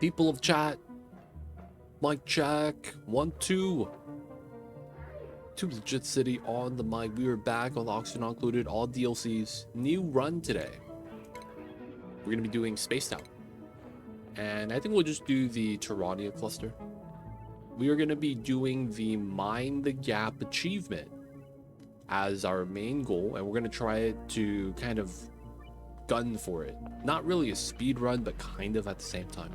People of chat, mic check, 1, 2. Too Legit City on the mic. We are back on the Oxygen Not Included, all DLCs. New run today. We're gonna be doing Space Town. And I think we'll just do the Terrania cluster. We are gonna be doing the Mind the Gap achievement as our main goal, and we're gonna try to kind of gun for it. Not really a speed run, but kind of at the same time.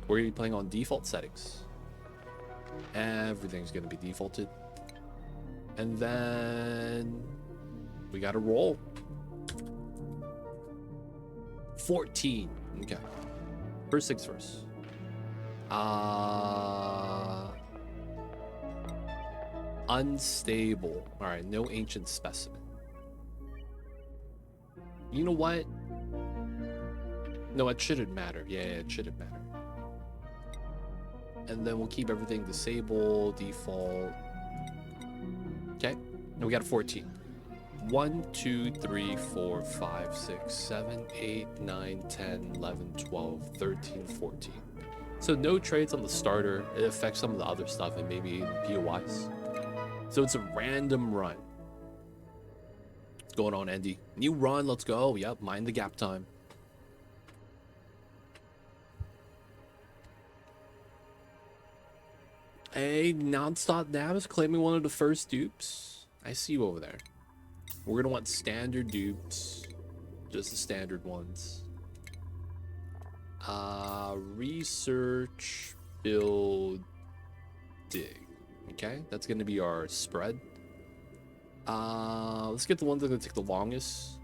We're gonna be playing on default settings. Everything's gonna be defaulted. And then we gotta roll. 14. Okay. First things first. Unstable. All right, no ancient specimen. You know what? No, it shouldn't matter. Yeah, it shouldn't matter. And then we'll keep everything disabled, default. Okay, and we got a 14. 1, 2, 3, 4, 5, 6, 7, 8, 9, 10, 11, 12, 13, 14. So no trades on the starter. It affects some of the other stuff and maybe POIs. So it's a random run. What's going on, Andy? New run, let's go. Yep, mind the gap time. Hey, Nonstop Nab is claiming one of the first dupes. I see you over there. We're gonna want standard dupes, just the standard ones. Research, build, dig. Okay, that's gonna be our spread. Let's get the ones that are gonna take the longest.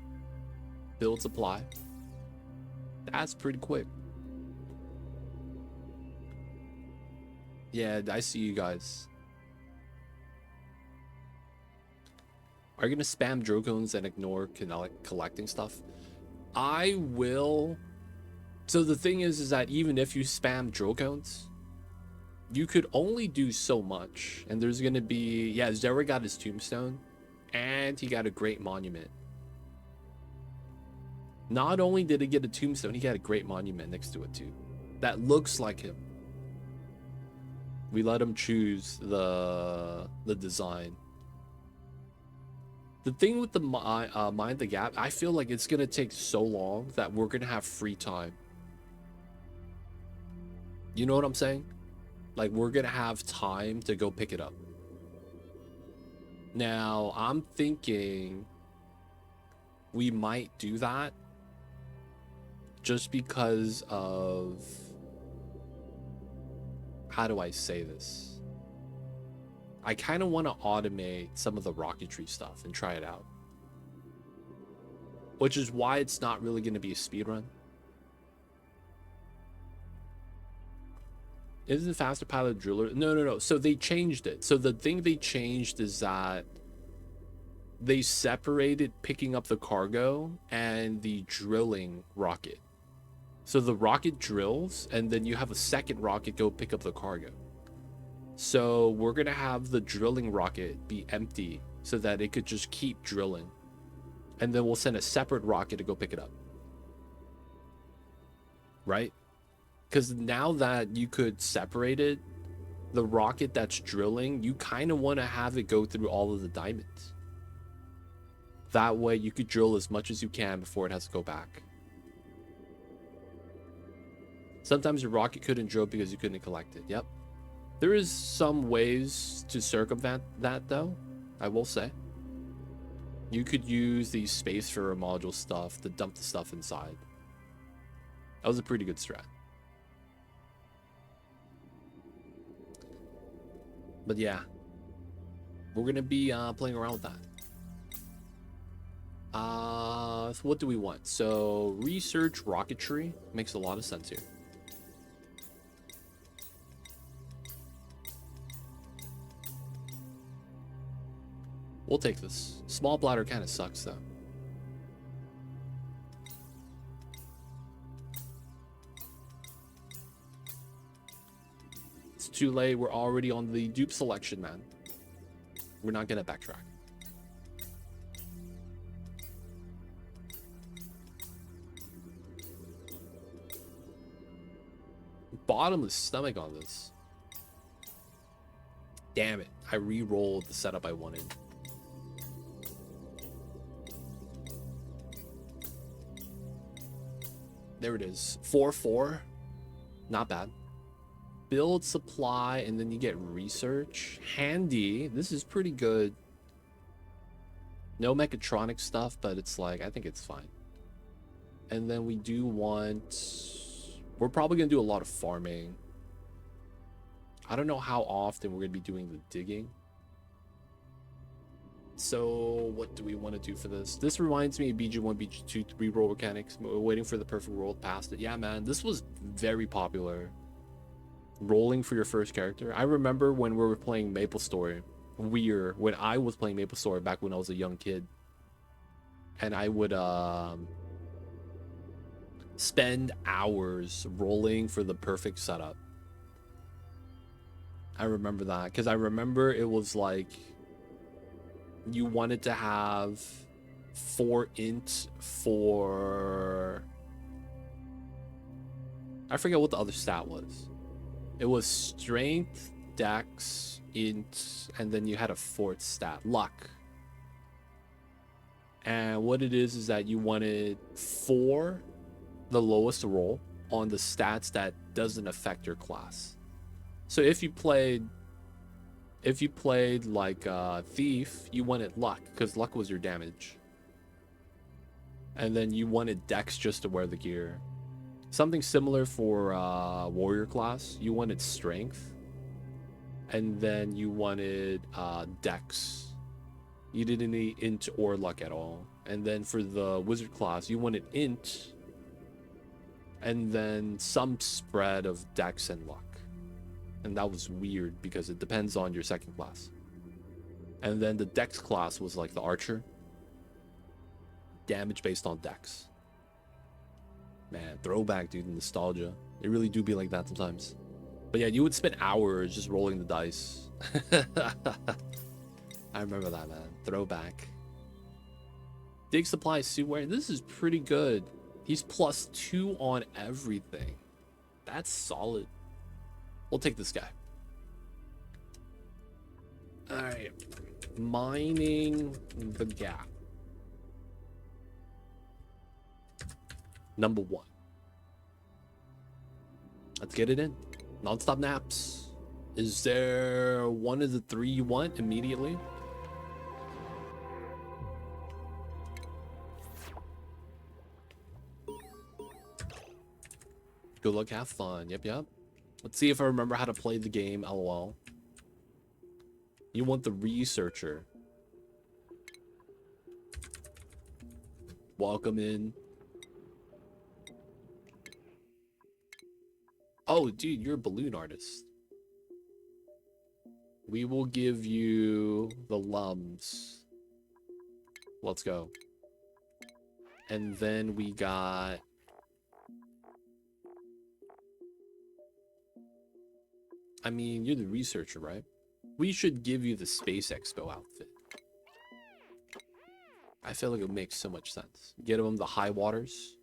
Build, supply. That's pretty quick. Yeah, I see you guys. Are you gonna spam Drillcones and ignore collecting stuff? I will. So the thing is that even if you spam Drillcones, you could only do so much. And there's gonna be, yeah, Zera got his tombstone, and he got a great monument. Not only did he get a tombstone, he got a great monument next to it too. That looks like him. We let him choose the design. The thing with the Mind the Gap, I feel like it's gonna take so long that we're gonna have free time. You know what I'm saying? Like, we're gonna have time to go pick it up. Now, I'm thinking we might do that just because of, how do I say this? I kind of want to automate some of the rocketry stuff and try it out. Which is why it's not really going to be a speed run. Isn't faster pilot driller? No. So they changed it. So the thing they changed is that they separated picking up the cargo and the drilling rocket. So the rocket drills, and then you have a second rocket go pick up the cargo. So we're gonna have the drilling rocket be empty so that it could just keep drilling. And then we'll send a separate rocket to go pick it up. Right? Because now that you could separate it, the rocket that's drilling, you kind of want to have it go through all of the diamonds. That way you could drill as much as you can before it has to go back. Sometimes your rocket couldn't drill because you couldn't collect it. Yep. There is some ways to circumvent that, though, I will say. You could use the space for module stuff to dump the stuff inside. That was a pretty good strat. But yeah, we're going to be playing around with that. So what do we want? So research rocketry makes a lot of sense here. We'll take this. Small bladder kind of sucks, though. It's too late. We're already on the dupe selection, man. We're not going to backtrack. bottomless stomach on this. Damn it. I re-rolled the setup I wanted. There it is. 4-4. Not bad. Build, supply, and then you get research. Handy. This is pretty good. No mechatronic stuff, but it's like, I think it's fine. And then we do want... We're probably going to do a lot of farming. I don't know how often we're going to be doing the digging. So what do we want to do for this? This reminds me of BG1, BG2, 3-roll mechanics. We're waiting for the perfect world past it. Yeah, man, this was very popular. Rolling for your first character. I remember when we were playing MapleStory. When I was playing MapleStory back when I was a young kid. And I would spend hours rolling for the perfect setup. I remember that because I remember it was like you wanted to have 4 int for... I forget what the other stat was. It was strength, dex, int, and then you had a 4th stat, luck. And what it is that you wanted 4, the lowest roll, on the stats that doesn't affect your class. So if you played like thief, you wanted luck because luck was your damage. And then you wanted dex just to wear the gear. Something similar for warrior class. You wanted strength. And then you wanted dex. You didn't need int or luck at all. And then for the wizard class, you wanted int. And then some spread of dex and luck. And that was weird because it depends on your second class. And then the dex class was like the archer. Damage based on dex. Man, throwback, dude. Nostalgia. They really do be like that sometimes. But yeah, you would spend hours just rolling the dice. I remember that, man. Throwback. Dig supply suit wear. This is pretty good. He's +2 on everything. That's solid. We'll take this guy. All right. Mining the gap. Number 1. Let's get it in. Non-stop naps. Is there one of the 3 you want immediately? Good luck, have fun. Yep. Let's see if I remember how to play the game, lol. You want the researcher. Welcome in. Oh, dude, you're a balloon artist. We will give you the lums. Let's go. And then we got... I mean, you're the researcher, right? We should give you the Space Expo outfit. I feel like it makes so much sense. Get them the high waters.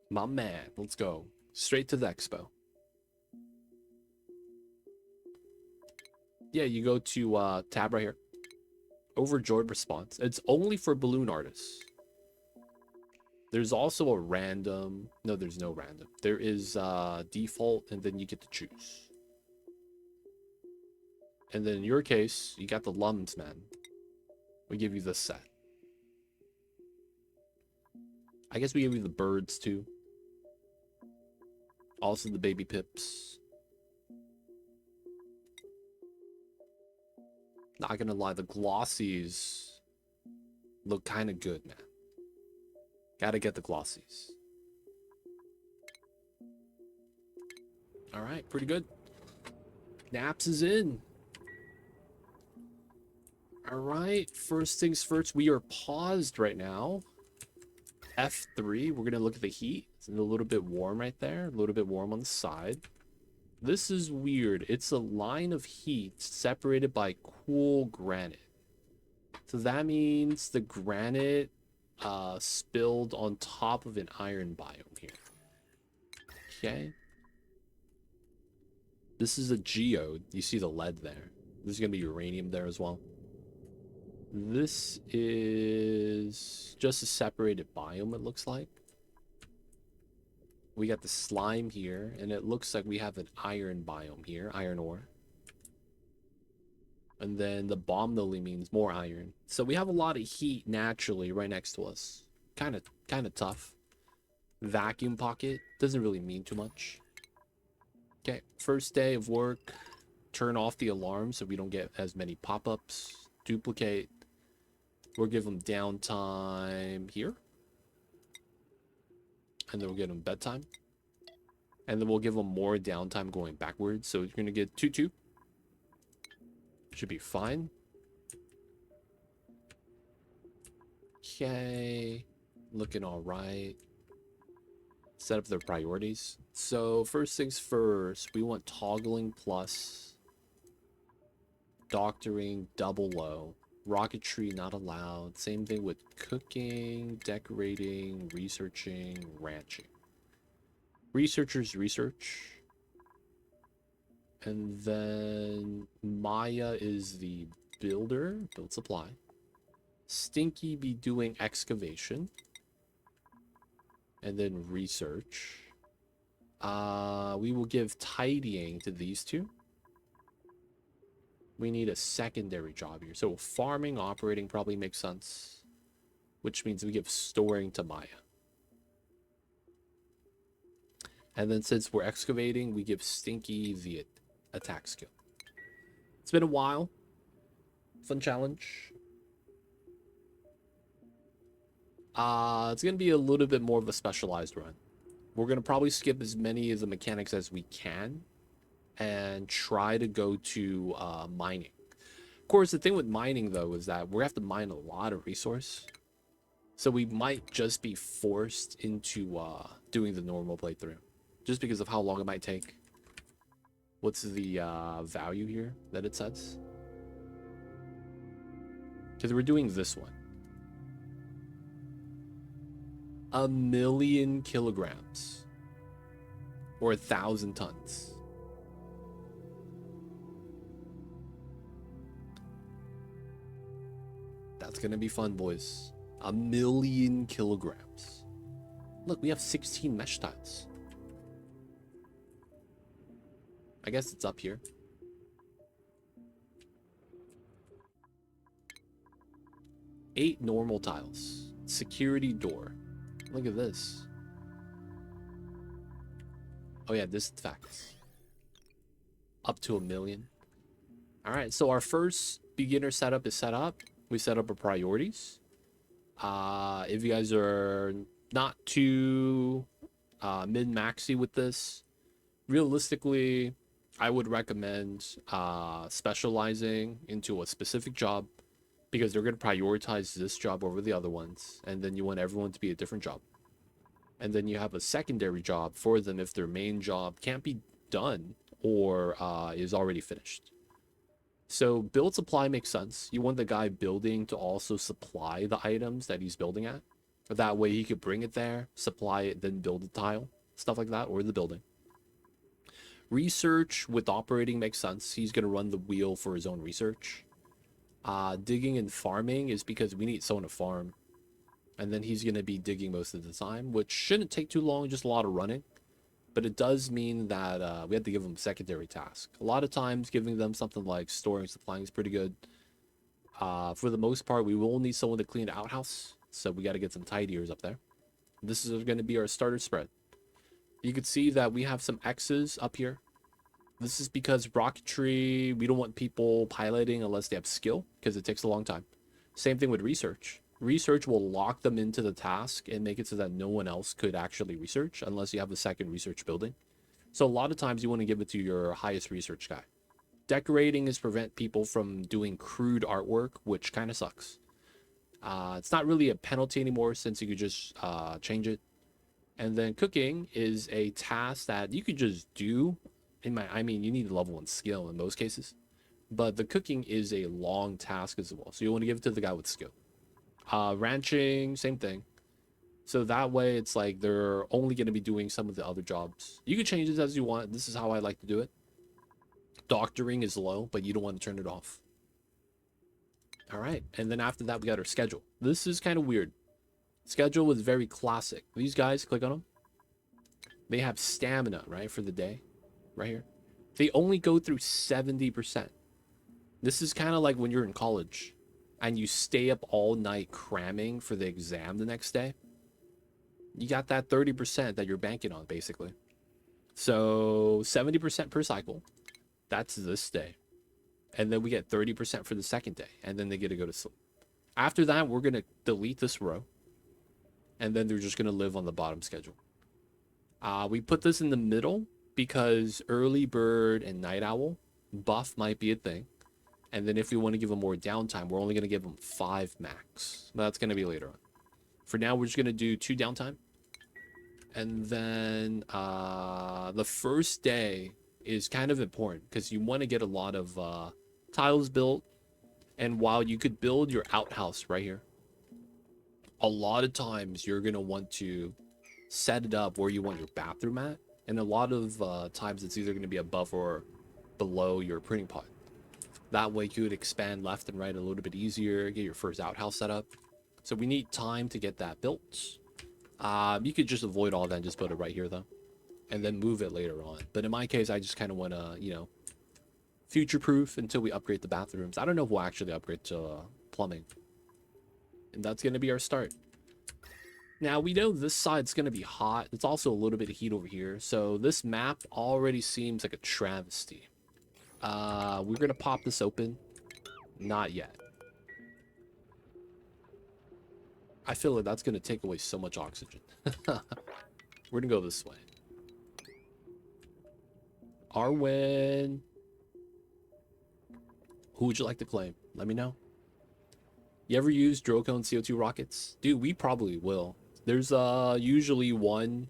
My man, let's go. Straight to the expo. Yeah, you go to tab right here. Overjoyed response. It's only for balloon artists. There's also a random. No, there's no random. There is default, and then you get to choose. And then in your case, you got the lums, man. We give you this set. I guess we give you the birds too. Also the baby pips. Not gonna lie, the glossies look kind of good, man. Gotta get the glossies. All right, pretty good. Naps is in. All right, first things first, we are paused right now. F3, we're gonna look at the heat. It's a little bit warm right there, a little bit warm on the side. This is weird. It's a line of heat separated by cool granite. So that means the granite spilled on top of an iron biome here. Okay. This is a geode. You see the lead there. There's going to be uranium there as well. This is just a separated biome, it looks like. We got the slime here, and it looks like we have an iron biome here, iron ore. And then the bomb lily means more iron. So we have a lot of heat naturally right next to us. Kind of tough. Vacuum pocket doesn't really mean too much. Okay, first day of work. Turn off the alarm so we don't get as many pop-ups. Duplicate. We'll give them downtime here. And then we'll give them bedtime. And then we'll give them more downtime going backwards. So you're going to get 2-2. Should be fine. Okay. Looking all right. Set up their priorities. So first things first, we want toggling plus. Doctoring double low. Rocketry not allowed. Same thing with cooking, decorating, researching, ranching. Researchers research. And then Maya is the builder, build supply. Stinky be doing excavation. And then research. We will give tidying to these two. We need a secondary job here. So farming, operating probably makes sense. Which means we give storing to Maya. And then since we're excavating, we give Stinky the attack skill. It's been a while. Fun challenge. It's going to be a little bit more of a specialized run. We're going to probably skip as many of the mechanics as we can. And try to go to mining. Of course, the thing with mining, though, is that we have to mine a lot of resource. So we might just be forced into doing the normal playthrough. Just because of how long it might take. What's the value here that it says? Because we're doing this one. 1,000,000 kilograms. Or 1,000 tons. That's gonna be fun, boys. 1,000,000 kilograms. Look, we have 16 mesh tiles. I guess it's up here. Eight normal tiles. Security door. Look at this. Oh yeah, this is facts. Up to 1,000,000. Alright, so our first beginner setup is set up. We set up our priorities. If you guys are not too min-maxy with this, realistically, I would recommend specializing into a specific job because they're going to prioritize this job over the other ones. And then you want everyone to be a different job. And then you have a secondary job for them if their main job can't be done or is already finished. So build supply makes sense. You want the guy building to also supply the items that he's building at. That way he could bring it there, supply it, then build the tile. Stuff like that, or the building. Research with operating makes sense. He's going to run the wheel for his own research. Digging and farming is because we need someone to farm. And then he's going to be digging most of the time, which shouldn't take too long, just a lot of running. But it does mean that we have to give them a secondary task. A lot of times, giving them something like storing, supplying is pretty good. For the most part, we will need someone to clean the outhouse. So we got to get some tidiers up there. This is going to be our starter spread. You can see that we have some X's up here. This is because rocketry, we don't want people piloting unless they have skill, because it takes a long time. Same thing with research. Research will lock them into the task and make it so that no one else could actually research unless you have the second research building. So a lot of times you want to give it to your highest research guy. Decorating is prevent people from doing crude artwork, which kind of sucks. It's not really a penalty anymore since you could just change it. And then cooking is a task that you could just do. I mean, you need level 1 skill in most cases. but the cooking is a long task as well. So you want to give it to the guy with skill. Ranching, same thing. So that way it's like they're only going to be doing some of the other jobs. You can change it as you want. This is how I like to do it. Doctoring is low, but you don't want to turn it off. All right. And then after that, we got our schedule. This is kind of weird. Schedule is very classic. These guys, click on them. They have stamina, right, for the day. Right here. They only go through 70%. This is kind of like when you're in college and you stay up all night cramming for the exam the next day. You got that 30% that you're banking on, basically. So 70% per cycle. That's this day. And then we get 30% for the second day. And then they get to go to sleep. After that, we're going to delete this row. And then they're just going to live on the bottom schedule. We put this in the middle because early bird and night owl buff might be a thing. And then if we want to give them more downtime, we're only going to give them 5 max. But that's going to be later on. For now, we're just going to do 2 downtime. And then the first day is kind of important because you want to get a lot of tiles built. And while you could build your outhouse right here, a lot of times you're going to want to set it up where you want your bathroom at. And a lot of times it's either going to be above or below your printing pot. That way you could expand left and right a little bit easier, get your first outhouse set up. So we need time to get that built. You could just avoid all that and just put it right here though. And then move it later on. But in my case, I just kind of want to, you know, future-proof until we upgrade the bathrooms. I don't know if we'll actually upgrade to plumbing. And that's going to be our start. Now, we know this side's going to be hot. It's also a little bit of heat over here. So this map already seems like a travesty. We're going to pop this open. Not yet. I feel like that's going to take away so much oxygen. We're going to go this way. Arwen. Who would you like to claim? Let me know. You ever use Drillcone CO2 rockets? Dude, we probably will. There's usually 1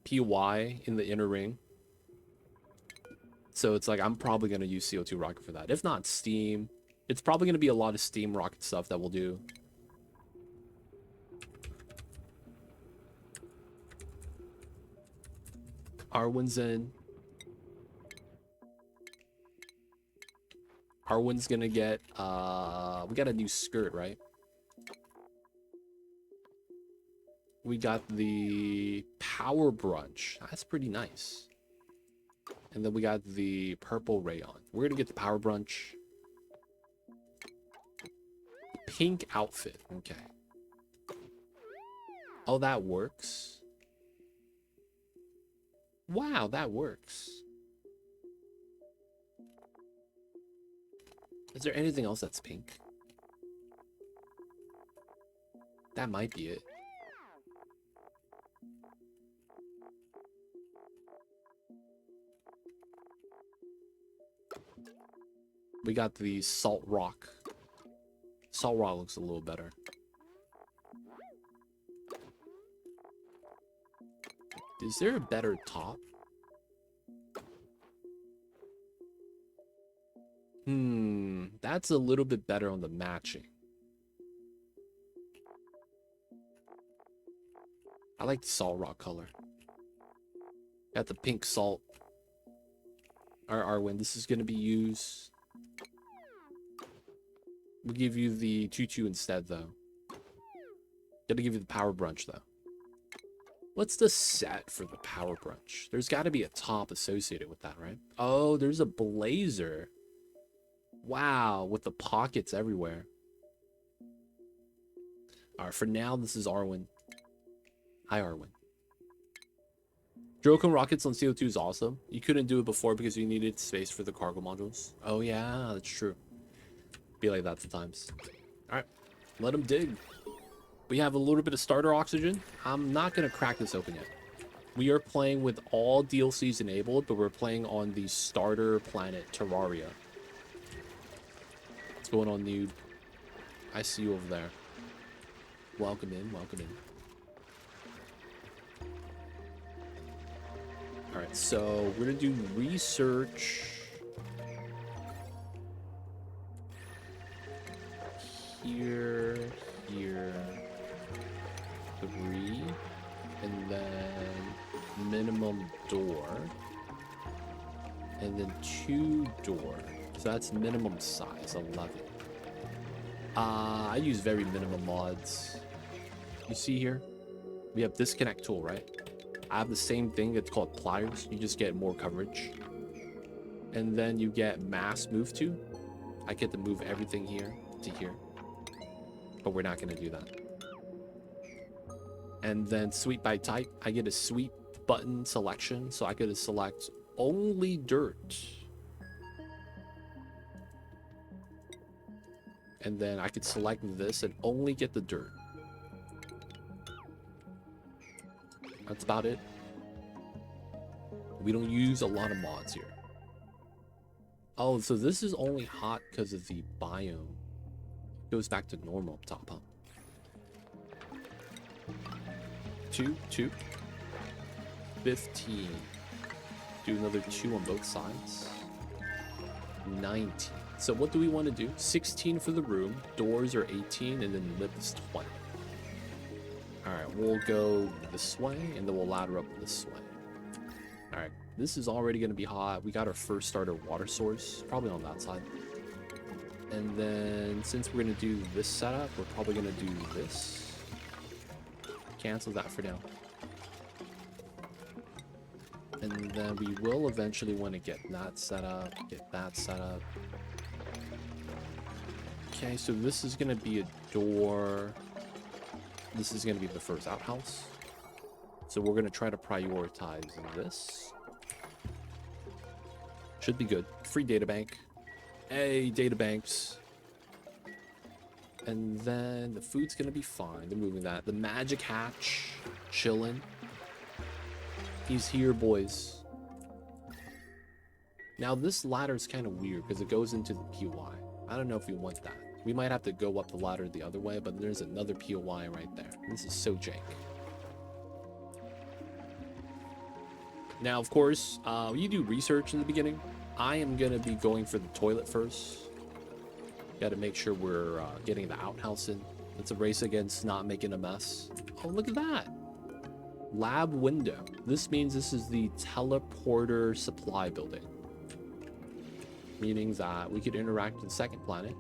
PY in the inner ring. So it's like I'm probably going to use CO2 rocket for that. If not Steam, it's probably going to be a lot of Steam rocket stuff that we'll do. Arwen's in. Arwen's gonna get, we got a new skirt, right? We got the power brunch. That's pretty nice. And then we got the purple rayon. We're gonna get the power brunch. Pink outfit, okay. Oh, that works. Wow, that works. Is there anything else that's pink? That might be it. We got the salt rock. Salt rock looks a little better. Is there a better top? That's a little bit better on the matching. I like the salt rock color. Got the pink salt. Arwen, this is going to be used. We'll give you the tutu instead, though. Gotta give you the power brunch, though. What's the set for the power brunch? There's got to be a top associated with that, right? Oh, there's a blazer. Wow, with the pockets everywhere. Alright, for now, this is Arwen. Hi, Arwen. Drillcone rockets on CO2 is awesome. You couldn't do it before because you needed space for the cargo modules. Oh, yeah, that's true. Be like that sometimes. Alright, let them dig. We have a little bit of starter oxygen. I'm not going to crack this open yet. We are playing with all DLCs enabled, but we're playing on the starter planet Terraria. What's going on, dude? I see you over there. Welcome in, welcome in. Alright, so we're gonna do research. here, here, 3, and then minimum door, and then 2 door. So that's minimum size, 11. I use very minimum mods. You see here, we have disconnect tool, right? I have the same thing. It's called pliers. You just get more coverage. And then you get mass move to. I get to move everything here to here. But we're not going to do that. And then sweep by type. I get a sweep button selection. So I get to select only dirt. And then I could select this and only get the dirt. That's about it. We don't use a lot of mods here. Oh, so this is only hot because of the biome. It goes back to normal up top, huh? 2, 2. 15. Do another 2 on both sides. 19. So what do we want to do? 16 for the room. Doors are 18, and then lip is 20. Alright, we'll go this way, and then we'll ladder up this way. Alright, this is already going to be hot. We got our first starter water source, probably on that side. And then, since we're going to do this setup, we're probably going to do this. Cancel that for now. And then we will eventually want to get that set up, get that set up. Okay, so this is going to be a door. This is going to be the first outhouse. So we're going to try to prioritize this. Should be good. Free databank. Hey, databanks. And then the food's going to be fine. They're moving that. The magic hatch. Chilling. He's here, boys. Now, this ladder is kind of weird because it goes into the POI. I don't know if we want that. We might have to go up the ladder the other way, but there's another POI right there. This is so jank. Now, of course, you do research in the beginning. I am going to be going for the toilet first. Got to make sure we're getting the outhouse in. It's a race against not making a mess. Oh, look at that. Lab window. This means this is the teleporter supply building. Meaning that we could interact with the second planet.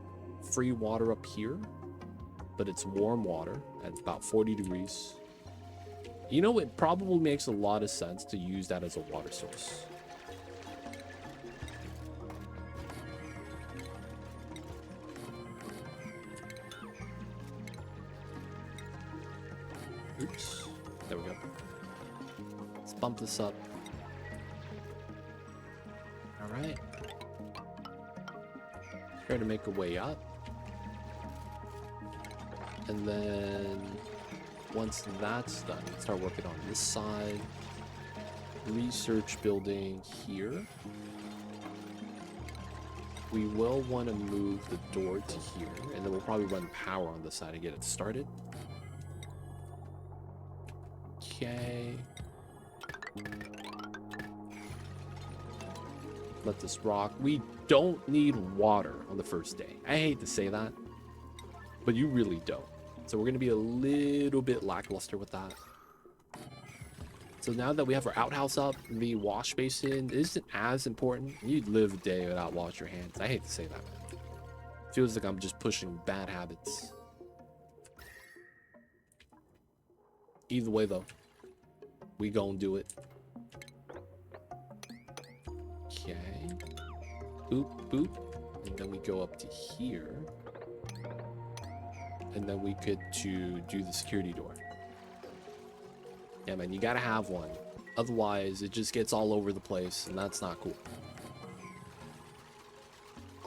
Free water up here, but it's warm water at about 40 degrees. You know, it probably makes a lot of sense to use that as a water source. Oops, there we go. Let's bump this up. All right. Try to make a way up. And then once that's done, start working on this side. Research building here. We will want to move the door to here, and then we'll probably run power on this side to get it started. Okay. Let this rock. We don't need water on the first day. I hate to say that, but you really don't. So we're going to be a little bit lackluster with that. So now that we have our outhouse up, the wash basin isn't as important. You'd live a day without washing your hands. I hate to say that. Feels like I'm just pushing bad habits. Either way, though, we gonna do it. Okay. Boop, boop. And then we go up to here. And then we could do the security door. Yeah, man, you gotta have one. Otherwise, it just gets all over the place, and that's not cool.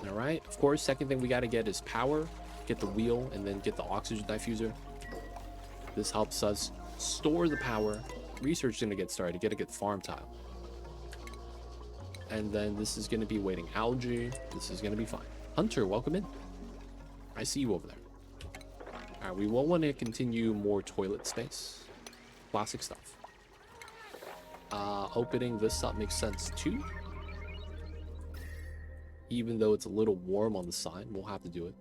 Alright, of course, second thing we gotta get is power. Get the wheel, and then get the oxygen diffuser. This helps us store the power. Research is gonna get started. You gotta get farm tile. And then this is gonna be waiting algae. This is gonna be fine. Hunter, welcome in. I see you over there. Alright, we will want to continue more toilet space. Classic stuff. Opening this up makes sense too. Even though it's a little warm on the side, we'll have to do it.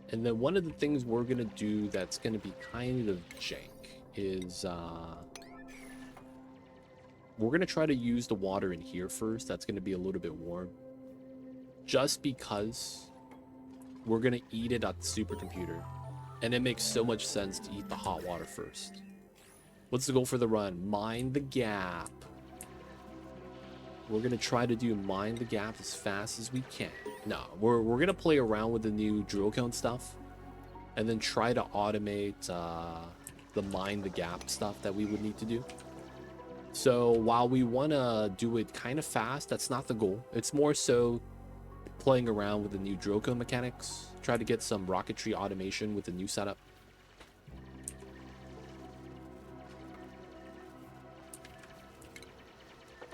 And then one of the things we're gonna do that's gonna be kind of jank is we're gonna try to use the water in here first. That's gonna be a little bit warm, just because we're gonna eat it at the supercomputer, and it makes so much sense to eat the hot water first. What's the goal for the run? Mine the gap. We're gonna try to do mine the gap as fast as we can. No, we're gonna play around with the new Drillcone stuff, and then try to automate the mine the gap stuff that we would need to do. So while we wanna do it kind of fast, that's not the goal. It's more so playing around with the new Drillcone mechanics. Try to get some rocketry automation with the new setup.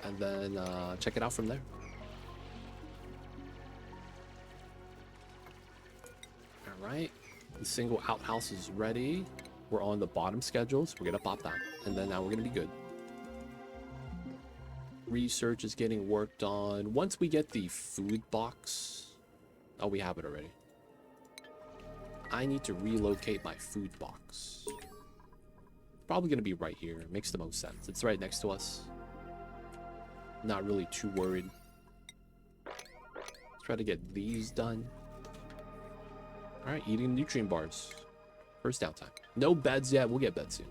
And then check it out from there. All right, the single outhouse is ready. We're on the bottom schedule, so we're gonna pop that, and then now we're gonna be good. Research is getting worked on. Once we get the food box, oh, we have it already. I need to relocate my food box. Probably gonna be right here. It makes the most sense. It's right next to us. Not really too worried. Let's try to get these done. All right, eating nutrient bars. First downtime. No beds yet. We'll get beds soon.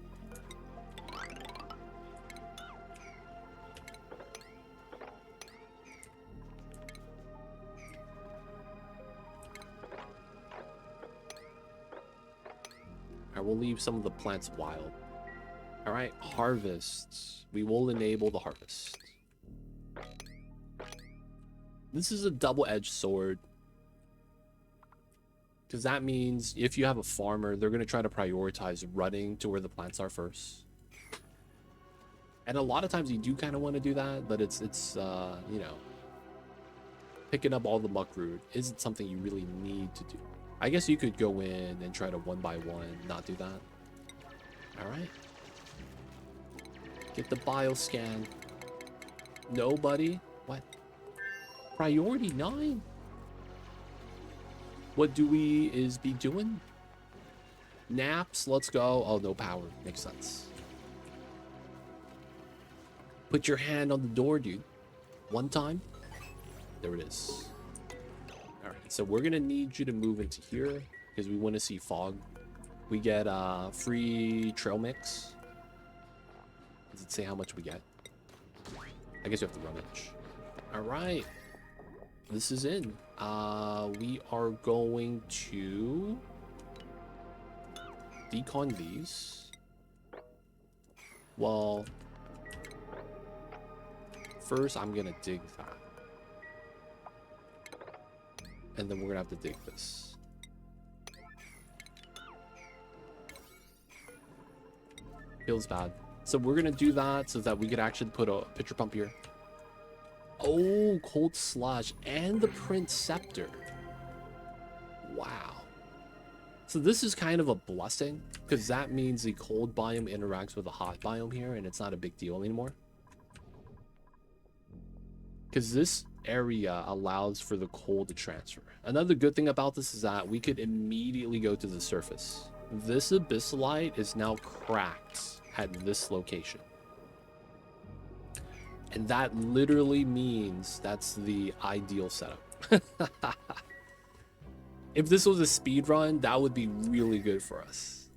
All right, we'll leave some of the plants wild. All right, harvest. We will enable the harvest. This is a double-edged sword, because that means if you have a farmer, they're going to try to prioritize running to where the plants are first. And a lot of times you do kind of want to do that, but it's you know, picking up all the muckroot isn't something you really need to do. I guess you could go in and try to one by one not do that. All right. Get the bioscan. Nobody? What? Priority 9? What do we be doing? Naps, let's go. Oh, no power. Makes sense. Put your hand on the door, dude. One time. There it is. All right, so we're gonna need you to move into here because we want to see fog. We get free trail mix. Does it say how much we get? I guess you have to rummage. All right. This is in. We are going to decon these. Well, first I'm gonna dig that, and then we're gonna have to dig this. Feels bad. So we're gonna do that so that we could actually put a pitcher pump here. Oh, cold sludge and the print scepter. Wow. So this is kind of a blessing, because that means the cold biome interacts with the hot biome here, and it's not a big deal anymore. Because this area allows for the cold to transfer. Another good thing about this is that we could immediately go to the surface. This abyssalite is now cracked at this location. And that literally means that's the ideal setup. If this was a speed run, that would be really good for us,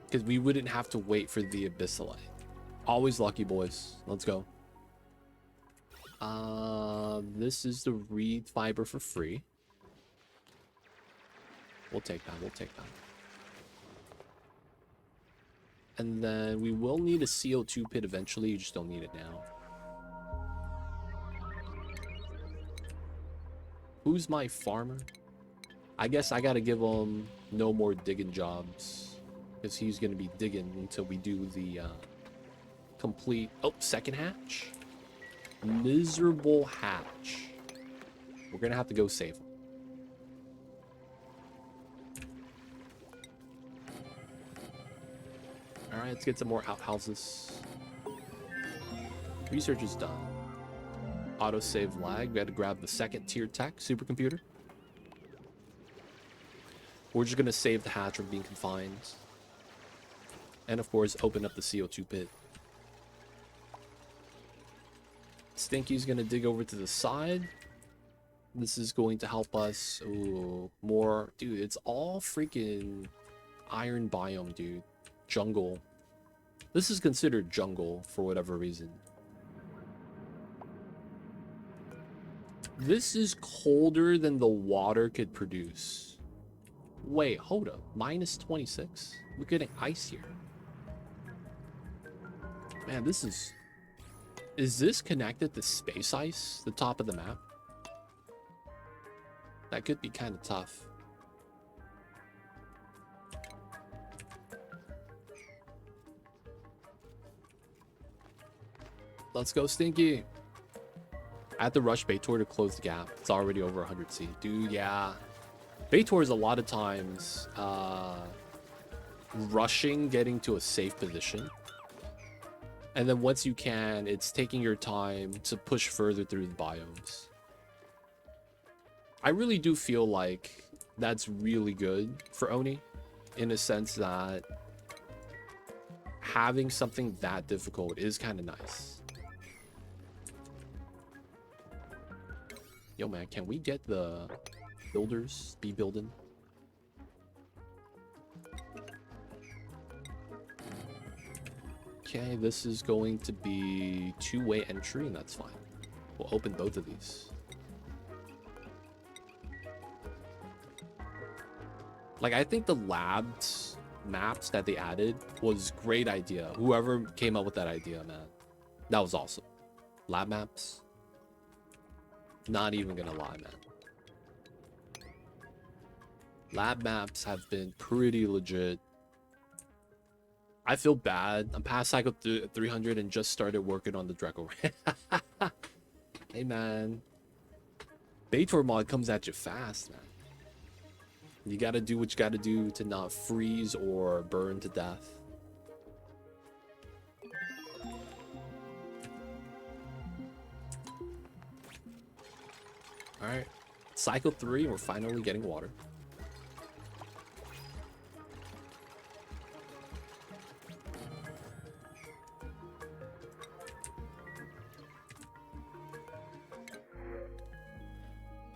because we wouldn't have to wait for the abyssalite. Always lucky, boys. Let's go. This is the reed fiber for free. We'll take that. We'll take that. And then we will need a CO2 pit eventually. You just don't need it now. Who's my farmer? I guess I gotta give him no more digging jobs, because he's gonna be digging until we do the complete... Oh, second hatch? Miserable hatch. We're gonna have to go save him. Alright, let's get some more outhouses. Research is done. Autosave lag. We had to grab the second tier tech supercomputer. We're just gonna save the hatch from being confined. And of course, open up the CO2 pit. Stinky's gonna dig over to the side. This is going to help us. Ooh, more. Dude, it's all freaking iron biome, dude. Jungle. This is considered jungle for whatever reason. This is colder than the water could produce. Wait, hold up. Minus 26? We're getting ice here. Man, this is... Is this connected to space ice? The top of the map? That could be kind of tough. Let's go, Stinky. I had to rush Baitor to close the gap. It's already over 100 C. Dude, yeah. Baitor is a lot of times rushing, getting to a safe position. And then once you can, it's taking your time to push further through the biomes. I really do feel like that's really good for Oni, in a sense that having something that difficult is kind of nice. Yo, man, can we get the builders be building? Okay, this is going to be two-way entry, and that's fine. We'll open both of these. Like, I think the labs maps that they added was great idea. Whoever came up with that idea, man, that was awesome. Lab maps, not even gonna lie, man. Lab maps have been pretty legit. I feel bad. I'm past cycle 300 and just started working on the Dreco. Hey, man. Baitor mod comes at you fast, man. You gotta do what you gotta do to not freeze or burn to death. Alright. Cycle 3, and we're finally getting water.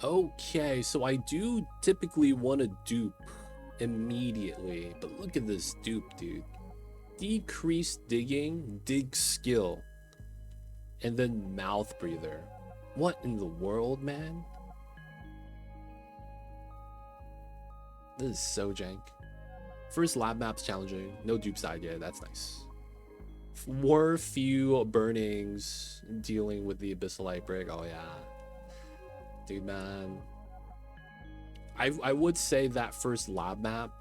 Okay, so I do typically want to dupe immediately, but look at this dupe, dude. Decreased digging, dig skill, and then mouth breather. What in the world, man? This is so jank. First lab map's challenging. No dupe side yet. That's nice. Were few burnings dealing with the abyssal light brick. Oh yeah. Dude, man, I would say that first lab map,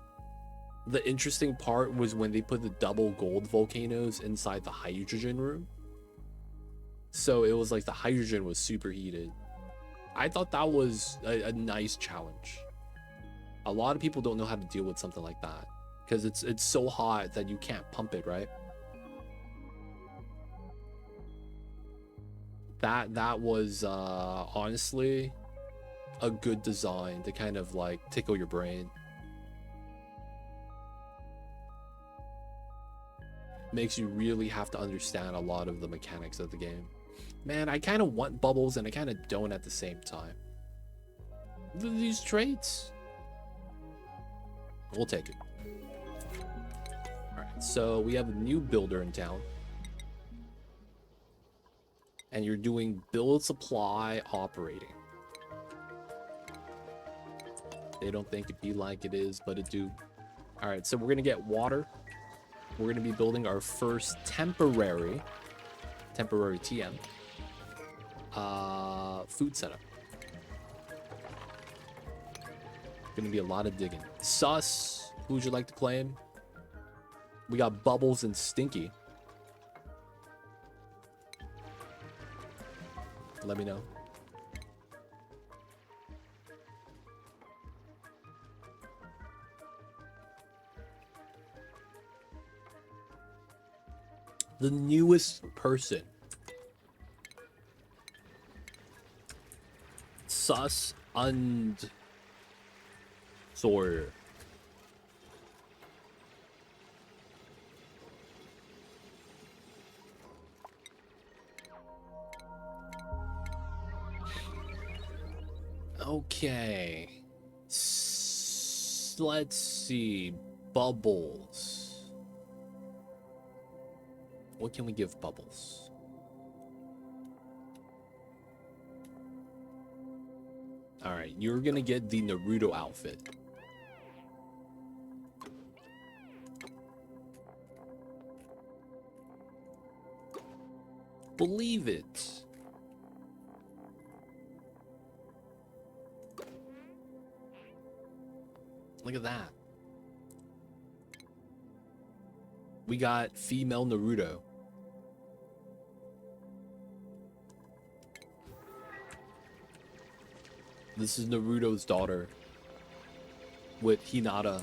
the interesting part was when they put the double gold volcanoes inside the hydrogen room. So it was like the hydrogen was superheated. I thought that was a nice challenge. A lot of people don't know how to deal with something like that because it's so hot that you can't pump it, right? That was honestly a good design to kind of like tickle your brain. Makes you really have to understand a lot of the mechanics of the game. Man, I kind of want bubbles and I kind of don't at the same time. These traits, we'll take it. All right, so we have a new builder in town. And you're doing build supply operating. They don't think it be like it is, but it do. All right, so we're gonna get water. We're gonna be building our first temporary TM food setup. Gonna be a lot of digging. Sus, who would you like to claim? We got Bubbles and Stinky. Let me know. The newest person. Sus and Sawyer. Okay. Let's see. Bubbles. What can we give Bubbles? Alright, you're gonna get the Naruto outfit. Believe it. Look at that. We got female Naruto. This is Naruto's daughter with Hinata.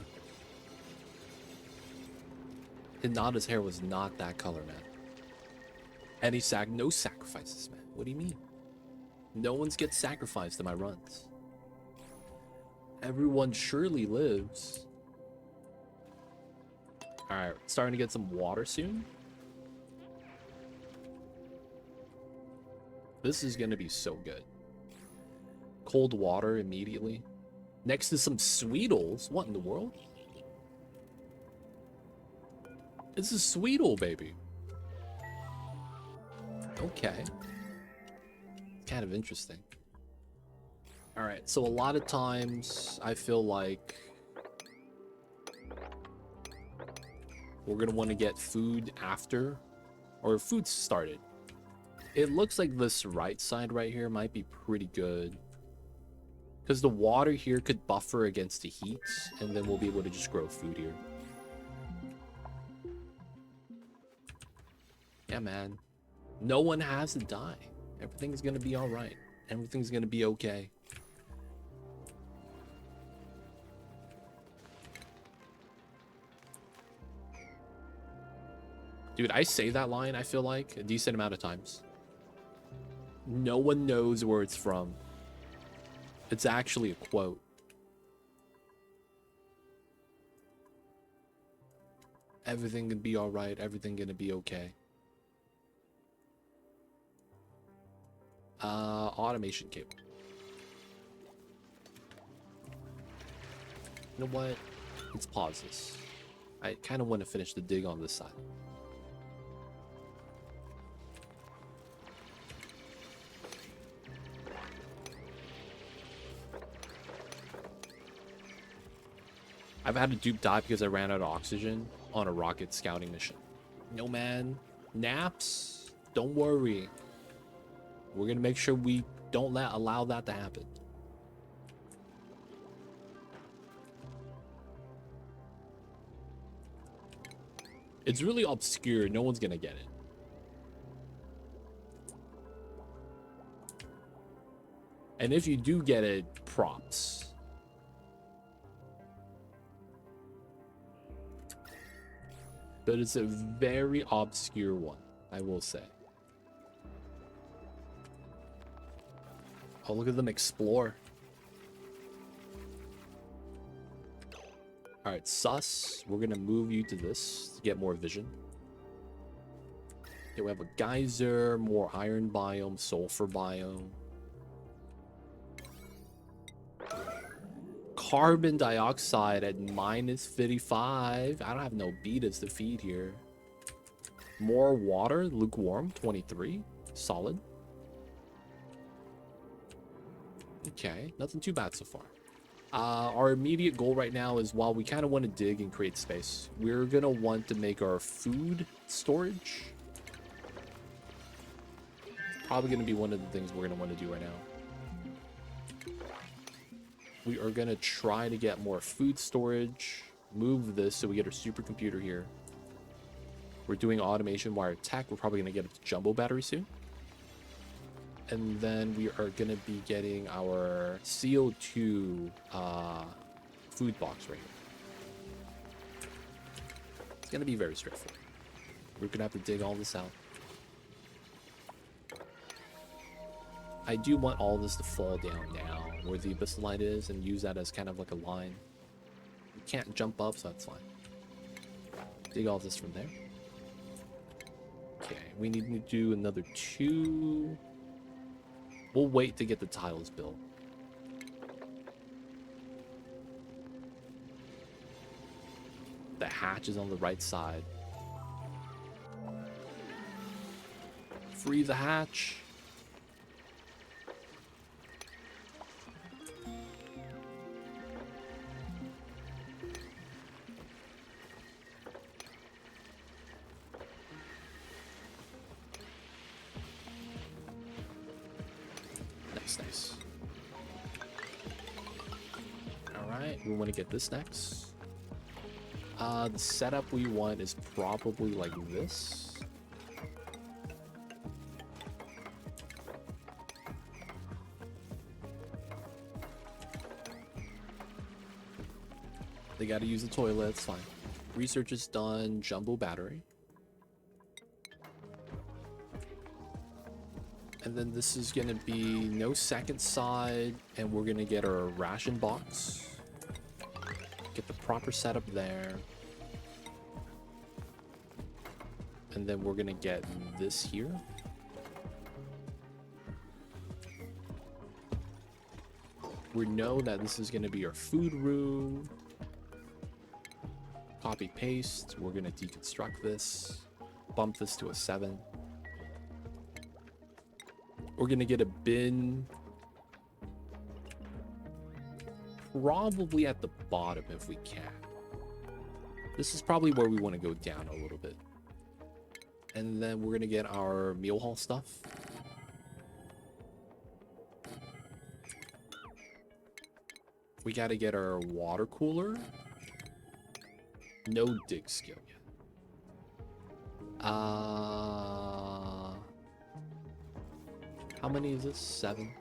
Hinata's hair was not that color, man. No sacrifices, man. What do you mean? No one's gets sacrificed in my runs. Everyone surely lives. Alright, starting to get some water soon. This is gonna be so good. Cold water immediately. Next to some Sweetles. What in the world? This is Sweetle, baby. Okay. Kind of interesting. Alright, so a lot of times I feel like we're gonna want to get food after, or food started. It looks like this right side right here might be pretty good, because the water here could buffer against the heat, and then we'll be able to just grow food here. Yeah, man. No one has to die. Everything's gonna be alright. Everything's gonna be okay. Dude, I say that line, I feel like, a decent amount of times. No one knows where it's from. It's actually a quote. Everything gonna be alright, everything gonna be okay. Automation cable. You know what? Let's pause this. I kind of want to finish the dig on this side. I've had to dupe die because I ran out of oxygen on a rocket scouting mission. No, man. Naps? Don't worry. We're going to make sure we don't allow that to happen. It's really obscure. No one's going to get it. And if you do get it, props. But it's a very obscure one, I will say. Oh, look at them explore. All right, sus. We're going to move you to this to get more vision. Okay, we have a geyser, more iron biome, sulfur biome. Carbon dioxide at -55. I don't have no betas to feed here. More water, lukewarm, 23. Solid. Okay, nothing too bad so far. Our immediate goal right now is, while we kind of want to dig and create space, we're going to want to make our food storage. Probably going to be one of the things we're going to want to do right now. We are going to try to get more food storage. Move this so we get our supercomputer here. We're doing automation wire tech. We're probably going to get a jumbo battery soon. And then we are going to be getting our CO2 food box right here. It's going to be very straightforward. We're going to have to dig all this out. I do want all this to fall down now where the abyssal is and use that as kind of like a line. You can't jump up, so that's fine. Dig all this from there. Okay, we need to do another 2. We'll wait to get the tiles built. The hatch is on the right side. Free the hatch. Nice. Alright, we want to get this next. The setup we want is probably like this. They gotta use the toilet, it's fine. Research is done, jumbo battery. And then this is gonna be no second side, and we're gonna get our ration box. Get the proper setup there. And then we're gonna get this here. We know that this is gonna be our food room. Copy paste. We're gonna deconstruct this. Bump this to a 7. We're gonna get a bin. Probably at the bottom if we can. This is probably where we want to go down a little bit. And then we're gonna get our meal hall stuff. We gotta get our water cooler. No dig skill yet. How many is this? 7.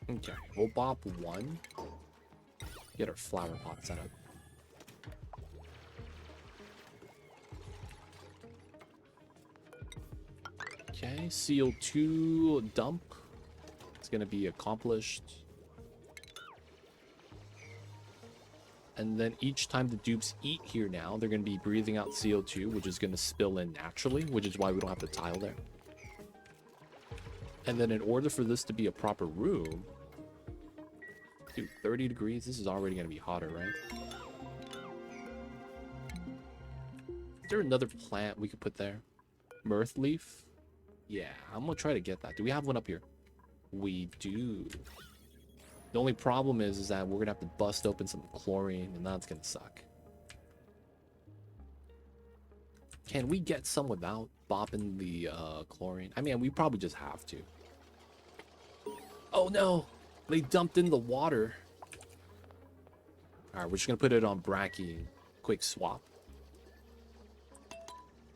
Okay, we'll bop 1. Get our flower pot set up. Okay, CO2 dump. It's gonna be accomplished. And then each time the dupes eat here now, they're gonna be breathing out CO2, which is gonna spill in naturally, which is why we don't have the tile there. And then in order for this to be a proper room, dude, 30 degrees, this is already gonna be hotter, right? Is there another plant we could put there? Mirth leaf? Yeah, I'm gonna try to get that. Do we have one up here? We do. The only problem is that we're gonna have to bust open some chlorine, and that's gonna suck. Can we get some without bopping the chlorine? I mean, we probably just have to. Oh no! They dumped in the water. Alright, we're just gonna put it on Bracky. Quick swap.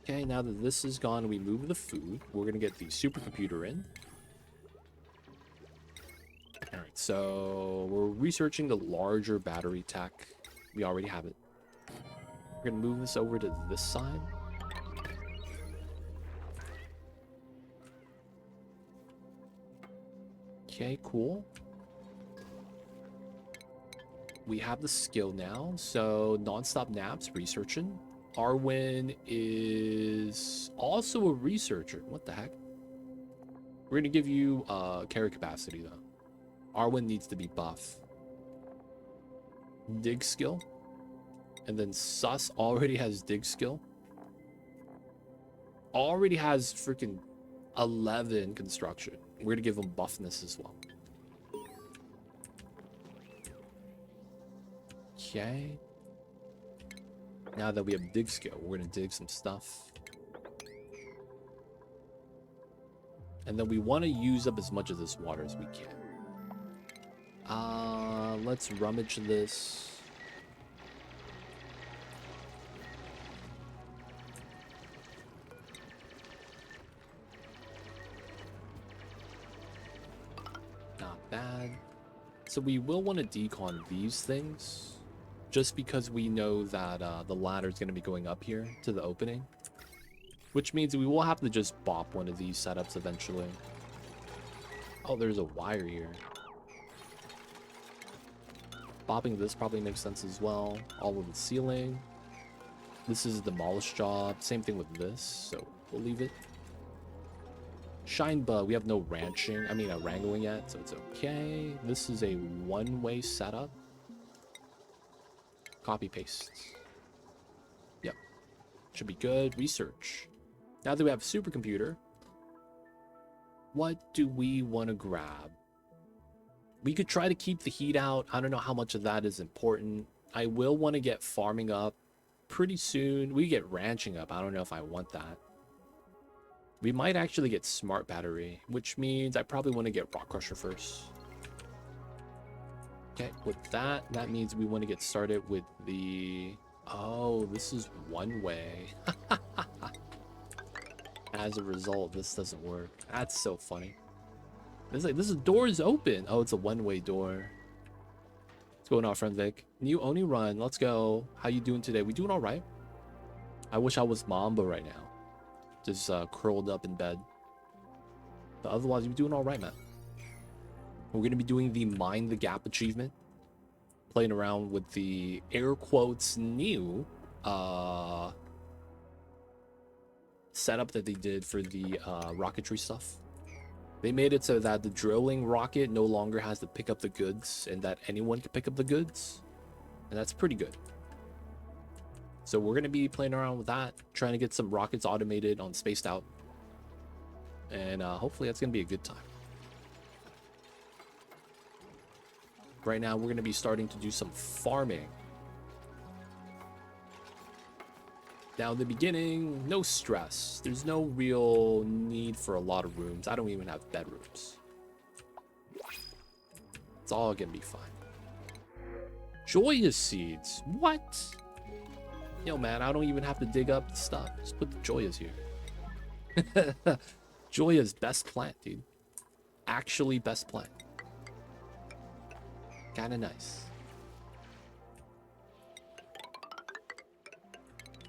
Okay, now that this is gone, we move the food. We're gonna get the supercomputer in. Alright, so we're researching the larger battery tech. We already have it. We're gonna move this over to this side. Okay, cool. We have the skill now, so non-stop naps, researching. Arwen is also a researcher. What the heck? We're gonna give you carry capacity though. Arwen needs to be buff. Dig skill. And then Sus already has dig skill. Already has freaking 11 construction. We're gonna give him buffness as well. Okay. Now that we have dig skill, we're gonna dig some stuff. And then we want to use up as much of this water as we can. Let's rummage this. Not bad. So we will want to decon these things, just because we know that the ladder is going to be going up here to the opening. Which means we will have to just bop one of these setups eventually. Oh, there's a wire here. Bopping this probably makes sense as well. All of the ceiling. This is a demolish job. Same thing with this, so we'll leave it. Shine bug. We have no ranching. I mean, wrangling yet, so it's okay. This is a one-way setup. Copy paste. Yep. Should be good. Research. Now that we have a supercomputer, what do we want to grab? We could try to keep the heat out. I don't know how much of that is important. I will want to get farming up pretty soon. We get ranching up. I don't know if I want that. We might actually get smart battery, which means I probably want to get rock crusher first. Okay, with that means we want to get started with the... Oh, this is one way. As a result, this doesn't work. That's so funny. This door is open. Oh, it's a one-way door. What's going on, friend Vic? New Oni run. Let's go. How you doing today? We doing all right? I wish I was Mamba right now. Just curled up in bed. But otherwise, we're doing all right, man. We're going to be doing the Mind the Gap achievement. Playing around with the air quotes new setup that they did for the rocketry stuff. They made it so that the drilling rocket no longer has to pick up the goods and that anyone can pick up the goods. And that's pretty good. So we're going to be playing around with that, trying to get some rockets automated on Spaced Out. And hopefully that's going to be a good time. Right now, we're going to be starting to do some farming. Now, in the beginning, no stress. There's no real need for a lot of rooms. I don't even have bedrooms. It's all going to be fine. Joyous seeds. What? Yo, man, I don't even have to dig up the stuff. Just put the Joyas here. Joya's best plant, dude. Actually best plant. Kinda nice.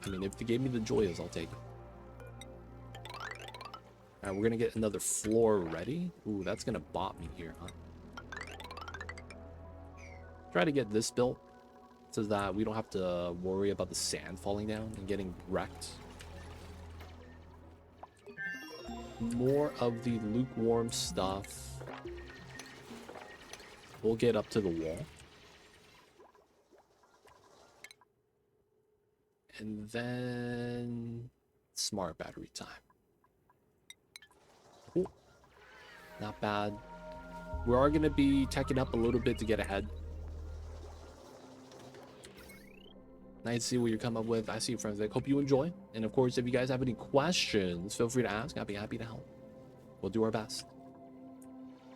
I mean, if they gave me the Joyas, I'll take it. Alright, we're gonna get another floor ready. Ooh, that's gonna bot me here, huh? Try to get this built so that we don't have to worry about the sand falling down and getting wrecked. More of the lukewarm stuff. We'll get up to the wall. And then smart battery time. Ooh, not bad. We are going to be teching up a little bit to get ahead. Nice to see what you're coming up with. I see you, friends. I hope you enjoy. And of course, if you guys have any questions, feel free to ask. I'll be happy to help. We'll do our best.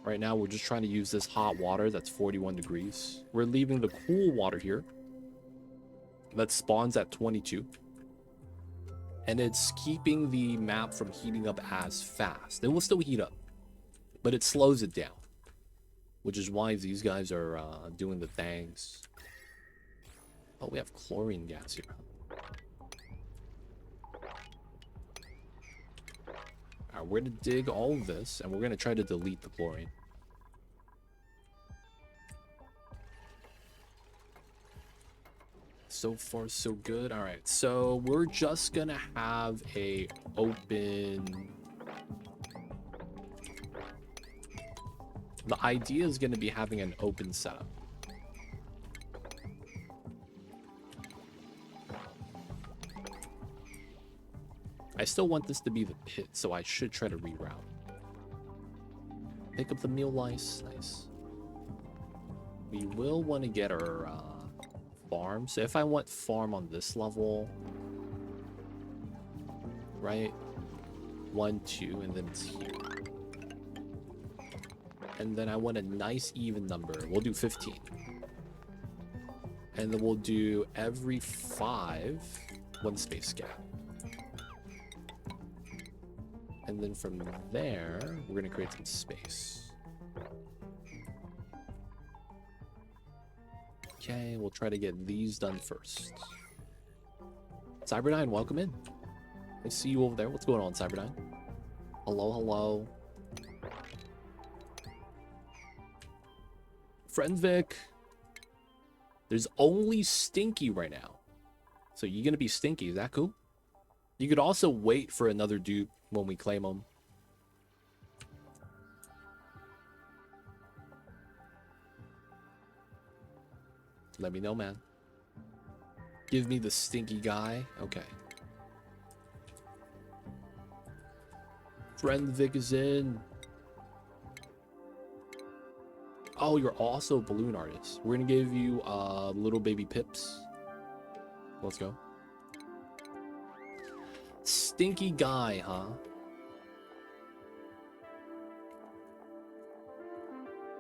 Right now, we're just trying to use this hot water that's 41 degrees. We're leaving the cool water here. That spawns at 22. And it's keeping the map from heating up as fast. It will still heat up, but it slows it down. Which is why these guys are doing the things. Oh, we have chlorine gas here. Alright, we're going to dig all of this, and we're going to try to delete the chlorine. So far, so good. Alright, so we're just going to have a open... The idea is going to be having an open setup. I still want this to be the pit, so I should try to reroute. Pick up the meal lice. Nice. We will want to get our farm. So if I want farm on this level, right? 1, 2, and then it's here. And then I want a nice even number. We'll do 15. And then we'll do every 5, 1 space gap. And then from there, we're going to create some space. Okay, we'll try to get these done first. Cyber9, welcome in. I see you over there. What's going on, Cyber9? Hello, hello. Friend Vic. There's only Stinky right now. So you're going to be Stinky. Is that cool? You could also wait for another dupe when we claim them. Let me know, man. Give me the stinky guy. Okay. Friend Vic is in. Oh, you're also a balloon artist. We're gonna give you little baby pips. Let's go. Stinky guy, huh?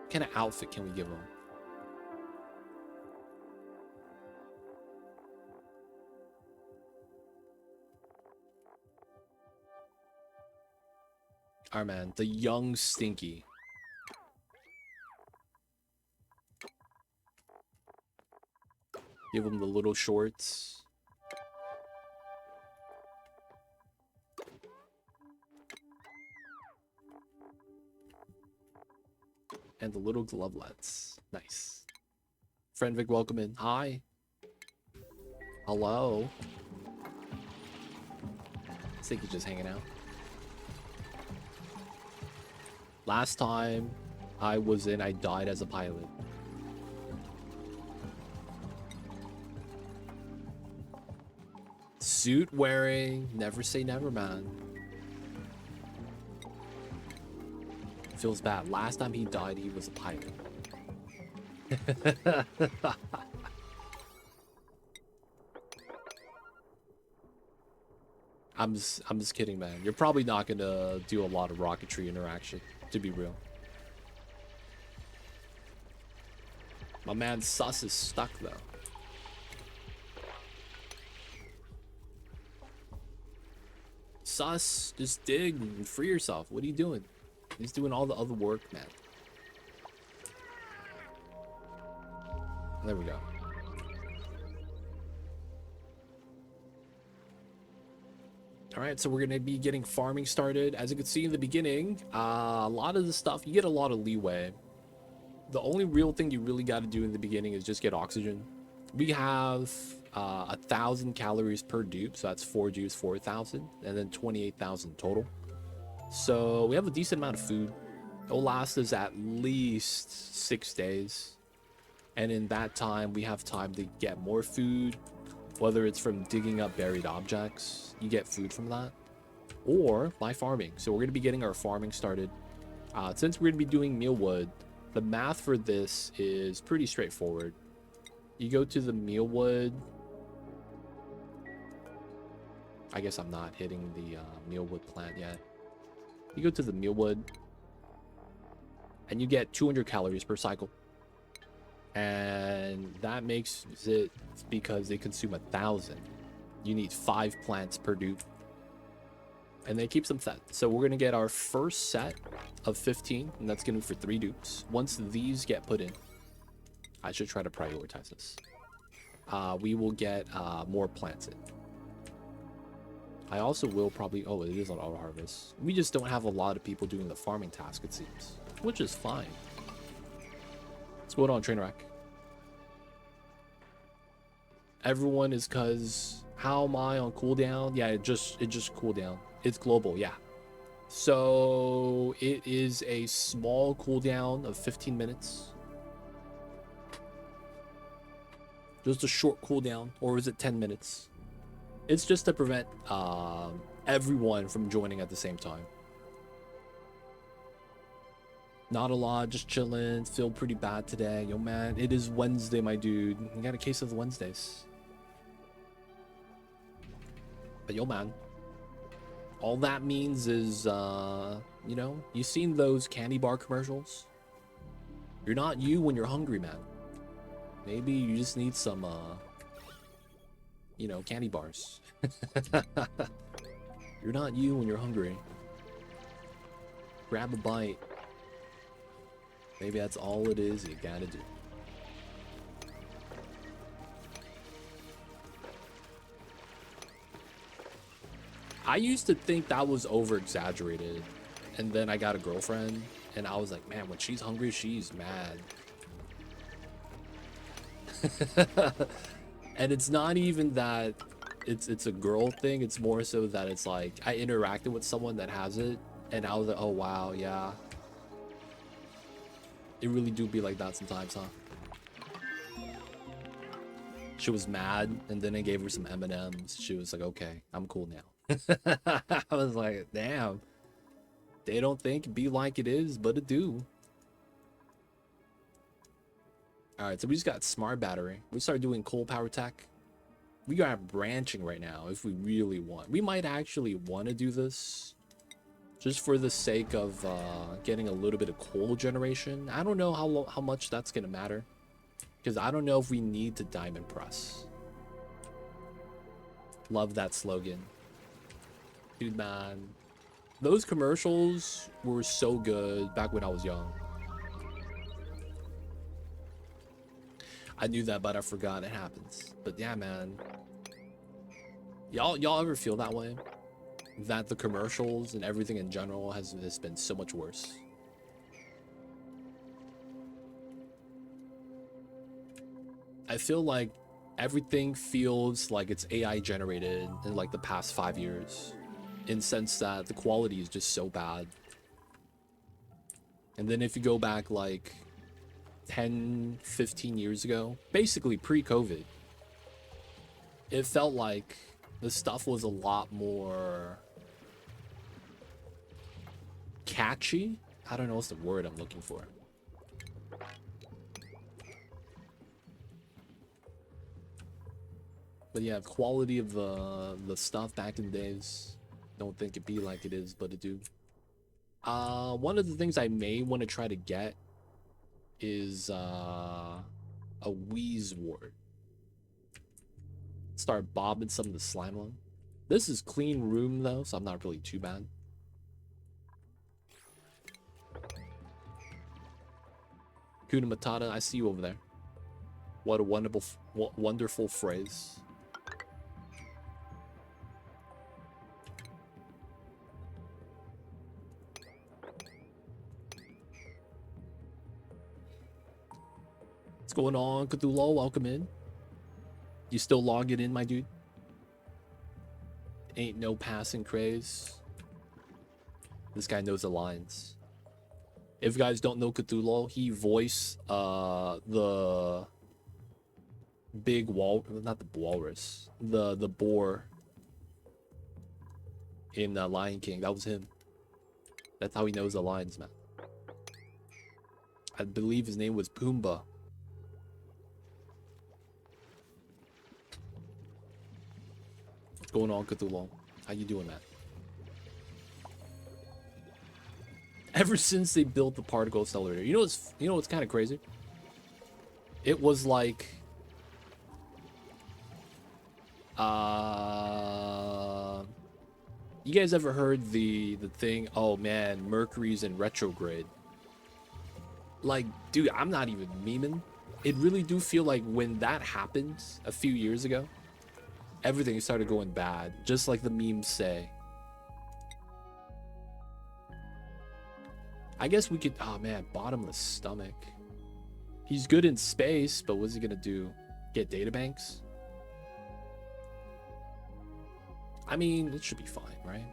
What kind of outfit can we give him? Alright, man. The young Stinky. Give him the little shorts. And the little glovelets. Nice. Friend Vic, welcome in. Hi. Hello. Stinky's just hanging out. Last time I was in, I died as a pilot. Suit wearing, never say never, man. Feels bad. Last time he died, he was a pilot. I'm just kidding, man. You're probably not gonna do a lot of rocketry interaction, to be real. My man Sus is stuck though. Sus, just dig and free yourself. What are you doing? He's doing all the other work, man. There we go. All right, so we're gonna be getting farming started. As you can see in the beginning, a lot of the stuff, you get a lot of leeway. The only real thing you really got to do in the beginning is just get oxygen. We have 1,000 calories per dupe, so that's 4 dupes, 4,000, and then 28,000 total. So we have a decent amount of food. It'll last us at least 6 days, and in that time we have time to get more food, whether it's from digging up buried objects, you get food from that, or by farming. So we're going to be getting our farming started. Since we're going to be doing mealwood, the math for this is pretty straightforward. You go to the mealwood. I guess I'm not hitting the mealwood plant yet. You go to the mealwood, and you get 200 calories per cycle. And that makes it, because they consume 1,000. You need 5 plants per dupe. And that keeps them fed. So we're going to get our first set of 15, and that's going to be for 3 dupes. Once these get put in, I should try to prioritize this. We will get more plants in. I also will probably... Oh, it is on auto harvest. We just don't have a lot of people doing the farming task, it seems. Which is fine. What's going on, Trainwreck? Everyone is cuz... How am I on cooldown? Yeah, it just cooled down. It's global, yeah. So it is a small cooldown of 15 minutes. Just a short cooldown, or is it 10 minutes? It's just to prevent everyone from joining at the same time. Not a lot, just chilling. Feel pretty bad today. Yo, man, it is Wednesday, my dude. You got a case of the Wednesdays. But yo, man, all that means is, you know, you seen those candy bar commercials? You're not you when you're hungry, man. Maybe you just need some, you know, candy bars. You're not you when you're hungry. Grab a bite. Maybe that's all it is you gotta do. I used to think that was over-exaggerated, and then I got a girlfriend, and I was like, man, when she's hungry, she's mad. And it's not even that it's a girl thing, it's more so that it's like, I interacted with someone that has it, and I was like, oh wow, yeah. It really do be like that sometimes, huh? She was mad, and then I gave her some M&Ms. She was like, okay, I'm cool now. I was like, damn. They don't think it be like it is, but it do. Alright, so we just got smart battery. We started doing coal power tech. We got branching right now if we really want. We might actually want to do this just for the sake of getting a little bit of coal generation. I don't know how much that's going to matter, because I don't know if we need to diamond press. Love that slogan. Dude, man. Those commercials were so good back when I was young. I knew that, but I forgot. It happens. But yeah, man. Y'all ever feel that way? That the commercials and everything in general has been so much worse? I feel like everything feels like it's AI generated in like the past 5 years, in sense that the quality is just so bad. And then if you go back like 10, 15 years ago, basically pre-COVID, it felt like the stuff was a lot more catchy. I don't know what's the word I'm looking for. But yeah, quality of the stuff back in the days, don't think it be like it is, but it do. One of the things I may want to try to get is a wheeze ward. Start bobbing some of the slime on. This is clean room though, so I'm not really too bad. Kuna Matata, I see you over there. What a wonderful phrase. What's going on, Cthulhu? Welcome in. You still logging in, my dude? Ain't no passing craze. This guy knows the lines. If you guys don't know Cthulhu, he voiced the big not the walrus, the boar in Lion King. That was him. That's how he knows the lines, man. I believe his name was Pumbaa. What's going on, Cthulhu? How you doing, man? Ever since they built the particle accelerator, you know what's kind of crazy? It was like you guys ever heard the thing, oh man, Mercury's in retrograde? Like, dude, I'm not even memeing. It really do feel like when that happened a few years ago, everything started going bad, just like the memes say. I guess we could, oh man, bottomless stomach. He's good in space, but what's he gonna do? Get databanks? I mean, it should be fine, right?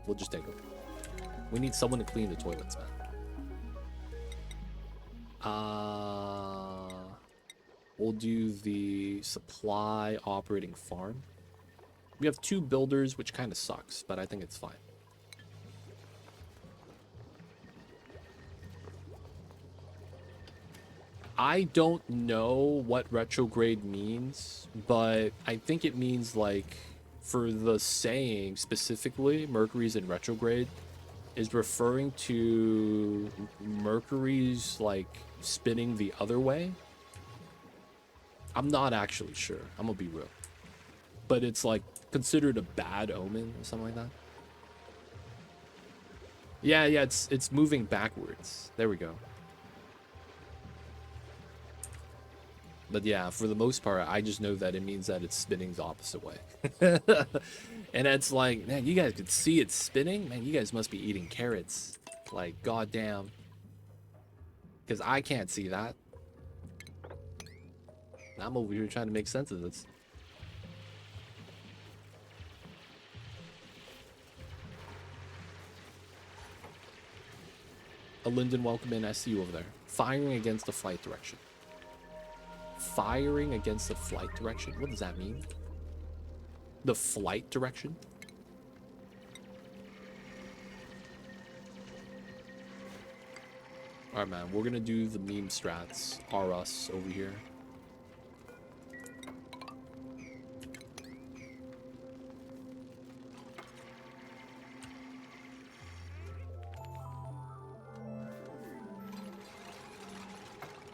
We'll just take over. We need someone to clean the toilets, man. We'll do the supply operating farm. We have 2 builders, which kind of sucks, but I think it's fine. I don't know what retrograde means, but I think it means like, for the saying specifically, Mercury's in retrograde is referring to Mercury's like spinning the other way. I'm not actually sure. I'm gonna be real. But it's like considered a bad omen or something like that. Yeah, it's moving backwards. There we go. But yeah, for the most part, I just know that it means that it's spinning the opposite way. And it's like, man, you guys could see it spinning? Man, you guys must be eating carrots. Like, goddamn. Because I can't see that. I'm over here trying to make sense of this. Linden, welcome in. I see you over there. Firing against the flight direction. Firing against the flight direction. What does that mean? The flight direction? Alright, man. We're gonna do the meme strats. R us over here.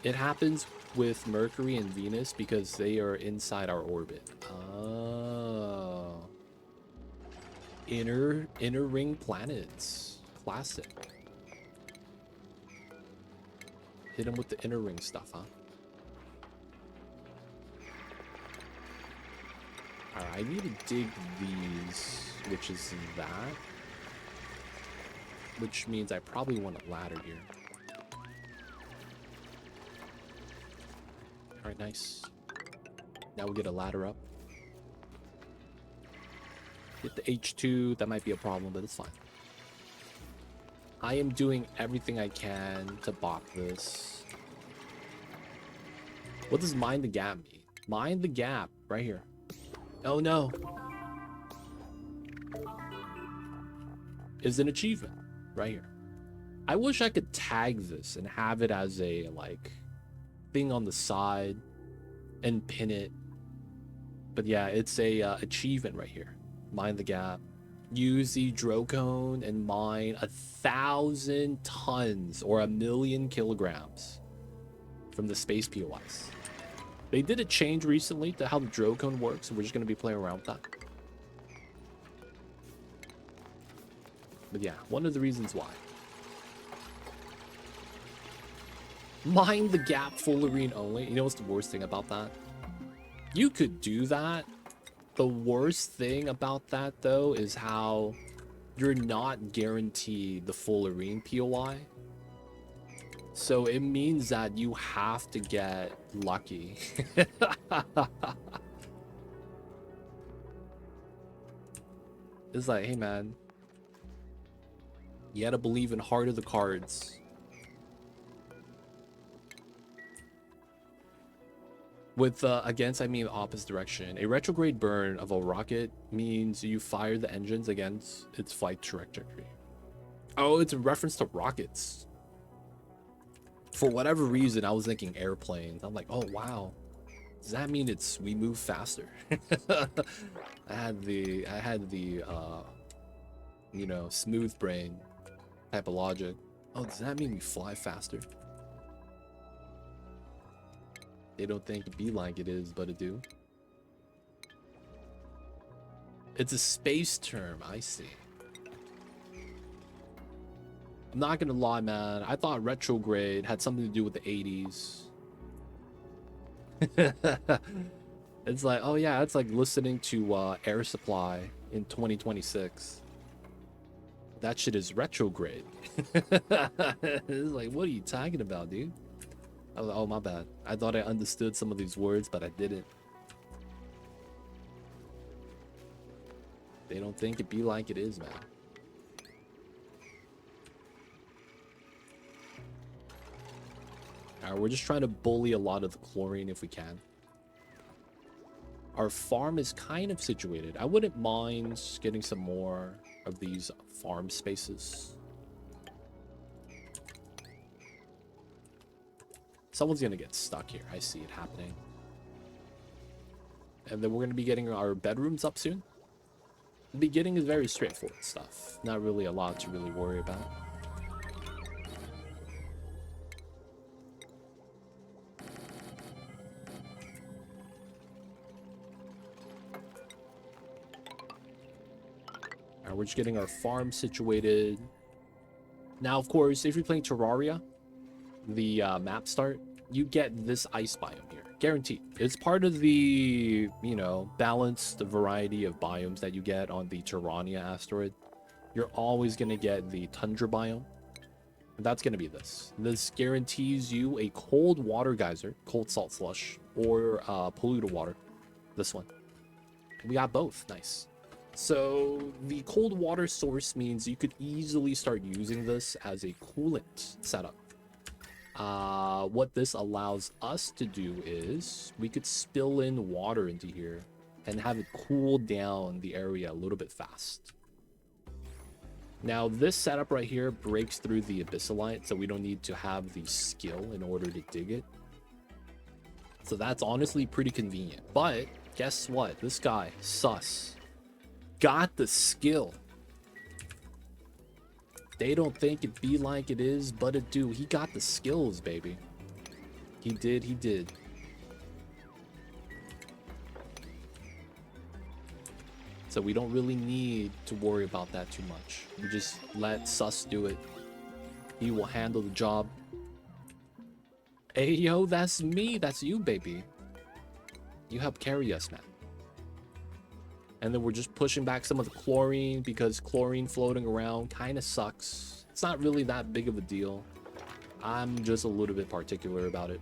It happens with Mercury and Venus because they are inside our orbit. Oh. Inner ring planets. Classic. Hit them with the inner ring stuff, huh? Alright, I need to dig these, which is that. Which means I probably want a ladder here. Alright, nice. Now we get a ladder up. Get the H2, that might be a problem, but it's fine. I am doing everything I can to bot this. What does mind the gap mean? Mind the gap, right here. Oh no. Is an achievement, right here. I wish I could tag this and have it as a, like, thing on the side and pin it. But yeah, it's a achievement right here. Mind the gap. Use the Drillcone and mine 1,000 tons or 1,000,000 kilograms from the space POIs. They did a change recently to how the Drillcone works, so we're just going to be playing around with that. But yeah, one of the reasons why. Mind the gap fullerene only. You know what's the worst thing about that? You could do that. The worst thing about that, though, is how you're not guaranteed the fullerene POI. So it means that you have to get lucky. It's like, hey man, you gotta believe in heart of the cards. With against, I mean opposite direction. A retrograde burn of a rocket means you fire the engines against its flight trajectory. Oh, it's a reference to rockets. For whatever reason, I was thinking airplanes. I'm like, oh wow, does that mean we move faster? I had the you know, smooth brain type of logic. Oh, does that mean we fly faster? They don't think it be like it is, but it do. It's a space term, I see. I'm not gonna lie, man. I thought retrograde had something to do with the 80s. It's like, oh yeah, it's like listening to Air Supply in 2026. That shit is retrograde. It's like, what are you talking about, dude? Oh, my bad. I thought I understood some of these words, but I didn't. They don't think it be like it is, man. Alright, we're just trying to bully a lot of the chlorine if we can. Our farm is kind of situated. I wouldn't mind getting some more of these farm spaces. Someone's gonna get stuck here. I see it happening. And then we're gonna be getting our bedrooms up soon. The beginning is very straightforward stuff. Not really a lot to really worry about. Alright, we're just getting our farm situated. Now, of course, if you're playing Terraria, the map start, you get this ice biome here, guaranteed. It's part of the, you know, balanced variety of biomes that you get on the Terrania asteroid. You're always going to get the tundra biome, and that's going to be this. This guarantees you a cold water geyser, cold salt slush, or polluted water. This one. We got both. Nice. So the cold water source means you could easily start using this as a coolant setup. What this allows us to do is we could spill in water into here and have it cool down the area a little bit fast. Now, this setup right here breaks through the abyssalite, so we don't need to have the skill in order to dig it. So that's honestly pretty convenient. But guess what? This guy, Sus, got the skill. They don't think it be like it is, but it do. He got the skills, baby. He did. So we don't really need to worry about that too much. We just let Sus do it. He will handle the job. Hey, yo, that's me. That's you, baby. You help carry us, man. And then we're just pushing back some of the chlorine because chlorine floating around kind of sucks. It's not really that big of a deal. I'm just a little bit particular about it.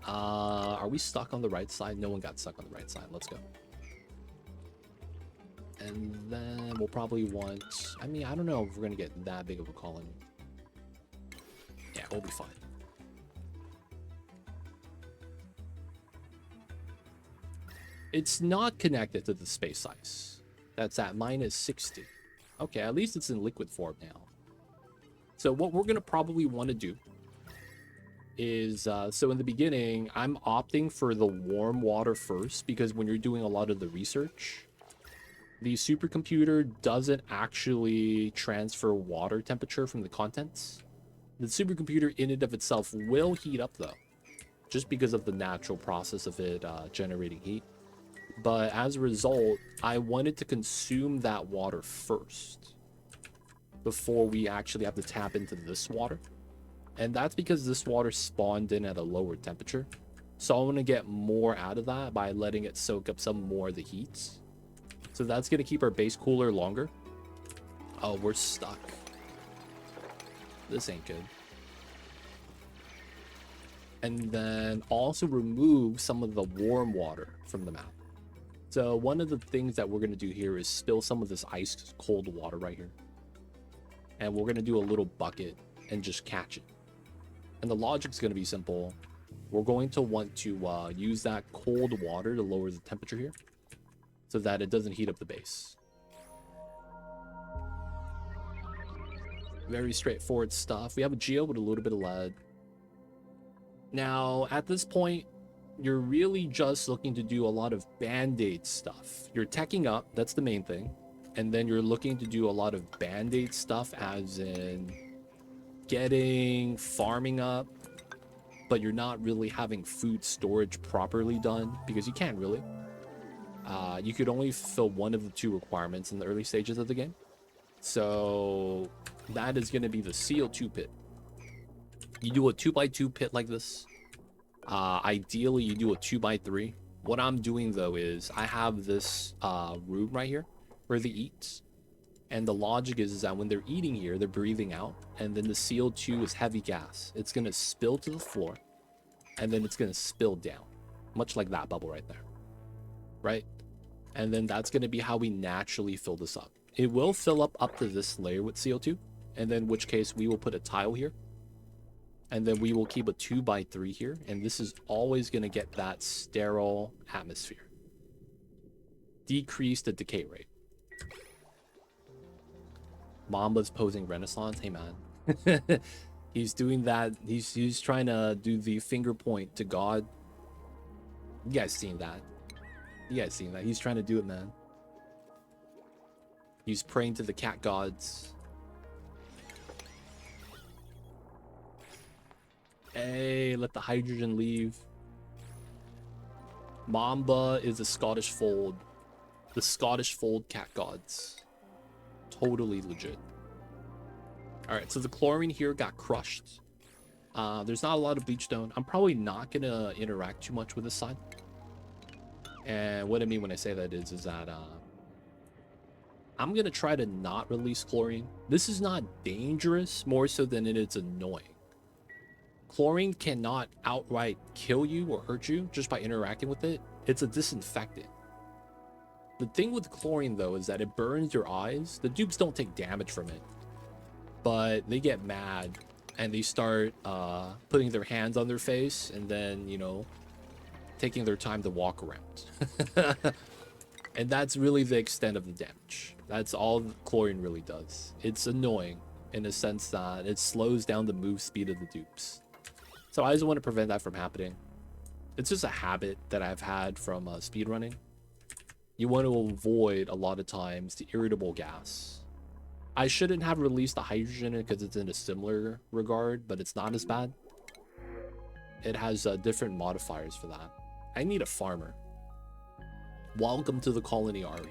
Are we stuck on the right side? No one got stuck on the right side. Let's go. And then we'll probably want... I mean, I don't know if we're going to get that big of a colony. Yeah, we'll be fine. It's not connected to the space ice. That's at -60. Okay, at least it's in liquid form now. So what we're going to probably want to do is... so in the beginning, I'm opting for the warm water first because when you're doing a lot of the research, the supercomputer doesn't actually transfer water temperature from the contents. The supercomputer in and of itself will heat up though, just because of the natural process of it generating heat. But as a result, I wanted to consume that water first before we actually have to tap into this water. And that's because this water spawned in at a lower temperature. So I want to get more out of that by letting it soak up some more of the heat. So that's going to keep our base cooler longer. Oh, we're stuck. This ain't good. And then also remove some of the warm water from the map. So one of the things that we're going to do here is spill some of this ice cold water right here. And we're going to do a little bucket and just catch it. And the logic's going to be simple. We're going to want to use that cold water to lower the temperature here so that it doesn't heat up the base. Very straightforward stuff. We have a geo with a little bit of lead. Now, at this point, you're really just looking to do a lot of band-aid stuff. You're teching up, that's the main thing. And then you're looking to do a lot of band-aid stuff, as in farming up, but you're not really having food storage properly done because you can't really. You could only fill one of the two requirements in the early stages of the game. So that is going to be the CO2 pit. You do a 2x2 pit like this. Ideally, you do a 2x3. What I'm doing though is I have this room right here where they eat. And the logic is that when they're eating here, they're breathing out. And then the CO2 is heavy gas. It's going to spill to the floor. And then it's going to spill down. Much like that bubble right there. Right? And then that's going to be how we naturally fill this up. It will fill up to this layer with CO2. And then in which case we will put a tile here. And then we will keep a 2x3 here. And this is always going to get that sterile atmosphere. Decrease the decay rate. Mamba's posing Renaissance. Hey, man. He's doing that. He's trying to do the finger point to God. You guys seen that? You guys seen that? He's trying to do it, man. He's praying to the cat gods. Hey, let the hydrogen leave. Mamba is a Scottish fold. The Scottish fold cat gods. Totally legit. Alright, so the chlorine here got crushed. There's not a lot of bleachstone. I'm probably not going to interact too much with this side. And what I mean when I say that is that I'm going to try to not release chlorine. This is not dangerous, more so than it's annoying. Chlorine cannot outright kill you or hurt you just by interacting with it. It's a disinfectant. The thing with chlorine, though, is that it burns your eyes. The dupes don't take damage from it, but they get mad and they start putting their hands on their face and then, you know, taking their time to walk around. And that's really the extent of the damage. That's all chlorine really does. It's annoying in the sense that it slows down the move speed of the dupes. So I just want to prevent that from happening. It's just a habit that I've had from speedrunning. You want to avoid a lot of times the irritable gas. I shouldn't have released the hydrogen because it's in a similar regard, but it's not as bad. It has different modifiers for that. I need a farmer. Welcome to the colony, Ari.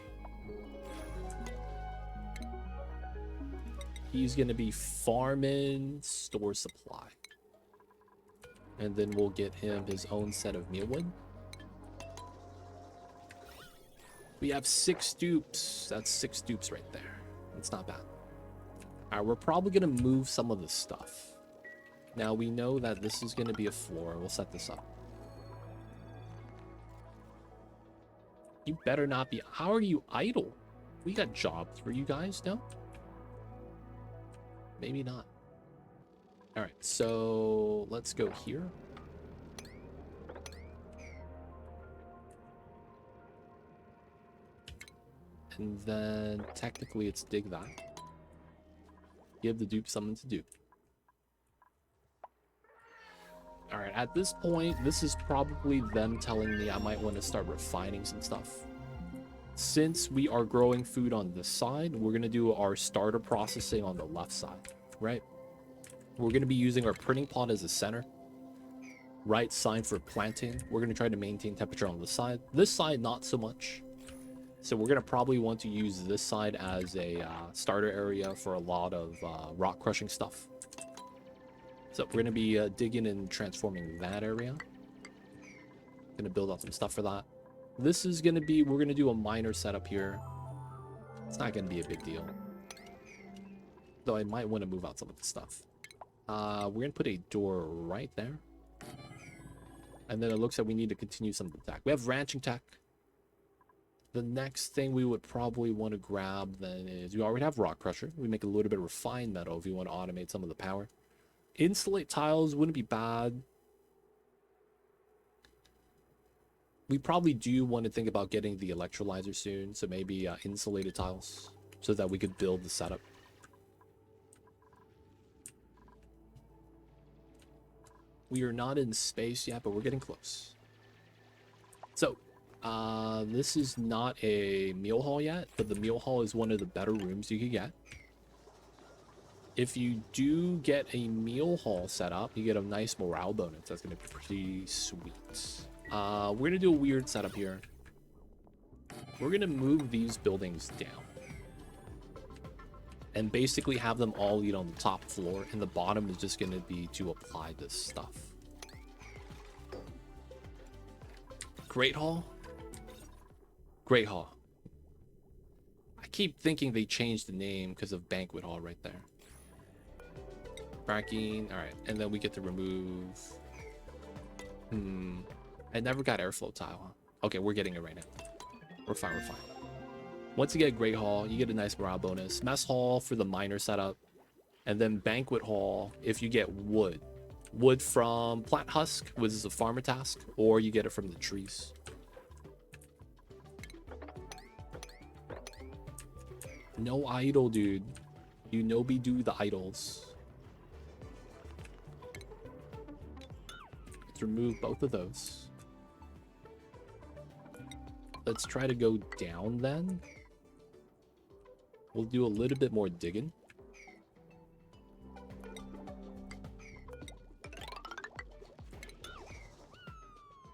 He's going to be farming store supply. And then we'll get him his own set of mealwood. We have 6 dupes. That's 6 dupes right there. That's not bad. Alright, we're probably going to move some of the stuff. Now, we know that this is going to be a floor. We'll set this up. You better not be... How are you idle? We got jobs for you guys, no? Maybe not. Alright, so let's go here. And then technically it's dig that. Give the dupe something to do. Alright, at this point, this is probably them telling me I might want to start refining some stuff. Since we are growing food on this side, we're going to do our starter processing on the left side, right? We're going to be using our printing pot as a center. Right side for planting. We're going to try to maintain temperature on the side. This side, not so much. So we're going to probably want to use this side as a starter area for a lot of rock crushing stuff. So we're going to be digging and transforming that area. Going to build out some stuff for that. This is going to be, we're going to do a miner setup here. It's not going to be a big deal. Though I might want to move out some of the stuff. We're going to put a door right there. And then it looks like we need to continue some of the tech. We have ranching tech. The next thing we would probably want to grab then is, we already have rock crusher. We make a little bit of refined metal if you want to automate some of the power. Insulate tiles wouldn't be bad. We probably do want to think about getting the electrolyzer soon. So maybe insulated tiles so that we could build the setup. We are not in space yet, but we're getting close. So, this is not a meal hall yet, but the meal hall is one of the better rooms you could get. If you do get a meal hall set up, you get a nice morale bonus. That's going to be pretty sweet. We're going to do a weird setup here. We're going to move these buildings down. And basically have them all eat on the top floor. And the bottom is just going to be to apply this stuff. Great Hall? Great Hall. I keep thinking they changed the name because of Banquet Hall right there. Fracking. Alright, and then we get to remove... I never got airflow tile, huh? Okay, we're getting it right now. We're fine, we're fine. Once you get Great Hall, you get a nice morale bonus. Mess Hall for the miner setup. And then Banquet Hall if you get wood. Wood from plant husk, which is a farmer task, or you get it from the trees. No idle, dude. You know be do the idols. Let's remove both of those. Let's try to go down then. We'll do a little bit more digging.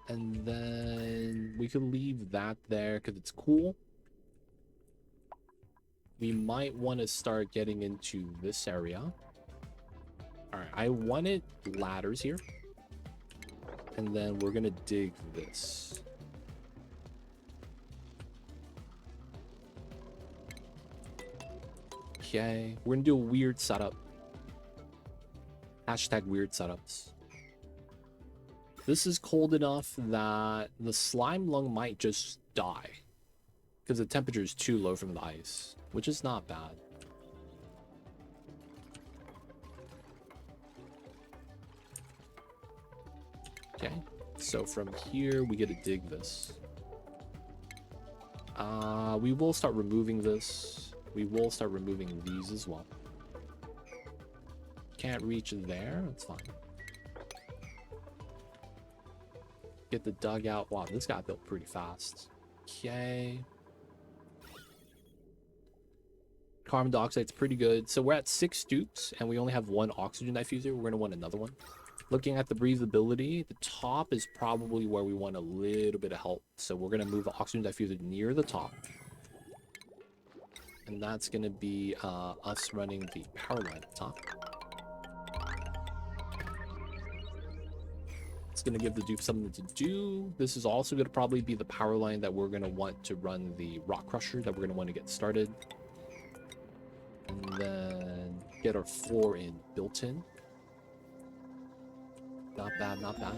And then we can leave that there because it's cool. We might want to start getting into this area. Alright, I wanted ladders here. And then we're going to dig this. Okay, we're going to do a weird setup. Hashtag weird setups. This is cold enough that the slime lung might just die. Because the temperature is too low from the ice. Which is not bad. Okay, so from here we get to dig this. We will start removing this. We will start removing these as well. Can't reach there, that's fine. Get the dugout. Wow, this got built pretty fast. Okay. Carbon dioxide's pretty good. So we're at 6 stoops, and we only have 1 oxygen diffuser. We're going to want another one. Looking at the breathability, the top is probably where we want a little bit of help. So we're going to move the oxygen diffuser near the top. And that's going to be us running the power line at the top. It's going to give the dupe something to do. This is also going to probably be the power line that we're going to want to run the rock crusher that we're going to want to get started. And then get our floor in built in. Not bad, not bad.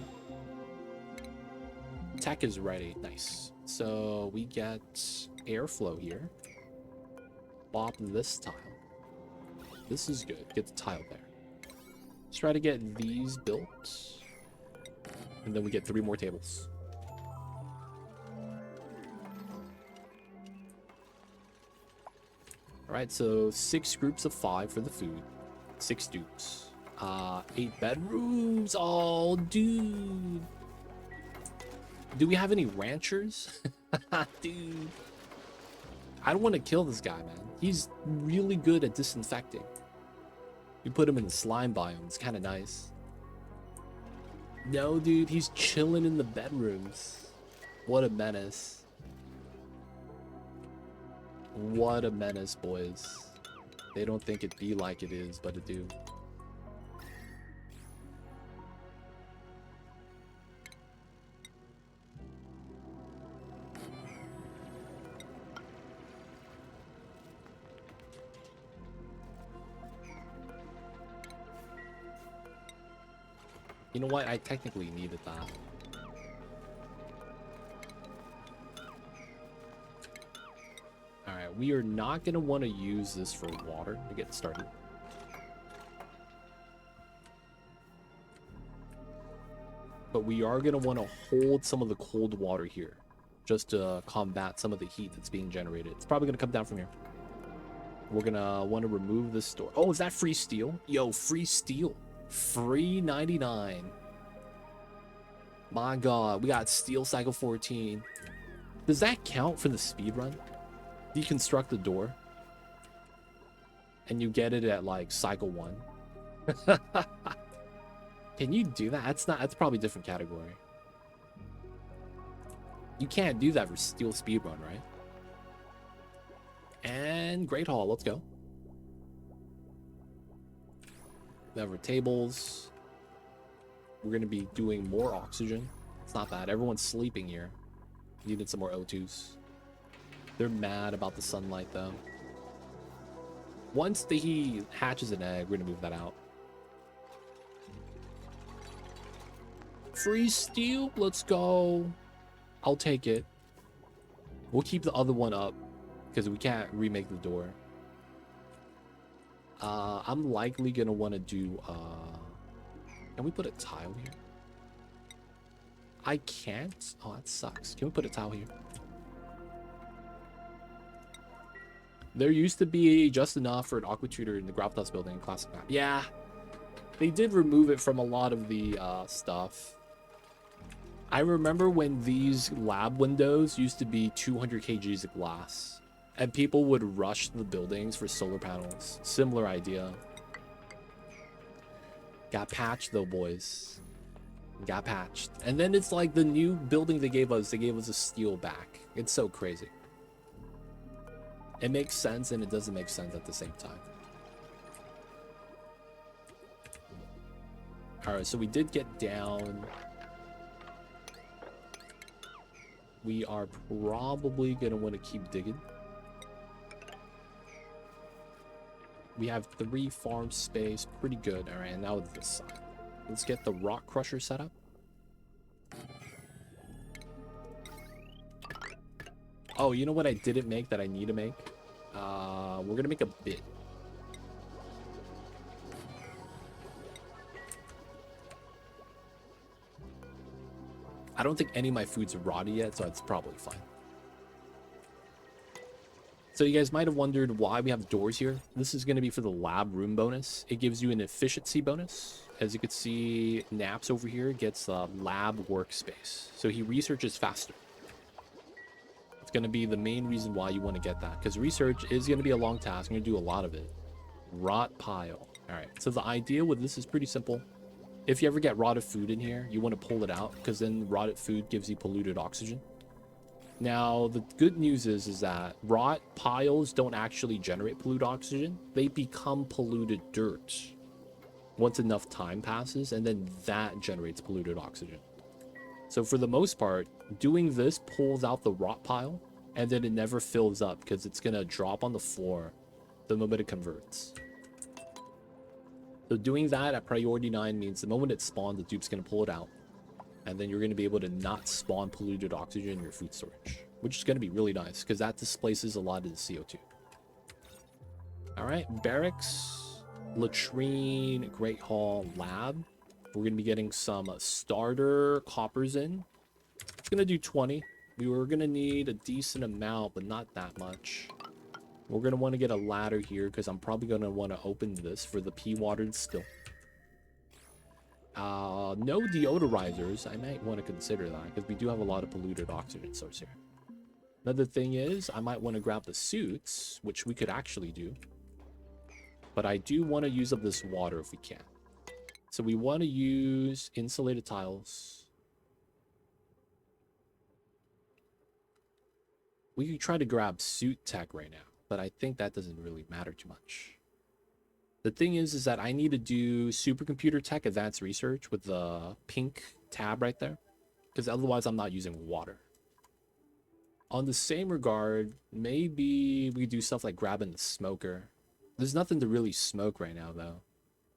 Tech is ready. Nice. So we get airflow here. Bop this tile. This is good. Get the tile there. Let's try to get these built. And then we get 3 more tables. Alright, so 6 groups of 5 for the food. 6 stoops. 8 bedrooms. Oh, dude. Do we have any ranchers? Dude. I don't want to kill this guy, man. He's really good at disinfecting. You put him in the slime biome. It's kind of nice. No, dude, he's chilling in the bedrooms. What a menace. What a menace, boys. They don't think it be like it is, but it do. You know what? I technically needed that. Alright, we are not going to want to use this for water to get started. But we are going to want to hold some of the cold water here, just to combat some of the heat that's being generated. It's probably going to come down from here. We're going to want to remove this door. Oh, is that free steel? Yo, free steel. Free 99. My god, we got steel cycle 14. Does that count for the speed run? Deconstruct the door and you get it at like cycle 1. Can you do that? That's probably a different category. You can't do that for steel speed run, right? And Great Hall, let's go. We have our tables. We're going to be doing more oxygen. It's not bad. Everyone's sleeping here. Needed some more O2s. They're mad about the sunlight, though. Once he hatches an egg, we're going to move that out. Free steel. Let's go. I'll take it. We'll keep the other one up because we can't remake the door. I'm likely gonna want to do can we put a tile here? I can't. Oh, that sucks. Can we put a tile here? There used to be just enough for an aqua tutor in the Gravitas building in classic map. Yeah, they did remove it from a lot of the stuff. I remember when these lab windows used to be 200 kgs of glass. And people would rush the buildings for solar panels. Similar idea. Got patched though, boys. Got patched. And then it's like the new building they gave us a steel back. It's so crazy. It makes sense and it doesn't make sense at the same time. Alright, so we did get down. We are probably going to want to keep digging. We have 3 farm space. Pretty good. All right, and now this side. Let's get the rock crusher set up. Oh, you know what I didn't make that I need to make? We're going to make a bit. I don't think any of my food's rotted yet, so it's probably fine. So you guys might have wondered why we have doors here. This is going to be for the lab room bonus. It gives you an efficiency bonus. As you can see, Naps over here gets a lab workspace. So he researches faster. It's going to be the main reason why you want to get that. Because research is going to be a long task. I'm going to do a lot of it. Rot pile. Alright, so the idea with this is pretty simple. If you ever get rotted food in here, you want to pull it out. Because then rotted food gives you polluted oxygen. Now, the good news is that rot piles don't actually generate polluted oxygen. They become polluted dirt once enough time passes, and then that generates polluted oxygen. So for the most part, doing this pulls out the rot pile, and then it never fills up because it's going to drop on the floor the moment it converts. So doing that at priority 9 means the moment it spawns, the dupe's going to pull it out. And then you're going to be able to not spawn polluted oxygen in your food storage, which is going to be really nice because that displaces a lot of the CO2. All right, barracks, latrine, great hall, lab. We're going to be getting some starter coppers in. It's going to do 20. We were going to need a decent amount, but not that much. We're going to want to get a ladder here because I'm probably going to want to open this for the pea-watered still. No deodorizers. I might want to consider that because we do have a lot of polluted oxygen source here. Another thing is I might want to grab the suits, which we could actually do. But I do want to use up this water if we can. So we want to use insulated tiles. We could try to grab suit tech right now, but I think that doesn't really matter too much. The thing is that I need to do supercomputer tech advanced research with the pink tab right there, because otherwise I'm not using water. On the same regard, maybe we do stuff like grabbing the smoker. There's nothing to really smoke right now, though.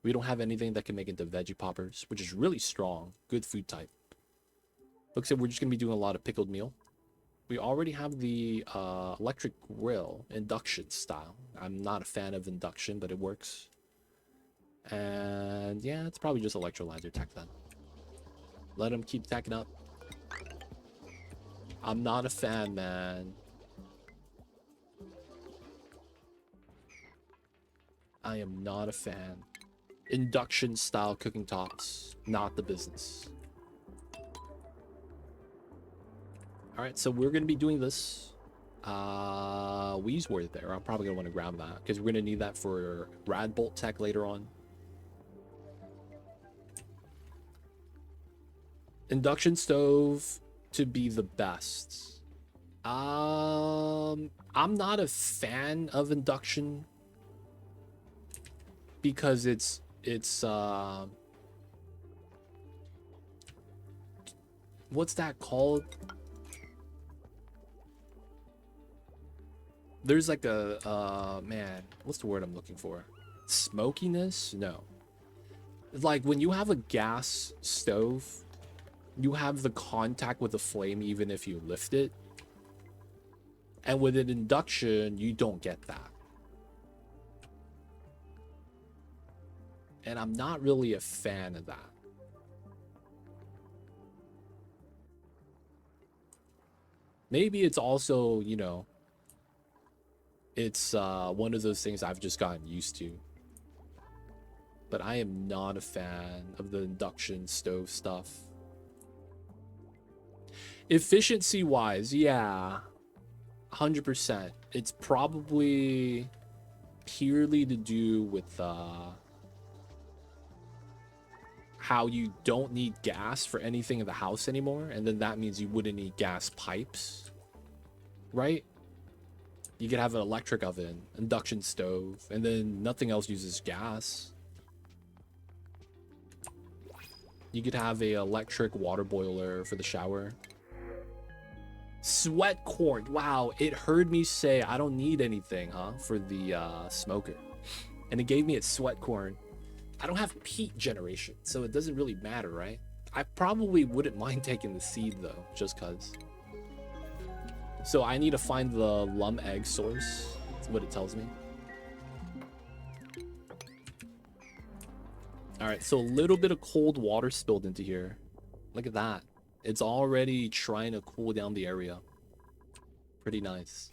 We don't have anything that can make into veggie poppers, which is really strong. Good food type. Looks like we're just going to be doing a lot of pickled meal. We already have the electric grill, induction style. I'm not a fan of induction, but it works. And yeah, it's probably just electrolyzer tech then. Let him keep teching up. I'm not a fan, man. I am not a fan. Induction style cooking tops, not the business. Alright, so we're going to be doing this. Weesworth there. I'm probably going to want to grab that because we're going to need that for Radbolt tech later on. Induction stove to be the best. I'm not a fan of induction because it's what's that called? There's like a man, what's the word I'm looking for? Smokiness? No. Like when you have a gas stove, you have the contact with the flame even if you lift it. And with an induction, you don't get that. And I'm not really a fan of that. Maybe it's also, you know, it's one of those things I've just gotten used to. But I am not a fan of the induction stove stuff. Efficiency wise, yeah, 100%. It's probably purely to do with how you don't need gas for anything in the house anymore, and then that means you wouldn't need gas pipes, right? You could have an electric oven, induction stove, and then nothing else uses gas. You could have a electric water boiler for the shower. Sweat corn. Wow, it heard me say I don't need anything, huh, for the smoker. And it gave me its sweat corn. I don't have peat generation, so it doesn't really matter, right? I probably wouldn't mind taking the seed, though, just because. So I need to find the lum egg source. That's what it tells me. All right, so a little bit of cold water spilled into here. Look at that. It's already trying to cool down the area. Pretty nice.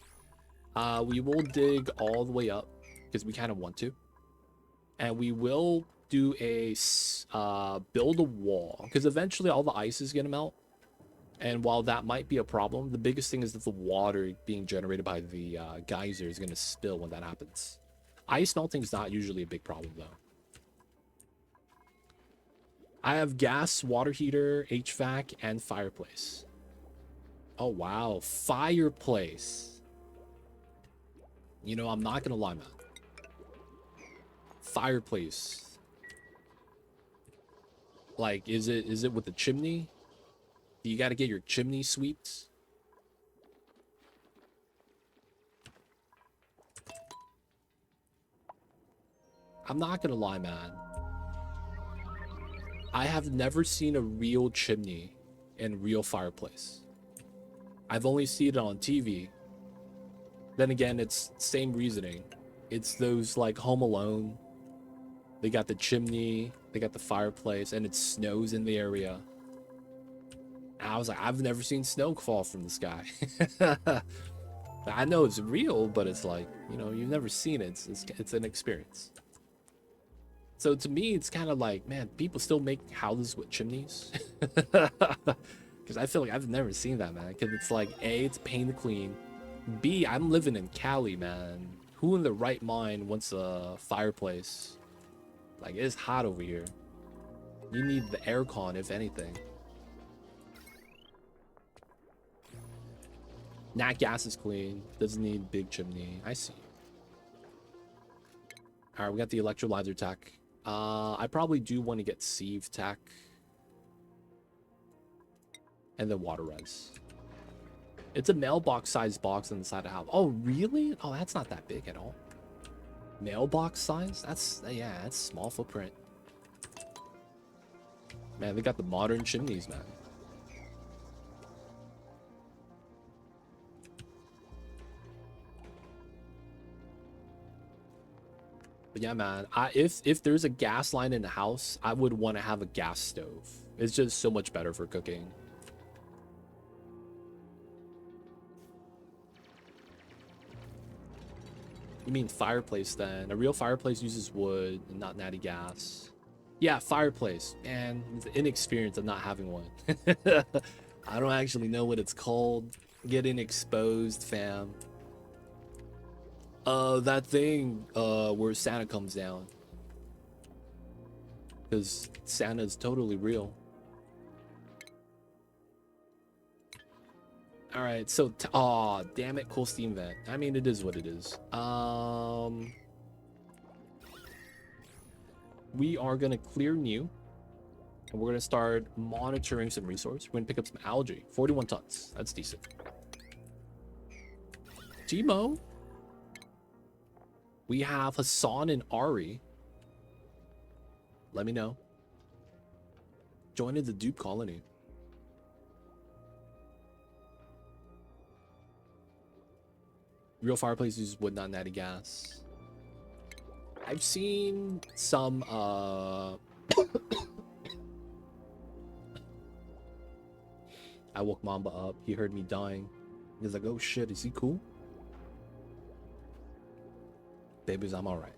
We will dig all the way up because we kind of want to. And we will do a build a wall because eventually all the ice is gonna melt. And while that might be a problem, the biggest thing is that the water being generated by the geyser is gonna spill when that happens. Ice melting is not usually a big problem though. I have gas, water heater, HVAC, and fireplace. Oh wow, fireplace. You know, I'm not gonna lie, man. Fireplace. Like, is it with the chimney? You got to get your chimney sweeps. I'm not gonna lie, man. I have never seen a real chimney and real fireplace. I've only seen it on TV. Then again, it's same reasoning. It's those like Home Alone. They got the chimney, they got the fireplace, and it snows in the area. And I was like, I've never seen snow fall from the sky. I know it's real, but it's like, you know, you've never seen it. It's an experience. So to me, it's kind of like, man, people still make houses with chimneys. Because I feel like I've never seen that, man. Because it's like, A, it's painted clean. B, I'm living in Cali, man. Who in the right mind wants a fireplace? Like, it's hot over here. You need the aircon, if anything. Nat gas is clean. Doesn't need big chimney. I see. Alright, we got the electrolyzer tech. I probably do want to get sieve tech. And then water res. It's a mailbox size box on the side of the house. Oh, really? Oh, that's not that big at all. Mailbox size? That's, yeah, that's small footprint. Man, they got the modern chimneys, man. But yeah, man, if there's a gas line in the house, I would want to have a gas stove. It's just so much better for cooking. You mean fireplace then? A real fireplace uses wood and not natty gas. Yeah, fireplace. Man, it's the inexperience of not having one. I don't actually know what it's called. Getting exposed, fam. That thing where Santa comes down. Because Santa's totally real. Alright, so aw, damn it, cool steam vent. I mean, it is what it is. We are gonna clear new. And we're gonna start monitoring some resource. We're gonna pick up some algae. 41 tons. That's decent. Timo. We have Hassan and Ari. Let me know. Joining the dupe colony. Real fireplace uses wood, not natty gas. I've seen some I woke Mamba up. He heard me dying. He's like, oh shit, is he cool? Babies, I'm alright.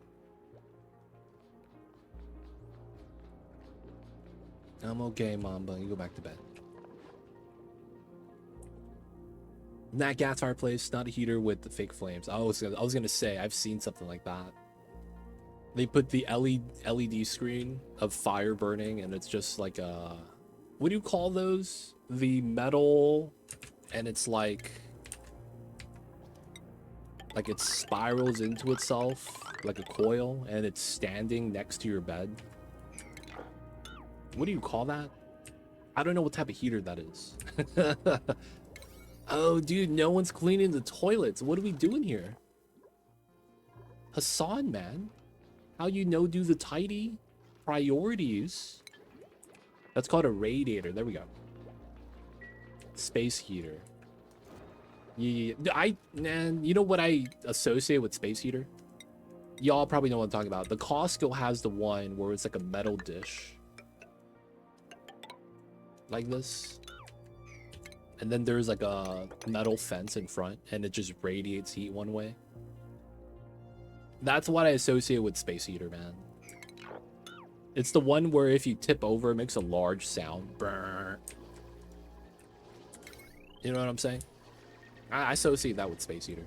I'm okay, Mamba. You go back to bed. Nat gas fireplace, not a heater with the fake flames. I was gonna say I've seen something like that. They put the LED screen of fire burning, and it's just like a, what do you call those? The metal, and it's like it spirals into itself like a coil, and it's standing next to your bed. What do you call that? I don't know what type of heater that is. Oh, dude, no one's cleaning the toilets. What are we doing here? Hassan, man. How you know do the tidy? Priorities. That's called a radiator. There we go. Space heater. Yeah, man, you know what I associate with space heater? Y'all probably know what I'm talking about. The Costco has the one where it's like a metal dish. Like this. And then there's like a metal fence in front, and it just radiates heat one way. That's what I associate with Space Heater, man. It's the one where if you tip over, it makes a large sound. Brr. You know what I'm saying? I associate that with Space Heater.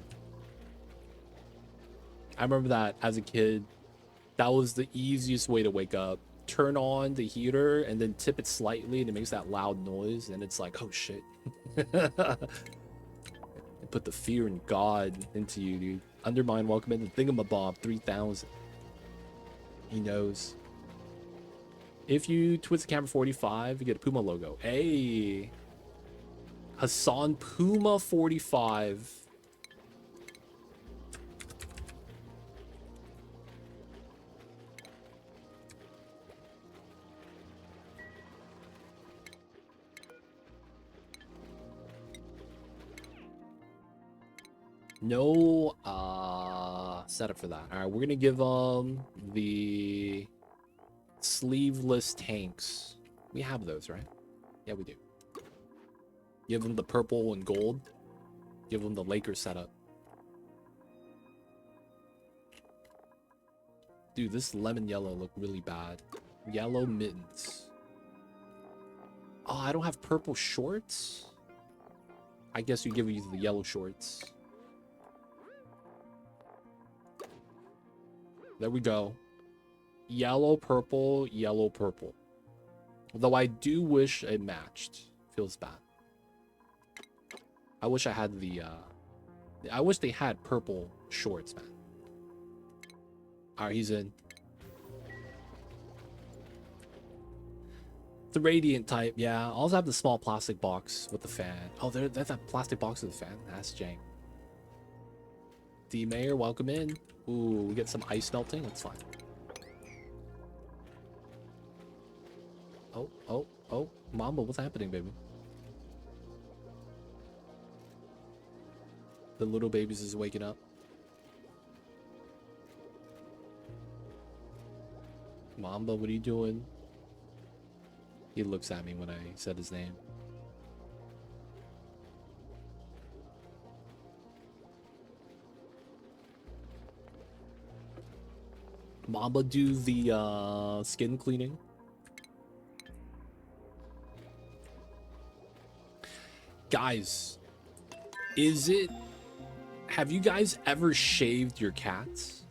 I remember that as a kid, that was the easiest way to wake up. Turn on the heater and then tip it slightly and it makes that loud noise. And it's like, oh shit. Put the fear in God into you, dude. Undermine, welcome in. Thingamabob 3000. He knows. If you twist the camera 45, you get a Puma logo. Hey. Hassan Puma 45. No setup for that. All right, we're gonna give the sleeveless tanks. We have those, right? Yeah, we do. Give them the purple and gold. Give them the Lakers setup. Dude, this lemon yellow looked really bad. Yellow mittens. Oh, I don't have purple shorts. I guess you give you the yellow shorts. There we go. Yellow, purple, yellow, purple. Though I do wish it matched. Feels bad. I wish I had the, I wish they had purple shorts, man. Alright, he's in. The radiant type, yeah. I also have the small plastic box with the fan. Oh, there's that plastic box with the fan. That's jank. The mayor, welcome in. Ooh, we get some ice melting. That's fine. Oh, Mamba, what's happening, baby? The little babies is waking up. Mamba, what are you doing? He looks at me when I said his name. Mamba do the skin cleaning. Guys, have you guys ever shaved your cats?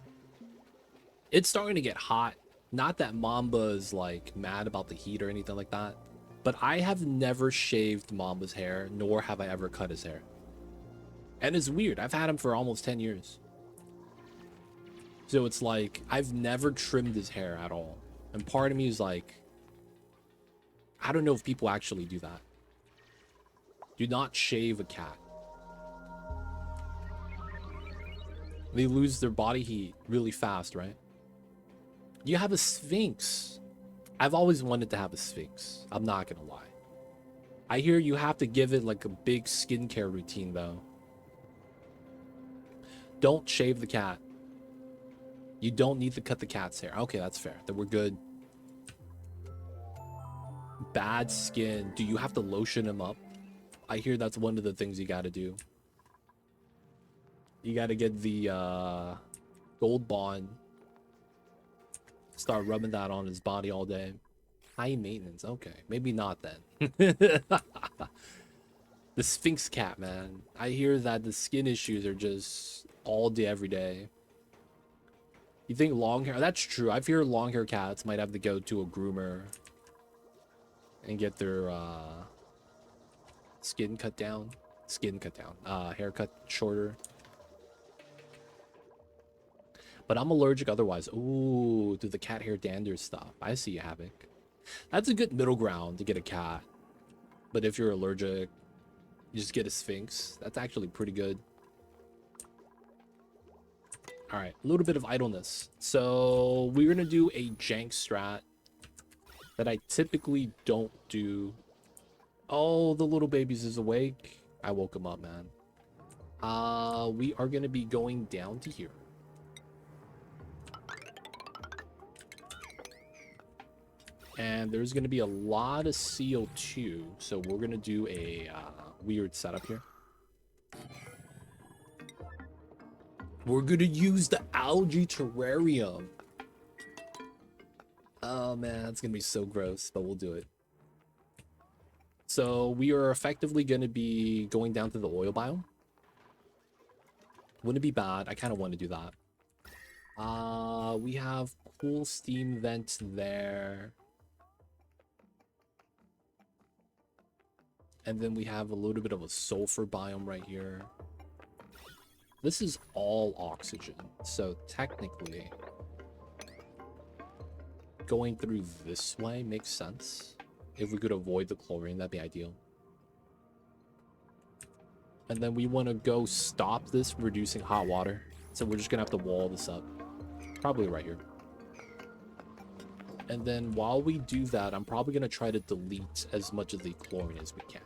It's starting to get hot. Not that Mamba is like mad about the heat or anything like that, but I have never shaved Mamba's hair, nor have I ever cut his hair. And it's weird. I've had him for almost 10 years. So it's like, I've never trimmed his hair at all. And part of me is like, I don't know if people actually do that. Do not shave a cat. They lose their body heat really fast, right? You have a Sphinx. I've always wanted to have a Sphinx. I'm not gonna lie. I hear you have to give it like a big skincare routine though. Don't shave the cat. You don't need to cut the cat's hair. Okay, that's fair. Then we're good. Bad skin. Do you have to lotion him up? I hear that's one of the things you gotta do. You gotta get the gold bond. Start rubbing that on his body all day. High maintenance. Okay, maybe not then. The Sphinx cat, man. I hear that the skin issues are just all day, every day. You think long hair? That's true. I've heard long hair cats might have to go to a groomer and get their skin cut down. Haircut shorter. But I'm allergic otherwise. Ooh, to the cat hair dander stuff. I see you, Havoc. That's a good middle ground to get a cat. But if you're allergic, you just get a Sphinx. That's actually pretty good. Alright, a little bit of idleness. So we're going to do a jank strat that I typically don't do. Oh, the little babies is awake. I woke him up, man. We are going to be going down to here. And there's going to be a lot of CO2, so we're going to do a weird setup here. We're going to use the algae terrarium. Oh man, that's going to be so gross, but we'll do it. So we are effectively going to be going down to the oil biome. Wouldn't be bad. I kind of want to do that. We have cool steam vents there. And then we have a little bit of a sulfur biome right here. This is all oxygen. So technically, going through this way makes sense. If we could avoid the chlorine, that'd be ideal. And then we want to go stop this from reducing hot water. So we're just going to have to wall this up. Probably right here. And then while we do that, I'm probably going to try to delete as much of the chlorine as we can.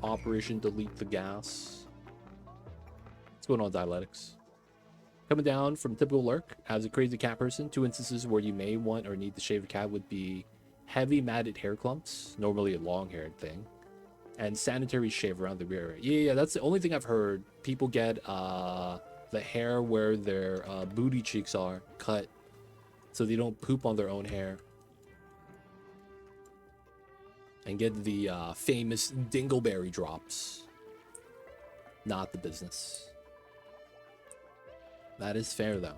Operation delete the gas. What's going on, Dialectics? Coming down from typical lurk, as a crazy cat person, 2 instances where you may want or need to shave a cat would be heavy matted hair clumps, normally a long-haired thing, and sanitary shave around the rear area. Yeah, that's the only thing I've heard. People get the hair where their booty cheeks are cut so they don't poop on their own hair. And get the famous dingleberry drops. Not the business. That is fair, though.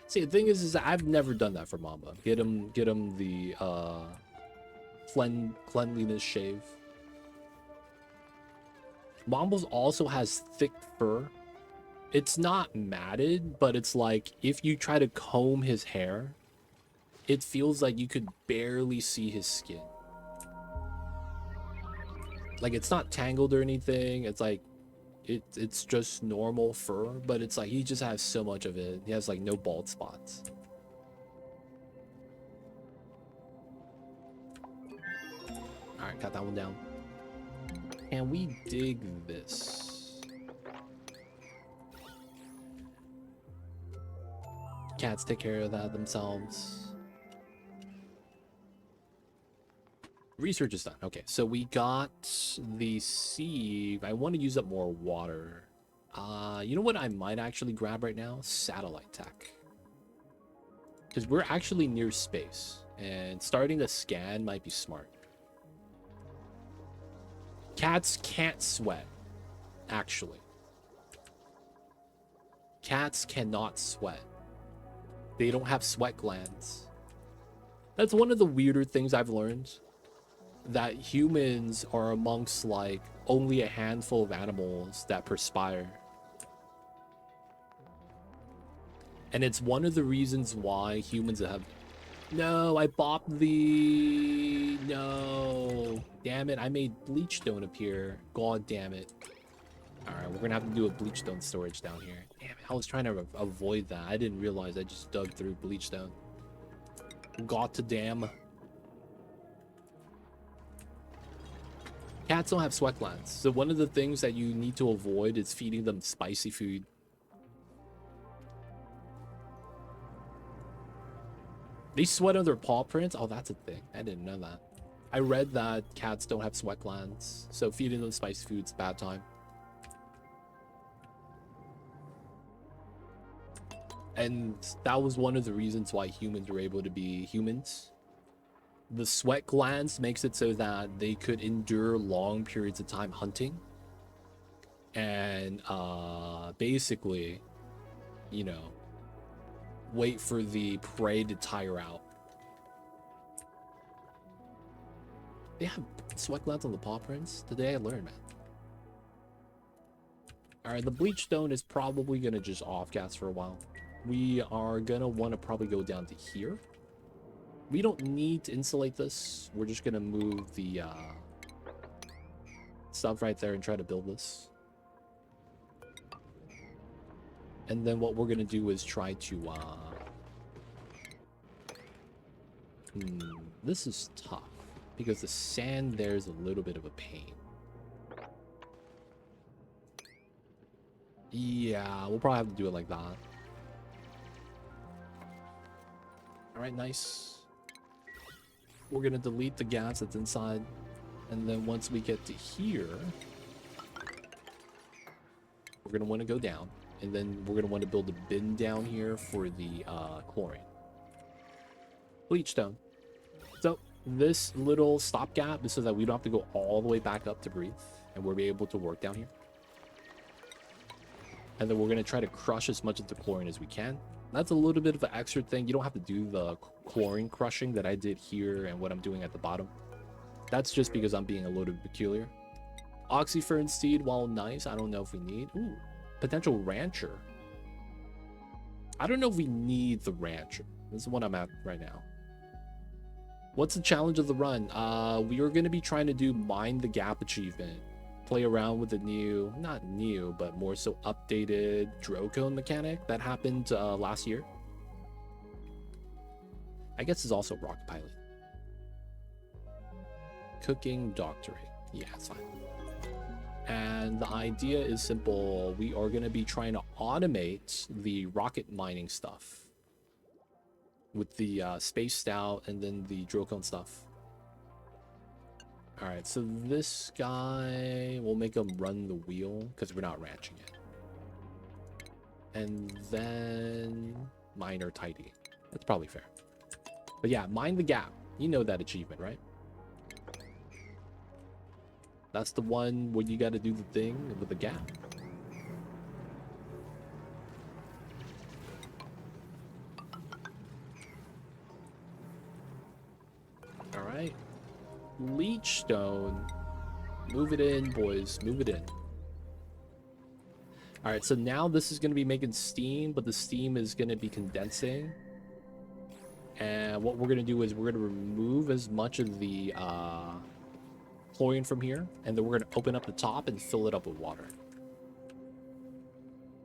See, the thing is I've never done that for Mamba. Get him the cleanliness shave. Mamba's also has thick fur. It's not matted, but it's like if you try to comb his hair, it feels like you could barely see his skin. Like, it's not tangled or anything. It's like it's just normal fur, but it's like he just has so much of it. He has like no bald spots. All right, got that one down. Can we dig this? Cats take care of that themselves. Research is done. Okay, so we got the sieve. I want to use up more water. You know what I might actually grab right now? Satellite tech. Because we're actually near space, and starting a scan might be smart. Cats can't sweat, actually. Cats cannot sweat. They don't have sweat glands. That's one of the weirder things I've learned. That humans are amongst like only a handful of animals that perspire. And it's one of the reasons why humans have... No, I bopped the... No. Damn it, I made bleachstone appear. God damn it. Alright, we're gonna have to do a bleachstone storage down here. Damn it, I was trying to avoid that. I didn't realize I just dug through bleachstone. God to damn. Cats don't have sweat glands, so one of the things that you need to avoid is feeding them spicy food. They sweat on their paw prints? Oh, that's a thing. I didn't know that. I read that cats don't have sweat glands, so feeding them spicy food's a bad time. And that was one of the reasons why humans were able to be humans. The sweat glands makes it so that they could endure long periods of time hunting. And basically, you know, wait for the prey to tire out. They have sweat glands on the paw prints? Today I learned, man. Alright, the bleachstone is probably going to just off-gas for a while. We are going to want to probably go down to here. We don't need to insulate this. We're just going to move the stuff right there and try to build this. And then what we're going to do is try to... this is tough. Because the sand there is a little bit of a pain. Yeah, we'll probably have to do it like that. All right, nice. We're gonna delete the gas that's inside, and then once we get to here, we're gonna want to go down, and then we're gonna want to build a bin down here for the chlorine. Bleach stone. So this little stopgap is so that we don't have to go all the way back up to breathe, and we'll be able to work down here. And then we're gonna try to crush as much of the chlorine as we can. That's a little bit of an extra thing. You don't have to do the chlorine crushing that I did here and what I'm doing at the bottom. That's just because I'm being a little bit peculiar. Oxyfern seed, while nice, I don't know if we need. Ooh, potential rancher. I don't know if we need the rancher. This is what I'm at right now. What's the challenge of the run? We are going to be trying to do Mine the Gap achievement. Play around with the new, not new, but more so updated Drillcone mechanic that happened last year. I guess it's also Rocket Pilot. Cooking doctorate. Yeah, it's fine. And the idea is simple. We are going to be trying to automate the rocket mining stuff with the Space Stout and then the Drillcone stuff. All right, so this guy, we'll make him run the wheel because we're not ranching it. And then miner tidy. That's probably fair. But yeah, mine the gap. You know that achievement, right? That's the one where you got to do the thing with the gap. All right. Leech stone. Move it in, boys. Move it in. All right, so now this is going to be making steam, but the steam is going to be condensing. And what we're going to do is we're going to remove as much of the chlorine from here, and then we're going to open up the top and fill it up with water.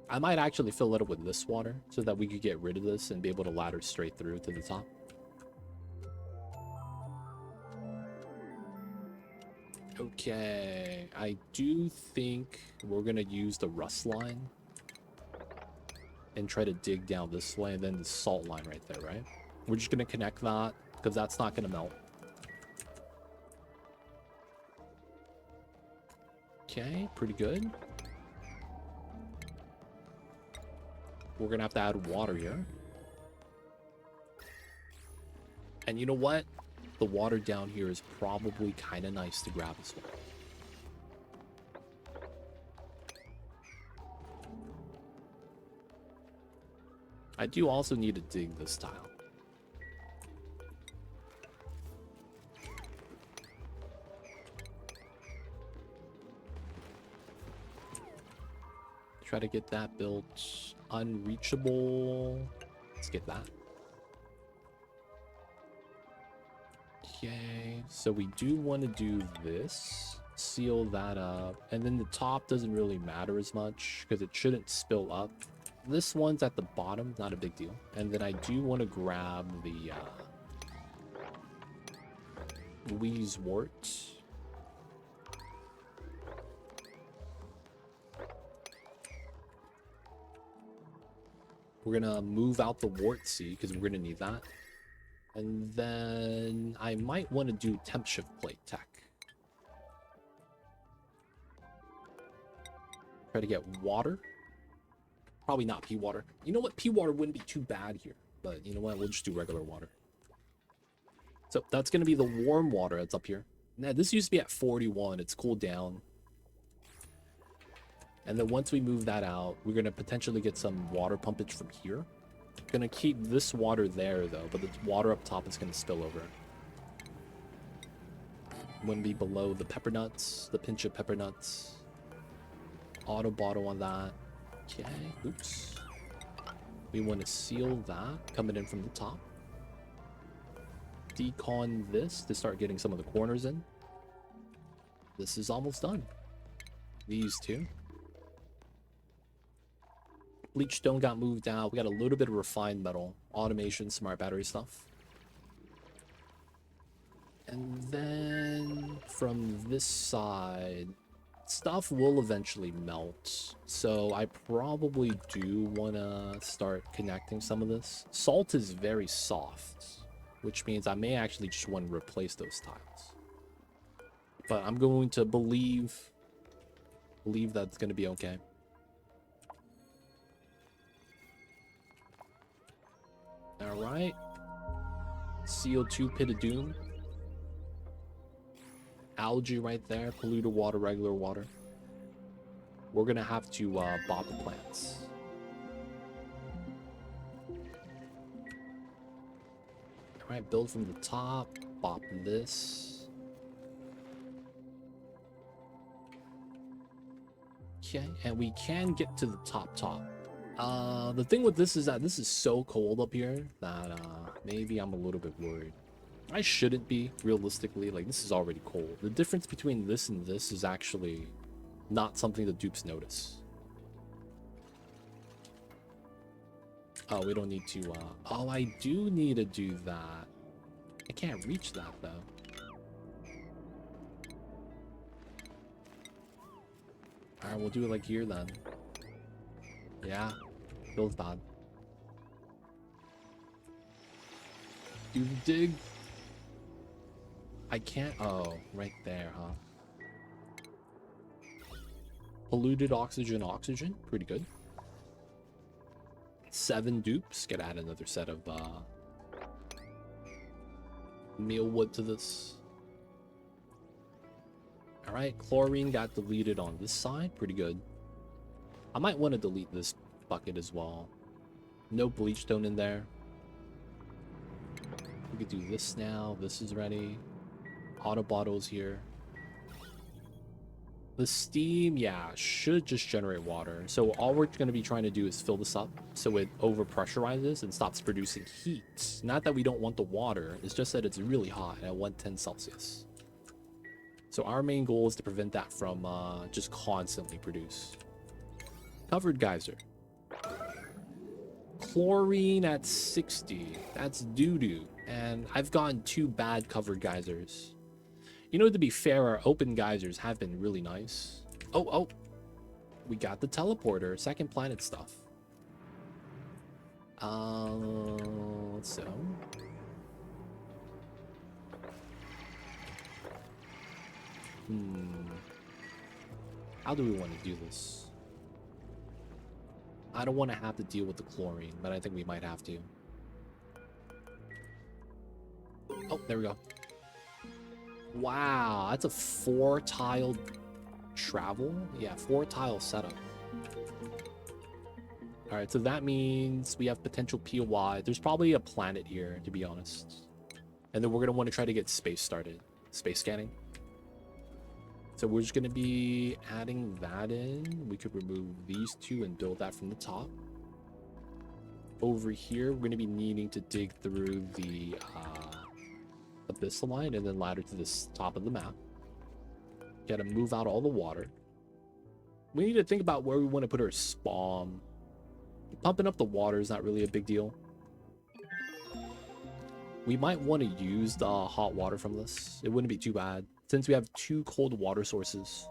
I might actually fill it up with this water so that we could get rid of this and be able to ladder straight through to the top. Okay, I do think we're going to use the rust line and try to dig down this way, and then the salt line right there, right? We're just going to connect that because that's not going to melt. Okay, pretty good. We're going to have to add water here. And you know what? The water down here is probably kind of nice to grab as well. I do also need to dig this tile. Try to get that built. Unreachable. Let's get that. Okay, so we do want to do this. Seal that up. And then the top doesn't really matter as much because it shouldn't spill up. This one's at the bottom, not a big deal. And then I do want to grab the Wheezewort. We're gonna move out the wart seed because we're gonna need that. And then I might want to do temp shift plate tech. Try to get water. Probably not pea water. You know what? Pea water wouldn't be too bad here. But you know what? We'll just do regular water. So that's going to be the warm water that's up here. Now, this used to be at 41. It's cooled down. And then once we move that out, we're going to potentially get some water pumpage from here. Going to keep this water there, though. But the water up top is going to spill over. Wouldn't be below the pepper nuts. The pinch of pepper nuts. Auto bottle on that. Okay, oops. We want to seal that coming in from the top. Decon this to start getting some of the corners in. This is almost done. These two. Bleach stone got moved out. We got a little bit of refined metal. Automation, smart battery stuff. And then from this side, stuff will eventually melt, so I probably do want to start connecting some of this. Salt is very soft, which means I may actually just want to replace those tiles. But I'm going to believe that's going to be okay. All right. CO2 pit of doom. Algae right there. Polluted water, regular water. We're going to have to bot the plants. All right, build from the top. Bop this. Okay, and we can get to the top. The thing with this is that this is so cold up here that maybe I'm a little bit worried. I shouldn't be, realistically. Like, this is already cold. The difference between this and this is actually not something the dupes notice. Oh, we don't need to, oh, I do need to do that. I can't reach that, though. Alright, we'll do it like here, then. Yeah, feels bad. Do the dig. I can't. Oh, right there, huh? Polluted oxygen. Pretty good. 7 dupes. Gotta add another set of mealwood to this. Alright, chlorine got deleted on this side. Pretty good. I might want to delete this bucket as well. No bleach stone in there. We could do this now. This is ready. Auto bottles here. The steam, yeah, should just generate water. So all we're going to be trying to do is fill this up so it over pressurizes and stops producing heat. Not that we don't want the water, it's just that it's really hot at 110 Celsius. So our main goal is to prevent that from just constantly produce. Covered geyser. Chlorine at 60. That's doo-doo. And I've gotten 2 bad covered geysers. You know, to be fair, our open geysers have been really nice. Oh. We got the teleporter. Second planet stuff. So... How do we want to do this? I don't want to have to deal with the chlorine, but I think we might have to. Oh, there we go. Wow, that's a 4-tile travel? Yeah, 4-tile setup. Alright, so that means we have potential POI. There's probably a planet here, to be honest. And then we're going to want to try to get space started. Space scanning. So we're just going to be adding that in. We could remove these 2 and build that from the top. Over here, we're going to be needing to dig through the abyssal line and then ladder to this top of the map. Got to move out all the water. We need to think about where we want to put our spawn. Pumping up the water is not really a big deal. We might want to use the hot water from this. It wouldn't be too bad, since we have 2 cold water sources.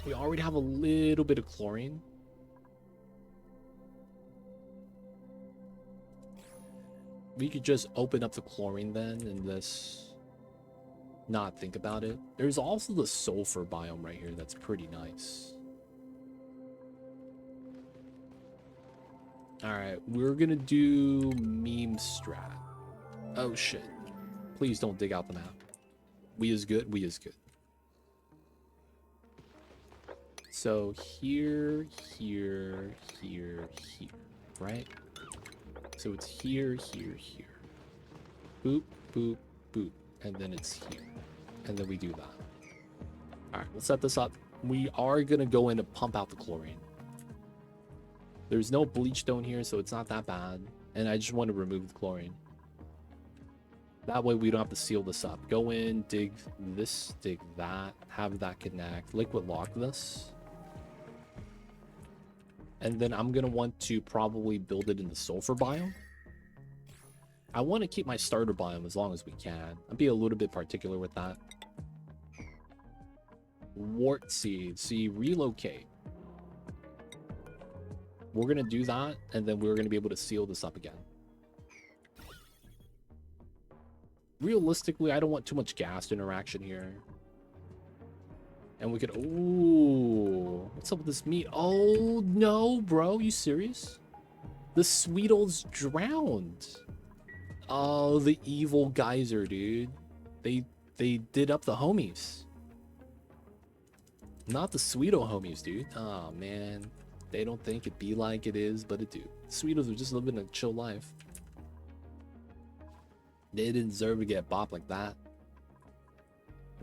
We already have a little bit of chlorine. We could just open up the chlorine then and this not think about it. There's also the sulfur biome right here that's pretty nice. Alright, we're gonna do meme strat. Oh shit. Please don't dig out the map. We is good. So here, right? So it's here. Boop, boop, boop. And then it's here. And then we do that. Alright, we'll set this up. We are going to go in and pump out the chlorine. There's no bleach stone here, so it's not that bad. And I just want to remove the chlorine. That way we don't have to seal this up. Go in, dig this, dig that, have that connect. Liquid lock this. And then I'm going to want to probably build it in the sulfur biome. I want to keep my starter biome as long as we can. I'll be a little bit particular with that. Wart seed. See, relocate. We're gonna do that, and then we're gonna be able to seal this up again. Realistically, I don't want too much gas interaction here. And we could... Ooh. What's up with this meat? Oh, no, bro. You serious? The Sweetles drowned. Oh, the evil geyser, dude. They did up the homies. Not the Sweeto homies, dude. Oh, man. They don't think it be like it is, but it do. Sweetos are just living a chill life. They didn't deserve to get bopped like that.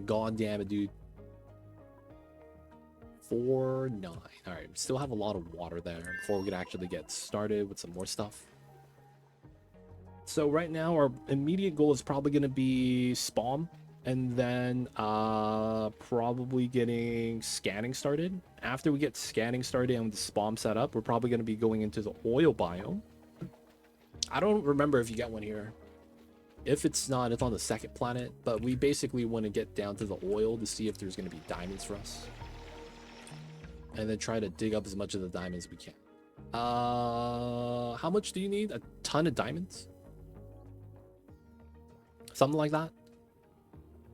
God damn it, dude. 4-9. All right, still have a lot of water there before we can actually get started with some more stuff. So right now, our immediate goal is probably going to be spawn, and then probably getting scanning started. After we get scanning started and the spawn set up, we're probably going to be going into the oil biome. I don't remember if you get one here. If it's not, it's on the second planet, but we basically want to get down to the oil to see if there's going to be diamonds for us. And then try to dig up as much of the diamonds as we can. How much do you need? A ton of diamonds? Something like that?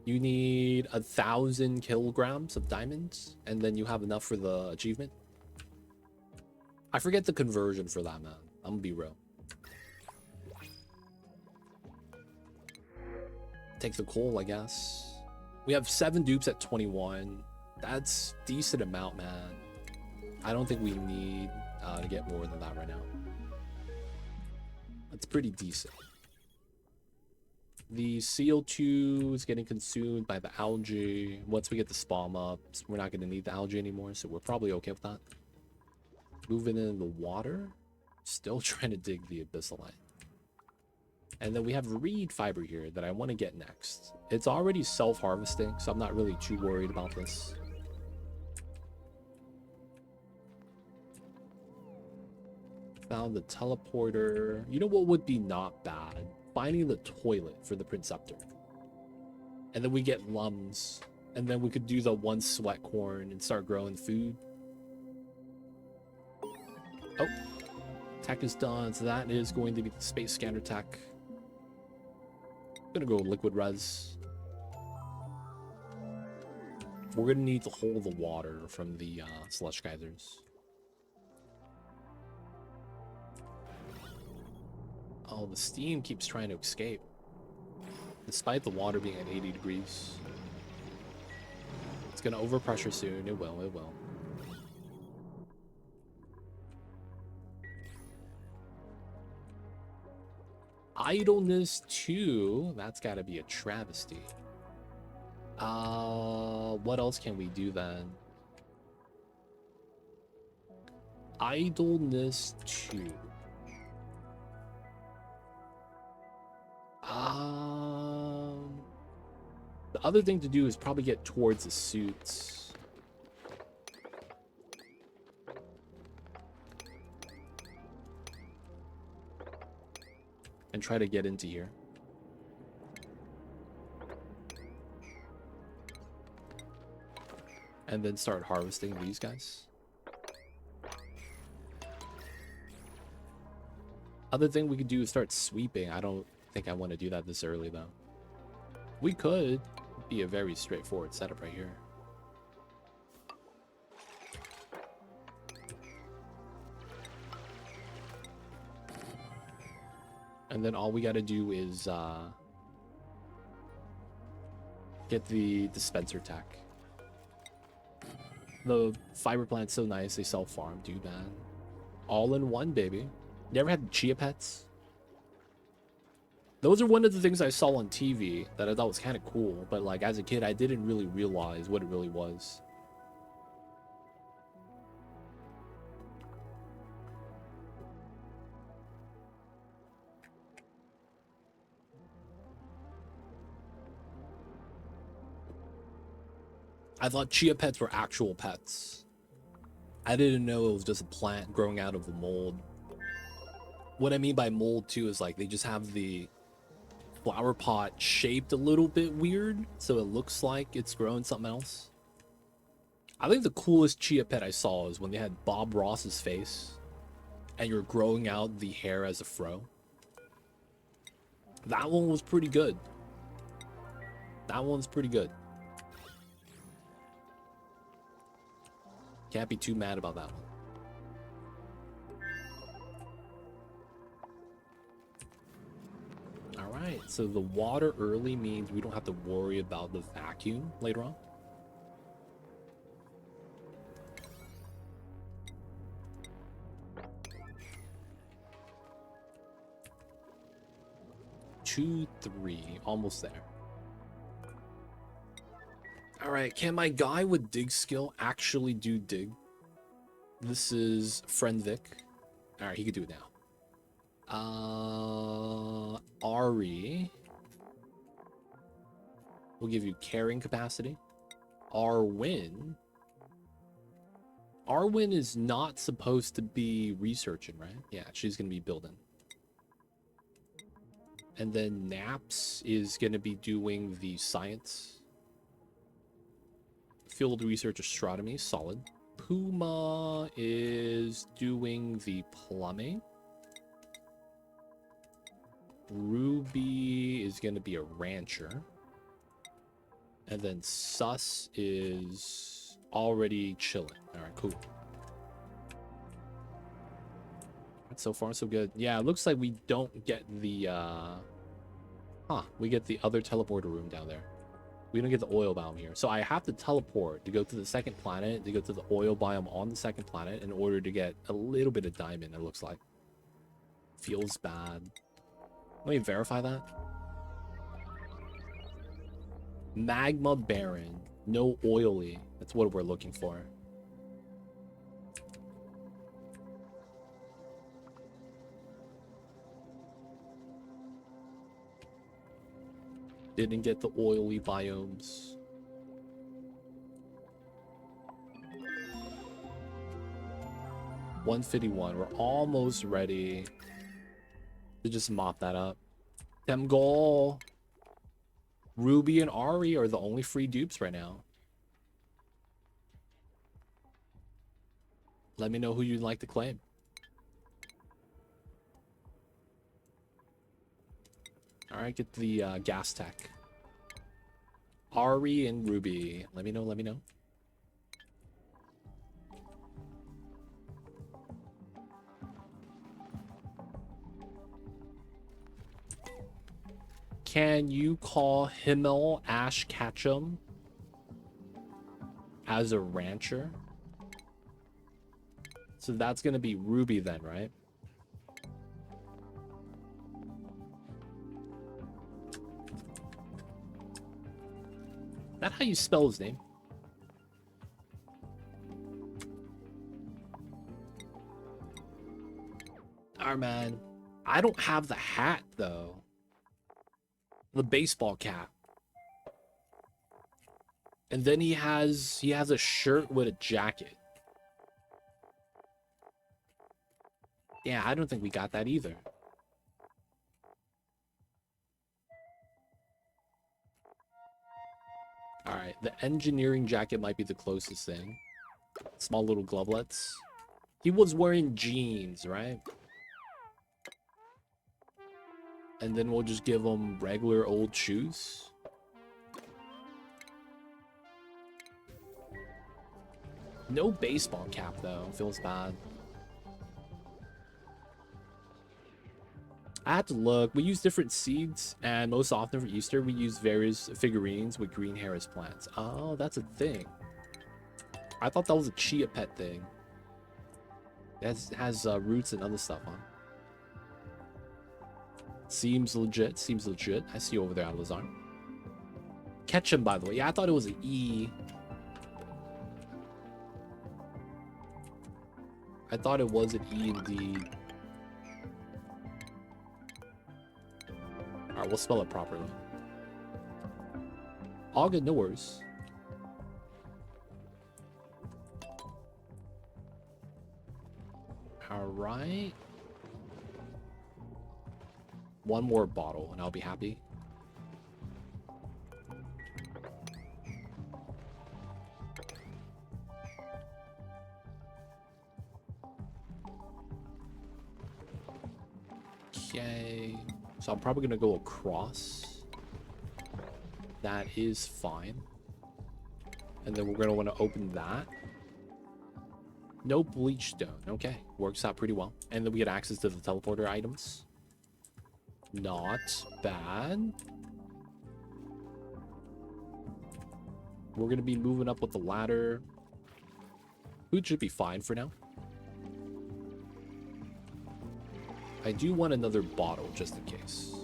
You need 1,000 kilograms of diamonds, and then you have enough for the achievement. I forget the conversion for that, man. I'm gonna be real. Take the coal, I guess. We have 7 dupes at 21. That's decent amount, man. I don't think we need to get more than that right now. That's pretty decent. The CO2 is getting consumed by the algae. Once we get the spawn up, we're not going to need the algae anymore, so we're probably okay with that. Moving in the water. Still trying to dig the abyssalite. And then we have reed fiber here that I want to get next. It's already self-harvesting, so I'm not really too worried about this. Found the teleporter. You know what would be not bad? Finding the toilet for the Princeptor. And then we get lums. And then we could do the 1 sweat corn and start growing food. Oh. Tech is done, so that is going to be the space scanner tech. I'm gonna go liquid res. We're gonna need to hold the water from the slush geysers. Oh, the steam keeps trying to escape. Despite the water being at 80 degrees. It's gonna overpressure soon. It will, it will. Idleness 2. That's gotta be a travesty. What else can we do then? Idleness 2. The other thing to do is probably get towards the suits. And try to get into here. And then start harvesting these guys. Other thing we could do is start sweeping. I don't think I want to do that this early though. We could. Be a very straightforward setup right here. And then all we got to do is get the dispenser tech. The fiber plant's so nice, they self-farm, dude, man. All in one, baby. You ever had chia pets? Those are one of the things I saw on TV that I thought was kind of cool, but like as a kid, I didn't really realize what it really was. I thought chia pets were actual pets. I didn't know it was just a plant growing out of the mold. What I mean by mold too is like they just have the flower pot shaped a little bit weird, so it looks like it's growing something else. I think the coolest Chia Pet I saw is when they had Bob Ross's face and you're growing out the hair as a fro. That one was pretty good. That one's pretty good. Can't be too mad about that one. Alright, so the water early means we don't have to worry about the vacuum later on. Two, three, almost there. Alright, can my guy with dig skill actually do dig? This is Friend Vic. Alright, he could do it now. Ari. We'll give you carrying capacity. Arwin. Arwin is not supposed to be researching, right? Yeah, she's going to be building. And then Naps is going to be doing the science. Field research astronomy, solid. Puma is doing the plumbing. Ruby is going to be a rancher. And then Sus is already chilling. All right, cool. So far, so good. Yeah, it looks like we don't get the, we get the other teleporter room down there. We don't get the oil biome here. So I have to teleport to go to the second planet, to go to the oil biome on the second planet in order to get a little bit of diamond, it looks like. Feels bad. Let me verify that. Magma barren. No oily. That's what we're looking for. Didn't get the oily biomes. $151. We're almost ready to just mop that up. Them goal. Ruby and Ari are the only free dupes right now. Let me know who you'd like to claim. Alright, get the gas tech. Ari and Ruby. Let me know, let me know. Can you call Himmel Ash Ketchum as a rancher? So that's going to be Ruby then, right? Is that how you spell his name? Alright, man. I don't have the hat, though. The baseball cap. And then he has a shirt with a jacket. Yeah, I don't think we got that either. Alright, the engineering jacket might be the closest thing. Small little glovelets. He was wearing jeans, right? And then we'll just give him regular old shoes. No baseball cap, though. Feels bad. I had to look. We use different seeds, and most often for Easter, we use various figurines with green hair as plants. Oh, that's a thing. I thought that was a Chia Pet thing. It has roots and other stuff on. Seems legit. Seems legit. I see you over there, Alazar. Ketchum, by the way. Yeah, I thought it was an E. I thought it was an E indeed. Alright, we'll spell it properly. All good, no worries. Alright. One more bottle and I'll be happy. Okay. So I'm probably gonna go across. That is fine. And then we're gonna want to open that. No bleach stone. Okay, works out pretty well. And then we get access to the teleporter items. Not bad. We're gonna be moving up with the ladder. Food should be fine for now. I do want another bottle just in case.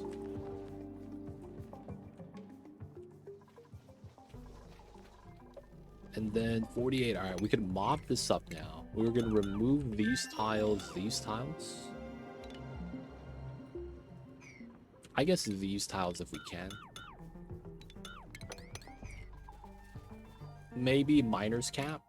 And then 48. All right, we can mop this up now. We're going to remove these tiles, I guess these tiles if we can. Maybe miner's cap.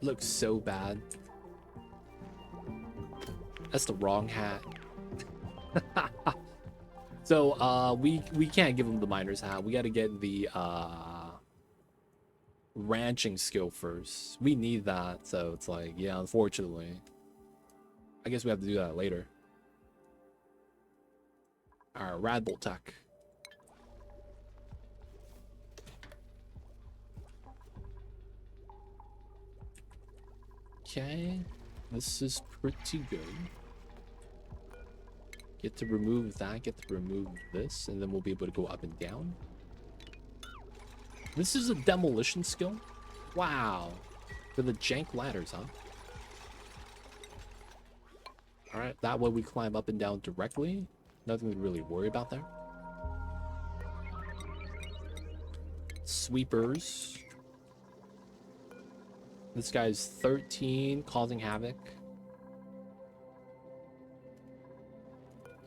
Looks so bad. That's the wrong hat. So we can't give him the miner's hat. We got to get the ranching skill first. We need that, so it's like, yeah, unfortunately. I guess we have to do that later. Alright, Radbolt Tech. Okay, this is pretty good. Get to remove that, get to remove this, and then we'll be able to go up and down. This is a demolition skill? Wow. For the jank ladders, huh? Alright, that way we climb up and down directly. Nothing to really worry about there. Sweepers. This guy's 13, causing havoc.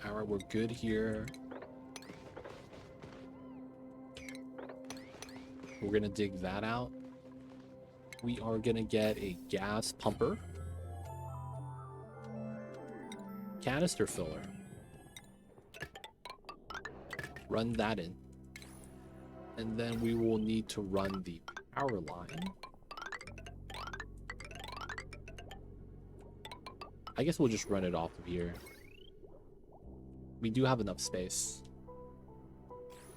Alright, we're good here. We're gonna dig that out. We are gonna get a gas pumper. Canister filler. Run that in. And then we will need to run the power line. I guess we'll just run it off of here. We do have enough space.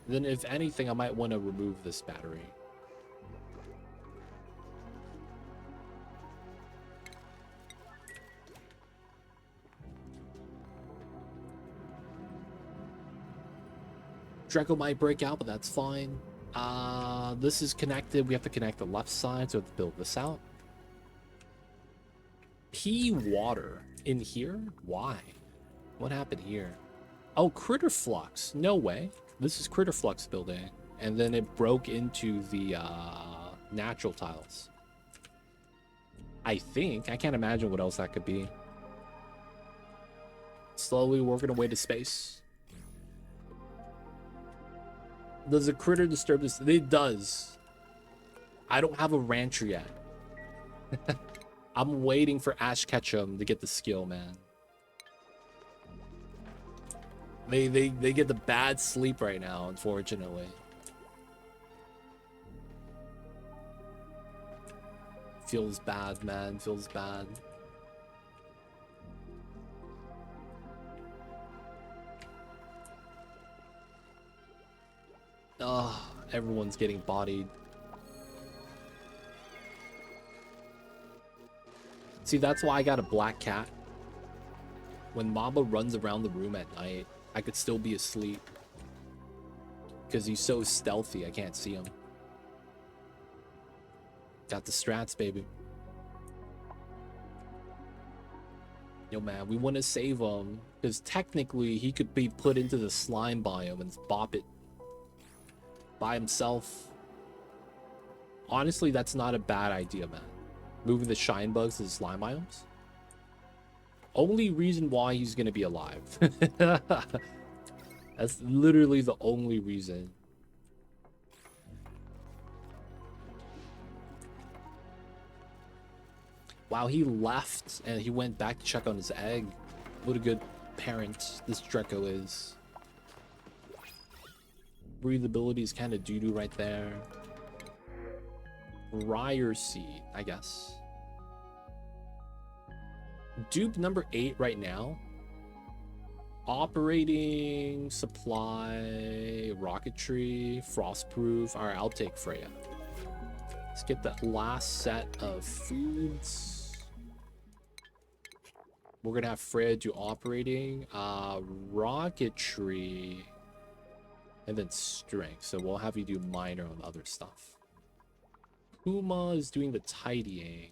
Then if anything, I might want to remove this battery. Draco might break out, but that's fine. This is connected. We have to connect the left side, so we have to build this out. Pea water in here? Why? What happened here? Oh, Critter Flux. No way. This is Critter Flux building. And then it broke into the natural tiles. I think. I can't imagine what else that could be. Slowly working away to space. Does a critter disturb this? It does. I don't have a rancher yet. I'm waiting for Ash Ketchum to get the skill, man. They get the bad sleep right now, unfortunately. Feels bad, man. Feels bad. Ugh, everyone's getting bodied. See, that's why I got a black cat. When Mamba runs around the room at night, I could still be asleep. Because he's so stealthy, I can't see him. Got the strats, baby. Yo, man, we want to save him. Because technically, he could be put into the slime biome and bop it by himself. Honestly, that's not a bad idea, man. Moving the shine bugs to the slime biomes. Only reason why he's gonna be alive. That's literally the only reason. Wow, he left and he went back to check on his egg. What a good parent this Draco is. Breathability is kind of doo-doo right there. Briar seed, I guess. Dupe number 8 right now. Operating, supply, rocketry, frostproof. All right, I'll take Freya. Let's get that last set of foods. We're gonna have Freya do operating, rocketry, and then strength. So we'll have you do minor on other stuff. Puma is doing the tidying.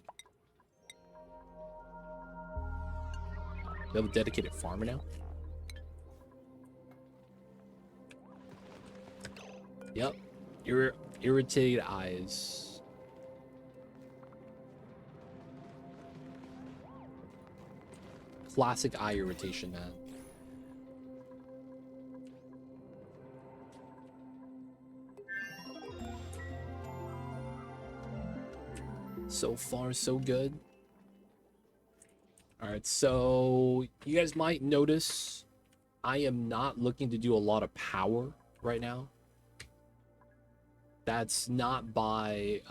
We have a dedicated farmer now. Yep. Irritated eyes. Classic eye irritation, man. So far, so good. All right, so you guys might notice I am not looking to do a lot of power right now. That's not by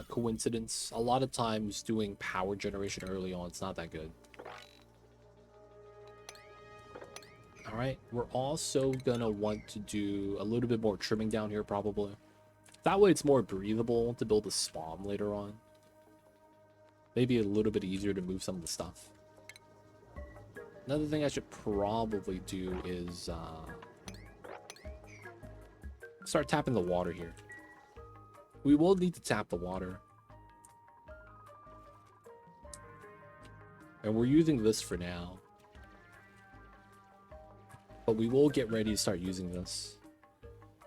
coincidence. A lot of times doing power generation early on, it's not that good. All right, we're also gonna want to do a little bit more trimming down here probably. That way it's more breathable to build a spawn later on. Maybe a little bit easier to move some of the stuff. Another thing I should probably do is start tapping the water here. We will need to tap the water. And we're using this for now. But we will get ready to start using this.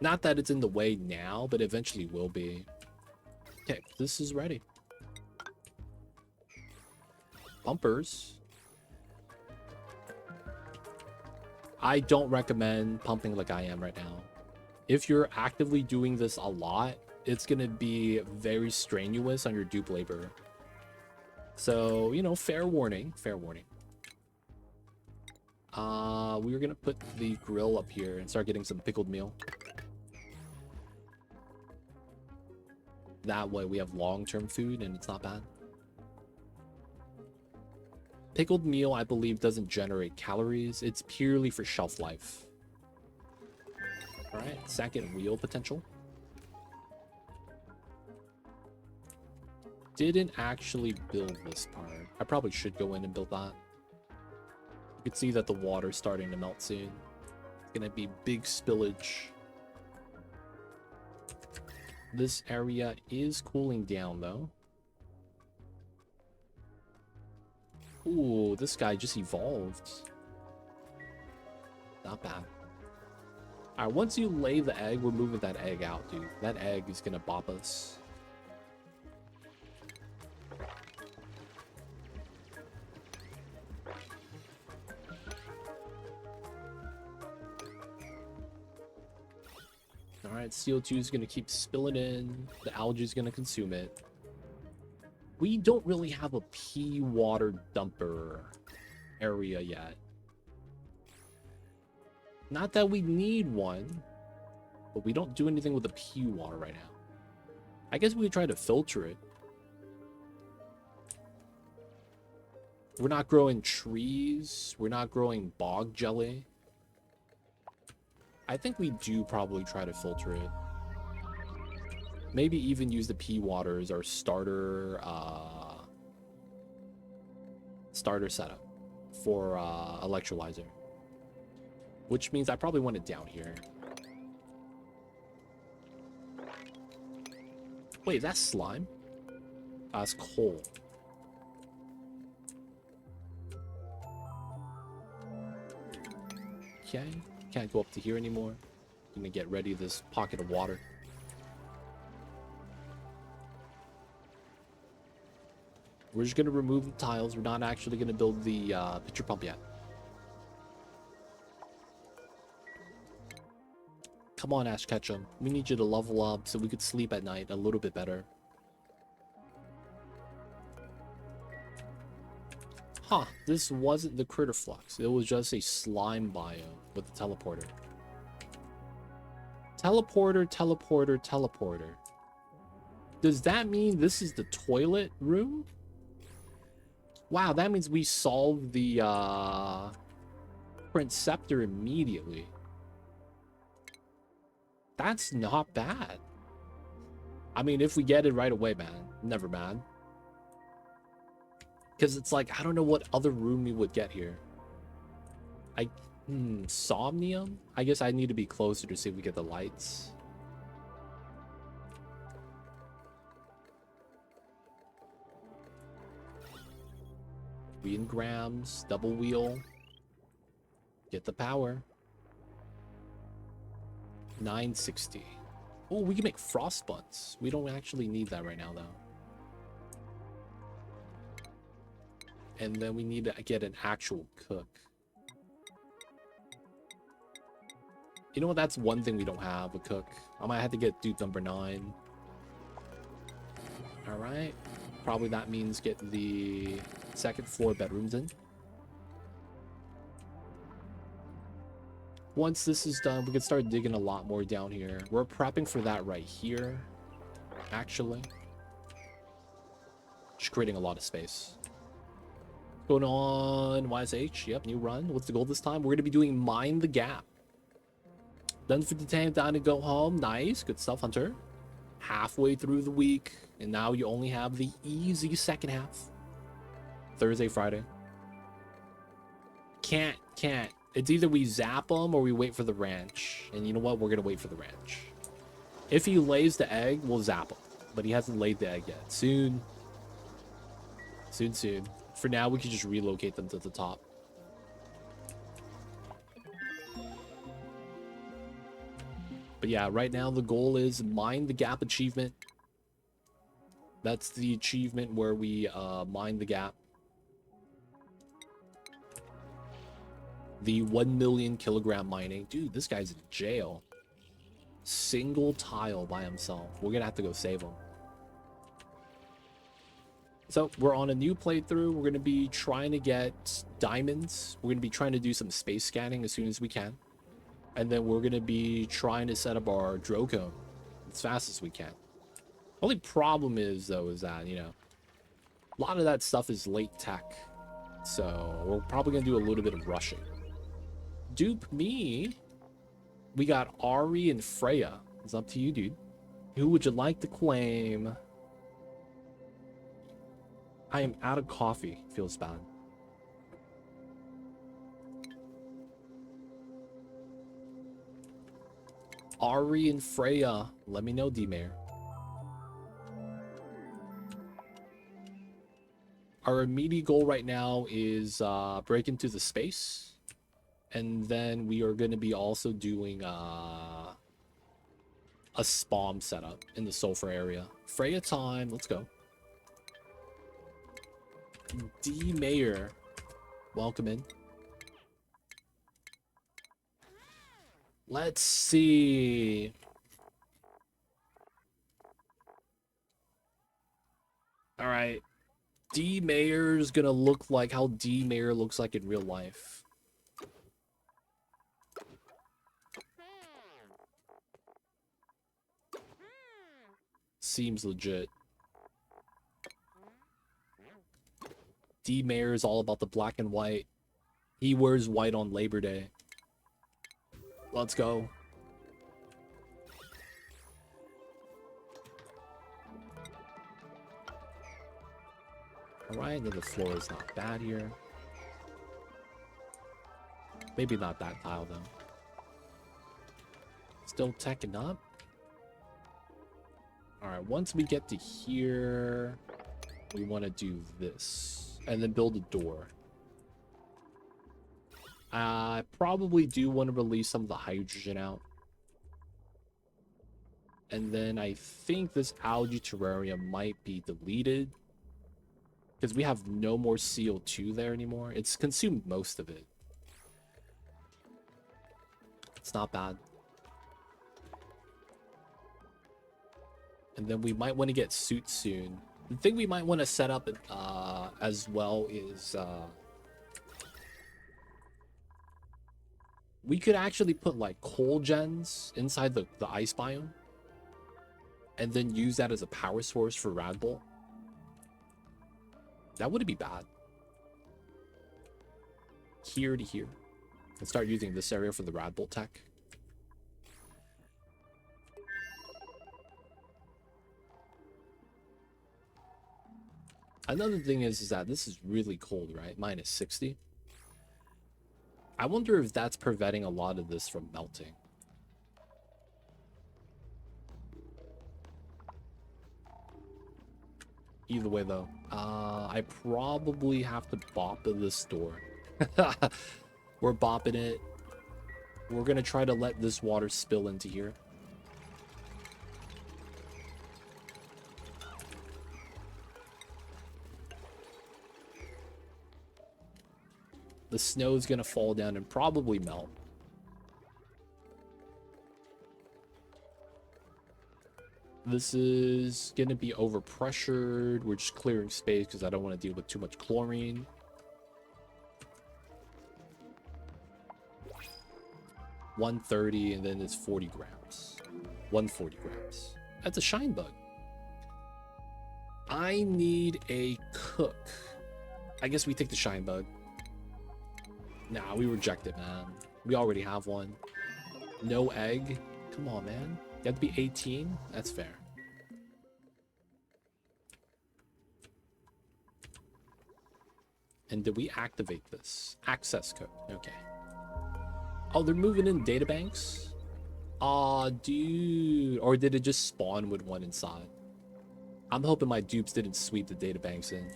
Not that it's in the way now, but eventually will be. Okay, this is ready. Pumpers. I don't recommend pumping like I am right now. If you're actively doing this a lot, it's going to be very strenuous on your dupe labor. So, you know, fair warning, fair warning. We were going to put the grill up here and start getting some pickled meal. That way we have long-term food and it's not bad. Pickled meal, I believe, doesn't generate calories. It's purely for shelf life. All right, second wheel potential. Didn't actually build this part. I probably should go in and build that. You can see that the water's starting to melt soon. It's gonna be big spillage. This area is cooling down though. Ooh, this guy just evolved. Not bad. Alright, once you lay the egg, we're moving that egg out, dude. That egg is gonna bop us. Alright, CO2 is gonna keep spilling in. The algae is gonna consume it. We don't really have a pea water dumper area yet. Not that we need one, but we don't do anything with the pea water right now. I guess we could try to filter it. We're not growing trees. We're not growing bog jelly. I think we do probably try to filter it. Maybe even use the pea water as our starter setup for electrolyzer. Which means I probably want it down here. Wait, that's slime? That's coal. Okay, can't go up to here anymore. Gonna get ready this pocket of water. We're just gonna remove the tiles. We're not actually gonna build the pitcher pump yet. Come on, Ash Ketchum. We need you to level up so we could sleep at night a little bit better. Huh, this wasn't the critter flux. It was just a slime biome with the teleporter. Teleporter, teleporter, teleporter. Does that mean this is the toilet room? Wow, that means we solved the Prince Scepter immediately. That's not bad. I mean, if we get it right away, man, never bad. Because it's like, I don't know what other room we would get here. Somnium? I guess I need to be closer to see if we get the lights. Grams, double wheel. Get the power. 960. Oh, we can make frost buns. We don't actually need that right now, though. And then we need to get an actual cook. You know what? That's one thing we don't have, a cook. I might have to get dude number 9. All right. Probably that means get the second floor bedrooms in. Once this is done, we can start digging a lot more down here. We're prepping for that right here, actually. Just creating a lot of space. Going on YSH. Yep, new run. What's the goal this time? We're going to be doing Mine the Gap. Done for the tank, down to go home. Nice. Good stuff, Hunter. Halfway through the week. And now you only have the easy second half. Thursday, Friday. Can't. It's either we zap them or we wait for the ranch. And you know what? We're going to wait for the ranch. If he lays the egg, we'll zap him. But he hasn't laid the egg yet. Soon. Soon. For now, we can just relocate them to the top. But yeah, right now the goal is Mine the Gap achievement. That's the achievement where we mine the gap. The 1 million kilogram mining. Dude, this guy's in jail. Single tile by himself. We're gonna have to go save him. So we're on a new playthrough. We're gonna be trying to get diamonds. We're gonna be trying to do some space scanning as soon as we can. And then we're gonna be trying to set up our Drillcone as fast as we can. Only problem is though, is that, you know, a lot of that stuff is late tech. So we're probably gonna do a little bit of rushing. Dupe me. We got Ari and Freya. It's up to you, dude. Who would you like to claim? I am out of coffee. Feels bad. Ari and Freya. Let me know, D-Mayor. Our immediate goal right now is break into the space. And then we are going to be also doing a spawn setup in the sulfur area. Freya time. Let's go. D-Mayor. Welcome in. Let's see. All right. D-Mayor's gonna look like how D-Mayor looks like in real life. Seems legit. D-Mayor is all about the black and white. He wears white on Labor Day. Let's go. Alright, then the floor is not bad here. Maybe not that tile, though. Still teching up. Alright, once we get to here, we want to do this. And then build a door. I probably do want to release some of the hydrogen out. And then I think this algae terrarium might be deleted. Because we have no more CO2 there anymore. It's consumed most of it. It's not bad. And then we might want to get suits soon. The thing we might want to set up as well is... we could actually put like coal gens inside the ice biome. and then use that as a power source for Rad Bull. That wouldn't be bad. Here to here. And start using this area for the Rad Bull tech. Another thing is that this is really cold, right? Minus 60. I wonder if that's preventing a lot of this from melting. Either way, though, I probably have to bop this door. We're bopping it. We're gonna try to let this water spill into here. The snow's gonna fall down and probably melt. This is gonna be overpressured. We're just clearing space because I don't want to deal with too much chlorine. $130, and then it's 40 grams. 140 grams. That's a shine bug. I need a cook. I guess we take the shine bug. Nah, we reject it, man. We already have one. No egg. Come on, man. You have to be 18? That's fair. And did we activate this? Access code. Okay. Oh, they're moving in databanks? Aw, dude. Or did it just spawn with one inside? I'm hoping my dupes didn't sweep the databanks in.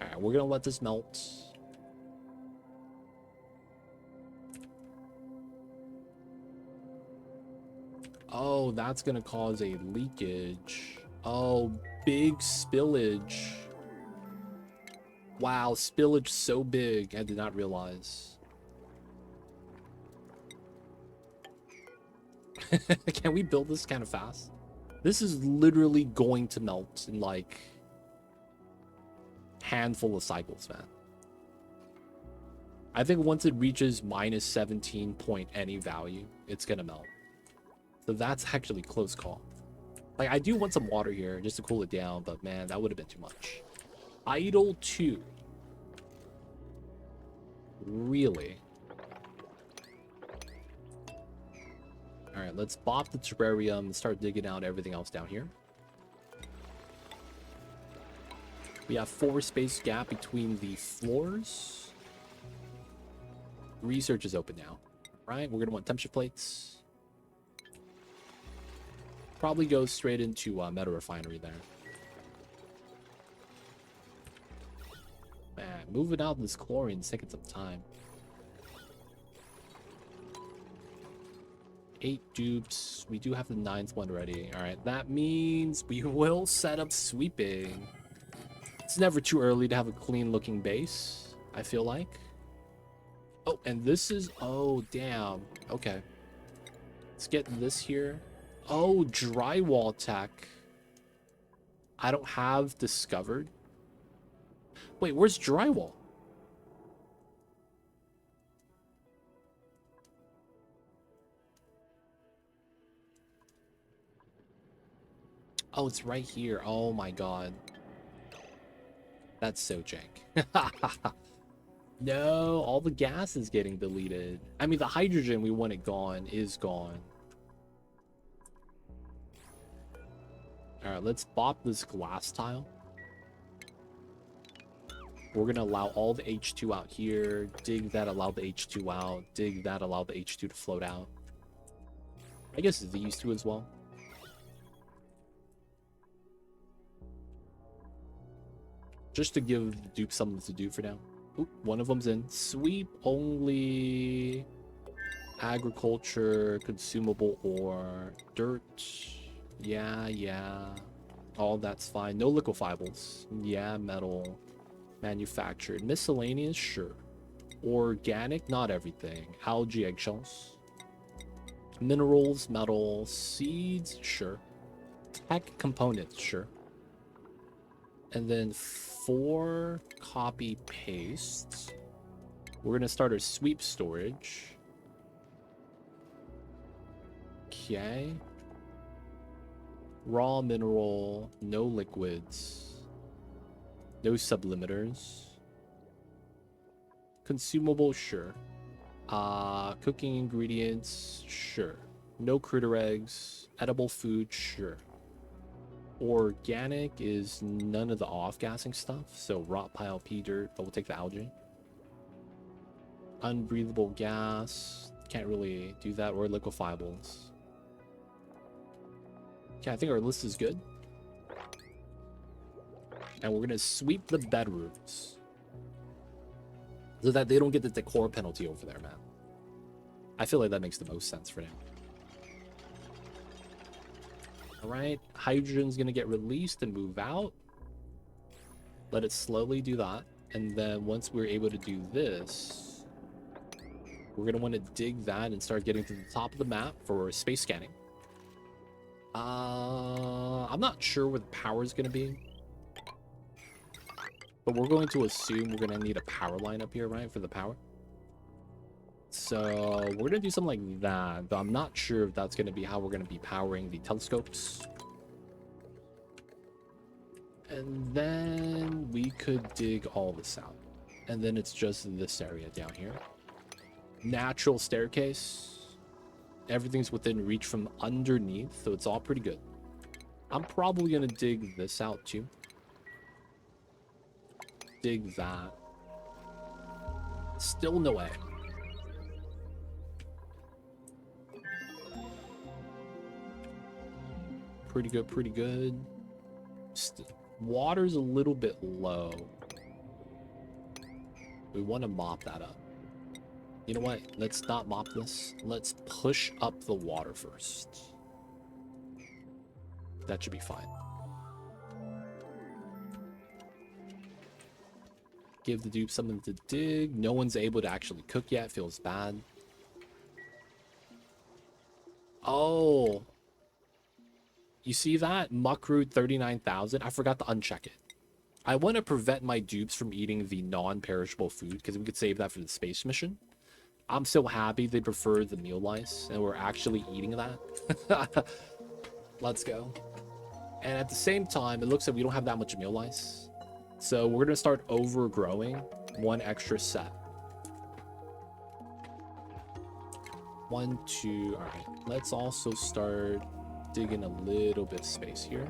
Alright, we're gonna let this melt. Oh, that's gonna cause a leakage. Oh, big spillage. Wow, spillage so big. I did not realize. Can we build this kind of fast? This is literally going to melt in like handful of cycles, man. I think once it reaches minus 17 point any value, it's gonna melt. So that's actually close call. Like, I do want some water here just to cool it down, but man, that would have been too much. Idle 2. Really? Alright, let's bop the terrarium and start digging out everything else down here. We have 4 space gap between the floors. Research is open now. Right, we're gonna want temperature plates. Probably goes straight into metal refinery there. Man, moving out this chlorine is taking some time. 8 dupes. We do have the 9th one ready. Alright, that means we will set up sweeping. It's never too early to have a clean looking base, I feel like. Oh, and this is... Oh, damn. Okay. Let's get this here. Oh, drywall tech. I don't have discovered. Wait, where's drywall? Oh, it's right here. Oh my god. That's so jank. No, all the gas is getting deleted. I mean, the hydrogen we want it gone is gone. Alright, let's bop this glass tile. We're going to allow all the H2 out here. Dig that, allow the H2 out. Dig that, allow the H2 to float out. I guess these two as well. Just to give the dupe something to do for now. Oop, one of them's in. Sweep only. Agriculture, consumable ore, dirt. Yeah. All that's fine. No liquefiables. Yeah, metal. Manufactured. Miscellaneous, sure. Organic, not everything. Algae, eggshells. Minerals, metal, seeds, sure. Tech components, sure. And then 4 copy paste. We're gonna start our sweep storage. Okay. Raw mineral, no liquids, no sublimiters. Consumable, sure. Cooking ingredients, sure. No critter eggs. Edible food, sure. Organic is none of the off-gassing stuff, so rot pile, pea dirt, but we'll take the algae. Unbreathable gas, can't really do that, or liquefiables. Okay, I think our list is good. And we're gonna sweep the bedrooms so that they don't get the decor penalty over there, man. I feel like that makes the most sense for now. All right, hydrogen's gonna get released and move out. Let it slowly do that. And then once we're able to do this, we're gonna want to dig that and start getting to the top of the map for space scanning. I'm not sure where the power is gonna be, but we're going to assume we're gonna need a power line up here, right, for the power. So we're gonna do something like that, but I'm not sure if that's gonna be how we're gonna be powering the telescopes. And then we could dig all this out, and then it's just this area down here. Natural staircase. Everything's within reach from underneath, so it's all pretty good. I'm probably gonna dig this out too. Dig that. Still no way. Pretty good, pretty good. Water's a little bit low. We want to mop that up. You know what? Let's not mop this. Let's push up the water first. That should be fine. Give the dupe something to dig. No one's able to actually cook yet. Feels bad. Oh. You see that? Muckroot 39,000. I forgot to uncheck it. I want to prevent my dupes from eating the non-perishable food because we could save that for the space mission. I'm so happy they prefer the meal lice and we're actually eating that. Let's go. And at the same time, it looks like we don't have that much meal lice. So we're going to start overgrowing one extra set. 1, 2. All right. Let's also start digging a little bit of space here.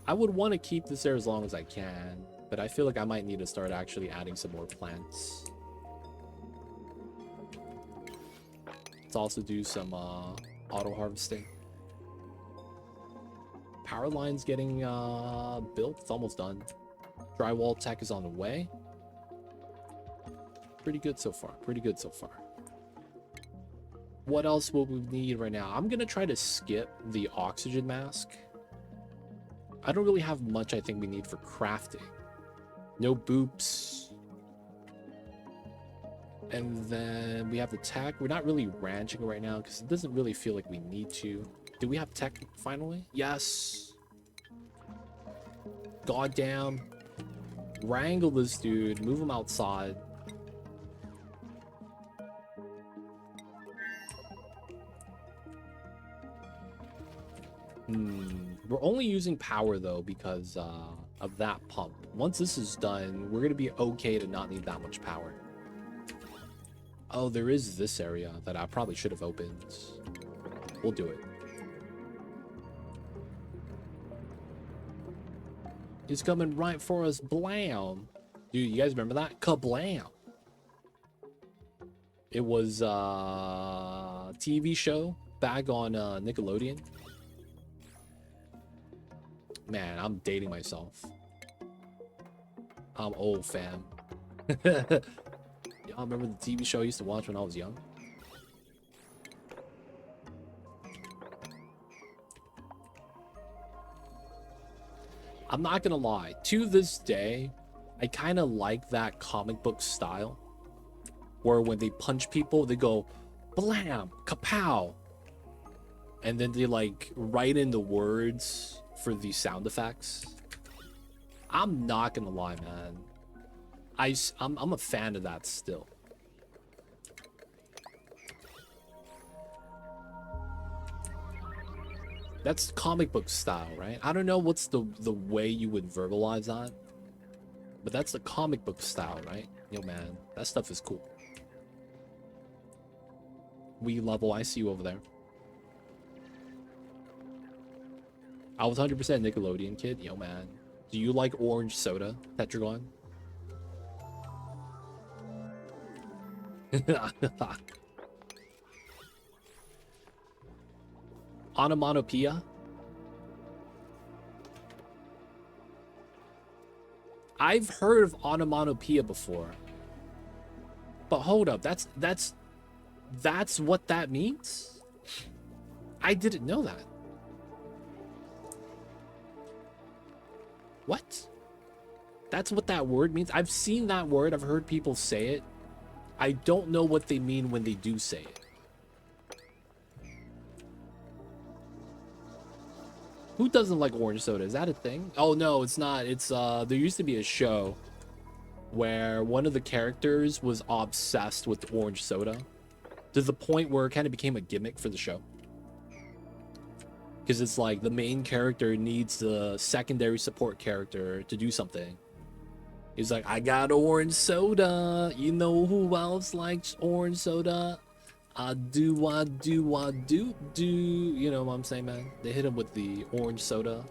I would want to keep this there as long as I can, but I feel like I might need to start actually adding some more plants. Let's also do some auto harvesting. Power line's getting built. It's almost done. Drywall tech is on the way. Pretty good so far. Pretty good so far. What else will we need right now? I'm gonna try to skip the oxygen mask. I don't really have much I think we need for crafting. No boops. And then we have the tech. We're not really ranching right now because it doesn't really feel like we need to. Do we have tech finally? Yes. Goddamn. Wrangle this dude. Move him outside. We're only using power though because of that pump. Once this is done, we're gonna be okay to not need that much power. Oh, there is this area that I probably should have opened. We'll do it. He's coming right for us. Blam. Dude, you guys remember that? Kablam. It was a TV show back on Nickelodeon. Man, I'm dating myself. I'm old, fam. Y'all remember the TV show I used to watch when I was young? I'm not gonna lie. To this day, I kind of like that comic book style. Where when they punch people, they go, blam, kapow. And then they like write in the words for the sound effects. I'm not gonna lie, man. I'm a fan of that still. That's comic book style, right? I don't know what's the way you would verbalize that, but that's the comic book style, right? Yo, man, that stuff is cool. We level, I see you over there. I was 100% Nickelodeon kid. Yo, man. Do you like orange soda, Tetragon? Onomatopoeia? I've heard of onomatopoeia before. But hold up, that's what that means? I didn't know that. What? That's what that word means? I've seen that word, I've heard people say it. I don't know what they mean when they do say it. Who doesn't like orange soda? Is that a thing? Oh no, it's not. It's there used to be a show where one of the characters was obsessed with orange soda to the point where it kind of became a gimmick for the show. Because it's like the main character needs the secondary support character to do something. He's like, I got orange soda. You know who else likes orange soda? I do. You know what I'm saying, man? They hit him with the orange soda.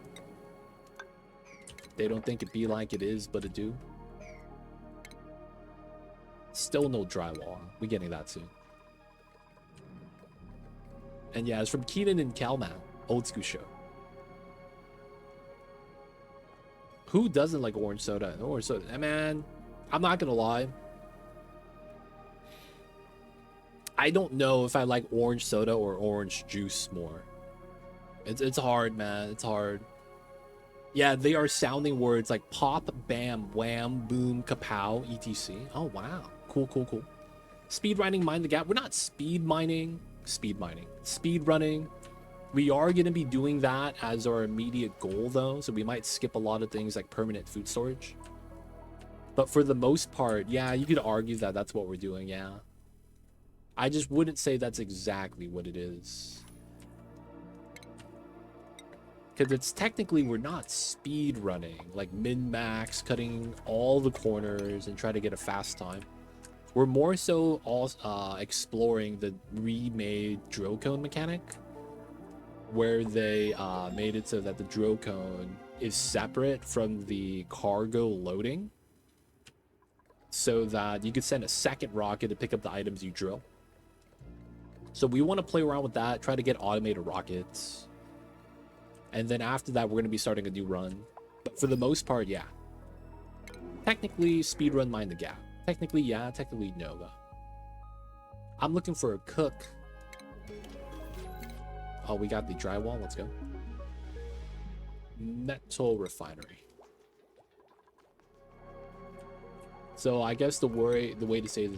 They don't think it be like it is, but it do. Still no drywall. We getting that soon. And yeah, it's from Keenan and Kel, man. Old school show. Who doesn't like orange soda? Orange soda, man. I'm not gonna lie. I don't know if I like orange soda or orange juice more. It's hard, man. It's hard. Yeah, they are sounding words like pop, bam, wham, boom, kapow, etc. Oh wow, cool. Speed running, mind the gap. We're not speed mining. Speed running. We are going to be doing that as our immediate goal, though, so we might skip a lot of things like permanent food storage. But for the most part, yeah, you could argue that that's what we're doing, yeah. I just wouldn't say that's exactly what it is. Because it's technically, we're not speed running, like min-max, cutting all the corners and try to get a fast time. We're more so exploring the remade Drillcone mechanic, where they made it so that the Drillcone is separate from the cargo loading, so that you could send a second rocket to pick up the items you drill. So we want to play around with that, try to get automated rockets. And then after that, we're going to be starting a new run. But for the most part, yeah. Technically, speedrun mind the gap. Technically, yeah. Technically, no, though. I'm looking for a cook. Oh, we got the drywall. Let's go. Metal refinery. So I guess the way to say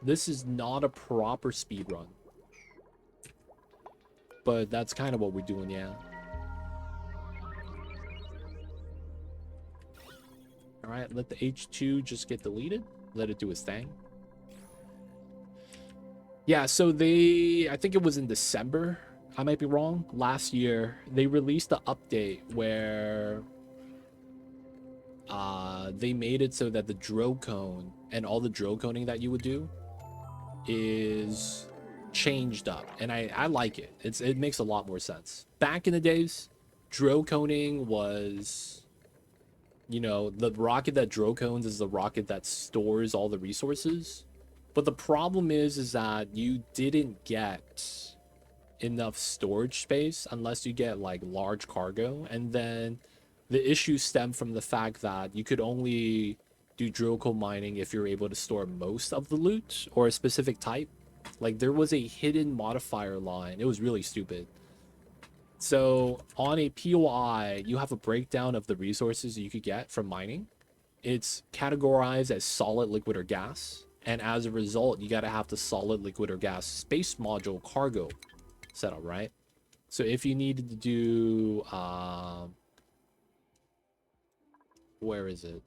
this is not a proper speed run. But that's kind of what we're doing, yeah. All right, let the H2 just get deleted. Let it do its thing. Yeah, so I think it was in December, I might be wrong, last year, they released an update where they made it so that the Drillcone and all the Drillconing that you would do is changed up. And I like it. It makes a lot more sense. Back in the days, Drillconing was, you know, the rocket that Drillcones is the rocket that stores all the resources. But the problem is that you didn't get enough storage space unless you get like large cargo, and then the issue stemmed from the fact that you could only do Drillcone mining if you're able to store most of the loot or a specific type. Like there was a hidden modifier line. It was really stupid. So on a POI, you have a breakdown of the resources you could get from mining. It's categorized as solid, liquid, or gas, and as a result, you gotta have the solid, liquid, or gas space module cargo setup, right? So if you needed to do where is it?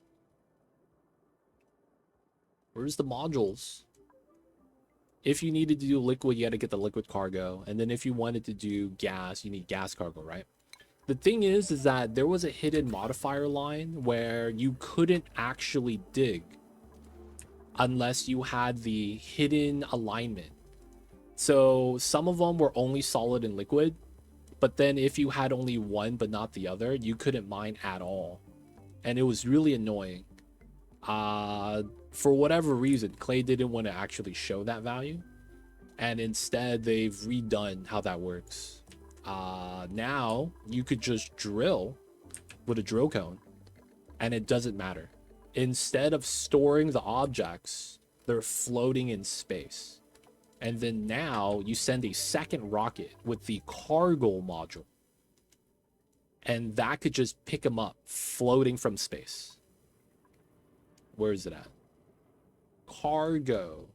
Where's the modules? If you needed to do liquid, you had to get the liquid cargo. And then if you wanted to do gas, you need gas cargo, right? The thing is that there was a hidden modifier line where you couldn't actually dig unless you had the hidden alignment. So some of them were only solid and liquid, but then if you had only one but not the other, you couldn't mine at all. And it was really annoying. For whatever reason, Clay didn't want to actually show that value. And instead, they've redone how that works. Now, you could just drill with a drill cone, and it doesn't matter. Instead of storing the objects, they're floating in space. And then now, you send a second rocket with the cargo module. And that could just pick them up, floating from space. Where is it at? Cargo.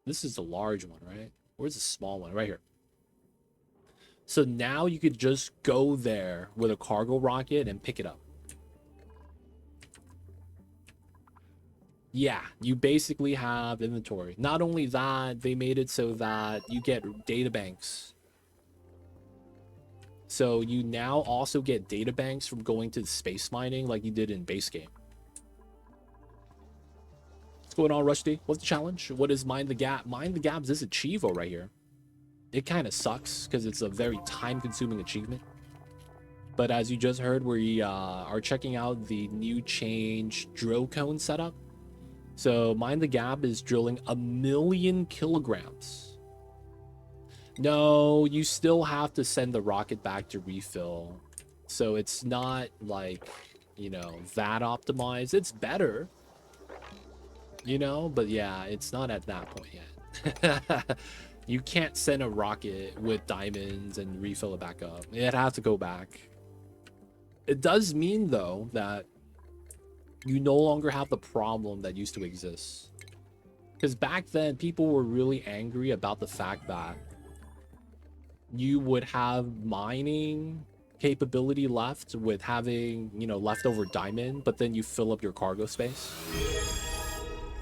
This is the large one, right? Where's the small one? Right here. So now you could just go there with a cargo rocket and pick it up. Yeah, you basically have inventory. Not only that, they made it so that you get data banks. So you now also get data banks from going to space mining like you did in base game. What's going on, Rusty? What's the challenge? What is Mind the Gap? Mind the Gap's this Achievo right here. It kind of sucks because it's a very time-consuming achievement. But as you just heard, we are checking out the new change Drillcone setup. So Mind the Gap is drilling 1,000,000 kilograms. No, you still have to send the rocket back to refill. So it's not like, you know, that optimized. It's better, you know, but yeah, it's not at that point yet. You can't send a rocket with diamonds and refill it back up. It has to go back. It does mean, though, that you no longer have the problem that used to exist. Because back then, people were really angry about the fact that you would have mining capability left with having, you know, leftover diamond, but then you fill up your cargo space,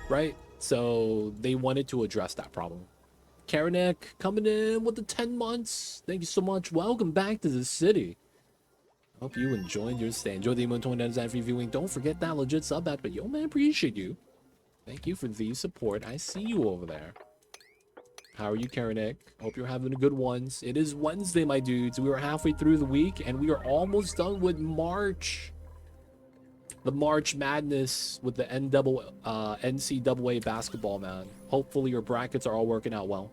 right? So they wanted to address that problem. Karanek coming in with the 10 months. Thank you so much. Welcome back to the city. Hope you enjoyed your stay. Enjoy the $20 free viewing. Don't forget that legit sub ad, but yo, man, appreciate you. Thank you for the support. I see you over there. How are you, Karanek? Hope you're having a good ones. It is Wednesday, my dudes. We are halfway through the week, and we are almost done with March. The March Madness with the NCAA basketball, man. Hopefully your brackets are all working out well.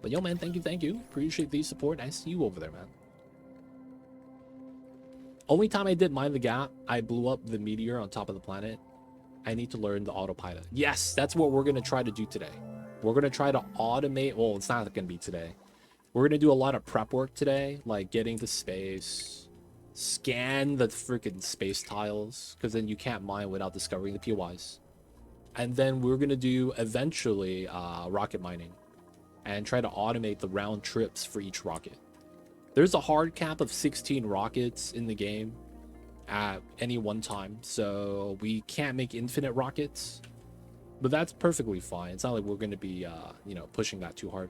But yo, man, thank you. Appreciate the support. I see you over there, man. Only time I did Mind the Gap, I blew up the meteor on top of the planet. I need to learn the autopilot. Yes, that's what we're going to try to do today. We're going to try to automate. Well, it's not going to be today. We're going to do a lot of prep work today, like getting to space, scan the freaking space tiles, because then you can't mine without discovering the POIs. And then we're going to do eventually rocket mining and try to automate the round trips for each rocket. There's a hard cap of 16 rockets in the game at any one time, so we can't make infinite rockets. But that's perfectly fine. It's not like we're going to be, you know, pushing that too hard.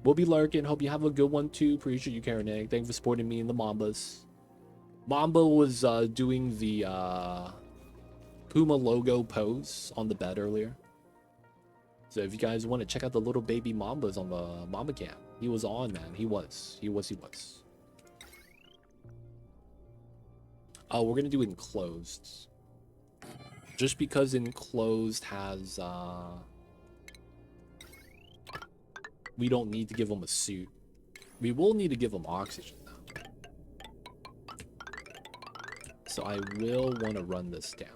We'll be lurking. Hope you have a good one, too. Appreciate you, Karen Egg. Thanks for supporting me in the Mambas. Mamba was doing the Puma logo pose on the bed earlier. So if you guys want to check out the little baby Mambas on the Mamba Cam, he was on, man. He was. Oh, we're going to do enclosed. Just because enclosed has we don't need to give them a suit. We will need to give them oxygen though. So I will want to run this down.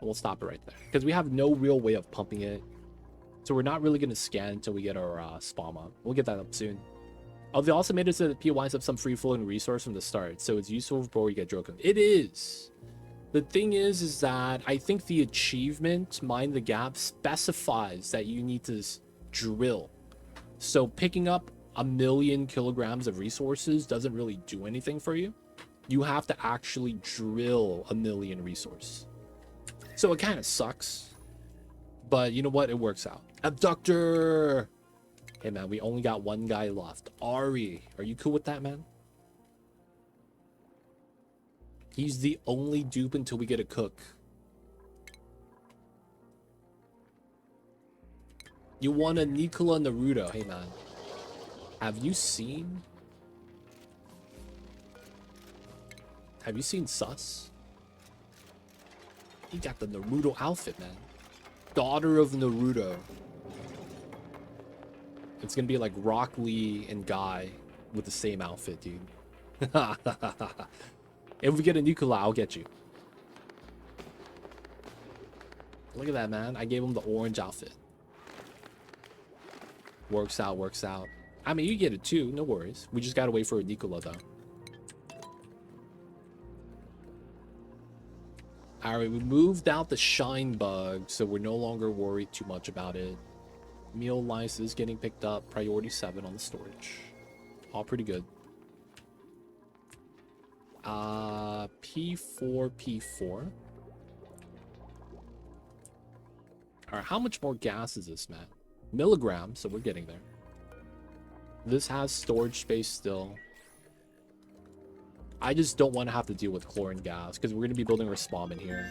We'll stop it right there because we have no real way of pumping it. So we're not really going to scan until we get our spawn up. We'll get that up soon. Oh, they also made it so that POIs have some free-flowing resource from the start, so it's useful before you get Drillcone. It is. The thing is that I think the achievement, Mind the Gap, specifies that you need to drill. So picking up 1,000,000 kilograms of resources doesn't really do anything for you. you have to actually drill 1,000,000 resource. So it kind of sucks. But you know what? It works out. Abductor! Hey, man, we only got one guy left. Ari, are you cool with that, man? He's the only dupe until we get a cook. You want a Nicola Naruto. Hey, man. Have you seen Sus? He got the Naruto outfit, man. Daughter of Naruto. It's gonna be like Rock Lee and Guy with the same outfit, dude. If we get a Nicola, I'll get you. Look at that, man. I gave him the orange outfit. Works out, works out. I mean, you get it too. No worries. We just gotta wait for a Nicola, though. Alright, we moved out the shine bug, so we're no longer worried too much about it. Meal lice is getting picked up. Priority 7 on the storage. All pretty good. P4. Alright, how much more gas is this, man? Milligrams, so we're getting there. This has storage space still. I just don't want to have to deal with chlorine gas because we're going to be building a respawn in here.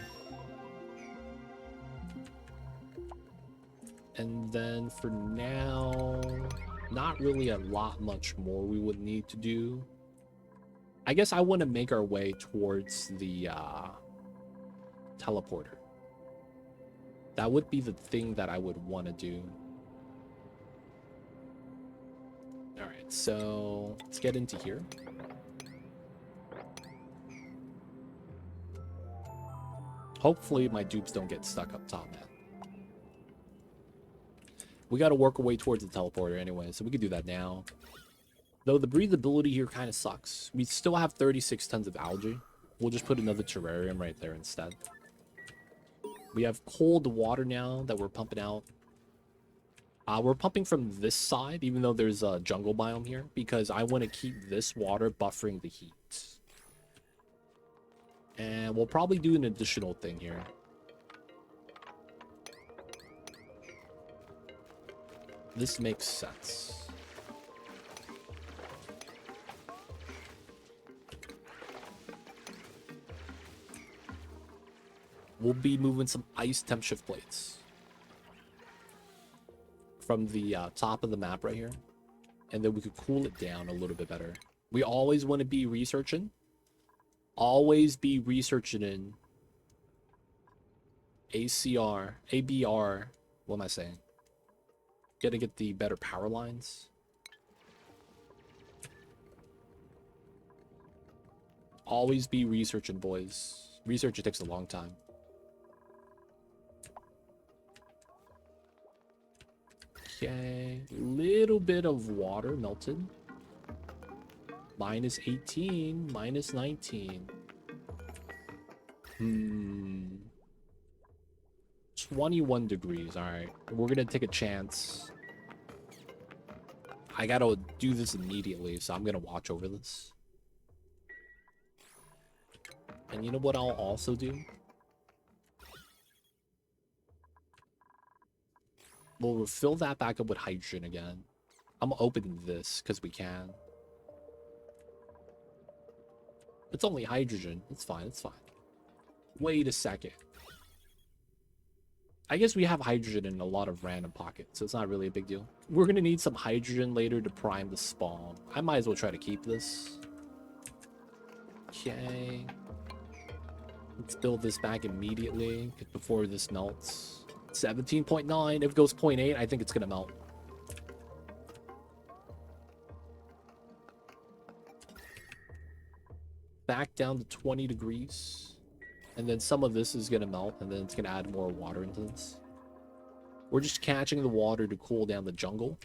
And then for now, not really a lot much more we would need to do. I guess I want to make our way towards the teleporter. That would be the thing that I would want to do. Alright, so let's get into here. Hopefully my dupes don't get stuck up top, man. We got to work our way towards the teleporter anyway, so we can do that now. Though the breathability here kind of sucks. We still have 36 tons of algae. We'll just put another terrarium right there instead. We have cold water now that we're pumping out. We're pumping from this side, even though there's a jungle biome here, because I want to keep this water buffering the heat. And we'll probably do an additional thing here. This makes sense. We'll be moving some ice temp shift plates from the top of the map right here. And then we could cool it down a little bit better. We always want to be researching. Always be researching in ACR, ABR. What am I saying? Gotta get the better power lines. Always be researching, boys. Research, it takes a long time. Okay, little bit of water melted. Minus 18, minus 19. 21 degrees. All right, we're gonna take a chance. I gotta do this immediately, so I'm gonna watch over this. And you know what I'll also do? We'll fill that back up with hydrogen again. I'm gonna open this because we can. It's only hydrogen. It's fine. It's fine. Wait a second. I guess we have hydrogen in a lot of random pockets, so it's not really a big deal. We're going to need some hydrogen later to prime the spawn. I might as well try to keep this. Okay. Let's build this back immediately before this melts. 17.9. If it goes 0.8, I think it's going to melt. Back down to 20 degrees. And then some of this is going to melt, and then it's going to add more water into this. We're just catching the water to cool down the jungle.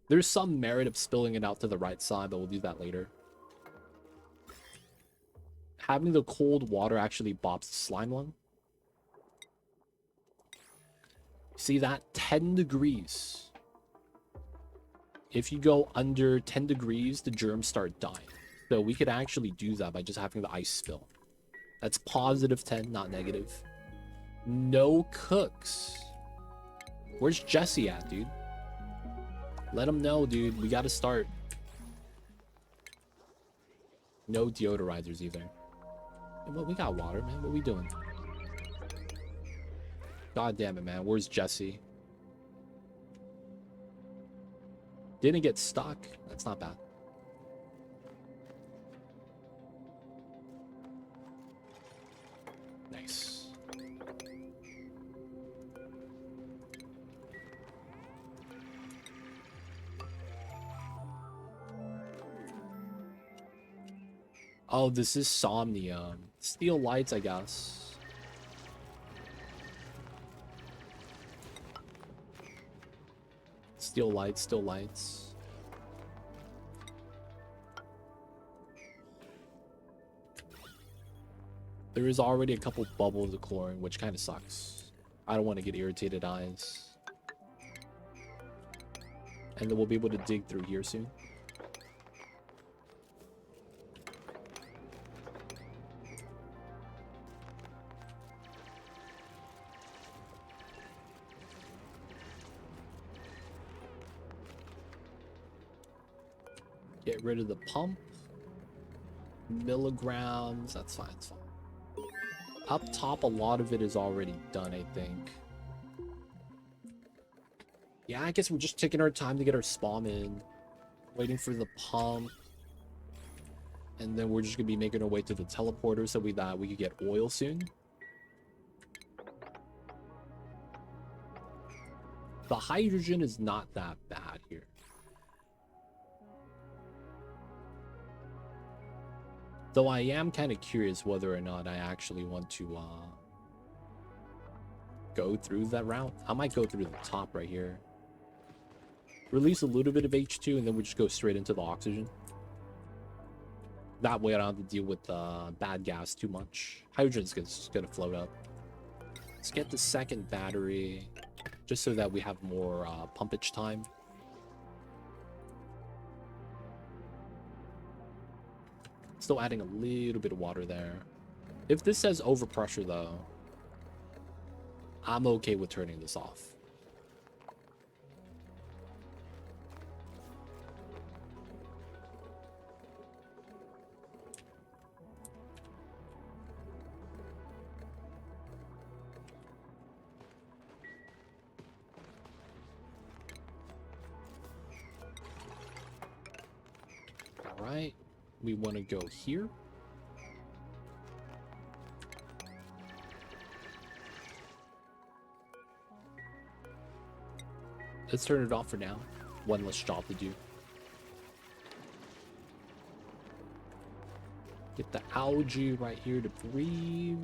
There's some merit of spilling it out to the right side, but we'll do that later. Having the cold water actually bops the slime lung. See that? 10 degrees. If you go under 10 degrees, the germs start dying. So we could actually do that by just having the ice spill. That's positive 10, not negative. No cooks. Where's Jesse at, dude? Let him know, dude. We gotta start. No deodorizers either. Hey, well, we got water, man. What are we doing? God damn it, man. Where's Jesse? Didn't get stuck. That's not bad. Nice. Oh, this is Somnium. Steel lights, I guess. Steel lights, still lights. There is already a couple bubbles of chlorine, which kind of sucks. I don't want to get irritated eyes. And then we'll be able to dig through here soon. Get rid of the pump. Milligrams. That's fine. It's fine. Up top, a lot of it is already done, I think. Yeah, I guess we're just taking our time to get our spawn in. Waiting for the pump. And then we're just going to be making our way to the teleporter so we could get oil soon. The hydrogen is not that bad here. Though I am kind of curious whether or not I actually want to go through that route. I might go through the top right here. Release a little bit of H2 and then we just go straight into the oxygen. That way I don't have to deal with bad gas too much. Hydrogen's just gonna float up. Let's get the second battery just so that we have more pumpage time. Still adding a little bit of water there. If this says overpressure though, I'm okay with turning this off. All right. We want to go here. Let's turn it off for now. One less job to do. Get the algae right here to breathe.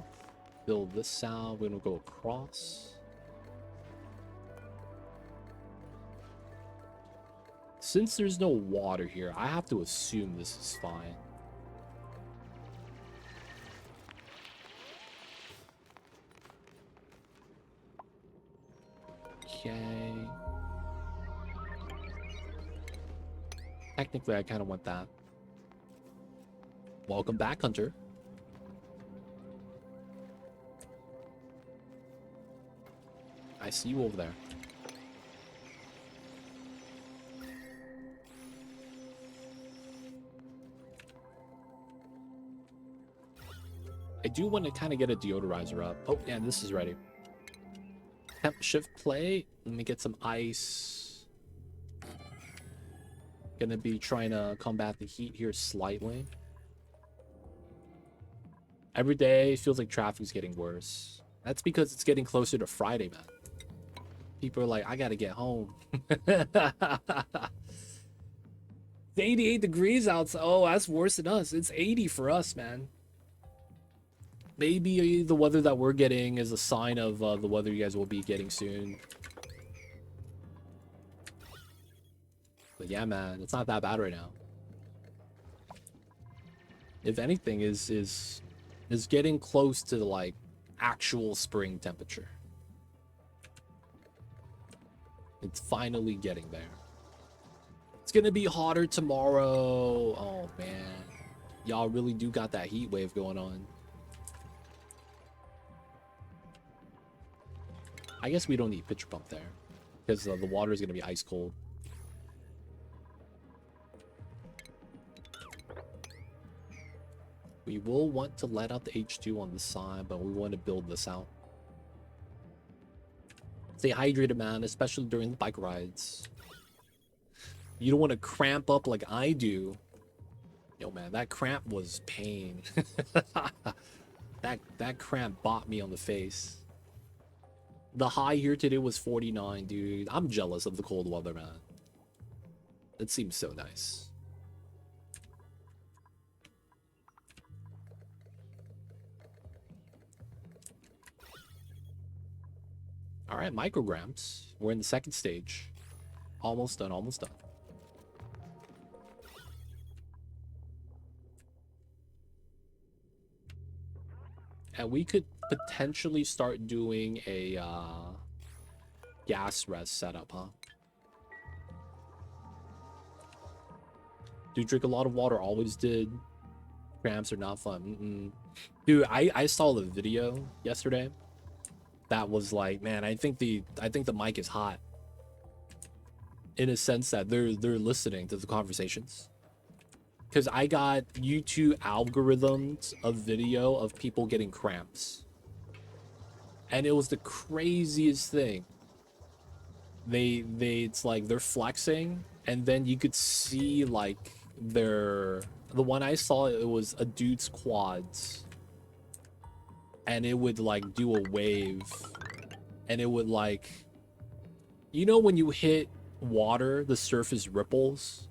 Build this out. We're going to go across. Since there's no water here, I have to assume this is fine. Okay. Technically, I kind of want that. Welcome back, Hunter. I see you over there. I do want to kind of get a deodorizer up. Oh, yeah, this is ready. Temp shift play. Let me get some ice. Gonna be trying to combat the heat here slightly. Every day it feels like traffic's getting worse. That's because it's getting closer to Friday, man. People are like, I gotta get home. It's 88 degrees outside. Oh, that's worse than us. It's 80 for us, man. Maybe the weather that we're getting is a sign of the weather you guys will be getting soon. But yeah, man, it's not that bad right now. If anything, is getting close to like actual spring temperature. It's finally getting there. It's gonna be hotter tomorrow. Oh man. Y'all really do got that heat wave going on. I guess we don't need pitcher pump there because the water is going to be ice cold. We will want to let out the H2 on the side, but we want to build this out. Stay hydrated, man, especially during the bike rides. You don't want to cramp up like I do. Yo, man, that cramp was pain. that cramp bought me on the face. The high here today was 49, dude. I'm jealous of the cold weather, man. It seems so nice. All right, micrograms. We're in the second stage. Almost done, almost done. And we could potentially start doing a gas res setup, huh? Do drink a lot of water, always did. Cramps are not fun. Dude, I saw the video yesterday. That was like, man, I think the mic is hot. In a sense that they're listening to the conversations. Because I got YouTube algorithms of video of people getting cramps. And it was the craziest thing. It's like they're flexing, and then you could see like the one I saw, it was a dude's quads. And it would like do a wave. And it would like, you know when you hit water, the surface ripples?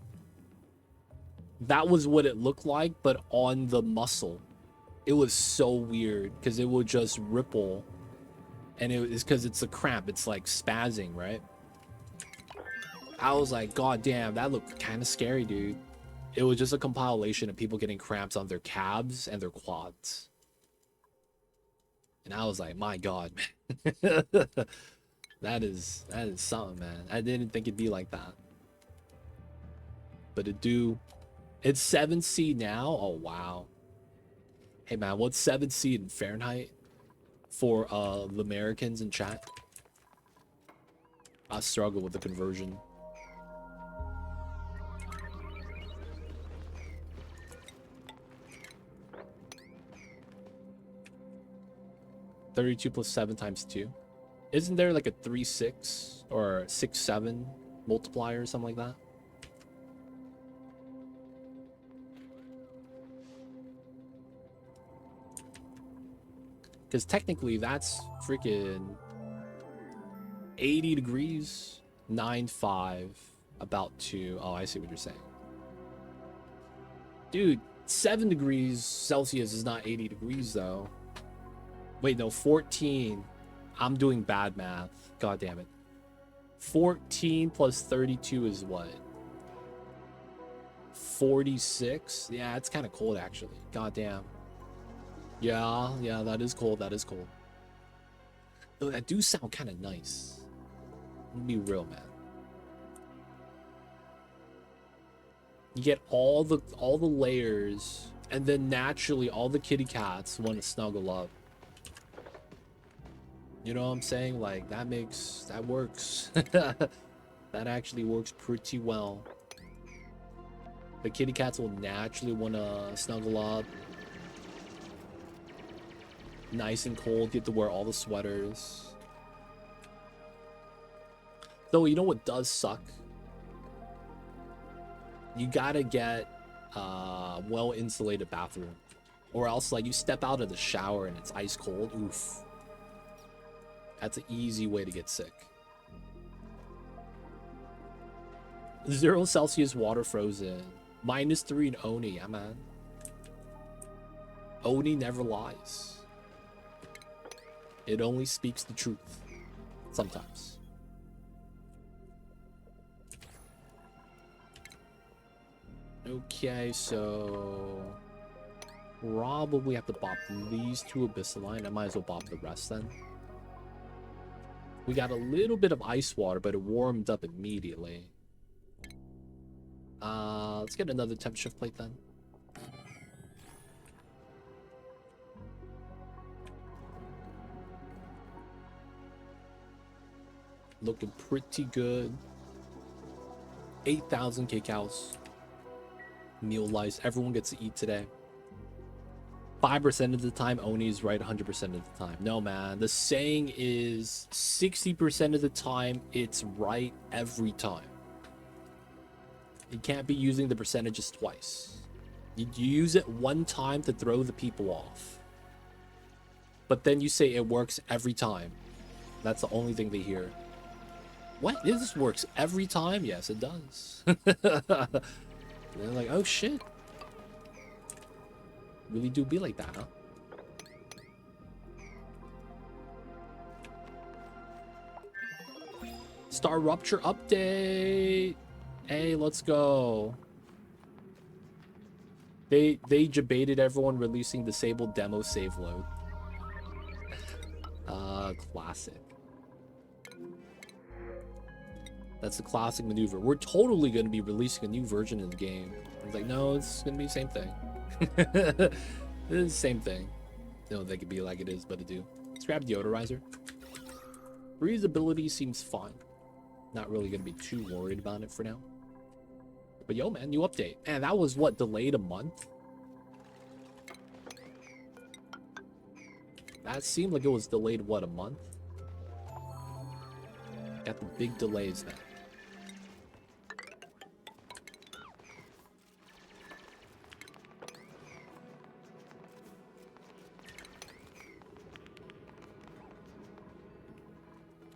That was what it looked like, but on the muscle. It was so weird because it would just ripple. And it's because it's a cramp. It's like spazzing, right? I was like, God damn, that looked kind of scary, dude. It was just a compilation of people getting cramps on their calves and their quads. And I was like, my God, man. that is something, man. I didn't think it'd be like that. But it do. It's 7C now? Oh, wow. Hey, man, what's 7C in Fahrenheit for the Americans in chat? I struggle with the conversion. (32 + 7 × 2). Isn't there like a 3-6 or 6-7 multiplier or something like that? Because technically that's freaking 80 degrees, 9.5, about 2. Oh, I see what you're saying. Dude, 7 degrees Celsius is not 80 degrees though. Wait, no, 14. I'm doing bad math. God damn it. 14 + 32 is what? 46? Yeah, it's kind of cold actually. God damn. Yeah, that is cold. That is cold. Though that do sound kind of nice. Let me be real, man. You get all the layers, and then naturally all the kitty cats want to snuggle up. You know what I'm saying? Like that works. That actually works pretty well. The kitty cats will naturally want to snuggle up. Nice and cold, get to wear all the sweaters. Though, you know what does suck? You gotta get a well-insulated bathroom. Or else, like, you step out of the shower and it's ice cold. Oof. That's an easy way to get sick. 0 Celsius, water frozen. -3 in Oni, yeah, man. Oni never lies. It only speaks the truth. Sometimes. Okay, so probably have to bop these two Abyssaline. I might as well bop the rest then. We got a little bit of ice water, but it warmed up immediately. Let's get another temp shift plate then. Looking pretty good. 8,000 kcows. Meal lice. Everyone gets to eat today. 5% of the time, Oni is right 100% of the time. No, man. The saying is 60% of the time, it's right every time. You can't be using the percentages twice. You use it one time to throw the people off. But then you say it works every time. That's the only thing they hear. What? This works every time? Yes, it does. They're like, oh shit. Really do be like that, huh? Star Rupture update. Hey, let's go. They debated everyone releasing disabled demo save load. Classic. That's a classic maneuver. We're totally going to be releasing a new version of the game. It's like, no, it's going to be the same thing. It's the same thing. You know, they could be like it is, but it do. Let's grab deodorizer. Reusability seems fine. Not really going to be too worried about it for now. But yo, man, new update. Man, that was what, delayed a month? That seemed like it was delayed, what, a month? Got the big delays, man.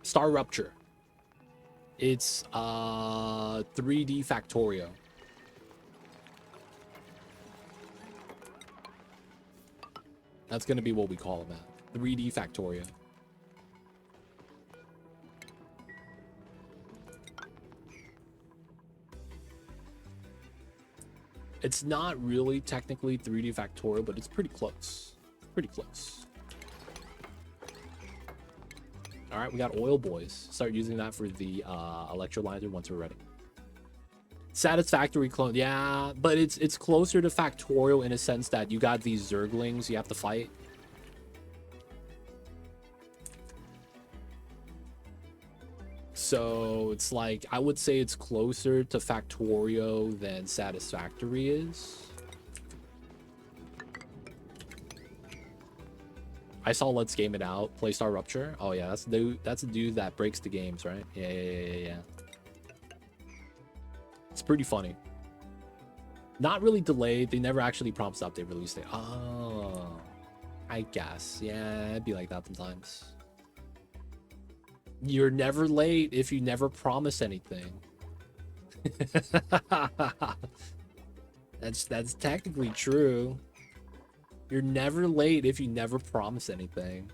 Star Rupture. It's 3D Factorio. That's gonna be what we call it, man. 3D Factorio. It's not really technically 3D Factorio, but it's pretty close. Pretty close. All right, we got oil boys. Start using that for the electrolyzer once we're ready. Satisfactory clone, yeah, but it's closer to Factorial in a sense that you got these Zerglings you have to fight. So it's like, I would say it's closer to Factorio than Satisfactory is. I saw Let's Game It Out, play Star Rupture. Oh yeah, that's a dude that breaks the games, right? Yeah. It's pretty funny. Not really delayed. They never actually promised update release date. Oh, I guess. Yeah, it'd be like that sometimes. You're never late if you never promise anything. That's technically true. You're never late if you never promise anything.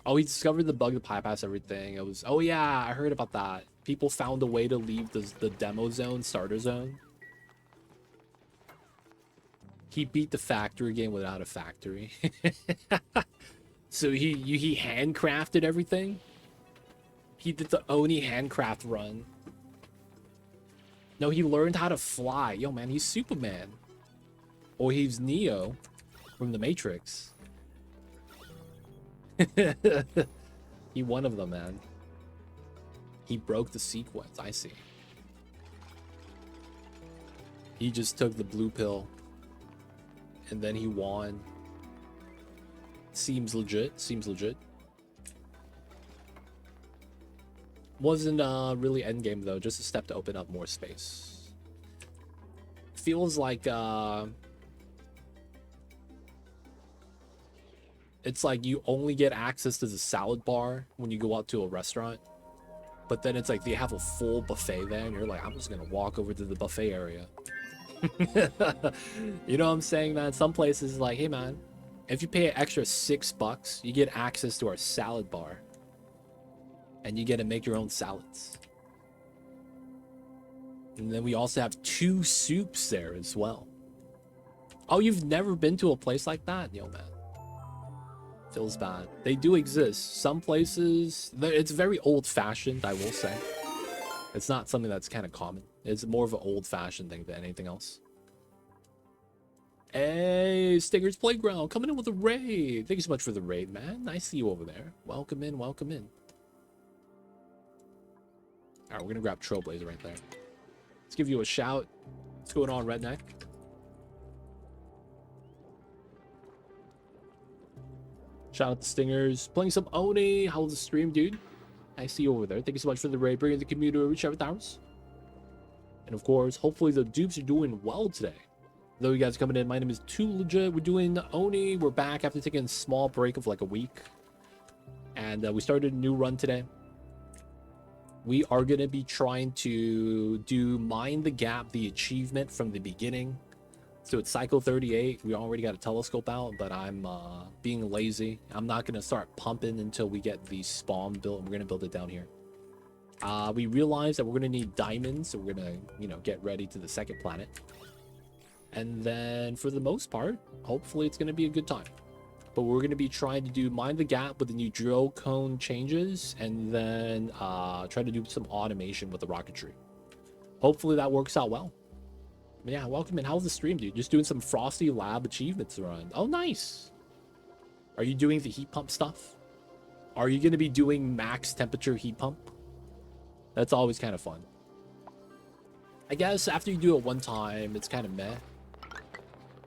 Oh, he discovered the bug to bypass everything. It was, oh yeah, I heard about that. People found a way to leave the demo zone, starter zone. He beat the factory game without a factory. So he handcrafted everything. He did the Oni handcraft run. No, he learned how to fly. Yo, man, he's Superman. Or he's Neo from the Matrix. He one of them, man. He broke the sequence. I see. He just took the blue pill. And then he won. Seems legit. Seems legit. Wasn't really endgame though. Just a step to open up more space. Feels like it's like you only get access to the salad bar when you go out to a restaurant. But then it's like they have a full buffet there, and you're like, I'm just gonna walk over to the buffet area. You know what I'm saying, man? Some places like, hey man, if you pay an extra $6, you get access to our salad bar. And you get to make your own salads. And then we also have 2 soups there as well. Oh, you've never been to a place like that? Yo, man. Feels bad. They do exist. Some places, it's very old-fashioned, I will say. It's not something that's kind of common It's more of an old-fashioned thing than anything else. Hey, Stinger's Playground coming in with a raid. Thank you so much for the raid, man. I see you over there. Welcome in, welcome in. All right, we're gonna grab Trailblazer right there. Let's give you a shout. What's going on, Redneck? Shout out to Stingers. Playing some Oni. How's the stream, dude? I see you over there. Thank you so much for the raid. Bringing the community to reach 7,000. And of course, hopefully the dupes are doing well today. Though you guys are coming in, my name is Too Legit. We're doing Oni. We're back after taking a small break of like a week. And we started a new run today. We are going to be trying to do Mind the Gap, the achievement from the beginning. So it's cycle 38. We already got a telescope out, but I'm being lazy. I'm not going to start pumping until we get the spawn built. We're going to build it down here. We realized that we're going to need diamonds, so we're going to, get ready to the second planet. And then for the most part, hopefully it's going to be a good time. But we're going to be trying to do Mind the Gap with the new Drillcone Changes, and then try to do some automation with the rocketry. Hopefully that works out well. But yeah, welcome in. How's the stream, dude? Just doing some Frosty Lab achievements run. Oh, nice. Are you doing the heat pump stuff? Are you going to be doing max temperature heat pump? That's always kind of fun. I guess after you do it one time, it's kind of meh.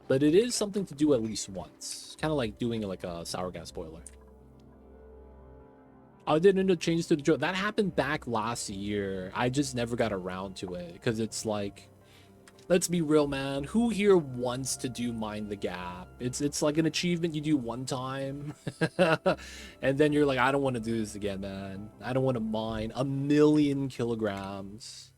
But it is something to do at least once. Kind of like doing like a sour gas boiler. I didn't end up changes to the drill. That happened back last year. I just never got around to it. Because it's like, let's be real, man. Who here wants to do Mind the Gap? It's like an achievement you do one time. And then you're like, I don't want to do this again, man. I don't want to mine 1,000,000 kilograms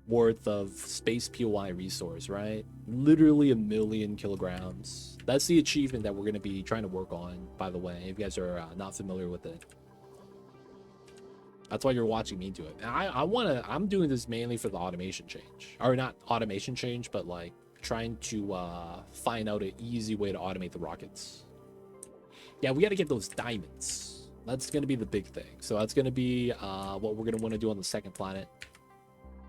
worth of space POI resource, right? Literally 1,000,000 kilograms. That's the achievement that we're going to be trying to work on, by the way, if you guys are not familiar with it. That's why you're watching me do it. And I'm doing this mainly for the automation change. Or not automation change, but like trying to find out an easy way to automate the rockets. Yeah, we got to get those diamonds. That's going to be the big thing. So that's going to be what we're going to want to do on the second planet.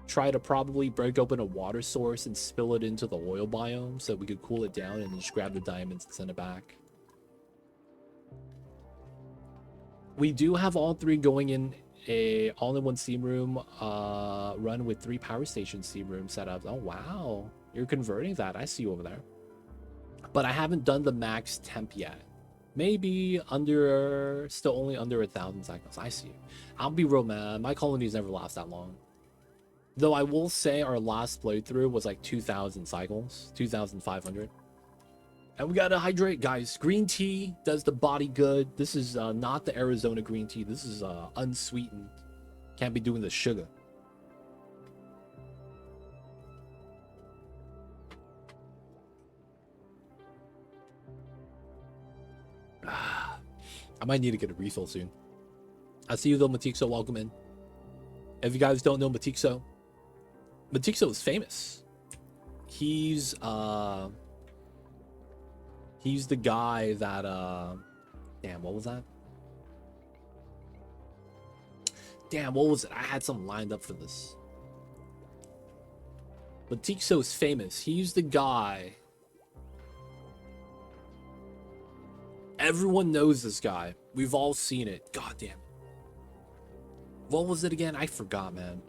Try to probably break open a water source and spill it into the oil biome so we could cool it down and just grab the diamonds and send it back. We do have all three going in a all-in-one steam room run with 3 power station steam room setups. Oh wow, you're converting that. I see you over there. But I haven't done the max temp yet. Maybe still only under 1,000 cycles. I see you. I'll be real, man. My colonies never last that long. Though I will say our last playthrough was like 2,000 cycles, 2,500. And we gotta hydrate, guys. Green tea does the body good. This is not the Arizona green tea. This is unsweetened. Can't be doing the sugar. I might need to get a refill soon. I see you though, Matixo. Welcome in. If you guys don't know Matixo is famous. He's the guy that damn, what was that? Damn, what was it? I had something lined up for this. Matixo is famous. He's the guy. Everyone knows this guy. We've all seen it. God damn. What was it again? I forgot, man.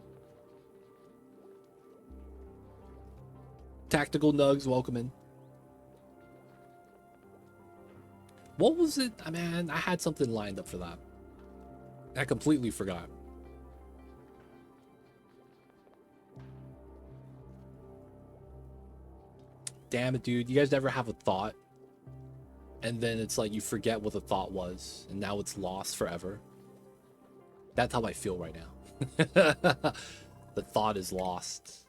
Tactical Nugs, welcome in. What was it? Man, I had something lined up for that. I completely forgot. Damn it, dude. You guys ever have a thought? And then it's like you forget what the thought was. And now it's lost forever. That's how I feel right now. The thought is lost.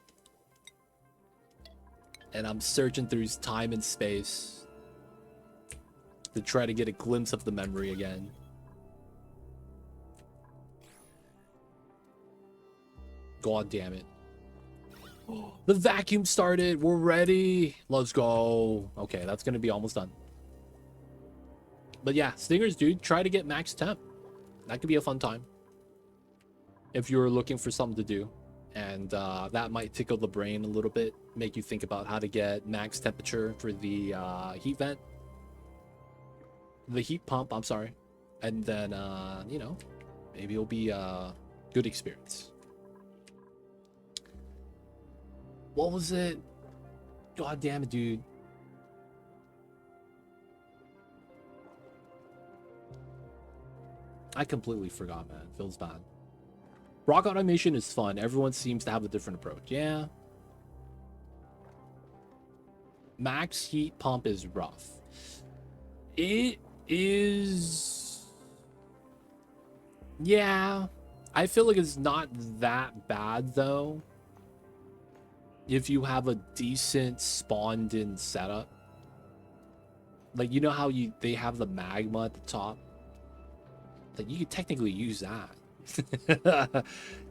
And I'm searching through time and space to try to get a glimpse of the memory again. God damn it. The vacuum started. We're ready. Let's go. Okay, that's going to be almost done. But yeah, Stingers, dude, try to get max temp. That could be a fun time. If you're looking for something to do. and that might tickle the brain a little bit, make you think about how to get max temperature for the heat vent, the heat pump, I'm sorry. And then you know, maybe it'll be a good experience. What was it? God damn it, dude. I completely forgot, man. Feels bad. Rock automation is fun. Everyone seems to have a different approach. Yeah. Max heat pump is rough. It is... Yeah. I feel like it's not that bad, though. If you have a decent spawned-in setup. Like, you know how they have the magma at the top? Like, you could technically use that.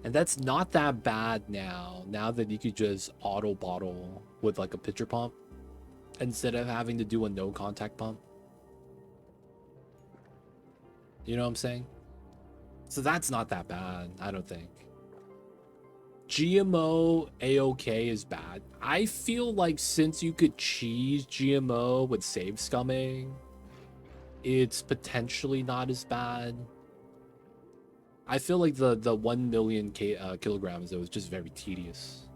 And that's not that bad now that you could just auto bottle with like a pitcher pump instead of having to do a no contact pump. You know what I'm saying? So that's not that bad, I don't think. GMO A-OK is bad. I feel like since you could cheese GMO with save scumming, it's potentially not as bad. I feel like the 1 million kilograms, though, is just very tedious.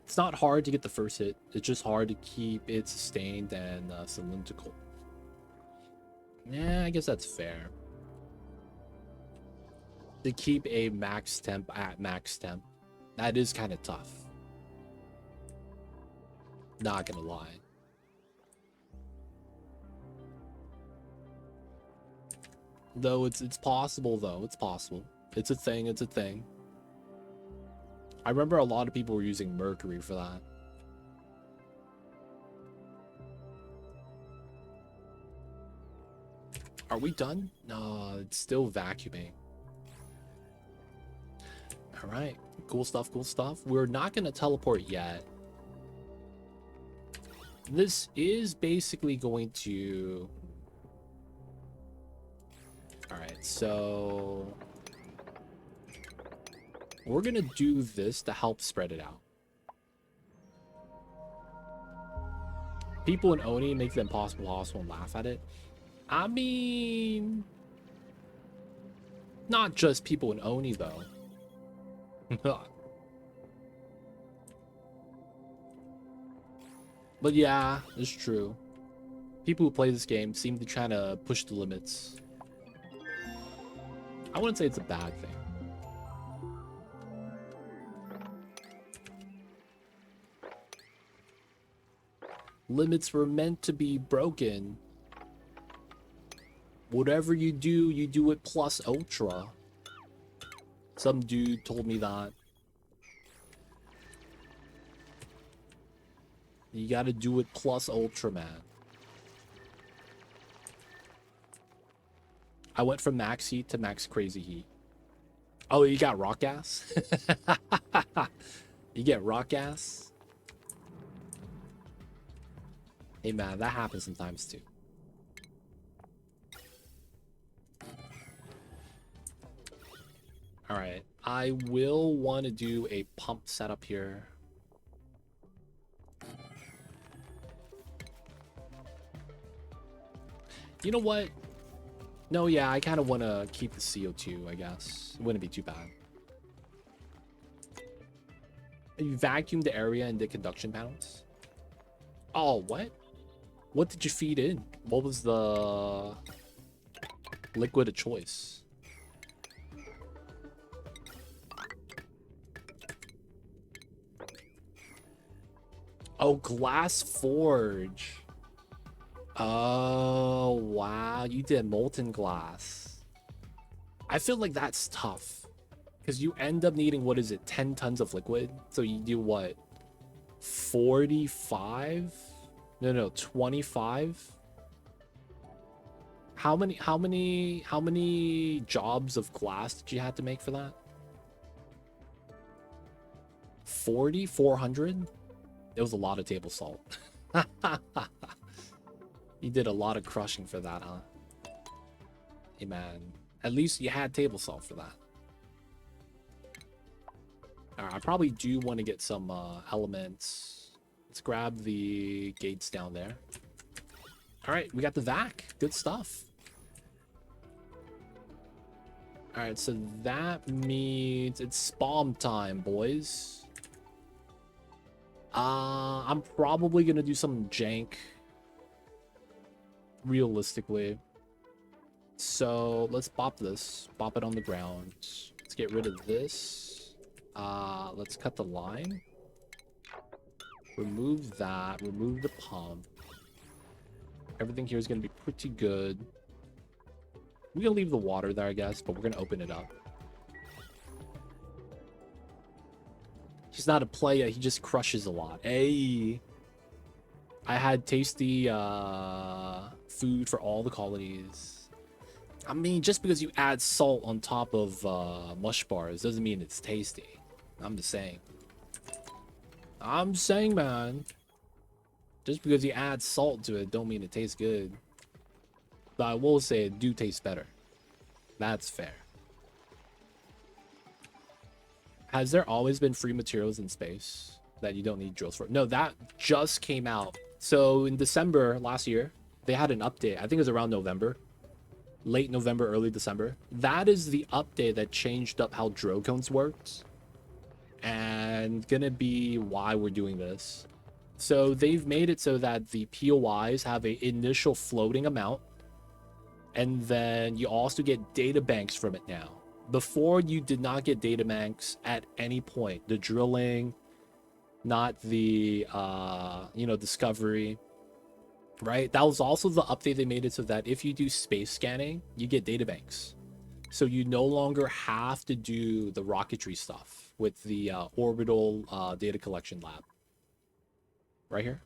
It's not hard to get the first hit. It's just hard to keep it sustained and cylindrical. Yeah, I guess that's fair. To keep a max temp at max temp, that is kind of tough. Not gonna lie. Though it's possible, though. It's possible. It's a thing. It's a thing. I remember a lot of people were using mercury for that. Are we done? No, it's still vacuuming. All right. Cool stuff, cool stuff. We're not going to teleport yet. This is basically going to... All right, so... we're going to do this to help spread it out. People in Oni make the impossible possible and laugh at it. I mean... not just people in Oni, though. But yeah, it's true. People who play this game seem to try to push the limits. I wouldn't say it's a bad thing. Limits were meant to be broken. Whatever you do it plus ultra. Some dude told me that. You gotta do it plus ultra, man. I went from max heat to max crazy heat. Oh, you got rock gas? You get rock gas? Hey man, that happens sometimes too. Alright, I will want to do a pump setup here. You know what? No, yeah, I kind of want to keep the CO2, I guess. It wouldn't be too bad. You vacuumed the area and did conduction panels? Oh, what? What did you feed in? What was the liquid of choice? Oh, glass forge. Oh, wow. You did molten glass. I feel like that's tough. Because you end up needing, what is it, 10 tons of liquid? So you do what? 45? No, 25? How many jobs of glass did you have to make for that? 40? 400? It was a lot of table salt. You did a lot of crushing for that, huh? Hey, man. At least you had table salt for that. I probably do want to get some elements. Let's grab the gates down there. All right, we got the vac. Good stuff. All right, so that means it's spawn time, boys. I'm probably gonna do some jank, realistically. So let's bop this, bop it on the ground. Let's get rid of this. Let's cut the line. Remove that, remove the pump. Everything here is gonna be pretty good. We're gonna leave the water there, I guess, but we're gonna open it up. He's not a player, he just crushes a lot. Hey, I had tasty food for all the colonies. I mean, just because you add salt on top of mush bars doesn't mean it's tasty. I'm just saying. I'm saying, man. Just because you add salt to it don't mean it tastes good. But I will say it do taste better. That's fair. Has there always been free materials in space that you don't need drills for? No, that just came out. So in December last year, they had an update. I think it was around November. Late November, early December. That is the update that changed up how Drillcones worked. And gonna be why we're doing this. So they've made it so that the POIs have an initial floating amount. And then you also get data banks from it now. Before, you did not get data banks at any point. The drilling, not the, discovery, right? That was also the update they made it so that if you do space scanning, you get data banks. So you no longer have to do the rocketry stuff with the orbital data collection lab. Right here.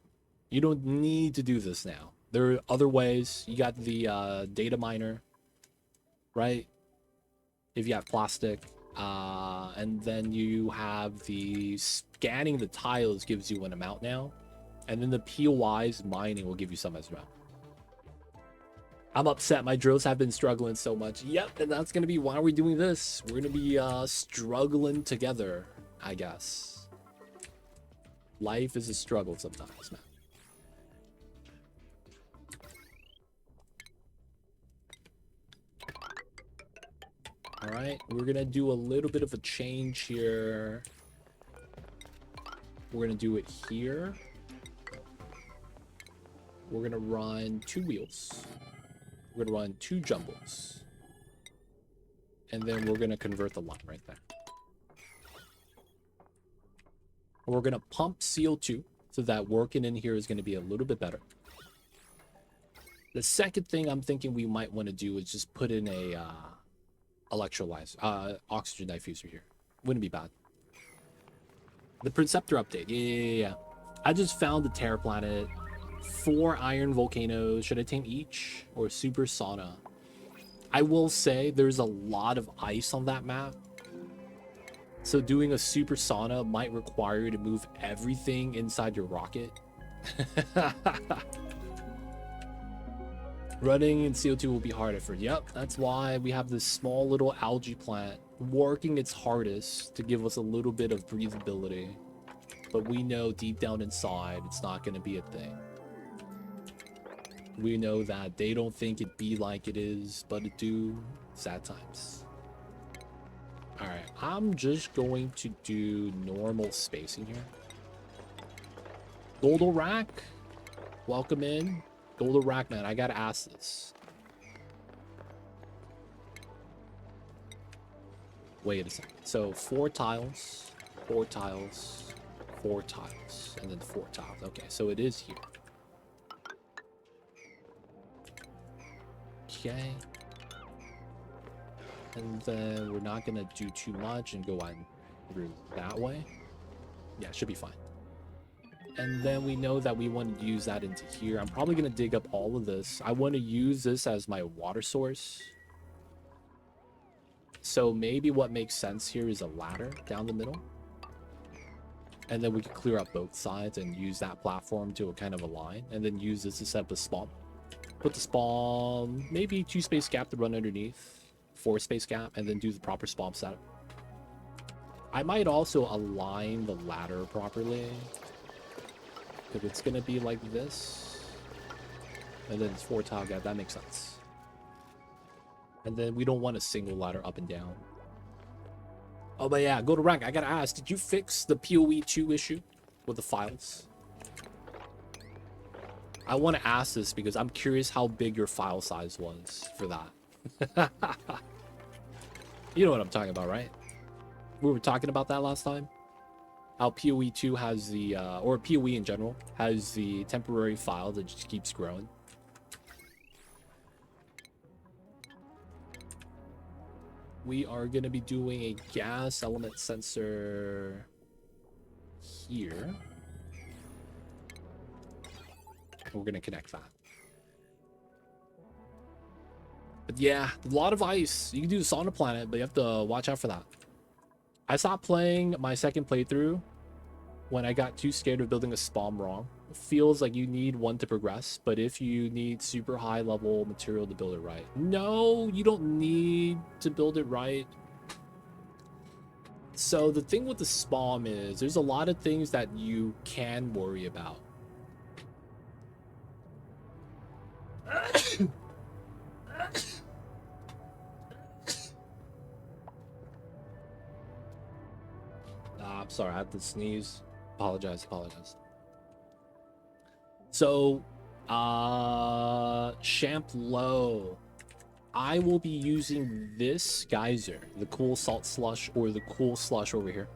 You don't need to do this now. There are other ways. You got the data miner, right? If you have plastic. And then you have the scanning the tiles gives you an amount now. And then the POIs mining will give you some as well. I'm upset. My drills have been struggling so much. Yep, and that's going to be why we're doing this. We're going to be struggling together, I guess. Life is a struggle sometimes, man. All right, we're going to do a little bit of a change here. We're going to do it here. We're going to run 2 wheels. We're going to run 2 jumbles. And then we're going to convert the line right there. We're going to pump CO2 so that working in here is going to be a little bit better. The second thing I'm thinking we might want to do is just put in a electrolyzer, oxygen diffuser here. Wouldn't be bad. The Preceptor update. Yeah. I just found the Terra planet. 4 iron volcanoes. Should I tame each? Or super sauna? I will say there's a lot of ice on that map. So doing a super sauna might require you to move everything inside your rocket. Running in CO2 will be hard at first. Yep, that's why we have this small little algae plant working its hardest to give us a little bit of breathability. But we know deep down inside it's not going to be a thing. We know that they don't think it be like it is, but it do. Sad times. Alright, I'm just going to do normal spacing here. Goldel Rack, welcome in. Goldel Rack, man, I gotta ask this. Wait a second. So 4 tiles, 4 tiles, 4 tiles, and then 4 tiles. Okay, so it is here. Okay. And then we're not gonna do too much and go on through that way. Yeah, it should be fine. And then we know that we want to use that into here. I'm probably gonna dig up all of this. I want to use this as my water source. So maybe what makes sense here is a ladder down the middle. And then we can clear up both sides and use that platform to a kind of a line. And then use this to set up a spawn. Put the spawn, maybe 2 space gap to run underneath. 4 space gap, and then do the proper spawn setup. I might also align the ladder properly. If it's gonna be like this, and then it's 4 tile gap, that makes sense. And then we don't want a single ladder up and down. Oh, but yeah, go to rank. I gotta ask, did you fix the PoE 2 issue with the files? I want to ask this because I'm curious how big your file size was for that. You know what I'm talking about, right? We were talking about that last time. How PoE 2 has the, or PoE in general, has the temporary file that just keeps growing. We are going to be doing a gas element sensor here. We're going to connect that. But yeah, a lot of ice. You can do this on a planet, but you have to watch out for that. I stopped playing my second playthrough when I got too scared of building a spawn wrong. It feels like you need one to progress, but if you need super high level material to build it right. No, you don't need to build it right. So the thing with the spawn is there's a lot of things that you can worry about. I'm sorry, I had to sneeze. Apologize. So, Champ Low. I will be using this geyser, the cool salt slush or the cool slush over here.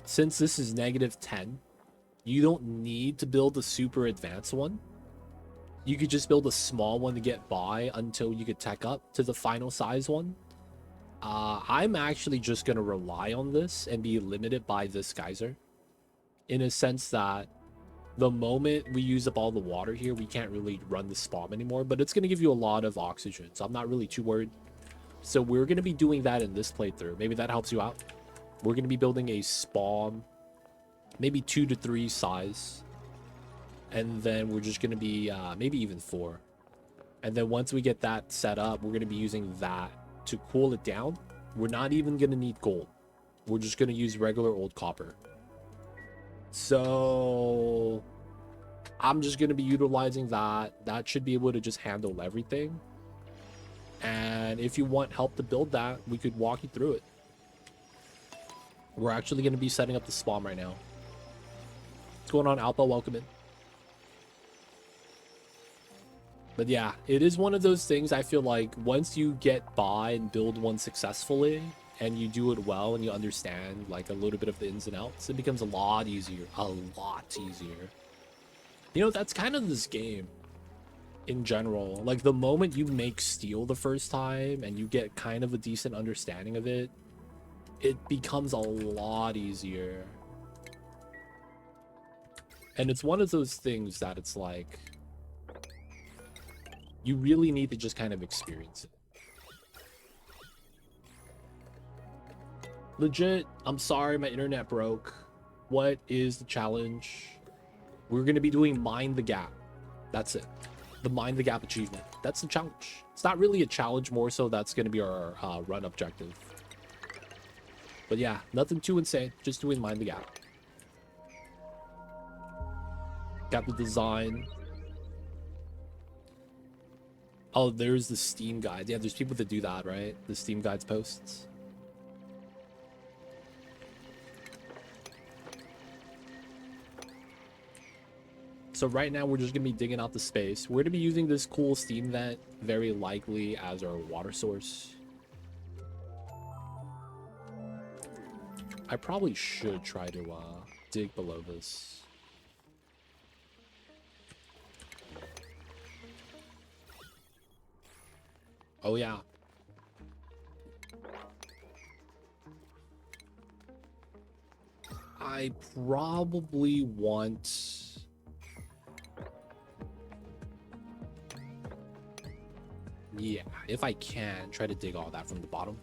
Since this is -10, you don't need to build a super advanced one. You could just build a small one to get by until you could tech up to the final size one. I'm actually just going to rely on this and be limited by this geyser. In a sense that the moment we use up all the water here, we can't really run the spawn anymore, but it's going to give you a lot of oxygen, so I'm not really too worried. So we're going to be doing that in this playthrough. Maybe that helps you out. We're going to be building a spawn, maybe 2 to 3 size, and then we're just going to be maybe even 4. And then once we get that set up, we're going to be using that to cool it down. We're not even going to need gold. We're just going to use regular old copper. So I'm just going to be utilizing that. That should be able to just handle everything. And if you want help to build that, we could walk you through it. We're actually going to be setting up the spawn right now. What's going on, Alpha? Welcome in. But yeah, it is one of those things I feel like once you get by and build one successfully and you do it well and you understand like a little bit of the ins and outs, it becomes a lot easier. A lot easier. You know, that's kind of this game in general. Like the moment you make steel the first time and you get kind of a decent understanding of it, it becomes a lot easier. And it's one of those things that it's like, you really need to just kind of experience it. Legit, I'm sorry, my internet broke. What is the challenge? We're going to be doing Mind the Gap. That's it. The Mind the Gap achievement. That's the challenge. It's not really a challenge, more so that's going to be our run objective. But yeah, nothing too insane. Just doing Mind the Gap. Got the design. Oh, there's the Steam guide. Yeah, there's people that do that, right? The Steam guides posts. So right now we're just gonna be digging out the space. We're gonna be using this cool steam vent very likely as our water source. I probably should try to dig below this. Oh yeah. I probably want... Yeah, if I can, try to dig all that from the bottom.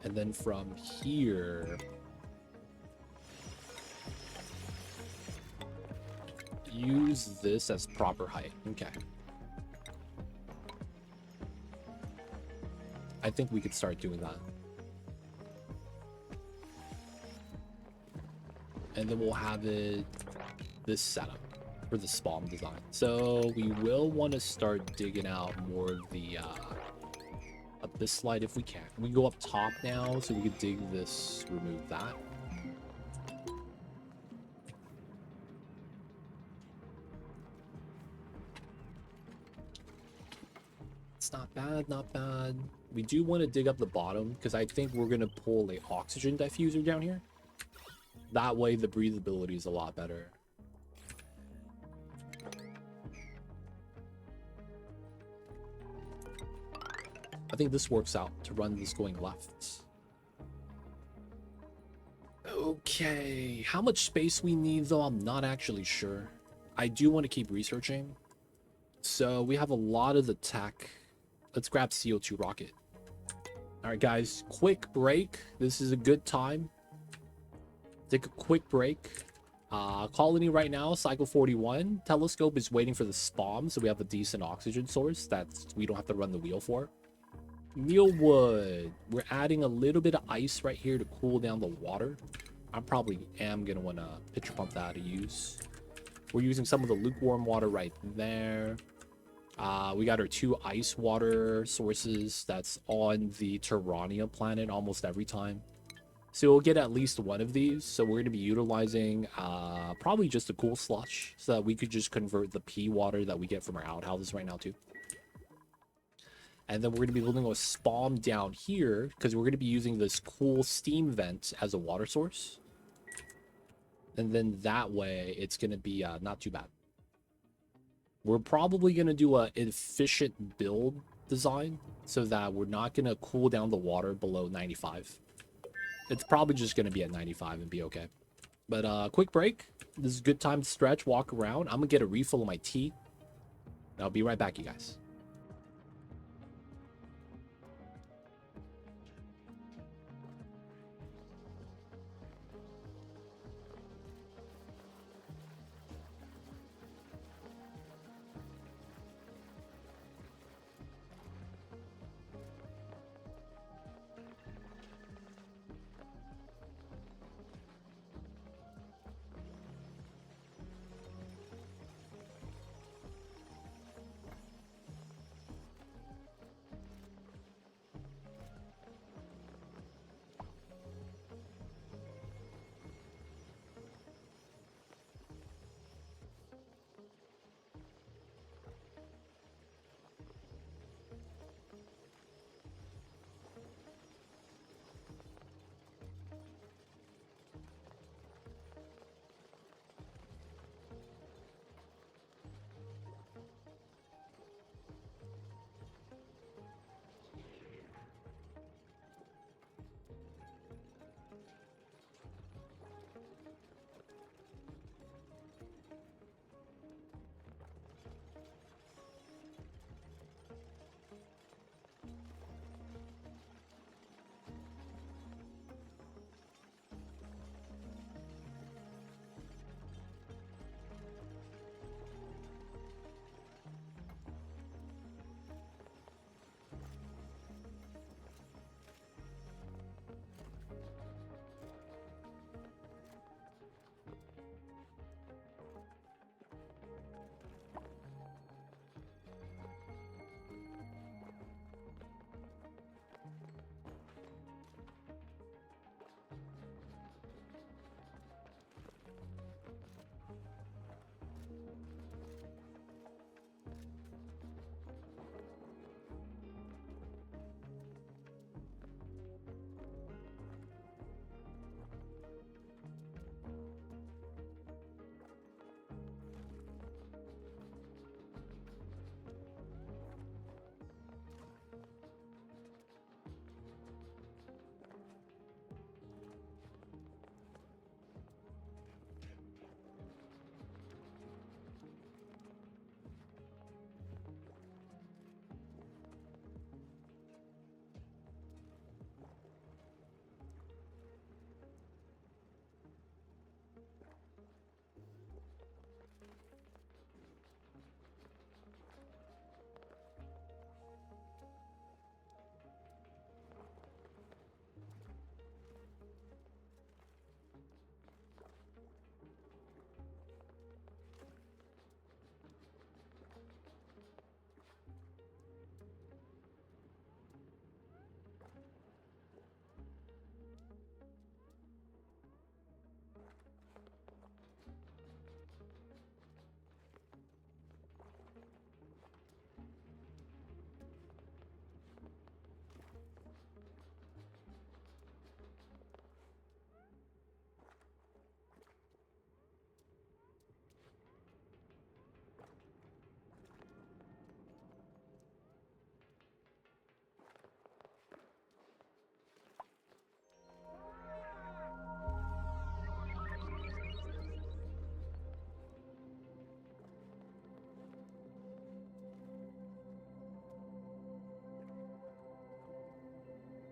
And then from here... use this as proper height. Okay. I think we could start doing that. and then we'll have it this setup for the spawn design. So we will want to start digging out more of the up this slide if we can. We can go up top now, so we could dig this, remove that. It's not bad, not bad. We do want to dig up the bottom because I think we're going to pull a oxygen diffuser down here. That way the breathability is a lot better. I think this works out to run this going left. Okay, how much space we need though, I'm not actually sure. I do want to keep researching. So we have a lot of the tech. Let's grab CO2 rocket. All right, guys, quick break. This is a good time. Take a quick break. Colony right now, cycle 41. Telescope is waiting for the spawn, so we have a decent oxygen source that we don't have to run the wheel for. Mealwood. We're adding a little bit of ice right here to cool down the water. I probably am going to want to pitcher pump that to use. We're using some of the lukewarm water right there. We got our 2 ice water sources that's on the Terrania planet almost every time. So we'll get at least one of these. So we're going to be utilizing probably just a cool slush so that we could just convert the pea water that we get from our outhouses right now too. And then we're going to be building a spawn down here because we're going to be using this cool steam vent as a water source. And then that way it's going to be not too bad. We're probably going to do an efficient build design so that we're not going to cool down the water below 95. It's probably just going to be at 95 and be okay. But quick break. This is a good time to stretch, walk around. I'm going to get a refill of my tea. I'll be right back, you guys.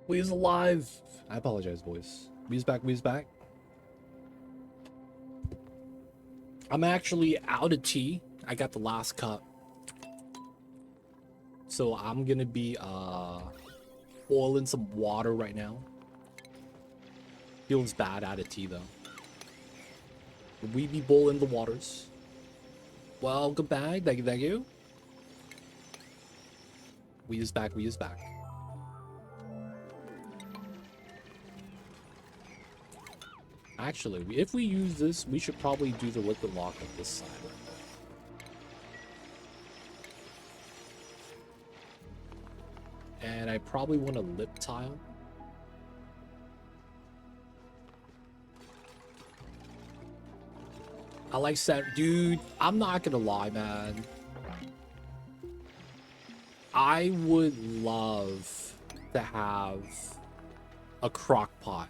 We's alive. I apologize, boys. We's back. We's back. I'm actually out of tea. I got the last cup. So I'm gonna be boiling some water right now. Feels bad out of tea though. We be boiling the waters. Welcome back. Thank you, thank you. We is back. We is back. Actually, if we use this, we should probably do the liquid lock on this side right there. And I probably want a lip tile. I like set, dude. I'm not gonna lie, man. I would love to have a crock pot.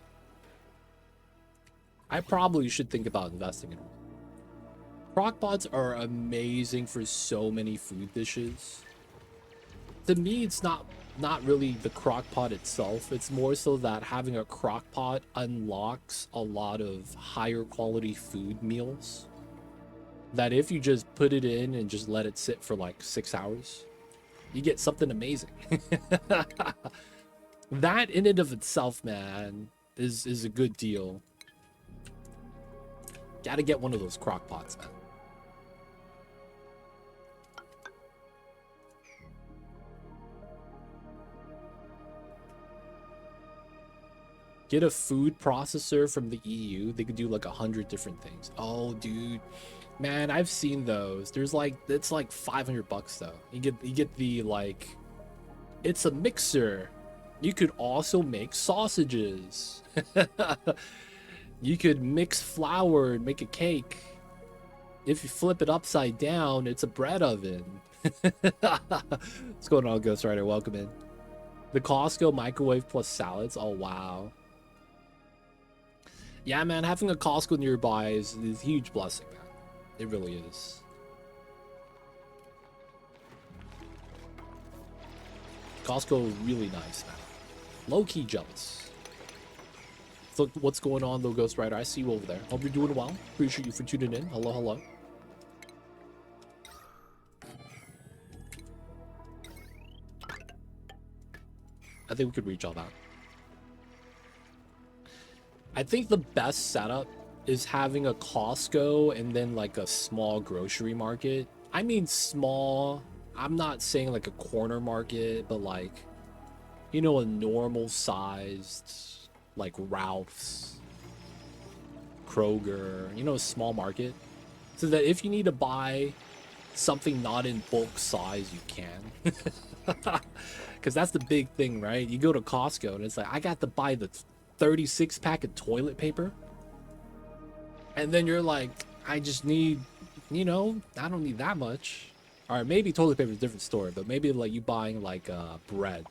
I probably should think about investing in one. Crock pots are amazing for so many food dishes. To me, it's not really the crock pot itself. It's more so that having a crock pot unlocks a lot of higher quality food meals. That if you just put it in and just let it sit for like 6 hours, you get something amazing. That in and of itself, man, is a good deal. Gotta get one of those crock pots, man. Get a food processor from the EU. They could do like 100 different things. Oh, dude. Man, I've seen those. There's like, it's like $500 though. You get the like, it's a mixer. You could also make sausages. You could mix flour and make a cake. If you flip it upside down, it's a bread oven. What's going on, Ghost Rider? Welcome in. The Costco microwave plus salads. Oh, wow. Yeah, man, having a Costco nearby is a huge blessing, man. It really is. Costco is really nice, man. Low-key jealous. So what's going on, though, Ghost Rider? I see you over there. Hope you're doing well. Appreciate you for tuning in. Hello, hello. I think we could reach all that. I think the best setup is having a Costco and then like a small grocery market. I mean small. I'm not saying like a corner market, but like, you know, a normal sized like Ralph's, Kroger, you know, a small market. So that if you need to buy something not in bulk size, you can. Because that's the big thing, right? You go to Costco and it's like, I got to buy the 36 pack of toilet paper. And then you're like, I just need, you know, I don't need that much. All right, maybe toilet paper is a different story, but maybe like you buying like bread.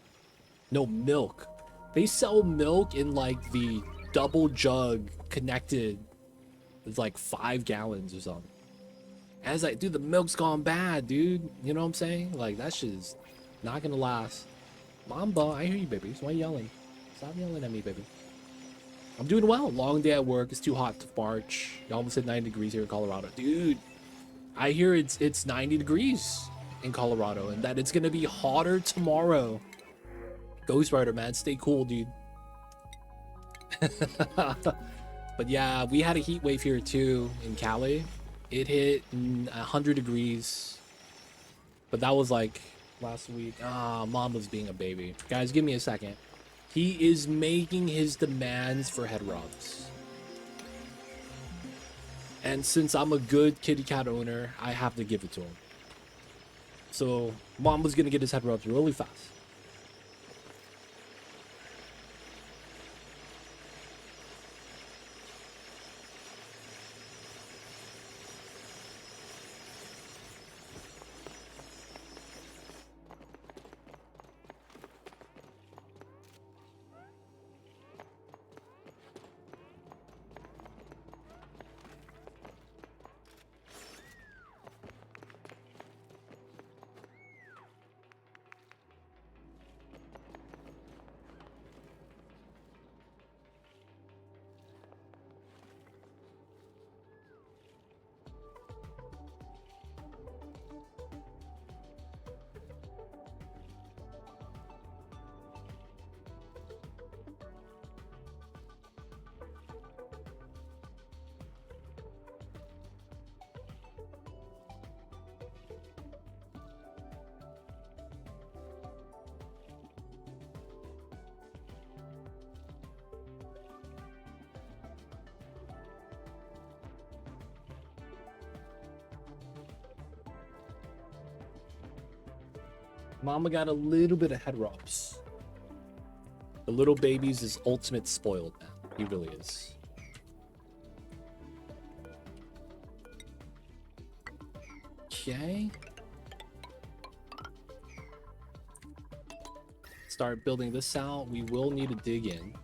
No, milk. They sell milk in like the double jug connected. It's like 5 gallons or something. And it's like, dude, the milk's gone bad, dude. You know what I'm saying? Like, that shit is not gonna last. Mamba, I hear you, baby. So why are you yelling? Stop yelling at me, baby. I'm doing well. Long day at work. It's too hot to march. You almost hit 90 degrees here in Colorado. Dude, I hear it's 90 degrees in Colorado and that it's gonna be hotter tomorrow. Ghost Rider, man, stay cool, dude. But yeah, we had a heat wave here too in Cali. It hit 100 degrees, but that was like last week. Mom was being a baby. Guys, give me a second. He is making his demands for head rubs. And since I'm a good kitty cat owner, I have to give it to him. So Mom was gonna get his head rubs really fast. Mama got a little bit of head rubs. The little baby's is ultimate spoiled now. He really is. Okay. Start building this out. We will need to dig in.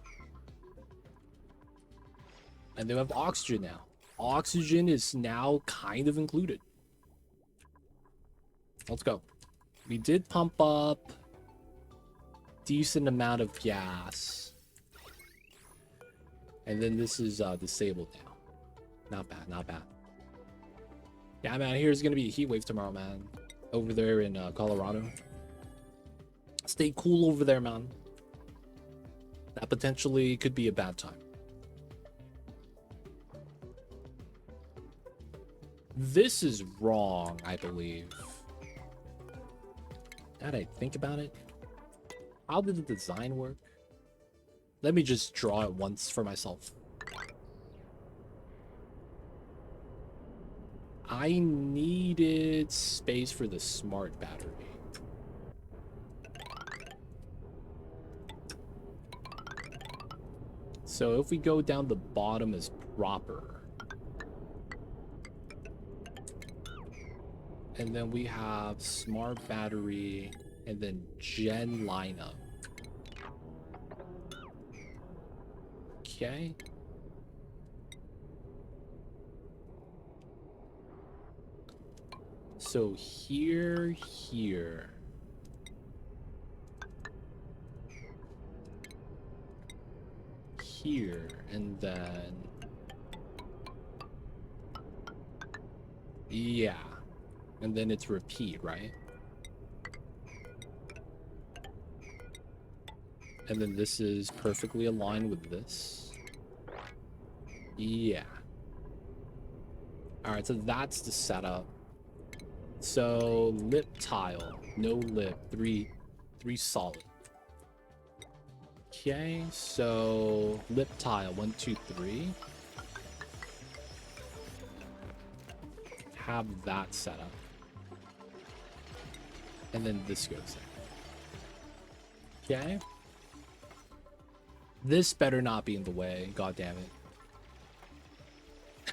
And they have oxygen now. Oxygen is now kind of included. Let's go. We did pump up decent amount of gas. And then this is disabled now. Not bad, not bad. Yeah, man, here's gonna be a heat wave tomorrow, man. Over there in Colorado. Stay cool over there, man. That potentially could be a bad time. This is wrong, I believe. Now that I think about it, how did the design work? Let me just draw it once for myself. I needed space for the smart battery. So if we go down the bottom as proper, and then we have smart battery and then gen lineup. Okay. So here, and then yeah, and then it's repeat, right? And then this is perfectly aligned with this. Yeah. All right, so that's the setup. So lip tile, no lip, three solid. Okay, so lip tile, 1, 2, 3. Have that set up. And then this goes there. Okay. This better not be in the way, god damn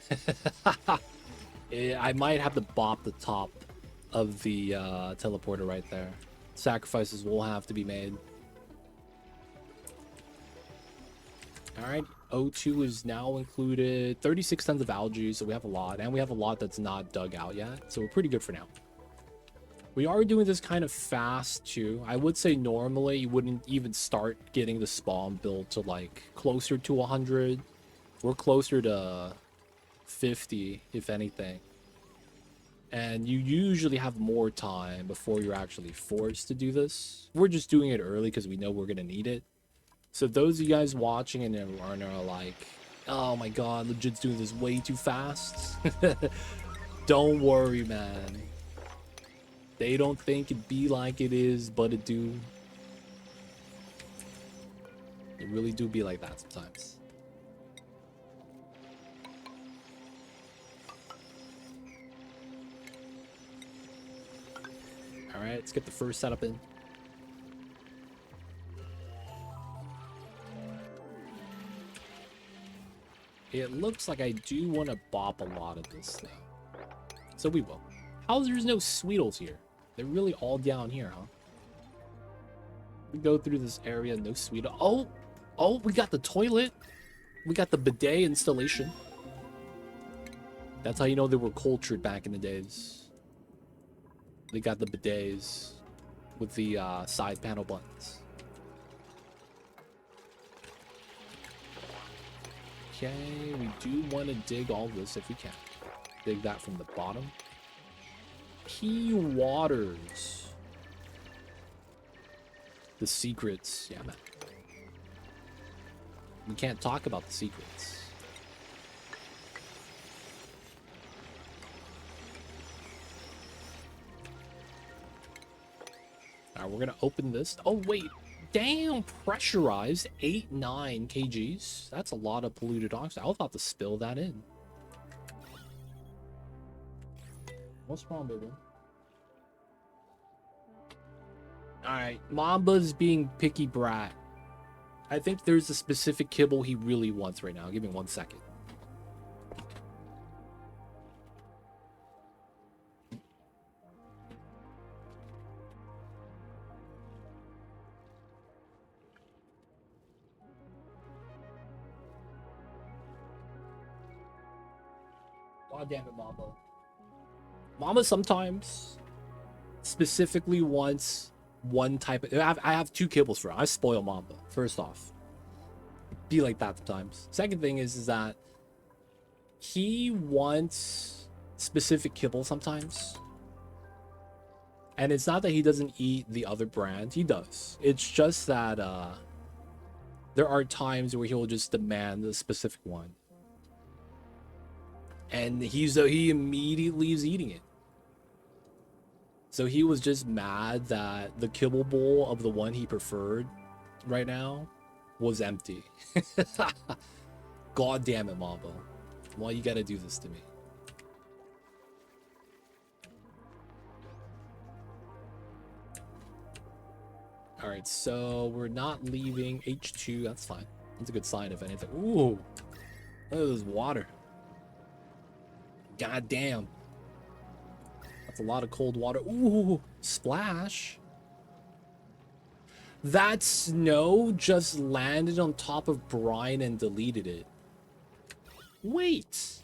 it. I might have to bop the top of the teleporter right there. Sacrifices will have to be made. Alright, O2 is now included. 36 tons of algae, so we have a lot. And we have a lot that's not dug out yet, so we're pretty good for now. We are doing this kind of fast, too. I would say normally you wouldn't even start getting the spawn build to, like, closer to 100. We're closer to 50, if anything. And you usually have more time before you're actually forced to do this. We're just doing it early because we know we're going to need it. So those of you guys watching and are like, oh my god, Legit's doing this way too fast. Don't worry, man. They don't think it be like it is, but it do. It really do be like that sometimes. Alright, let's get the first setup in. It looks like I do want to bop a lot of this, though. So we will. How there's no Sweetles here? They're really all down here, huh? We go through this area, no Sweetle. Oh, we got the toilet. We got the bidet installation. That's how you know they were cultured back in the days. They got the bidets with the side panel buttons. Okay, we do want to dig all this if we can. Dig that from the bottom. Key waters. The secrets. Yeah, man. We can't talk about the secrets. Alright, we're gonna open this. Oh, wait. Damn, pressurized 8-9 kgs. That's a lot of polluted oxygen. I was about to spill that in. What's wrong, baby? Alright, Mamba's being picky brat. I think there's a specific kibble he really wants right now. Give me 1 second. God damn it, Mamba. Mamba sometimes specifically wants one type of... I have 2 kibbles for him. I spoil Mamba, first off. Be like that sometimes. Second thing is that he wants specific kibble sometimes. And it's not that he doesn't eat the other brand. He does. It's just that there are times where he'll just demand a specific one. And he immediately is eating it. So he was just mad that the kibble bowl of the one he preferred right now was empty. God damn it, Mamba. Why you gotta do this to me? Alright, so we're not leaving H2. That's fine. That's a good sign, if anything. Ooh. Look at this water. God damn. That's a lot of cold water. Ooh, splash. That snow just landed on top of brine and deleted it. Wait.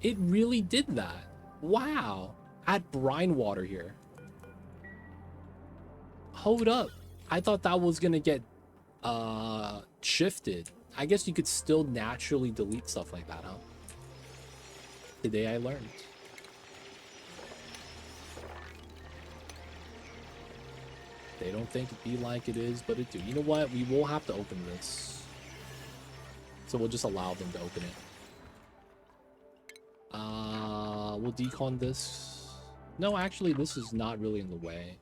It really did that. Wow. Add brine water here. Hold up. I thought that was gonna get shifted. I guess you could still naturally delete stuff like that, huh? Today I learned. They don't think it be like it is, but it do. You know what? We will have to open this. So we'll just allow them to open it. We'll decon this. No, actually, this is not really in the way.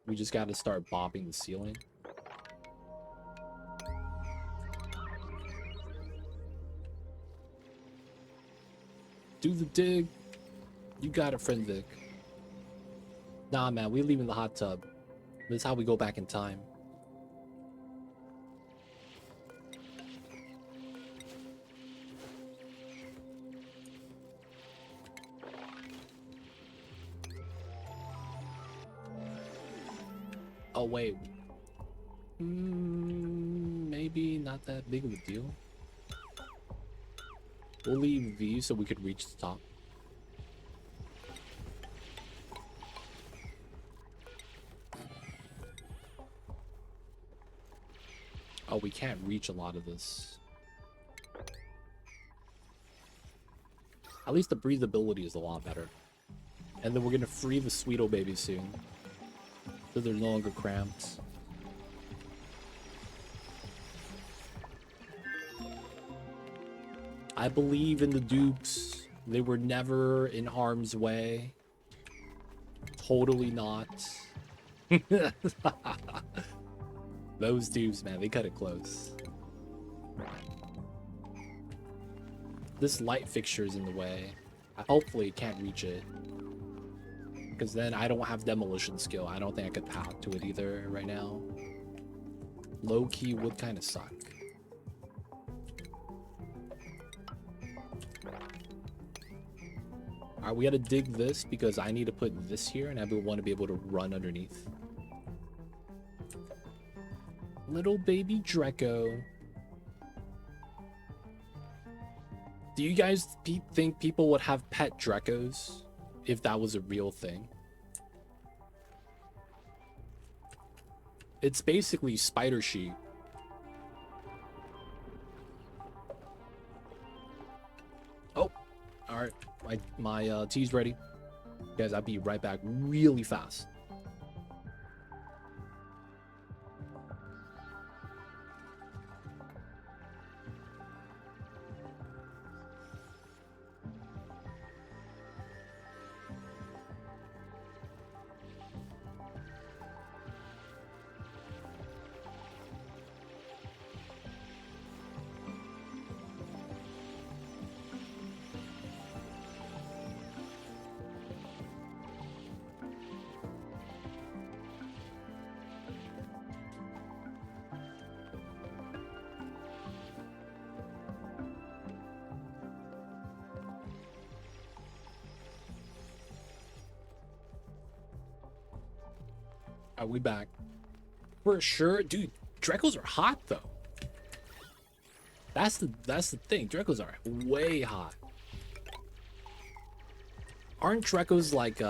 We just got to start bopping the ceiling. Do the dig. You got it, friend Vic. Nah, man, we leaving the hot tub. This is how we go back in time. Oh, wait. Maybe not that big of a deal. We'll leave V so we could reach the top. Oh, we can't reach a lot of this. At least the breathability is a lot better. And then we're gonna free the Sweeto baby soon. So they're no longer cramped. I believe in the Dukes. They were never in harm's way. Totally not. Those Dukes, man, they cut it close. This light fixture is in the way. I hopefully can't reach it. Because then I don't have demolition skill. I don't think I could path to it either right now. Low-key would kind of suck. Alright, we gotta dig this because I need to put this here and I want to be able to run underneath. Little baby Draco. Do you guys think people would have pet Dracos if that was a real thing? It's basically spider sheep. Oh, all right. My tea's ready. Guys, I'll be right back really fast. Are we back? For sure, dude. Dracos are hot though. That's the thing. Dracos are way hot. Aren't Dracos like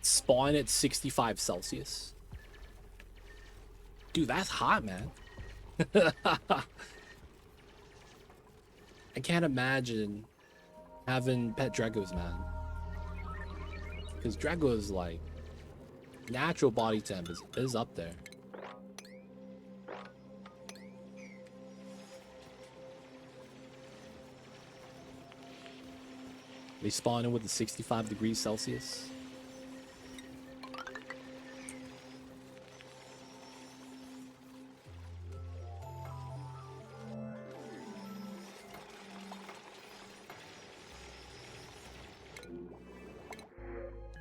spawn at 65 Celsius? Dude, that's hot, man. I can't imagine having pet Dracos, man. Because Dracos like natural body temp is up there. They spawn in with the 65 degrees Celsius.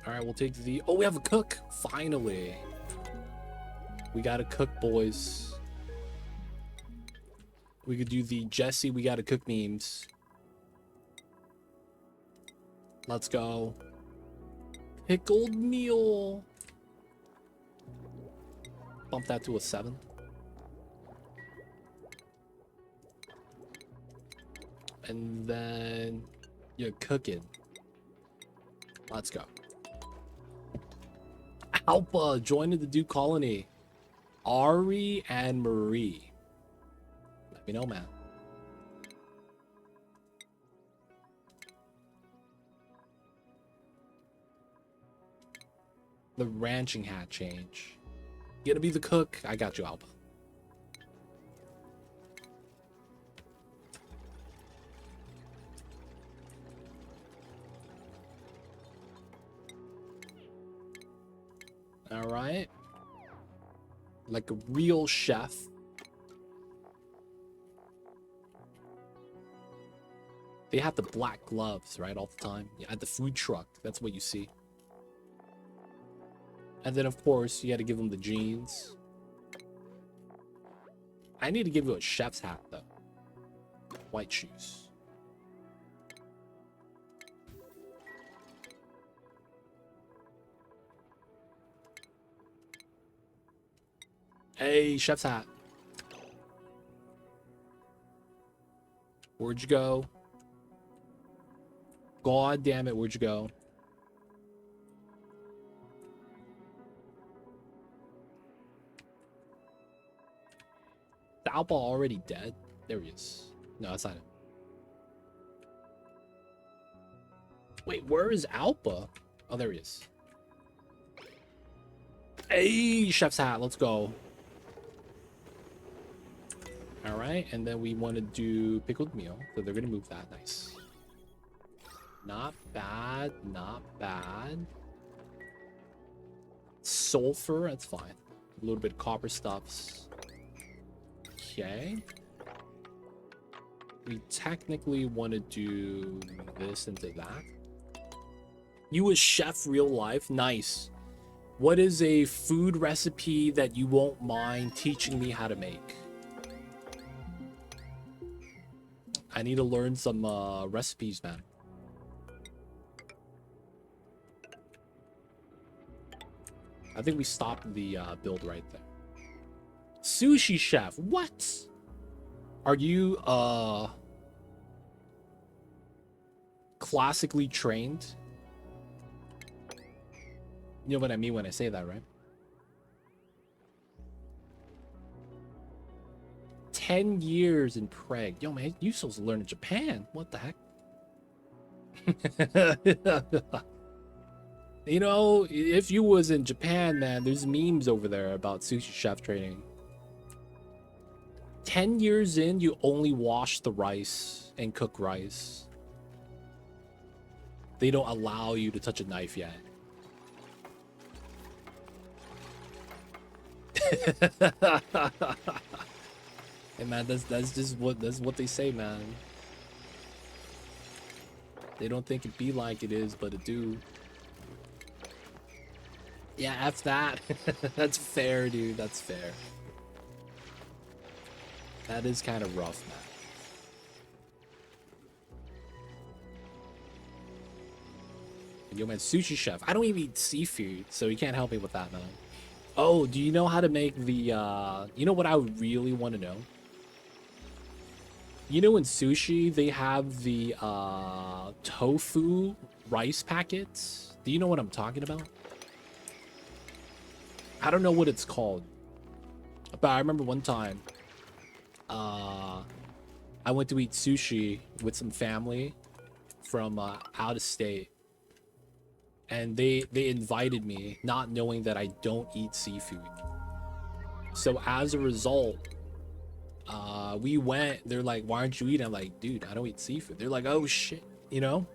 All right, we'll take the... Oh, we have a cook! Finally! We got a cook, boys. We could do the Jesse, we gotta cook memes. Let's go. Pickled meal. Bump that to a 7. And then you're cooking. Let's go. Alpha joining the Duke Colony. Ari and Marie. Let me know, man. The ranching hat change. You gonna be the cook? I got you, Alpha. All right. Like a real chef. They have the black gloves, right, all the time. Yeah, at the food truck, that's what you see. And then, of course, you got to give them the jeans. I need to give you a chef's hat, though. White shoes. Hey, chef's hat. Where'd you go? God damn it, where'd you go? The Alpha already dead? There he is. No, that's not him. Wait, where is Alpha? Oh, there he is. Hey, chef's hat, let's go. All right, and then we want to do pickled meal, so they're gonna move that. Nice. Not bad, not bad. Sulfur, that's fine. A little bit of copper stuffs. Okay. We technically want to do this into that. You a chef real life? Nice. What is a food recipe that you won't mind teaching me how to make? I need to learn some recipes, man. I think we stopped the build right there. Sushi chef, what? Are you classically trained? You know what I mean when I say that, right? 10 years in Prague. Yo, man, you supposed to learn in Japan. What the heck? You know, if you was in Japan, man, there's memes over there about sushi chef training. 10 years in, you only wash the rice and cook rice. They don't allow you to touch a knife yet. Hey man, that's what they say, man. They don't think it be like it is, but it do. Yeah, F that. That's fair, dude. That's fair. That is kind of rough, man. Yo, man, sushi chef. I don't even eat seafood, so you can't help me with that, man. Oh, do you know how to make the, you know what I would really want to know? You know in sushi, they have the, tofu rice packets? Do you know what I'm talking about? I don't know what it's called. But I remember one time, I went to eat sushi with some family from, out of state. And they invited me, not knowing that I don't eat seafood. So as a result, we went. They're like, "Why aren't you eating?" I'm like, "Dude, I don't eat seafood." They're like, "Oh shit," you know.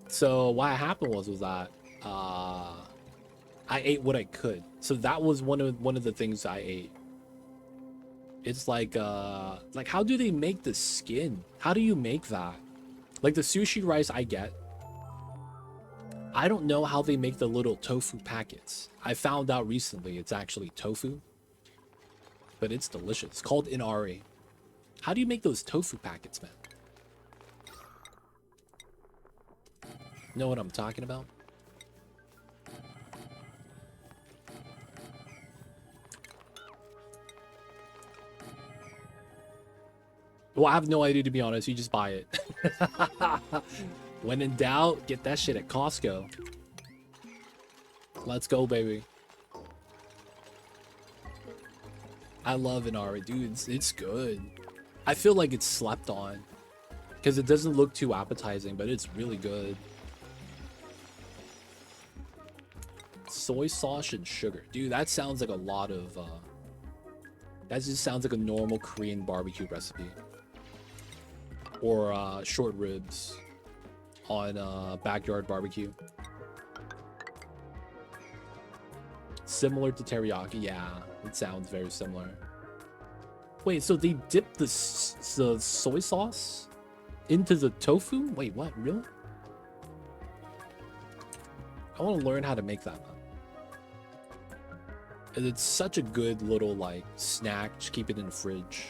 So what happened was that I ate what I could. So that was one of the things I ate. It's like how do they make the skin? How do you make that? Like the sushi rice I get. I don't know how they make the little tofu packets. I found out recently it's actually tofu, but it's delicious. It's called inari. How do you make those tofu packets, man? Know what I'm talking about? Well, I have no idea, to be honest. You just buy it. When in doubt, get that shit at Costco. Let's go, baby. I love inari, dude. It's good. I feel like it's slept on because it doesn't look too appetizing, but it's really good. Soy sauce and sugar, dude. That sounds like a lot of. That just sounds like a normal Korean barbecue recipe. Or short ribs on backyard barbecue. Similar to teriyaki, yeah. It sounds very similar. Wait, so they dip the soy sauce into the tofu? Wait, what? Really? I want to learn how to make that, man. And it's such a good little, like, snack. Just keep it in the fridge.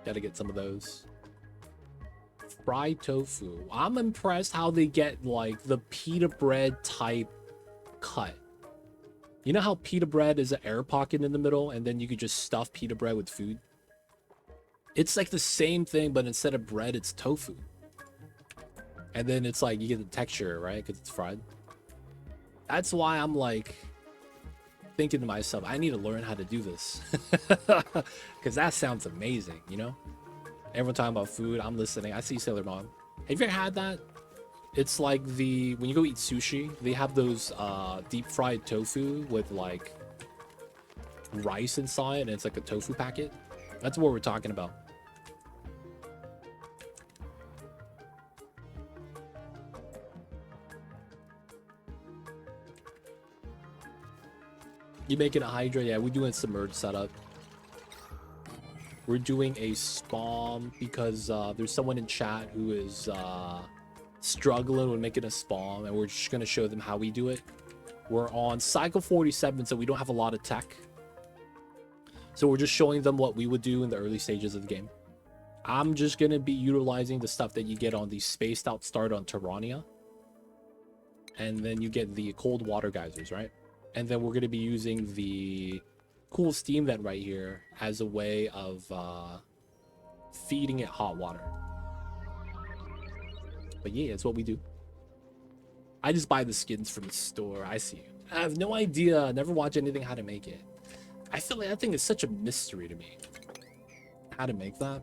Gotta get some of those. Fried tofu. I'm impressed how they get, like, the pita bread type cut. You know how pita bread is an air pocket in the middle, and then you could just stuff pita bread with food? It's like the same thing, but instead of bread, it's tofu. And then it's like, you get the texture, right? Because it's fried. That's why I'm like, thinking to myself, I need to learn how to do this. Because that sounds amazing, you know? Everyone talking about food, I'm listening. I see Sailor Mom. Have you ever had that? It's like when you go eat sushi, they have those deep fried tofu with like rice inside, and it's like a tofu packet. That's what we're talking about. You making a Hydra? Yeah, we're doing a submerged setup. We're doing a spawn because there's someone in chat who is struggling with making a spawn, and we're just going to show them how we do it. We're on cycle 47, so we don't have a lot of tech. So we're just showing them what we would do in the early stages of the game. I'm just going to be utilizing the stuff that you get on the spaced out start on Terrania. And then you get the cold water geysers, right? And then we're going to be using the cool steam vent right here as a way of feeding it hot water. But yeah, it's what we do. I just buy the skins from the store. I see. I have no idea. Never watch anything how to make it. I feel like that thing is such a mystery to me. How to make that.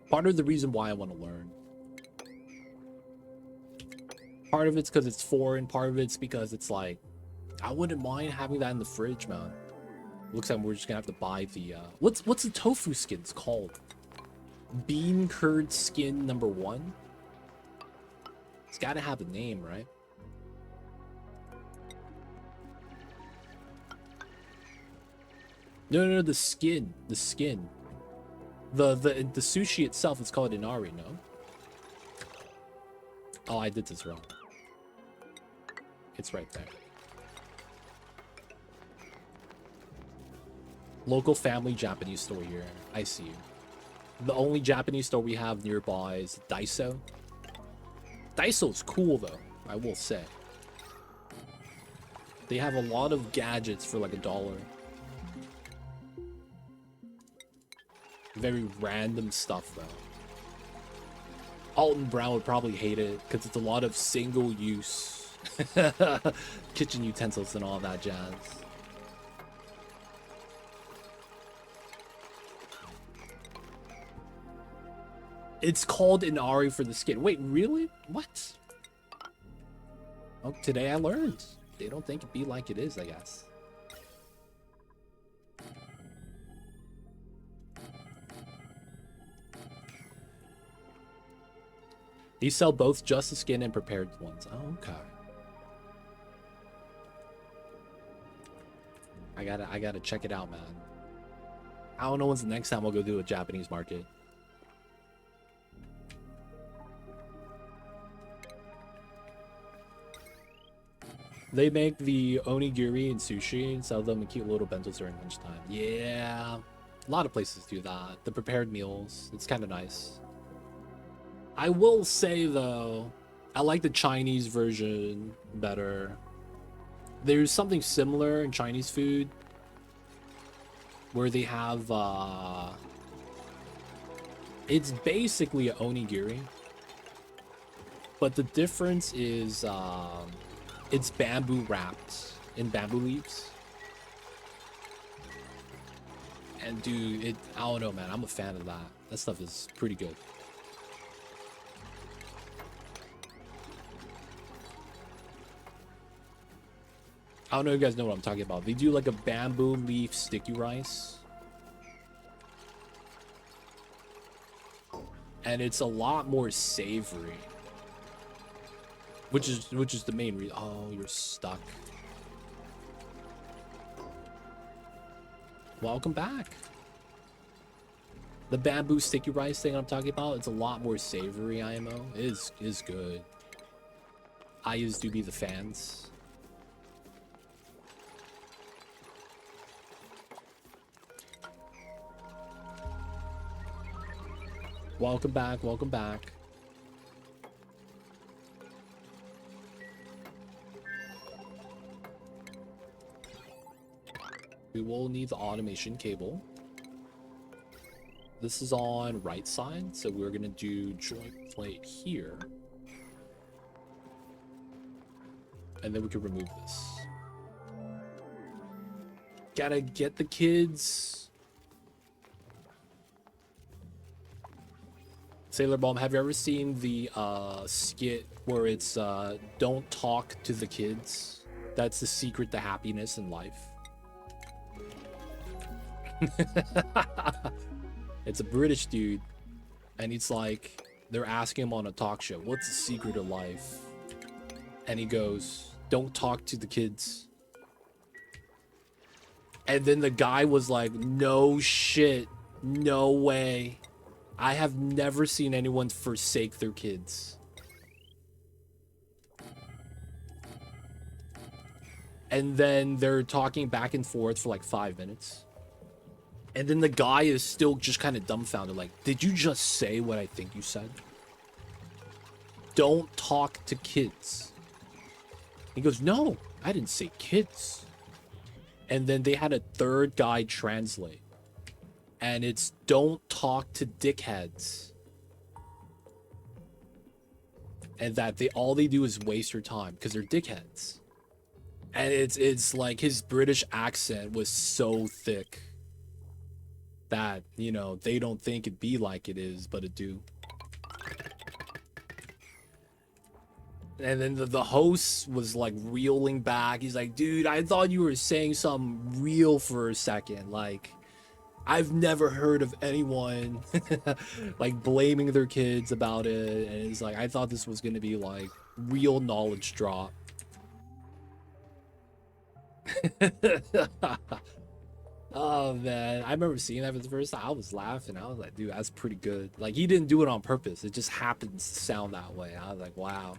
Part of the reason why I want to learn. Part of it's because it's foreign. Part of it's because it's like, I wouldn't mind having that in the fridge, man. Looks like we're just gonna have to buy the what's the tofu skins called? Bean curd skin number 1. It's gotta have a name, right? No, the skin. The skin. The sushi itself is called inari, no? Oh, I did this wrong. It's right there. Local family Japanese store here. I see you. The only Japanese store we have nearby is Daiso. Daiso's cool though, I will say. They have a lot of gadgets for like $1. Very random stuff though. Alton Brown would probably hate it because it's a lot of single use kitchen utensils and all that jazz. It's called Inari for the skin. Wait, really? What? Oh, today I learned. They don't think it be like it is, I guess. These sell both just the skin and prepared ones. Oh, okay. I gotta check it out, man. I don't know when's the next time we'll go do a Japanese market. They make the onigiri and sushi and sell them in cute little bentos during lunchtime. Yeah, a lot of places do that. The prepared meals, it's kind of nice. I will say though, I like the Chinese version better. There's something similar in Chinese food where they have it's basically a onigiri, but the difference is it's bamboo wrapped in bamboo leaves. And dude, I don't know, man, I'm a fan of that. That stuff is pretty good. I don't know if you guys know what I'm talking about. They do like a bamboo leaf sticky rice. And it's a lot more savory. Which is the main reason. Oh, you're stuck. Welcome back. The bamboo sticky rice thing I'm talking about, it's a lot more savory, IMO. It is good. I used to be the fans. Welcome back, welcome back. We will need the automation cable. This is on right side, so we're gonna do joint plate here. And then we can remove this. Gotta get the kids. Sailor Bomb, have you ever seen the skit where it's don't talk to the kids? That's the secret to happiness in life. It's a British dude, and it's like they're asking him on a talk show, what's the secret of life? And he goes, don't talk to the kids. And then the guy was like, no shit, no way. I have never seen anyone forsake their kids. And then they're talking back and forth for like 5 minutes. And then the guy is still just kind of dumbfounded, like, did you just say what I think you said? Don't talk to kids. He goes, no, I didn't say kids. And then they had a third guy translate. And it's don't talk to dickheads. And that all they do is waste your time because they're dickheads. And it's like his British accent was so thick that, you know, they don't think it be like it is, but it do. And then the host was like reeling back. He's like, dude, I thought you were saying something real for a second. Like, I've never heard of anyone like blaming their kids about it. And it's like, I thought this was going to be like real knowledge drop. Oh man, I remember seeing that for the first time. I was laughing. I was like, dude, that's pretty good. Like, he didn't do it on purpose. It just happens to sound that way. I was like, wow.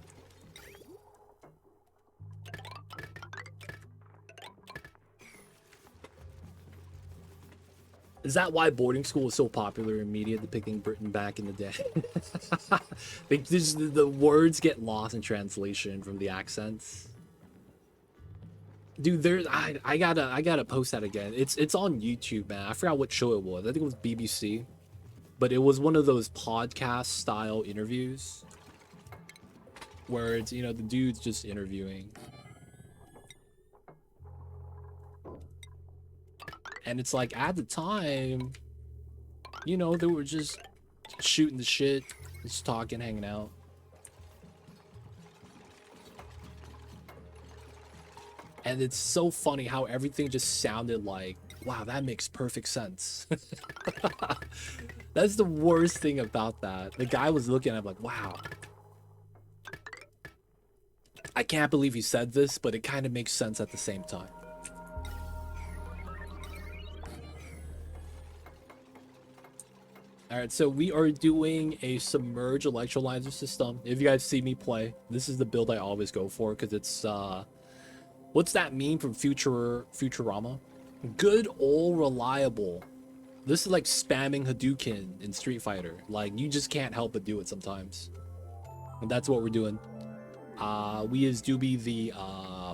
Is that why boarding school was so popular in media depicting Britain back in the day? The words get lost in translation from the accents. Dude, there's I gotta post that again. It's on YouTube, man. I forgot what show it was. I think it was BBC, but it was one of those podcast style interviews where it's, you know, the dude's just interviewing, and it's like at the time, you know, they were just shooting the shit, just talking, hanging out. And it's so funny how everything just sounded like, wow, that makes perfect sense. That's the worst thing about that. The guy was looking at him like, wow, I can't believe he said this, but it kind of makes sense at the same time. All right, so we are doing a submerged electrolyzer system. If you guys see me play, this is the build I always go for because it's what's that meme from Futurama? Good old reliable. This is like spamming Hadouken in Street Fighter. Like, you just can't help but do it sometimes. And that's what we're doing. We is do be the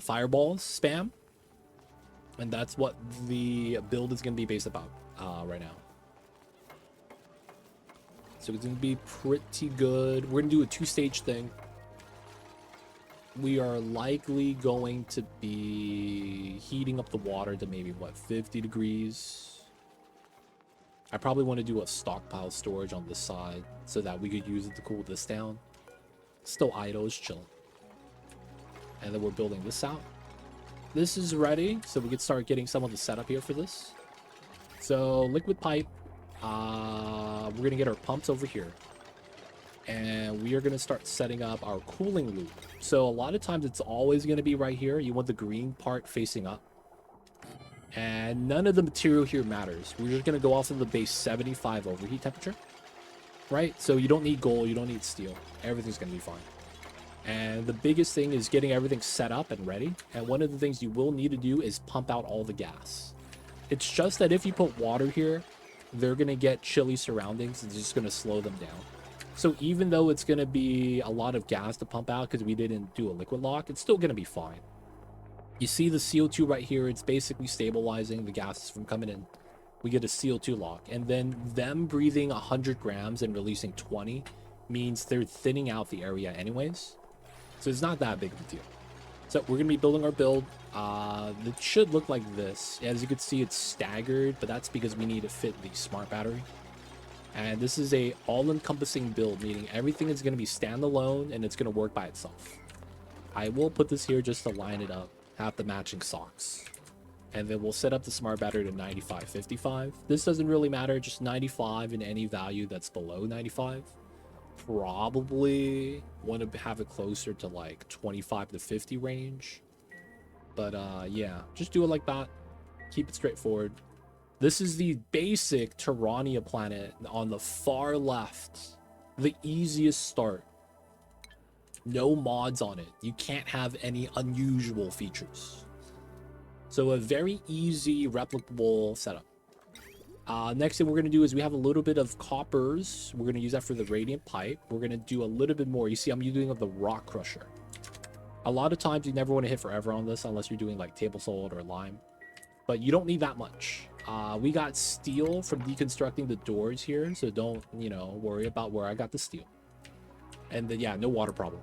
fireballs spam. And that's what the build is going to be based about right now. So it's going to be pretty good. We're going to do a 2-stage thing. We are likely going to be heating up the water to maybe, what, 50 degrees? I probably want to do a stockpile storage on this side so that we could use it to cool this down. Still idle, is chilling. And then we're building this out. This is ready, so we can start getting some of the setup here for this. So, liquid pipe. We're going to get our pumps over here. And we are going to start setting up our cooling loop. So a lot of times it's always going to be right here. You want the green part facing up. And none of the material here matters. We're just going to go off of the base 75 overheat temperature. Right? So you don't need gold, you don't need steel. Everything's going to be fine. And the biggest thing is getting everything set up and ready. And one of the things you will need to do is pump out all the gas. It's just that if you put water here, they're going to get chilly surroundings. It's just going to slow them down. So even though it's going to be a lot of gas to pump out because we didn't do a liquid lock, it's still going to be fine. You see the CO2 right here, it's basically stabilizing the gases from coming in. We get a CO2 lock. And then them breathing 100 grams and releasing 20 means they're thinning out the area anyways. So it's not that big of a deal. So we're going to be building our build. It should look like this. As you can see, it's staggered, but that's because we need to fit the smart battery. And this is a all-encompassing build, meaning everything is going to be standalone and it's going to work by itself. I will put this here just to line it up, have the matching socks. And then we'll set up the smart battery to 95/55. This doesn't really matter, just 95 in any value that's below 95. Probably want to have it closer to like 25 to 50 range. But yeah, just do it like that. Keep it straightforward. This is the basic Terrania planet on the far left. The easiest start. No mods on it. You can't have any unusual features. So a very easy, replicable setup. Next thing we're going to do is we have a little bit of coppers. We're going to use that for the radiant pipe. We're going to do a little bit more. You see, I'm using the rock crusher. A lot of times you never want to hit forever on this unless you're doing like table salt or lime. But you don't need that much. We got steel from deconstructing the doors here, so don't, you know, worry about where I got the steel. And then, yeah, no water problem.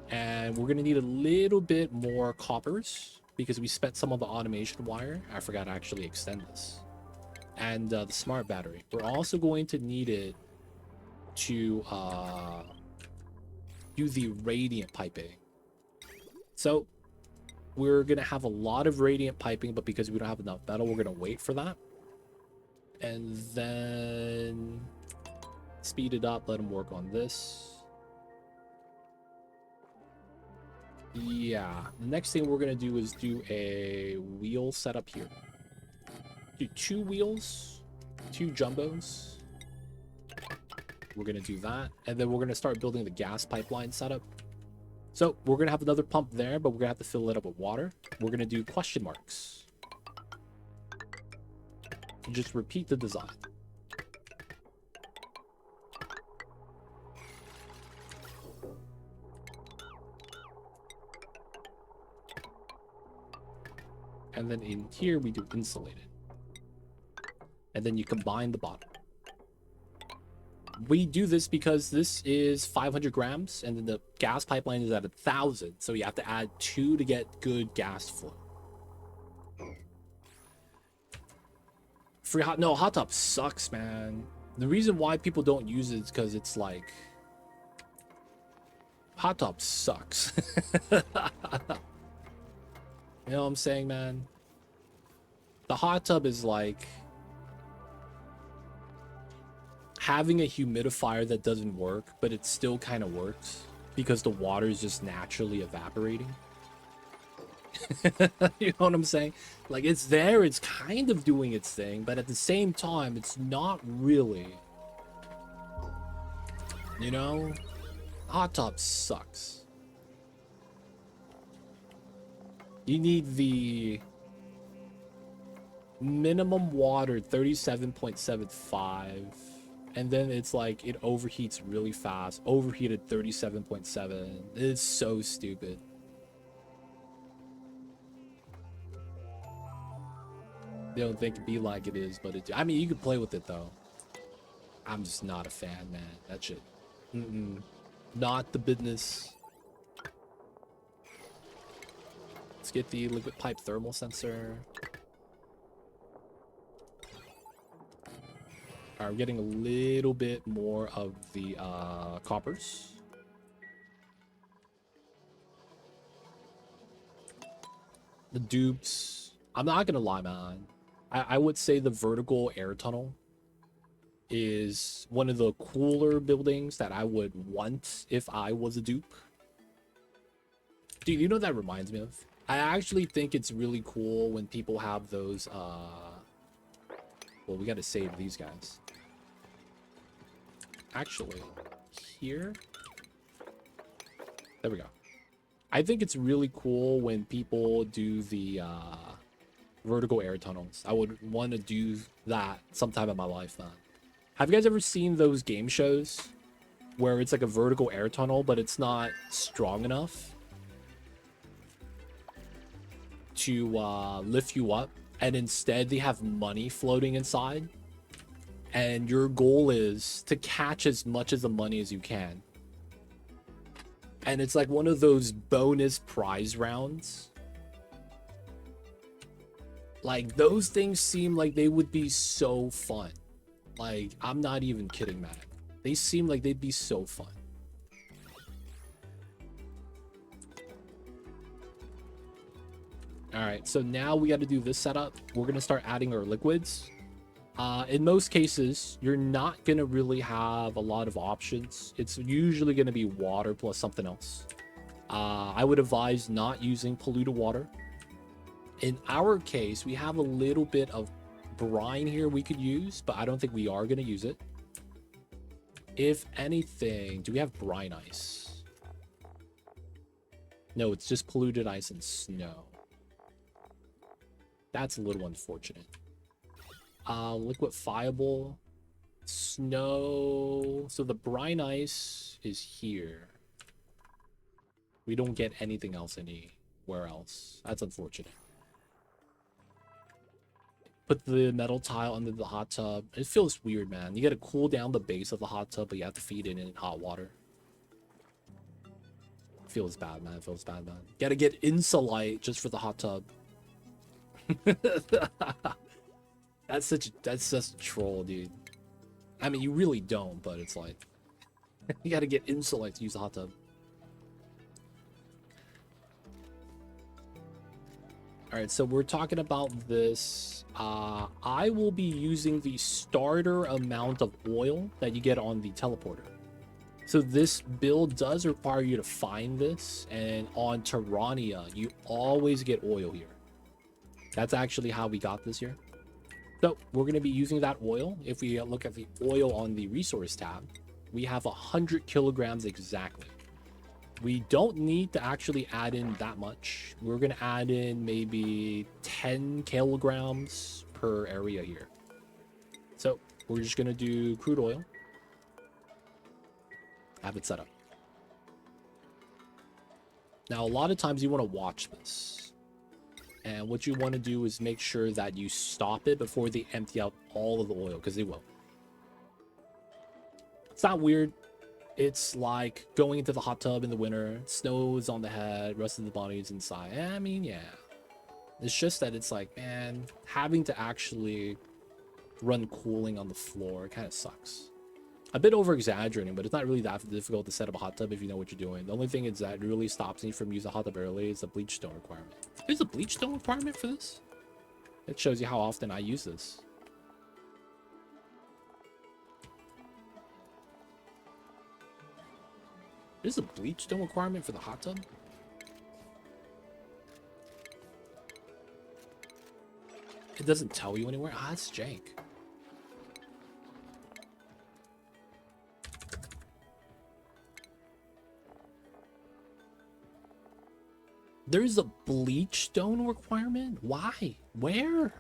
And we're going to need a little bit more coppers because we spent some of the automation wire. I forgot to actually extend this. And the smart battery. We're also going to need it to do the radiant piping. So we're going to have a lot of radiant piping, but because we don't have enough metal, we're going to wait for that. And then speed it up, let them work on this. Yeah, the next thing we're going to do is do a wheel setup here. Do 2 wheels, 2 jumbos. We're going to do that. And then we're going to start building the gas pipeline setup. So we're going to have another pump there, but we're going to have to fill it up with water. We're going to do question marks. And just repeat the design. And then in here, we do insulated. And then you combine the bottom. We do this because this is 500 grams, and then the gas pipeline is at 1,000. So you have to add 2 to get good gas flow. Free hot... No, hot tub sucks, man. The reason why people don't use it is because it's like... Hot tub sucks. You know what I'm saying, man? The hot tub is like... having a humidifier that doesn't work, but it still kind of works because the water is just naturally evaporating. You know what I'm saying? Like, it's there, it's kind of doing its thing, but at the same time, it's not really. You know? Hot tub sucks. You need the minimum water 37.75, and then it's like it overheats really fast. Overheated 37.7. It's so stupid. They don't think it be like it is, but it... I mean, you could play with it though. I'm just not a fan, man. That shit. Not the business. Let's get the liquid pipe thermal sensor. Alright, we're getting a little bit more of the coppers. The dupes. I'm not gonna lie, man. I would say the vertical air tunnel is one of the cooler buildings that I would want if I was a dupe. Dude, you know what that reminds me of? I actually think it's really cool when people have those, well, we gotta save these guys. Actually, here. There we go. I think it's really cool when people do the, vertical air tunnels. I would want to do that sometime in my life, man. Have you guys ever seen those game shows where it's like a vertical air tunnel, but it's not strong enough to lift you up, and instead they have money floating inside, and your goal is to catch as much of the money as you can, and it's like one of those bonus prize rounds? Like, those things seem like they would be so fun. Like, I'm not even kidding, man. They seem like they'd be so fun. Alright, so now we got to do this setup. We're going to start adding our liquids. In most cases, you're not going to really have a lot of options. It's usually going to be water plus something else. I would advise not using polluted water. In our case, we have a little bit of brine here we could use, but I don't think we are going to use it. If anything, do we have brine ice? No, it's just polluted ice and snow. That's a little unfortunate. Liquefiable snow. So the brine ice is here. We don't get anything else anywhere else. That's unfortunate. Put the metal tile under the hot tub. It feels weird, man. You gotta cool down the base of the hot tub, but you have to feed it in hot water. It feels bad, man. It feels bad, man. Gotta get insulite just for the hot tub. That's just a troll, dude. I mean, you really don't, but it's like you gotta get insulite to use the hot tub. Alright, so we're talking about this. I will be using the starter amount of oil that you get on the teleporter. So this build does require you to find this, and on Terrania, you always get oil here. That's actually how we got this here. So we're going to be using that oil. If we look at the oil on the resource tab, we have 100 kilograms exactly. We don't need to actually add in that much. We're going to add in maybe 10 kilograms per area here. So we're just going to do crude oil. Have it set up. Now, a lot of times you want to watch this. And what you want to do is make sure that you stop it before they empty out all of the oil, because they will. It's not weird. It's like going into the hot tub in the winter. Snow is on the head, rest of the body is inside. I mean, yeah. It's just that it's like, man, having to actually run cooling on the floor kind of sucks. A bit over exaggerating, but it's not really that difficult to set up a hot tub if you know what you're doing. The only thing is that really stops me from using a hot tub early is the bleach stone requirement. There's a bleach stone requirement for this? It shows you how often I use this. There's a bleach stone requirement for the hot tub? It doesn't tell you anywhere? Ah, that's jank. There's a bleach stone requirement? Why? Where?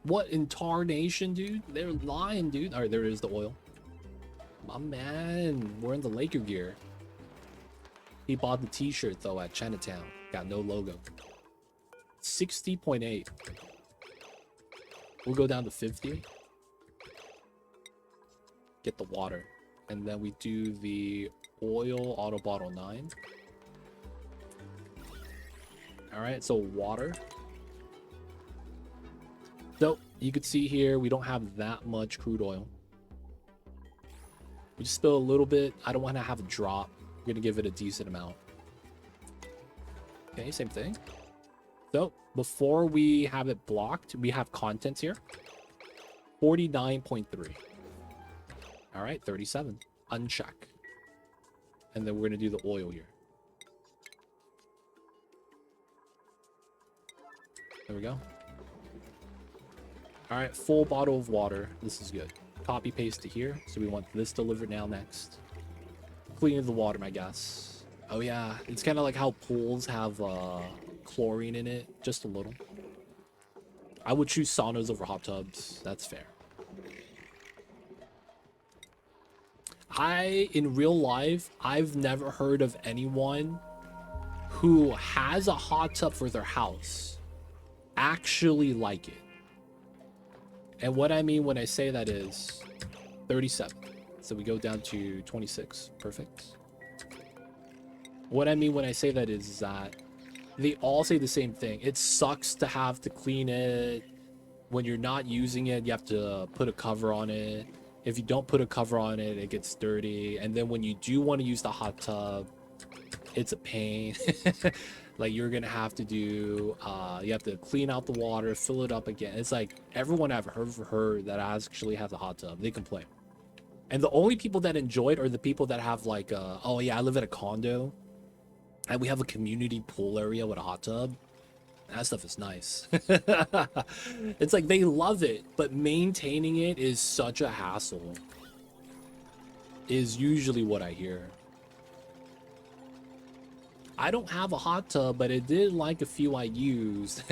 What in tarnation, dude? They're lying, dude. Alright, there is the oil. My man, we're in the Laker gear. He bought the t-shirt though at Chinatown. Got no logo. 60.8. We'll go down to 50. Get the water. And then we do the oil auto bottle 9. Alright, so water. So you can see here we don't have that much crude oil. We just spill a little bit. I don't want to have a drop. We're gonna give it a decent amount. Okay, same thing. So before we have it blocked, we have contents here. 49.3. All right, 37. Uncheck. And then we're gonna do the oil here. There we go. All right, full bottle of water. This is good. Copy paste to here. So we want this delivered now next. Cleaning the water, I guess. Oh yeah, it's kind of like how pools have chlorine in it, just a little. I would choose saunas over hot tubs. That's fair. In real life, I've never heard of anyone who has a hot tub for their house actually like it. And what I mean when I say that is 37. So we go down to 26. Perfect. What I mean when I say that is that they all say the same thing. It sucks to have to clean it. When you're not using it, you have to put a cover on it. If you don't put a cover on it, it gets dirty. And then when you do want to use the hot tub, it's a pain. Like you're gonna have to do you have to clean out the water, fill it up again. It's like everyone I've heard that actually has a hot tub, they complain. And the only people that enjoy it are the people that have like oh yeah, I live in a condo and we have a community pool area with a hot tub. That stuff is nice. It's like they love it, but maintaining it is such a hassle, is usually what I hear. I don't have a hot tub, but it did like a few I used.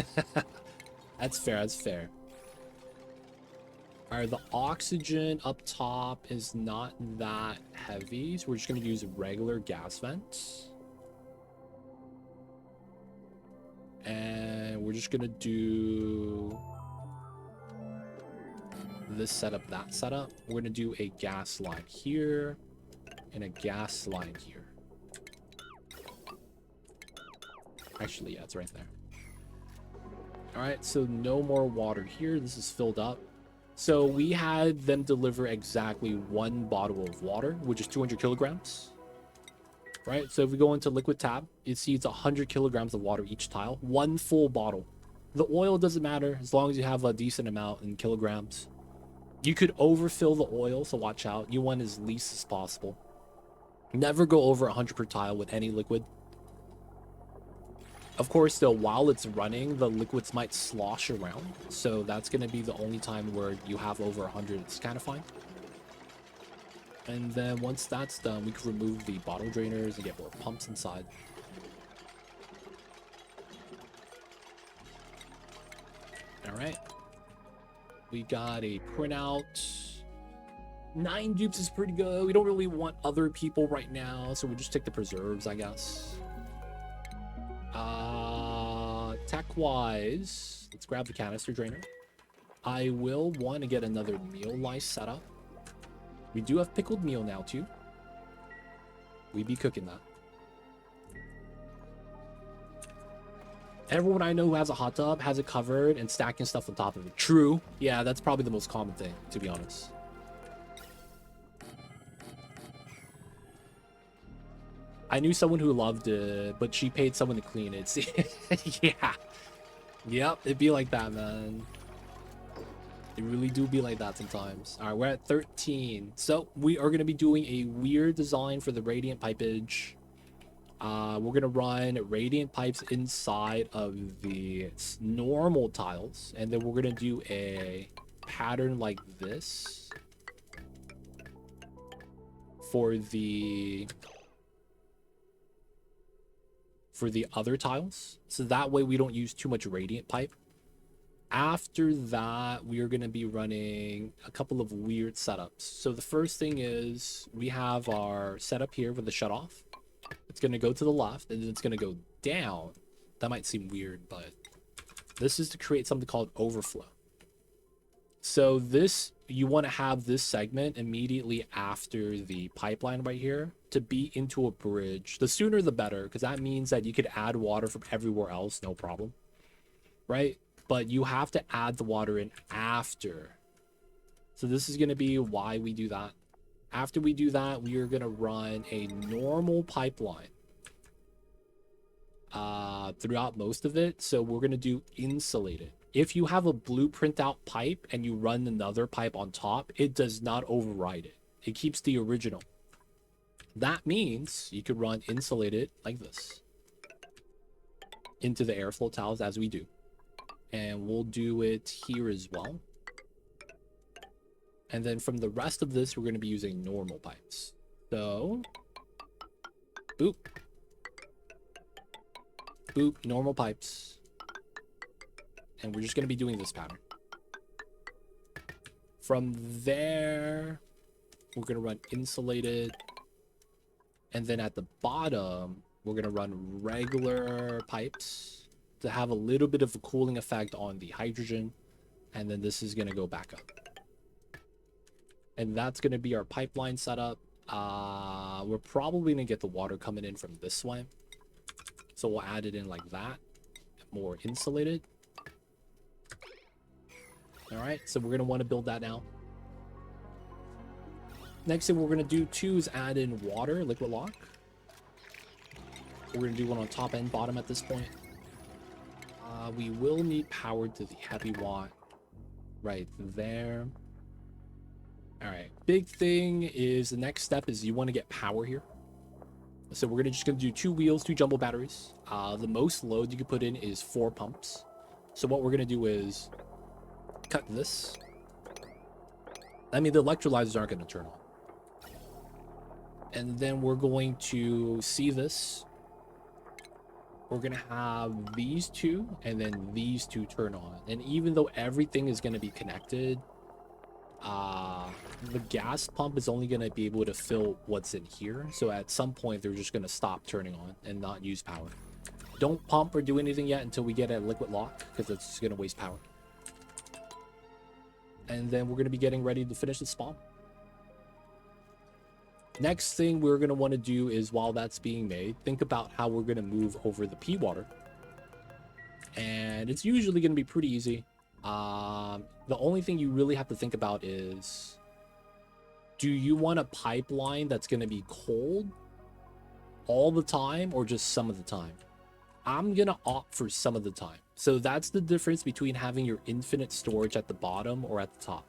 That's fair, that's fair. Alright, the oxygen up top is not that heavy, so we're just gonna use regular gas vents. And we're just gonna do this setup, that setup. We're gonna do a gas line here and a gas line here. Actually, yeah, it's right there. All right, so no more water here. This is filled up. So we had them deliver exactly 1 bottle of water, which is 200 kilograms. Right, so if we go into liquid tab, you see it's 100 kilograms of water each tile. 1 full bottle. The oil doesn't matter as long as you have a decent amount in kilograms. You could overfill the oil, so watch out. You want as least as possible. Never go over 100 per tile with any liquid. Of course, though, while it's running, the liquids might slosh around. So that's going to be the only time where you have over 100. It's kind of fine. And then once that's done, we can remove the bottle drainers and get more pumps inside. All right. We got a printout. 9 dupes is pretty good. We don't really want other people right now, so we'll just take the preserves, I guess. Tech-wise, let's grab the canister drainer. I will want to get another meal lice set up. We do have pickled meal now, too. We be cooking that. Everyone I know who has a hot tub has it covered and stacking stuff on top of it. True. Yeah, that's probably the most common thing, to be honest. I knew someone who loved it, but she paid someone to clean it. Yeah. Yep, it'd be like that, man. It really do be like that sometimes. All right, we're at 13. So we are going to be doing a weird design for the radiant pipage. We're going to run radiant pipes inside of the normal tiles. And then we're going to do a pattern like this for the other tiles. So that way we don't use too much radiant pipe. After that, we are going to be running a couple of weird setups. So the first thing is we have our setup here with the shutoff. It's going to go to the left and then it's going to go down. That might seem weird, but this is to create something called overflow. So this, you want to have this segment immediately after the pipeline right here to be into a bridge. The sooner the better, because that means that you could add water from everywhere else, no problem, right? But you have to add the water in after. So this is going to be why we do that. After we do that, we are going to run a normal pipeline throughout most of it. So we're going to do insulated. If you have a blueprint out pipe and you run another pipe on top, it does not override it. It keeps the original. That means you could run insulated like this into the airflow tiles as we do. And we'll do it here as well. And then from the rest of this, we're going to be using normal pipes. So, boop. Boop, normal pipes. And we're just going to be doing this pattern. From there, we're going to run insulated. And then at the bottom, we're going to run regular pipes to have a little bit of a cooling effect on the hydrogen. And then this is going to go back up. And that's going to be our pipeline setup. We're probably going to get the water coming in from this way. So we'll add it in like that. More insulated. All right, so we're going to want to build that now. Next thing we're going to do too is add in water, liquid lock. We're going to do one on top and bottom at this point. We will need power to the heavy watt right there. All right, big thing is the next step is you want to get power here. So we're just gonna do 2 wheels, 2 jumbo batteries. The most load you can put in is 4 pumps. So what we're gonna do is cut this. I mean, the electrolyzers aren't gonna turn on. And then we're going to see this. We're gonna have these 2 and then these 2 turn on. And even though everything is gonna be connected, the gas pump is only going to be able to fill what's in here. So at some point, they're just going to stop turning on and not use power. Don't pump or do anything yet until we get a liquid lock, because it's going to waste power. And then we're going to be getting ready to finish the spawn. Next thing we're going to want to do is, while that's being made, think about how we're going to move over the pea water. And it's usually going to be pretty easy. The only thing you really have to think about is, do you want a pipeline that's going to be cold all the time or just some of the time? I'm going to opt for some of the time. So that's the difference between having your infinite storage at the bottom or at the top.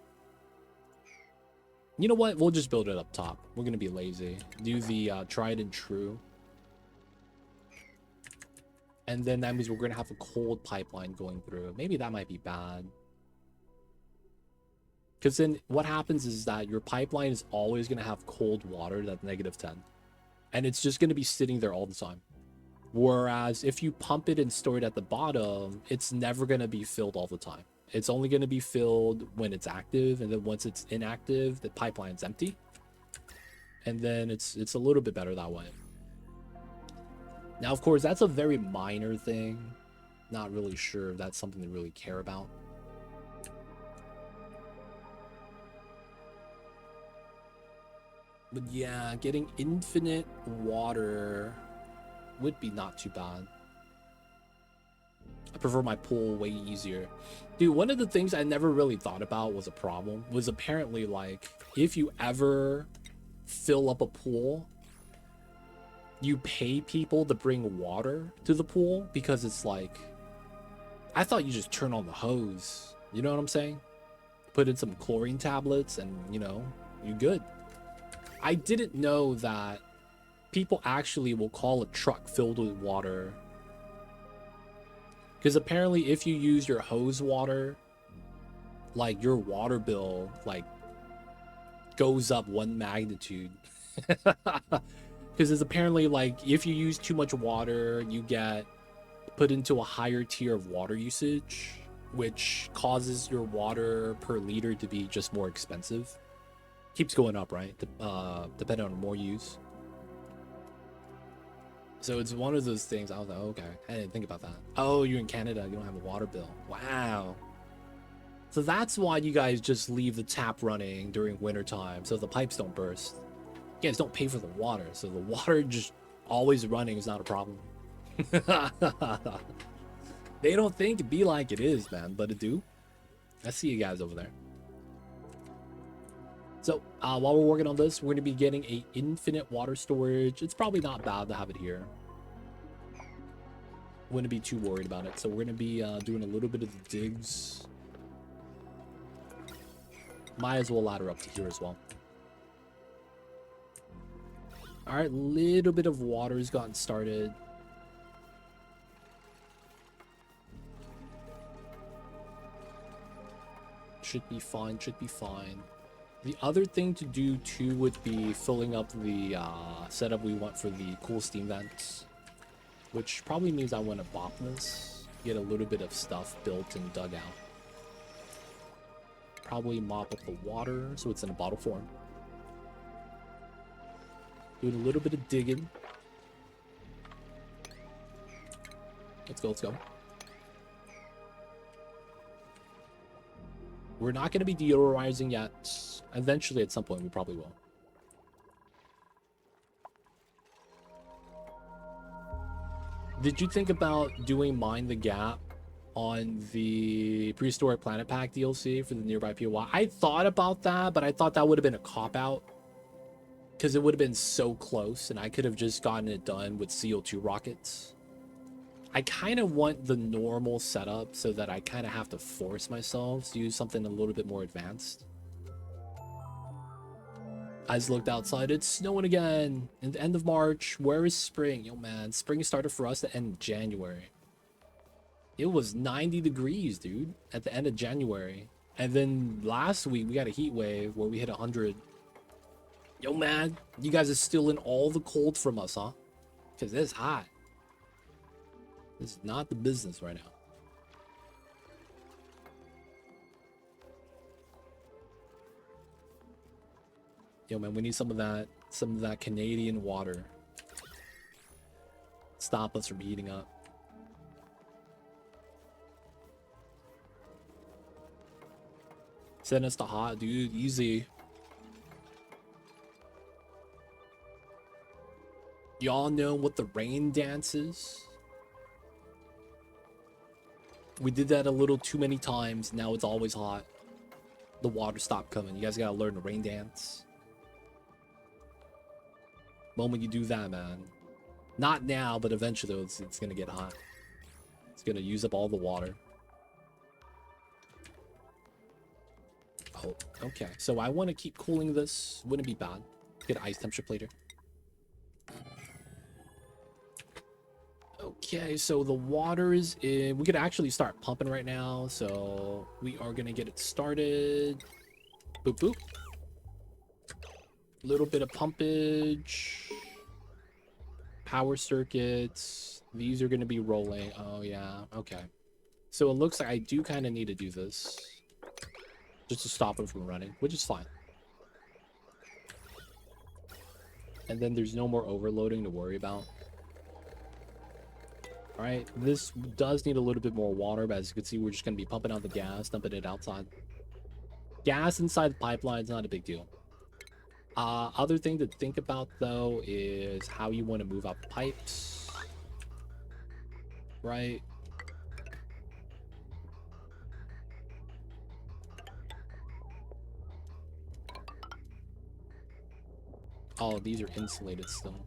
You know what? We'll just build it up top. We're going to be lazy. Do the tried and true. And then that means we're going to have a cold pipeline going through. Maybe that might be bad. Because then what happens is that your pipeline is always going to have cold water that's -10. And it's just going to be sitting there all the time. Whereas if you pump it and store it at the bottom, it's never going to be filled all the time. It's only going to be filled when it's active. And then once it's inactive, the pipeline's empty. And then it's a little bit better that way. Now, of course, that's a very minor thing. Not really sure if that's something to really care about. But yeah, getting infinite water would be not too bad. I prefer my pool way easier. Dude, one of the things I never really thought about was a problem was apparently like if you ever fill up a pool, you pay people to bring water to the pool because it's like, I thought you just turn on the hose. You know what I'm saying? Put in some chlorine tablets and, you know, you're good. I didn't know that people actually will call a truck filled with water. Because apparently if you use your hose water, like your water bill, like goes up 1 magnitude. Because it's apparently like if you use too much water, you get put into a higher tier of water usage, which causes your water per liter to be just more expensive. Keeps going up, right? Depending on more use. So it's one of those things. I was like, okay, I didn't think about that. Oh, you're in Canada, you don't have a water bill. Wow. So that's why you guys just leave the tap running during wintertime so the pipes don't burst. You guys don't pay for the water, so the water just always running is not a problem. They don't think it be like it is, man, but it do. I see you guys over there. So while we're working on this, we're going to be getting a infinite water storage. It's probably not bad to have it here. Wouldn't be too worried about it. So we're going to be doing a little bit of the digs. Might as well ladder up to here as well. All right, little bit of water has gotten started. Should be fine, should be fine. The other thing to do too would be filling up the setup we want for the cool steam vents, which probably means I want to bop this, get a little bit of stuff built and dug out. Probably mop up the water so it's in a bottle form. Doing a little bit of digging. Let's go, let's go. We're not going to be deodorizing yet. Eventually, at some point, we probably will. Did you think about doing Mind the Gap on the Prehistoric Planet Pack DLC for the nearby POI? I thought about that, but I thought that would have been a cop-out. Because it would have been so close, and I could have just gotten it done with CO2 rockets. I kind of want the normal setup so that I kind of have to force myself to use something a little bit more advanced. I just looked outside, it's snowing again. In the end of March, where is spring? Yo man, spring started for us at the end of January. It was 90 degrees, dude, at the end of January. And then last week, we got a heat wave where we hit 100. Yo man, you guys are still in all the cold from us, huh? Because it's hot. This is not the business right now. Yo, man, we need some of that Canadian water. Stop us from heating up. Send us to hot, dude. Easy. Y'all know what the rain dance is? We did that a little too many times. Now it's always hot. The water stopped coming. You guys gotta learn the rain dance. Moment you do that, man. Not now, but eventually it's gonna get hot. It's gonna use up all the water. Oh, okay. So I want to keep cooling this. Wouldn't be bad. Get an ice temperature plater. Okay, so the water is in. We could actually start pumping right now. So we are gonna get it started. Boop boop. Little bit of pumpage. Power circuits. These are gonna be rolling. Oh yeah, okay. So it looks like I do kind of need to do this just to stop it from running, which is fine. And then there's no more overloading to worry about. All right, this does need a little bit more water, but as you can see, we're just going to be pumping out the gas, dumping it outside. Gas inside the pipeline is not a big deal. Other thing to think about, though, is how you want to move out the pipes. Right? Oh, these are insulated still.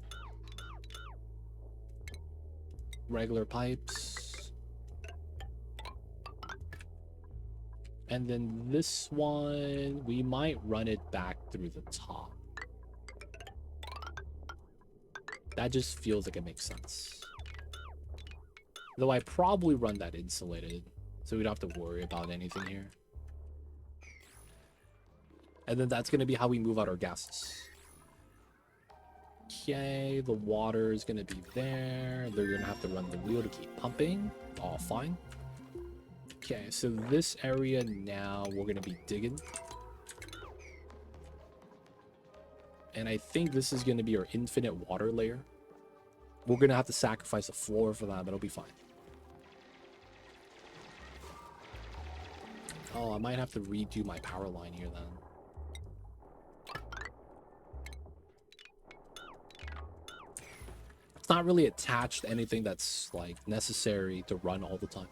Regular pipes. And then this one, we might run it back through the top. That just feels like it makes sense. Though I probably run that insulated, so we don't have to worry about anything here. And then that's going to be how we move out our gases. Okay, the water is going to be there. They're going to have to run the wheel to keep pumping. All fine. Okay, so this area now we're going to be digging. And I think this is going to be our infinite water layer. We're going to have to sacrifice a floor for that, but it'll be fine. Oh, I might have to redo my power line here then. It's not really attached to anything that's like necessary to run all the time.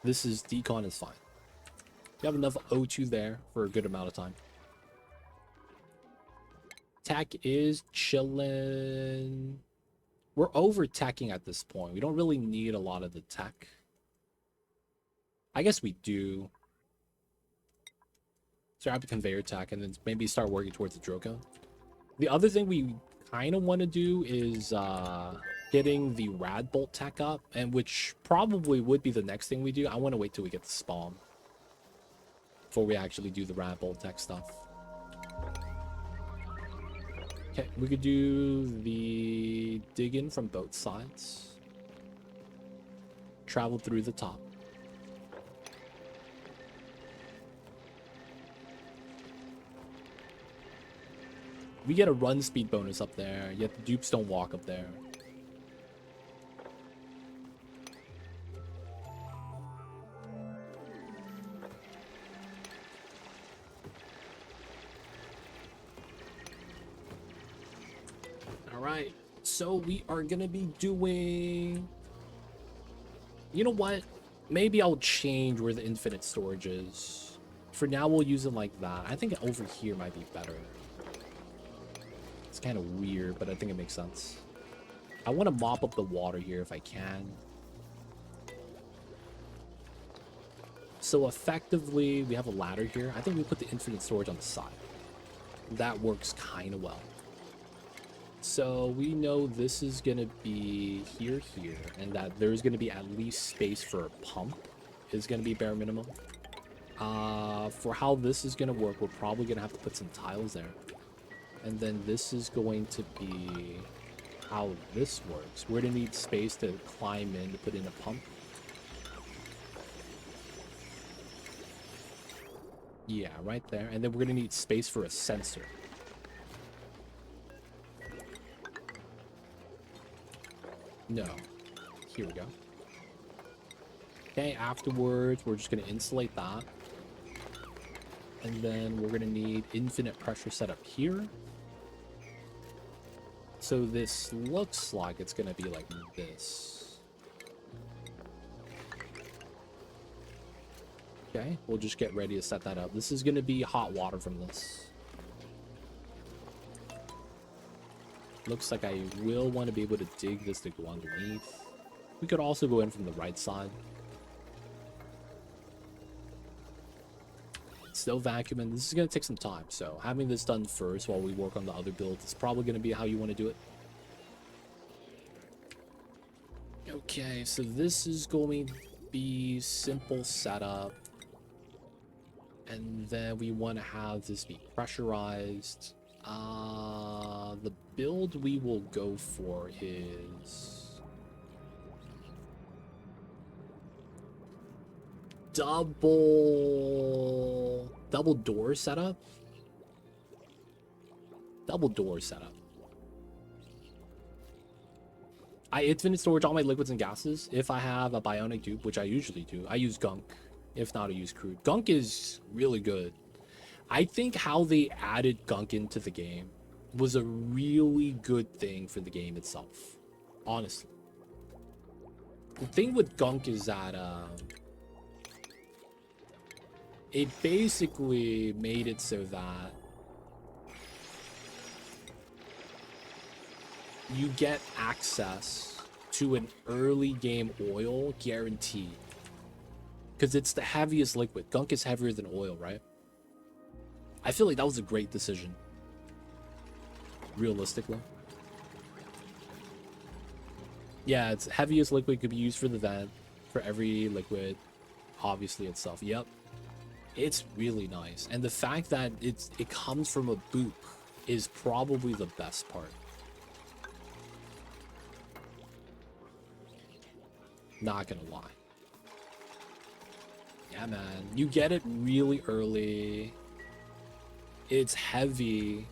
This is decon is fine. You have enough O2 there for a good amount of time. Tech is chilling. We're over teching at this point. We don't really need a lot of the tech. I guess we do. Start the conveyor tech and then maybe start working towards the Drillcone. The other thing we kind of want to do is getting the rad bolt tech up, and which probably would be the next thing we do. I want to wait till we get the spawn before we actually do the rad bolt tech stuff. Okay, we could do the digging from both sides. Travel through the top. We get a run speed bonus up there, yet the dupes don't walk up there. Alright, so we are gonna be doing... You know what? Maybe I'll change where the infinite storage is. For now, we'll use it like that. I think over here might be better. It's kind of weird, but I think it makes sense. I want to mop up the water here if I can. So effectively, we have a ladder here. I think we put the infinite storage on the side. That works kind of well. So we know this is going to be here, and that there's going to be at least space for a pump is going to be bare minimum. For how this is going to work, we're probably going to have to put some tiles there. And then this is going to be how this works. We're going to need space to climb in to put in a pump. Yeah, right there. And then we're going to need space for a sensor. No. Here we go. Okay, afterwards, we're just going to insulate that. And then we're going to need infinite pressure set up here. So this looks like it's going to be like this. Okay, we'll just get ready to set that up. This is going to be hot water from this. Looks like I will want to be able to dig this to go underneath. We could also go in from the right side. Still vacuuming. This is going to take some time, so having this done first while we work on the other builds is probably going to be how you want to do it. Okay, so this is going to be simple setup. And then we want to have this be pressurized. The build we will go for is double door setup. Double door setup. I infinite storage all my liquids and gases. If I have a bionic dupe, which I usually do, I use gunk. If not, I use crude. Gunk is really good. I think how they added gunk into the game was a really good thing for the game itself. Honestly. The thing with gunk is that it basically made it so that you get access to an early game oil guaranteed. Because it's the heaviest liquid. Gunk is heavier than oil, right? I feel like that was a great decision. Realistically. Yeah, it's heaviest liquid, could be used for the vent. For every liquid, obviously itself. Yep. It's really nice. And the fact that it comes from a boop is probably the best part. Not gonna lie. Yeah, man. You get it really early. It's heavy.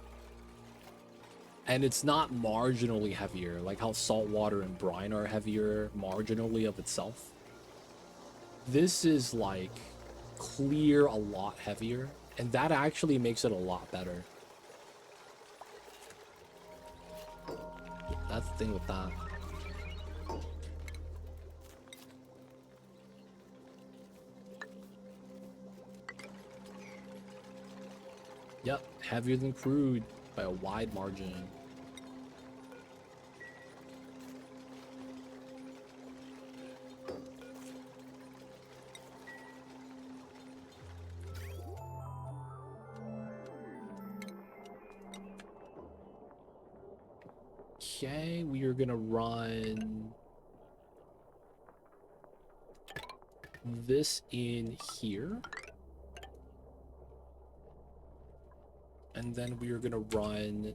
And it's not marginally heavier, like how salt water and brine are heavier marginally of itself. This is like clear a lot heavier, and that actually makes it a lot better. That's the thing with that. Yep, heavier than crude by a wide margin. Okay, we are gonna run this in here. And then we are gonna run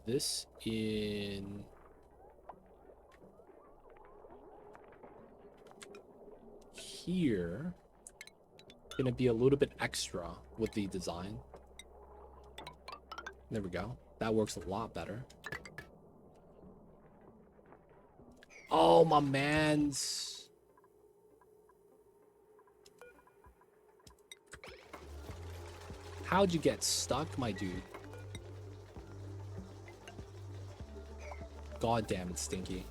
this in here. Gonna be a little bit extra with the design. There we go. That works a lot better. Oh, my mans. How'd you get stuck, my dude? God damn it, Stinky.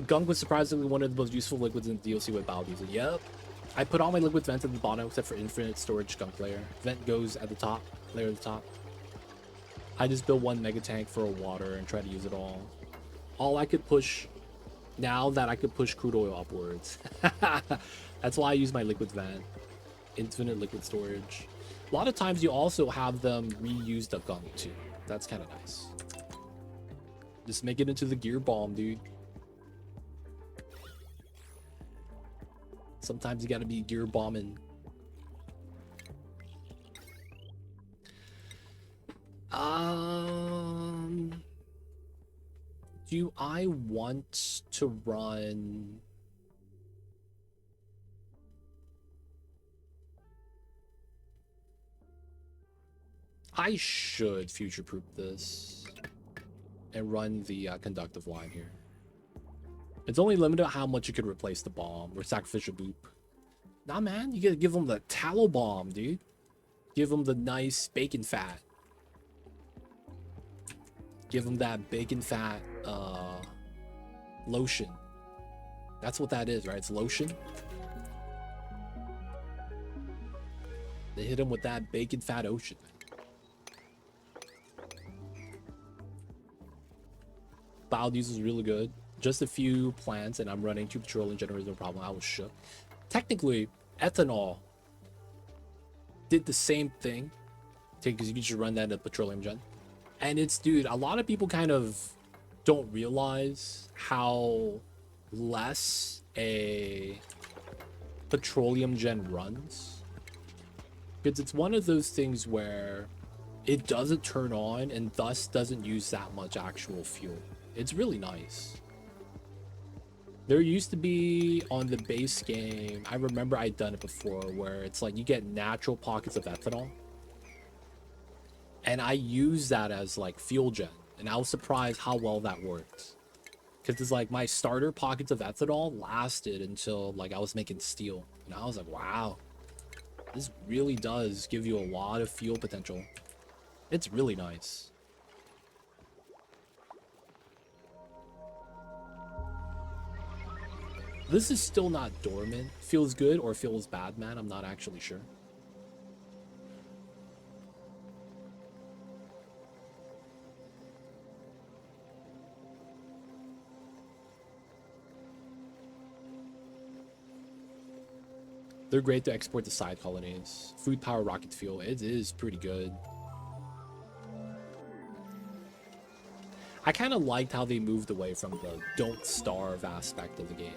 Gunk was surprisingly one of the most useful liquids in the DLC with biodiesel. Yep. I put all my liquid vents at the bottom except for infinite storage gunk layer. Vent goes at the top, layer at the top. I just built one mega tank for water and try to use it all. All I could push, now that I could push crude oil upwards. That's why I use my liquid vent. Infinite liquid storage. A lot of times you also have them reuse the gunk too. That's kind of nice. Just make it into the gear bomb, dude. Sometimes you gotta be gear bombing. Do I want to run? I should future-proof this and run the conductive line here. It's only limited how much you could replace the bomb or sacrificial boop. Nah, man, you gotta give them the tallow bomb, dude. Give them the nice bacon fat. Give them that bacon fat lotion. That's what that is, right? It's lotion. They hit them with that bacon fat ocean. Biodiesel is really good. Just a few plants and I'm running 2 petroleum generators, no problem. I was shook. Technically, ethanol did the same thing. Because you can just run that in a petroleum gen. And it's, dude, a lot of people kind of don't realize how less a petroleum gen runs. Because it's one of those things where it doesn't turn on and thus doesn't use that much actual fuel. It's really nice. There used to be on the base game, I remember I'd done it before, where it's like you get natural pockets of ethanol. And I use that as like fuel gen, and I was surprised how well that worked. Because it's like my starter pockets of ethanol lasted until like I was making steel, and I was like, wow, this really does give you a lot of fuel potential. It's really nice. This is still not dormant. Feels good or feels bad, man. I'm not actually sure. They're great to export to side colonies. Food power rocket fuel. It is pretty good. I kind of liked how they moved away from the don't starve aspect of the game.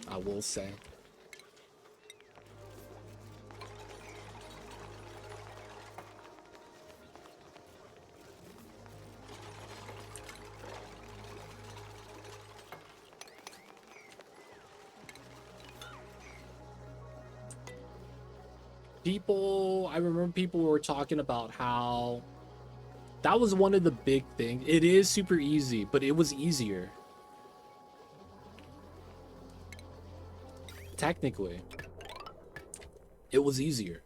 I will say. I remember people were talking about how that was one of the big things. It is super easy, but it was easier. Technically, it was easier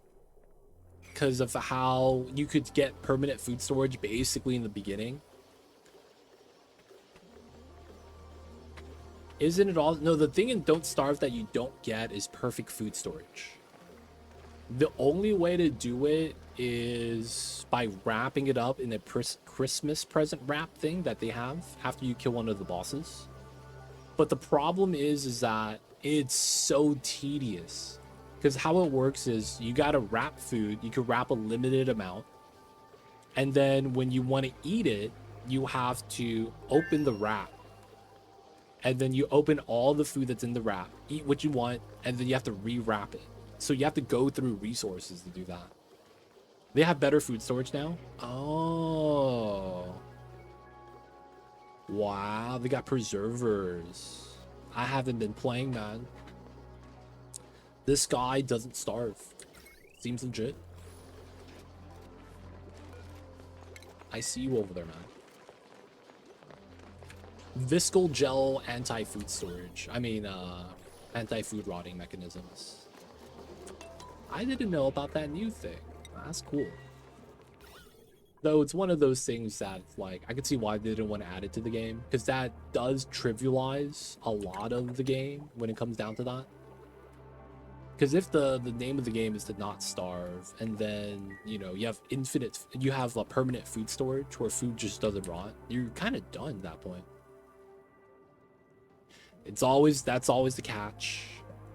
because of how you could get permanent food storage basically in the beginning. Isn't it all? No, the thing in Don't Starve that you don't get is perfect food storage. The only way to do it is by wrapping it up in a Christmas present wrap thing that they have after you kill one of the bosses. But the problem is that it's so tedious. Because how it works is you gotta wrap food. You can wrap a limited amount. And then when you want to eat it, you have to open the wrap. And then you open all the food that's in the wrap, eat what you want, and then you have to re-wrap it. So you have to go through resources to do that. They have better food storage now? Oh. Wow, they got preservers. I haven't been playing, man. This guy doesn't starve. Seems legit. I see you over there, man. Viscal gel anti-food storage. I mean, anti-food rotting mechanisms. I didn't know about that new thing. That's cool. Though it's one of those things that, like, I could see why they didn't want to add it to the game, because that does trivialize a lot of the game when it comes down to that. Because if the name of the game is to not starve, and then, you know, you have a permanent food storage where food just doesn't rot, you're kind of done at that point. That's always the catch.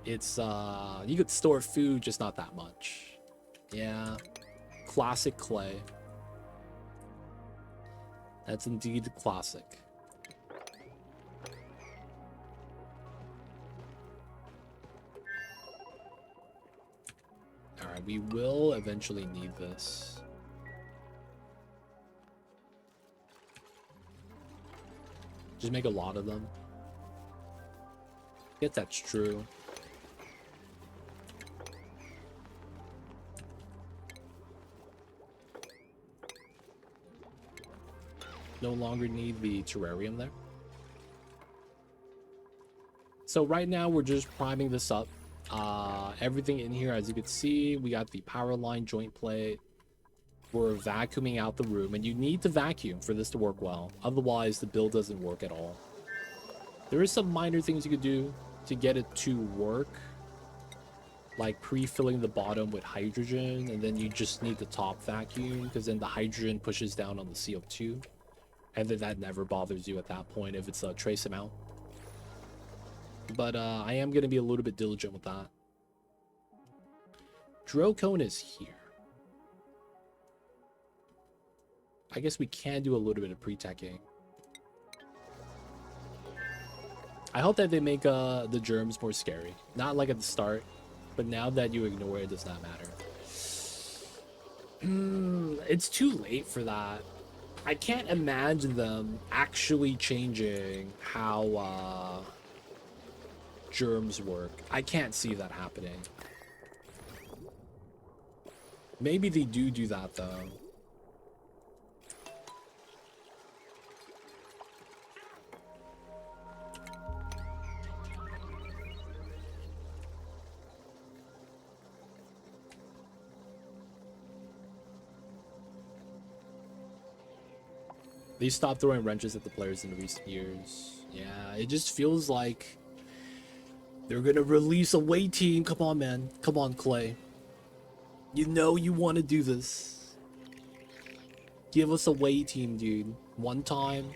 It's you could store food, just not that much. Yeah, classic clay. That's indeed classic. All right, we will eventually need this. Just make a lot of them. I guess that's true. No longer need the terrarium there. So right now we're just priming this up. Everything in here, as you can see, we got the power line joint plate. We're vacuuming out the room, and you need to vacuum for this to work well. Otherwise, the build doesn't work at all. There is some minor things you could do to get it to work, like pre-filling the bottom with hydrogen, and then you just need the top vacuum, because then the hydrogen pushes down on the CO2. And then that never bothers you at that point if it's a trace amount. But I am going to be a little bit diligent with that. Drillcone is here. I guess we can do a little bit of pre-teching. I hope that they make the germs more scary. Not like at the start, but now that you ignore it, it does not matter. It's too late for that. I can't imagine them actually changing how germs work. I can't see that happening. Maybe they do that though. They stopped throwing wrenches at the players in recent years. Yeah, it just feels like they're gonna release a away team. Come on, man. Come on, Clay. You know you want to do this. Give us a away team, dude. One time.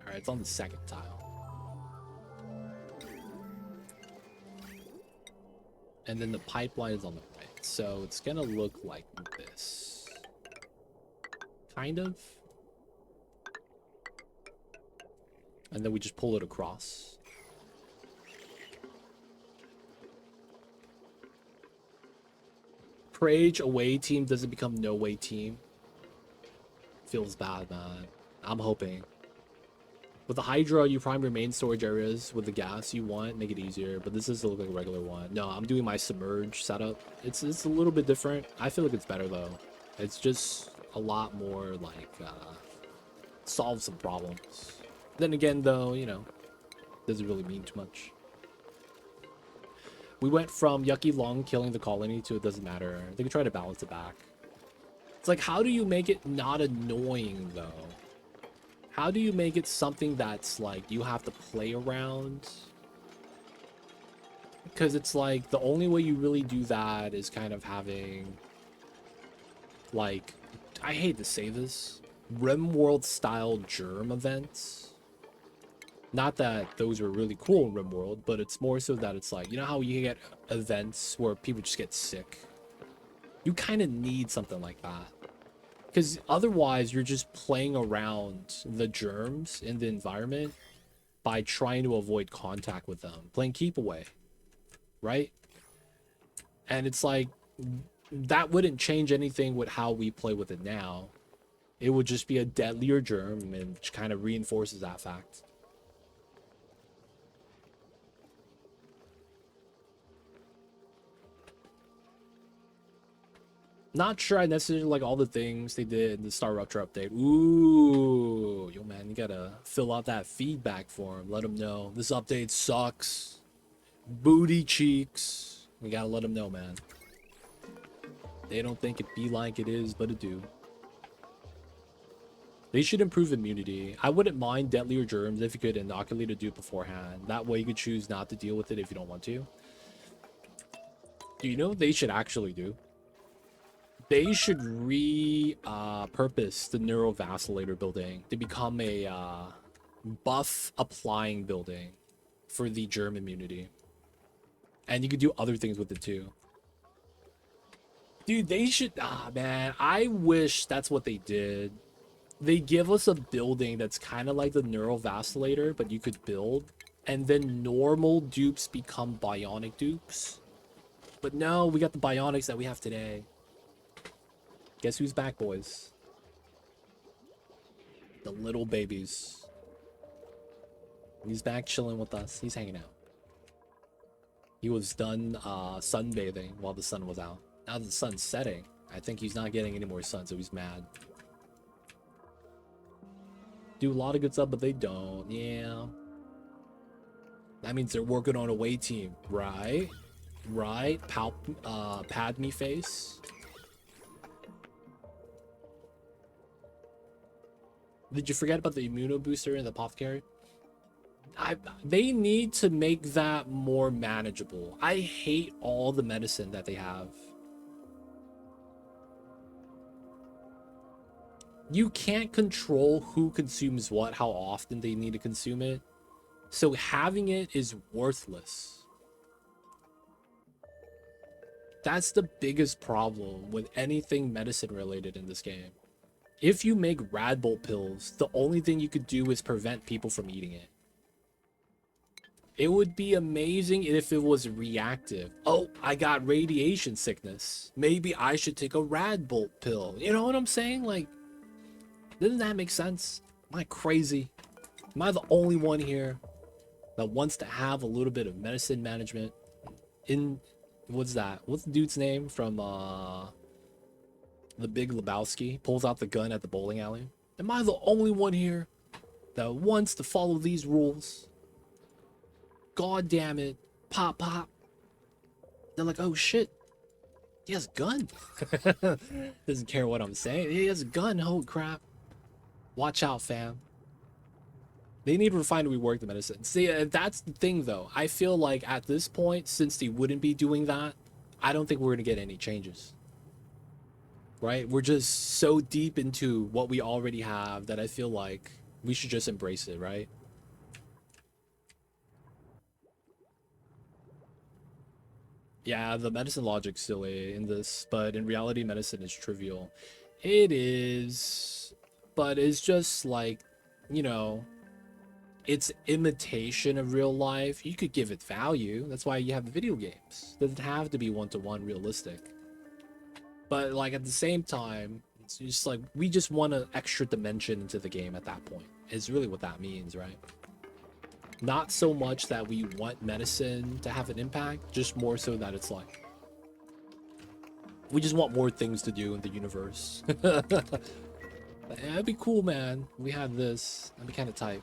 Alright, it's on the second tile. And then the pipeline is on the right. So it's gonna look like this. Kind of. And then we just pull it across. Prage away team doesn't become no way team. Feels bad, man. I'm hoping. With the Hydra, you prime your main storage areas with the gas you want, make it easier, but this doesn't look like a regular one. No, I'm doing my submerge setup. It's a little bit different. I feel like it's better though. It's just a lot more like solve some problems. Then again though, you know, doesn't really mean too much. We went from Yucky Long killing the colony to it doesn't matter. They could try to balance it back. It's like, how do you make it not annoying though? How do you make it something that's like you have to play around? Because it's like the only way you really do that is kind of having like, I hate to say this, RimWorld style germ events. Not that those are really cool in RimWorld, but it's more so that it's like, you know how you get events where people just get sick? You kind of need something like that. Because otherwise, you're just playing around the germs in the environment by trying to avoid contact with them. Playing keep away, right? And it's like, that wouldn't change anything with how we play with it now. It would just be a deadlier germ and which kind of reinforces that fact. Not sure I necessarily like all the things they did in the Star Rupture update. Ooh, yo man, you gotta fill out that feedback form. Let them know this update sucks. Booty cheeks. We gotta let them know, man. They don't think it be like it is, but it do. They should improve immunity. I wouldn't mind deadlier germs if you could inoculate a dupe beforehand. That way you could choose not to deal with it if you don't want to. Do you know what they should actually do? They should repurpose the Neurovacillator building to become a buff applying building for the germ immunity. And you could do other things with it too. Dude, they should... Ah, man. I wish that's what they did. They give us a building that's kind of like the Neurovacillator, but you could build. And then normal dupes become bionic dupes. But no, we got the bionics that we have today. Guess who's back, boys? The little babies. He's back chilling with us. He's hanging out. He was done sunbathing while the sun was out. Now that the sun's setting, I think he's not getting any more sun, so he's mad. Do a lot of good stuff, but they don't. Yeah. That means they're working on a away team, right? Right? Padme face. Did you forget about the immuno booster and the apothecary? They need to make that more manageable. I hate all the medicine that they have. You can't control who consumes what, how often they need to consume it. So having it is worthless. That's the biggest problem with anything medicine related in this game. If you make Radbolt pills, the only thing you could do is prevent people from eating it. It would be amazing if it was reactive. Oh, I got radiation sickness. Maybe I should take a rad bolt pill. You know what I'm saying? Like, doesn't that make sense? Am I crazy? Am I the only one here that wants to have a little bit of medicine management? In what's that? What's the dude's name from the Big Lebowski? Pulls out the gun at the bowling alley. Am I the only one here that wants to follow these rules? God damn it. Pop, pop. They're like, oh shit. He has a gun. Doesn't care what I'm saying. He has a gun. Holy crap. Watch out, fam. They need to refine and rework the medicine. See, that's the thing, though. I feel like at this point, since they wouldn't be doing that, I don't think we're going to get any changes. Right? We're just so deep into what we already have that I feel like we should just embrace it, right? Yeah, the medicine logic's silly in this, but in reality, medicine is trivial. It is, but it's just like, you know, it's imitation of real life. You could give it value. That's why you have the video games. It doesn't have to be one-to-one realistic. But like at the same time, it's just like we just want an extra dimension into the game at that point. Is really what that means, right? Not so much that we want medicine to have an impact, just more so that it's like we just want more things to do in the universe. That'd be cool, man. We had this. That'd be kind of tight.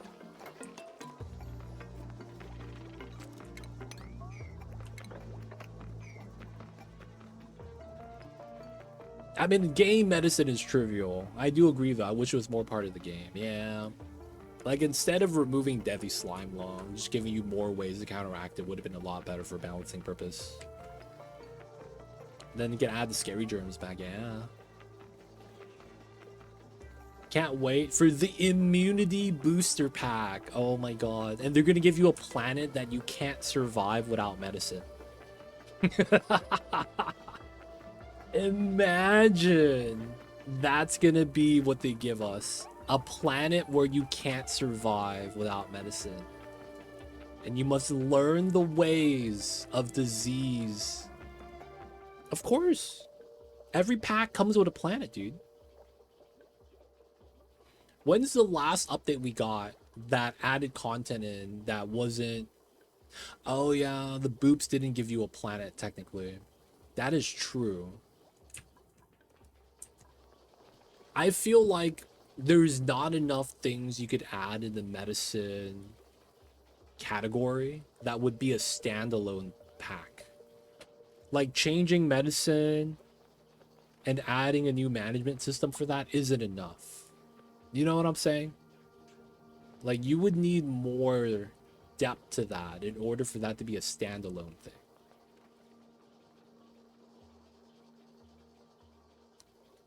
I mean, game medicine is trivial. I do agree though. I wish it was more part of the game. Yeah. Like, instead of removing Deadly Slime Law, just giving you more ways to counteract it would have been a lot better for balancing purpose. Then you can add the scary germs back, yeah. Can't wait for the immunity booster pack. Oh my god. And they're gonna give you a planet that you can't survive without medicine. Imagine that's gonna be what they give us. A planet where you can't survive without medicine. And you must learn the ways of disease. Of course. Every pack comes with a planet, dude. When's the last update we got that added content in that wasn't... Oh yeah, the boops didn't give you a planet, technically. That is true. I feel like there's not enough things you could add in the medicine category that would be a standalone pack. Like changing medicine and adding a new management system for that isn't enough. You know what I'm saying? Like you would need more depth to that in order for that to be a standalone thing.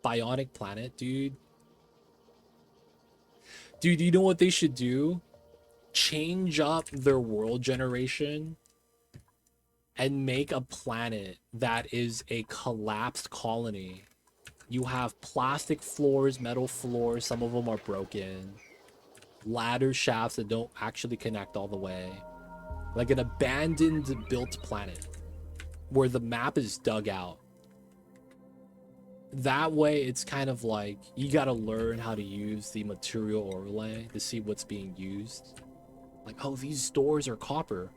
Bionic planet, dude. Dude, you know what they should do? Change up their world generation and make a planet that is a collapsed colony. You have plastic floors, metal floors, some of them are broken. Ladder shafts that don't actually connect all the way. Like an abandoned built planet where the map is dug out. That way, it's kind of like you gotta learn how to use the material overlay to see what's being used. Like, oh, these doors are copper.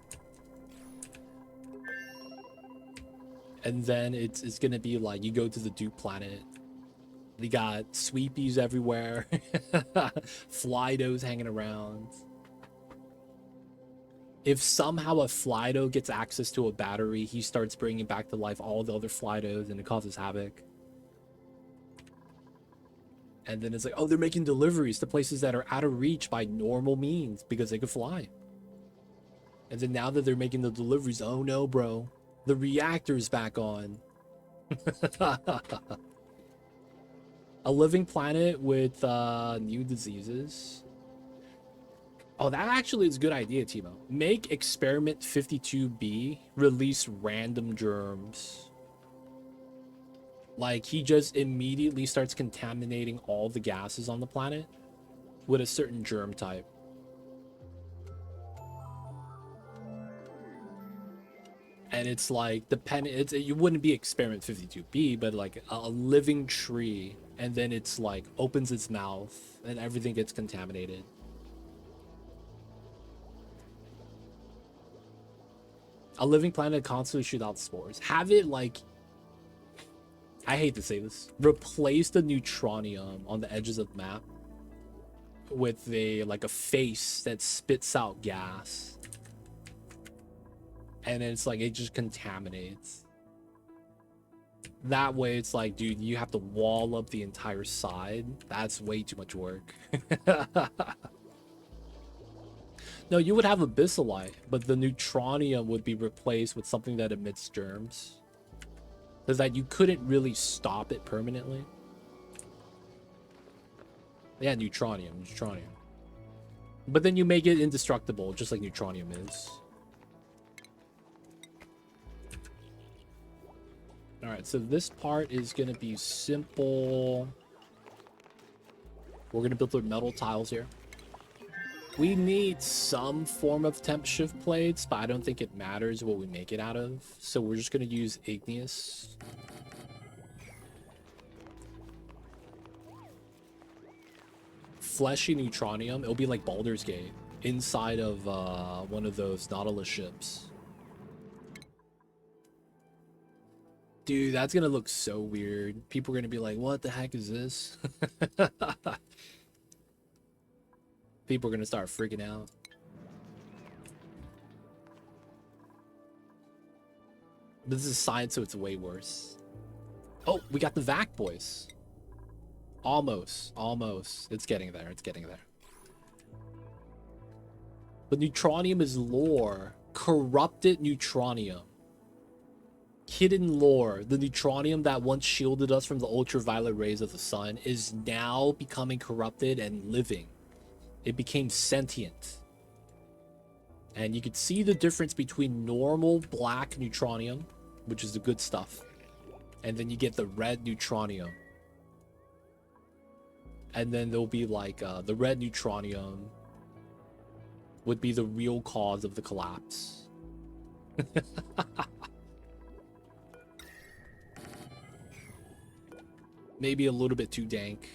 And then it's gonna be like, you go to the Duke planet. They got sweepies everywhere. Flydos hanging around. If somehow a Flydo gets access to a battery, he starts bringing back to life all the other Flydos and it causes havoc. And then it's like, oh, they're making deliveries to places that are out of reach by normal means because they could fly. And then now that they're making the deliveries, oh no, bro. The reactor's back on. A living planet with new diseases. Oh, that actually is a good idea, Timo. Make Experiment 52B release random germs. Like, he just immediately starts contaminating all the gases on the planet with a certain germ type. And it's like you wouldn't be experiment 52B, but like a living tree, and then it's like opens its mouth and everything gets contaminated. A living planet constantly shoot out spores. Have it like, I hate to say this, replace the neutronium on the edges of the map with a face that spits out gas. And then it's like it just contaminates. That way it's like, dude, you have to wall up the entire side. That's way too much work. No, you would have abyssalite, but the neutronium would be replaced with something that emits germs. Because that you couldn't really stop it permanently. Yeah, neutronium. But then you make it indestructible, just like neutronium is. Alright, so this part is going to be simple. We're going to build our metal tiles here. We need some form of temp shift plates, but I don't think it matters what we make it out of. So we're just going to use igneous. Fleshy neutronium. It'll be like Baldur's Gate inside of one of those Nautilus ships. Dude, that's gonna look so weird. People are gonna be like, what the heck is this? People are gonna start freaking out. This is science, so it's way worse. Oh, we got the vac boys. Almost. It's getting there. But neutronium is lore. Corrupted neutronium. Hidden lore. The neutronium that once shielded us from the ultraviolet rays of the sun is now becoming corrupted and living. It became sentient. And you could see the difference between normal black neutronium, which is the good stuff, and then you get the red neutronium. And then there'll be like the red neutronium would be the real cause of the collapse. Maybe a little bit too dank.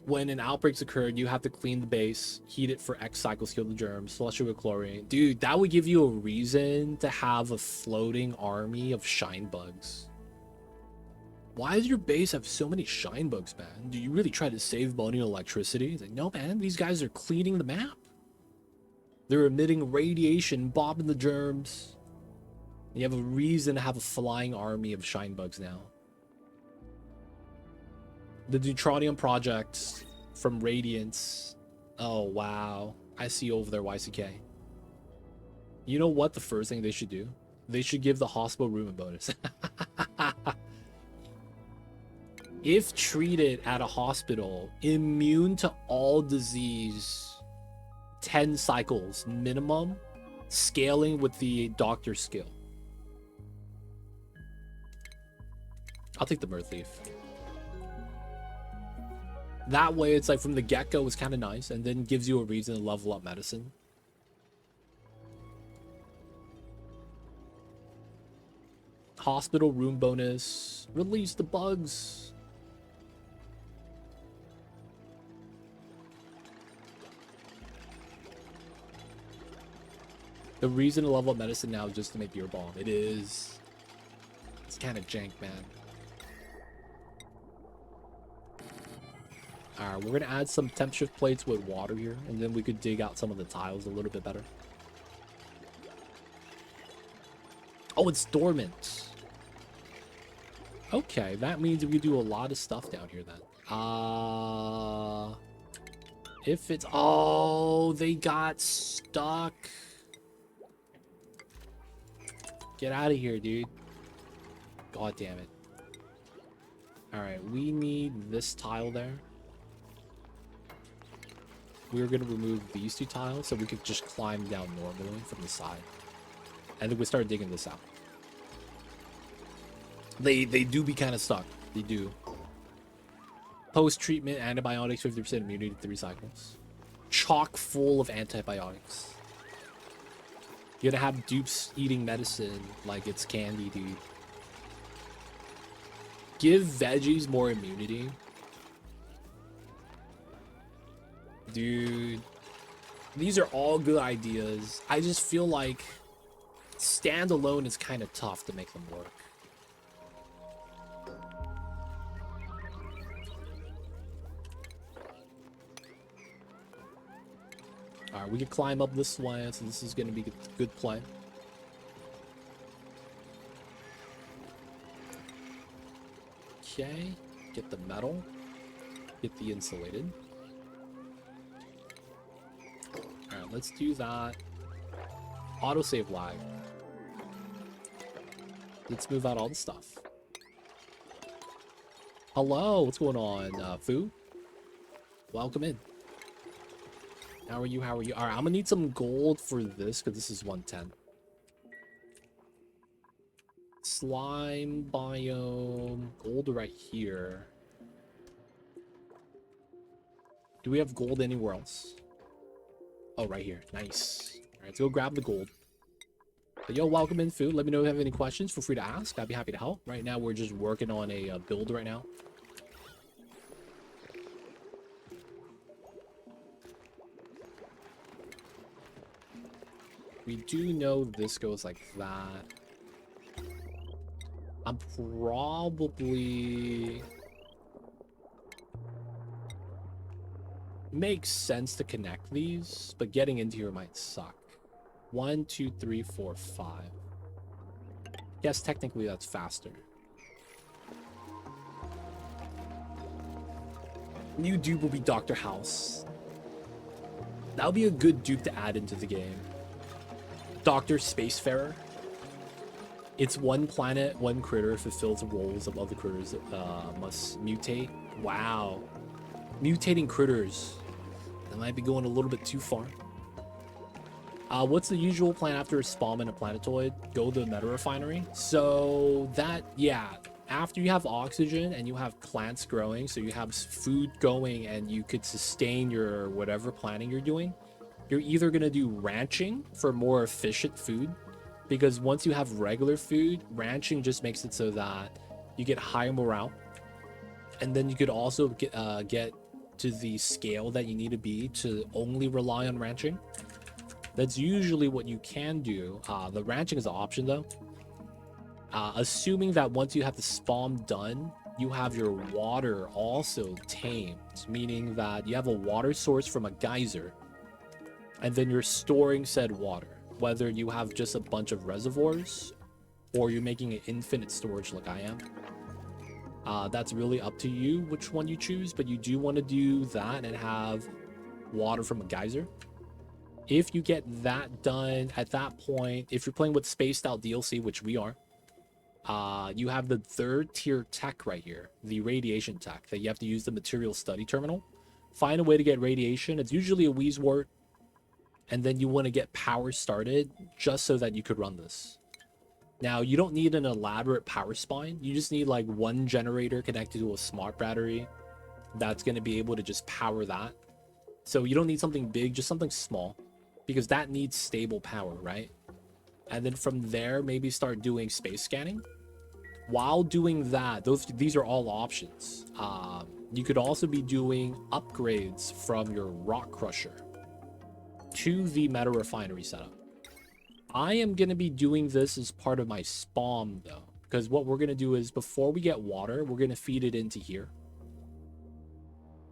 When an outbreak's occurred, you have to clean the base, heat it for X cycles, kill the germs, flush it with chlorine. Dude, that would give you a reason to have a floating army of shine bugs. Why does your base have so many shine bugs, man? Do you really try to save money on electricity? It's like, no, man, these guys are cleaning the map. They're emitting radiation, bombing the germs. You have a reason to have a flying army of shine bugs now. The Neutronium project from Radiance. Oh, wow. I see over there, YCK. You know what the first thing they should do? They should give the hospital room a bonus. If treated at a hospital, immune to all disease, 10 cycles minimum, scaling with the doctor skill. I'll take the Mirth Leaf. That way, it's like from the get-go, it's kind of nice, and then gives you a reason to level up medicine. Hospital room bonus. Release the bugs. The reason to level up medicine now is just to make your bomb. It is. It's kind of jank, man. Alright, we're gonna add some temp shift plates with water here, and then we could dig out some of the tiles a little bit better. Oh, it's dormant. Okay, that means we do a lot of stuff down here then. If it's... Oh, they got stuck. Get out of here, dude. God damn it. Alright, we need this tile there. We're going to remove these two tiles so we could just climb down normally from the side. And then we start digging this out. They do be kind of stuck. They do. Post-treatment antibiotics, 50% immunity to 3 cycles. Chock full of antibiotics. You're gonna have dupes eating medicine like it's candy, dude. Give veggies more immunity. Dude. These are all good ideas. I just feel like standalone is kind of tough to make them work. Alright, we can climb up this way, so this is going to be a good play. Okay, get the metal, get the insulated. Alright, let's do that. Autosave lag. Let's move out all the stuff. Hello, what's going on, Fu? Welcome in. How are you? How are you? All right, I'm gonna need some gold for this because this is 110. Slime biome, gold right here. Do we have gold anywhere else? Oh, right here. Nice. All right, let's go grab the gold. But yo, welcome in, Fu. Let me know if you have any questions. Feel free to ask. I'd be happy to help. Right now, we're just working on a build right now. We do know this goes like that. I'm probably... Makes sense to connect these, but getting into here might suck. 1, 2, 3, 4, 5. Yes, technically that's faster. New dupe will be Dr. House. That would be a good dupe to add into the game. Dr. Spacefarer. It's one planet, one critter fulfills the roles of other critters must mutate. Wow. Mutating critters. That might be going a little bit too far. What's the usual plan after a spawn in a planetoid? Go to the meta refinery. So that, yeah, after you have oxygen and you have plants growing, so you have food going and you could sustain your whatever planning you're doing, you're either going to do ranching for more efficient food, because once you have regular food, ranching just makes it so that you get high morale. And then you could also get to the scale that you need to be to only rely on ranching. That's usually what you can do. The ranching is an option though. Assuming that once you have the spawn done, you have your water also tamed, meaning that you have a water source from a geyser, and then you're storing said water, whether you have just a bunch of reservoirs or you're making an infinite storage like I am. That's really up to you which one you choose, but you do want to do that and have water from a geyser. If you get that done, at that point, if you're playing with spaced out DLC, which we are, you have the 3rd tier tech right here, the radiation tech, that you have to use the material study terminal. Find a way to get radiation. It's usually a Wheezewort, and then you want to get power started just so that you could run this. Now, you don't need an elaborate power spine. You just need like one generator connected to a smart battery that's going to be able to just power that. So you don't need something big, just something small, because that needs stable power, right? And then from there, maybe start doing space scanning. While doing that, these are all options. You could also be doing upgrades from your rock crusher to the meta refinery setup. I am going to be doing this as part of my spawn though, because what we're going to do is before we get water, we're going to feed it into here.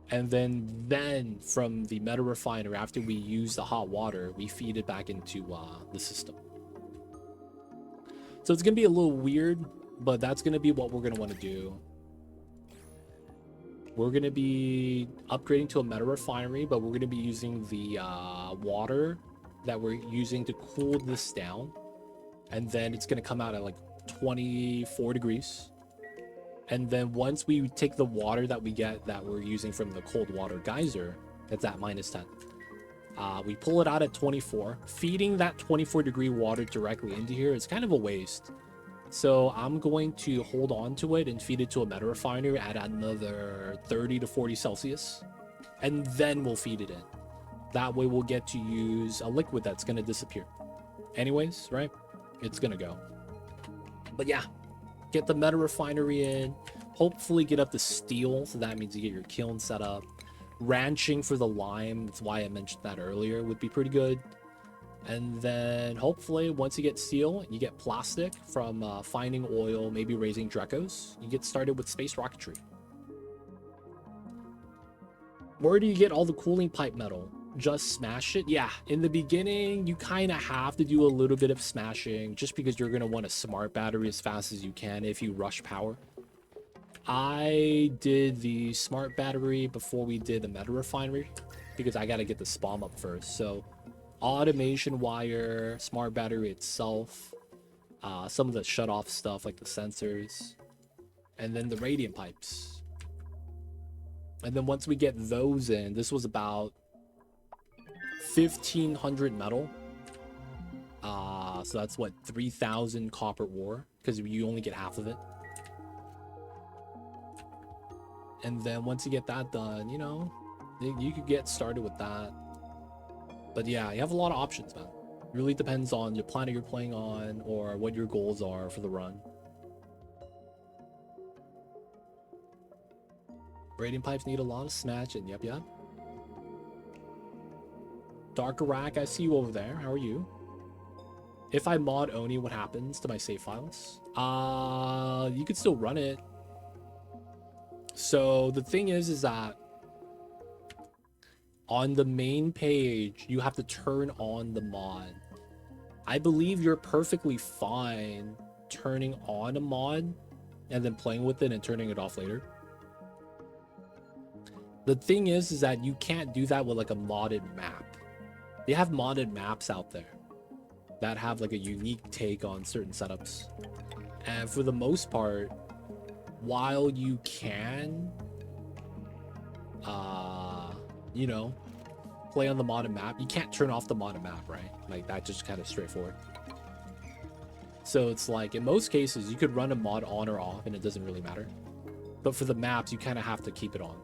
And then from the meta refiner, after we use the hot water, we feed it back into the system. So it's going to be a little weird, but that's going to be what we're going to want to do. We're going to be upgrading to a meta refinery, but we're going to be using the water that we're using to cool this down. And then it's going to come out at like 24 degrees. And then once we take the water that we get that we're using from the cold water geyser, that's at -10. We pull it out at 24. Feeding that 24 degree water directly into here is kind of a waste. So I'm going to hold on to it and feed it to a meta refiner at another 30 to 40 Celsius. And then we'll feed it in. That way we'll get to use a liquid that's going to disappear. Anyways, right? It's going to go. But yeah, get the meta refinery in. Hopefully get up to steel. So that means you get your kiln set up. Ranching for the lime. That's why I mentioned that earlier. Would be pretty good. And then hopefully once you get steel, you get plastic from finding oil, maybe raising Drecos. You get started with space rocketry. Where do you get all the cooling pipe metal? Just smash it? Yeah, in the beginning, you kind of have to do a little bit of smashing just because you're going to want a smart battery as fast as you can if you rush power. I did the smart battery before we did the meta refinery because I got to get the spawn up first. So automation wire, smart battery itself, some of the shut off stuff like the sensors, and then the radiant pipes. And then once we get those in, this was about 1,500 metal. So that's what, 3,000 copper ore, because you only get half of it. And then once you get that done, you know, you could get started with that. But yeah, you have a lot of options, man. It really depends on your planet you're playing on or what your goals are for the run. Radiant pipes need a lot of smashing. Yep. Dark Rack, I see you over there. How are you? If I mod Oni, what happens to my save files? You could still run it. So the thing is that on the main page, you have to turn on the mod. I believe you're perfectly fine turning on a mod and then playing with it and turning it off later. The thing is that you can't do that with like a modded map. They have modded maps out there that have like a unique take on certain setups. And for the most part, while you can, you know, play on the modded map, you can't turn off the modded map, right? Like that's just kind of straightforward. So it's like in most cases, you could run a mod on or off and it doesn't really matter. But for the maps, you kind of have to keep it on.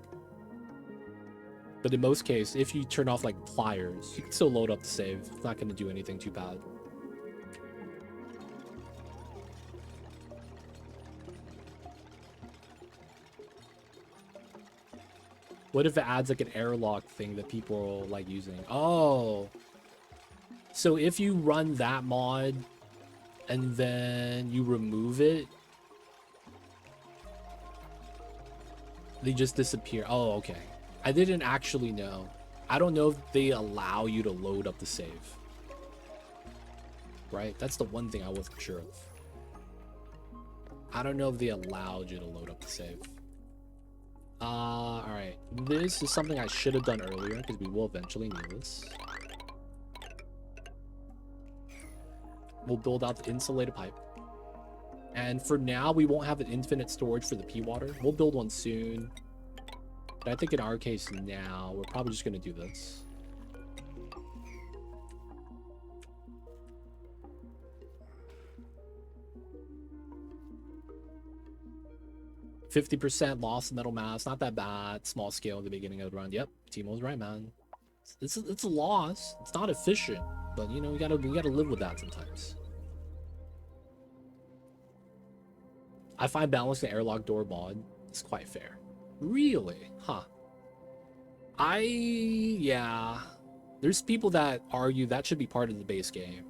But in most cases, if you turn off like pliers, you can still load up the save. It's not going to do anything too bad. What if it adds like an airlock thing that people like using? Oh. So if you run that mod and then you remove it, they just disappear. Oh, okay. I didn't actually know. I don't know if they allow you to load up the save. Right? That's the one thing I wasn't sure of. I don't know if they allowed you to load up the save. Alright. This is something I should have done earlier because we will eventually need this. We'll build out the insulated pipe. And for now, we won't have an infinite storage for the pea water. We'll build one soon. But I think in our case now, we're probably just going to do this. %50 loss of metal mass, not that bad. Small scale in the beginning of the run. Yep, Timo's right, man. It's a loss. It's not efficient, but you know we gotta live with that sometimes. I find balancing the airlock door mod is quite fair. Really? Huh. Yeah. There's people that argue that should be part of the base game.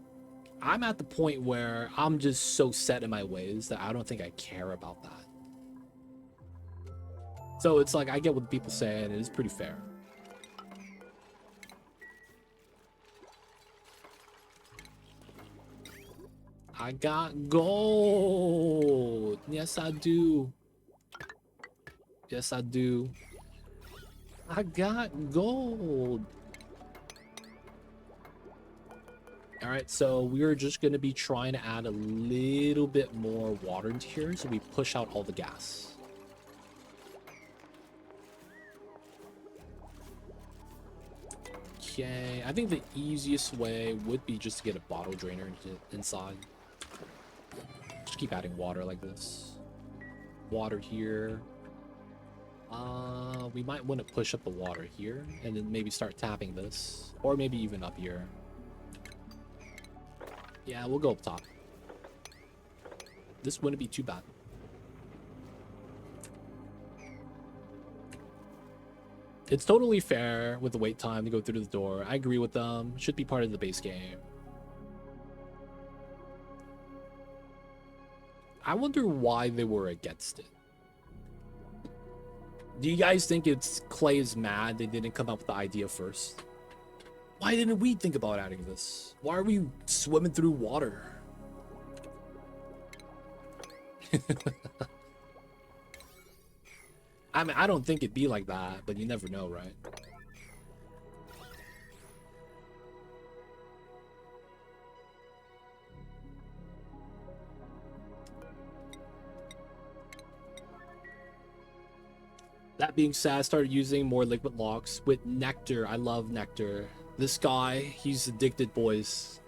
I'm at the point where I'm just so set in my ways that I don't think I care about that. So it's like, I get what people say, and it is pretty fair. I got gold. Yes, I do. Yes, I do. I got gold. All right, so we're just going to be trying to add a little bit more water into here so we push out all the gas. Okay, I think the easiest way would be just to get a bottle drainer inside. Just Just keep adding water like this. Water here. We might want to push up the water here and then maybe start tapping this, or maybe even up here. Yeah, we'll go up top. This wouldn't be too bad. It's totally fair with the wait time to go through the door. I agree with them. Should be part of the base game. I wonder why they were against it. Do you guys think it's Clay is mad they didn't come up with the idea first? Why didn't we think about adding this? Why are we swimming through water? I mean, I don't think it'd be like that, but you never know, right? That being said, I started using more liquid locks with nectar. I love nectar. This guy, he's addicted, boys.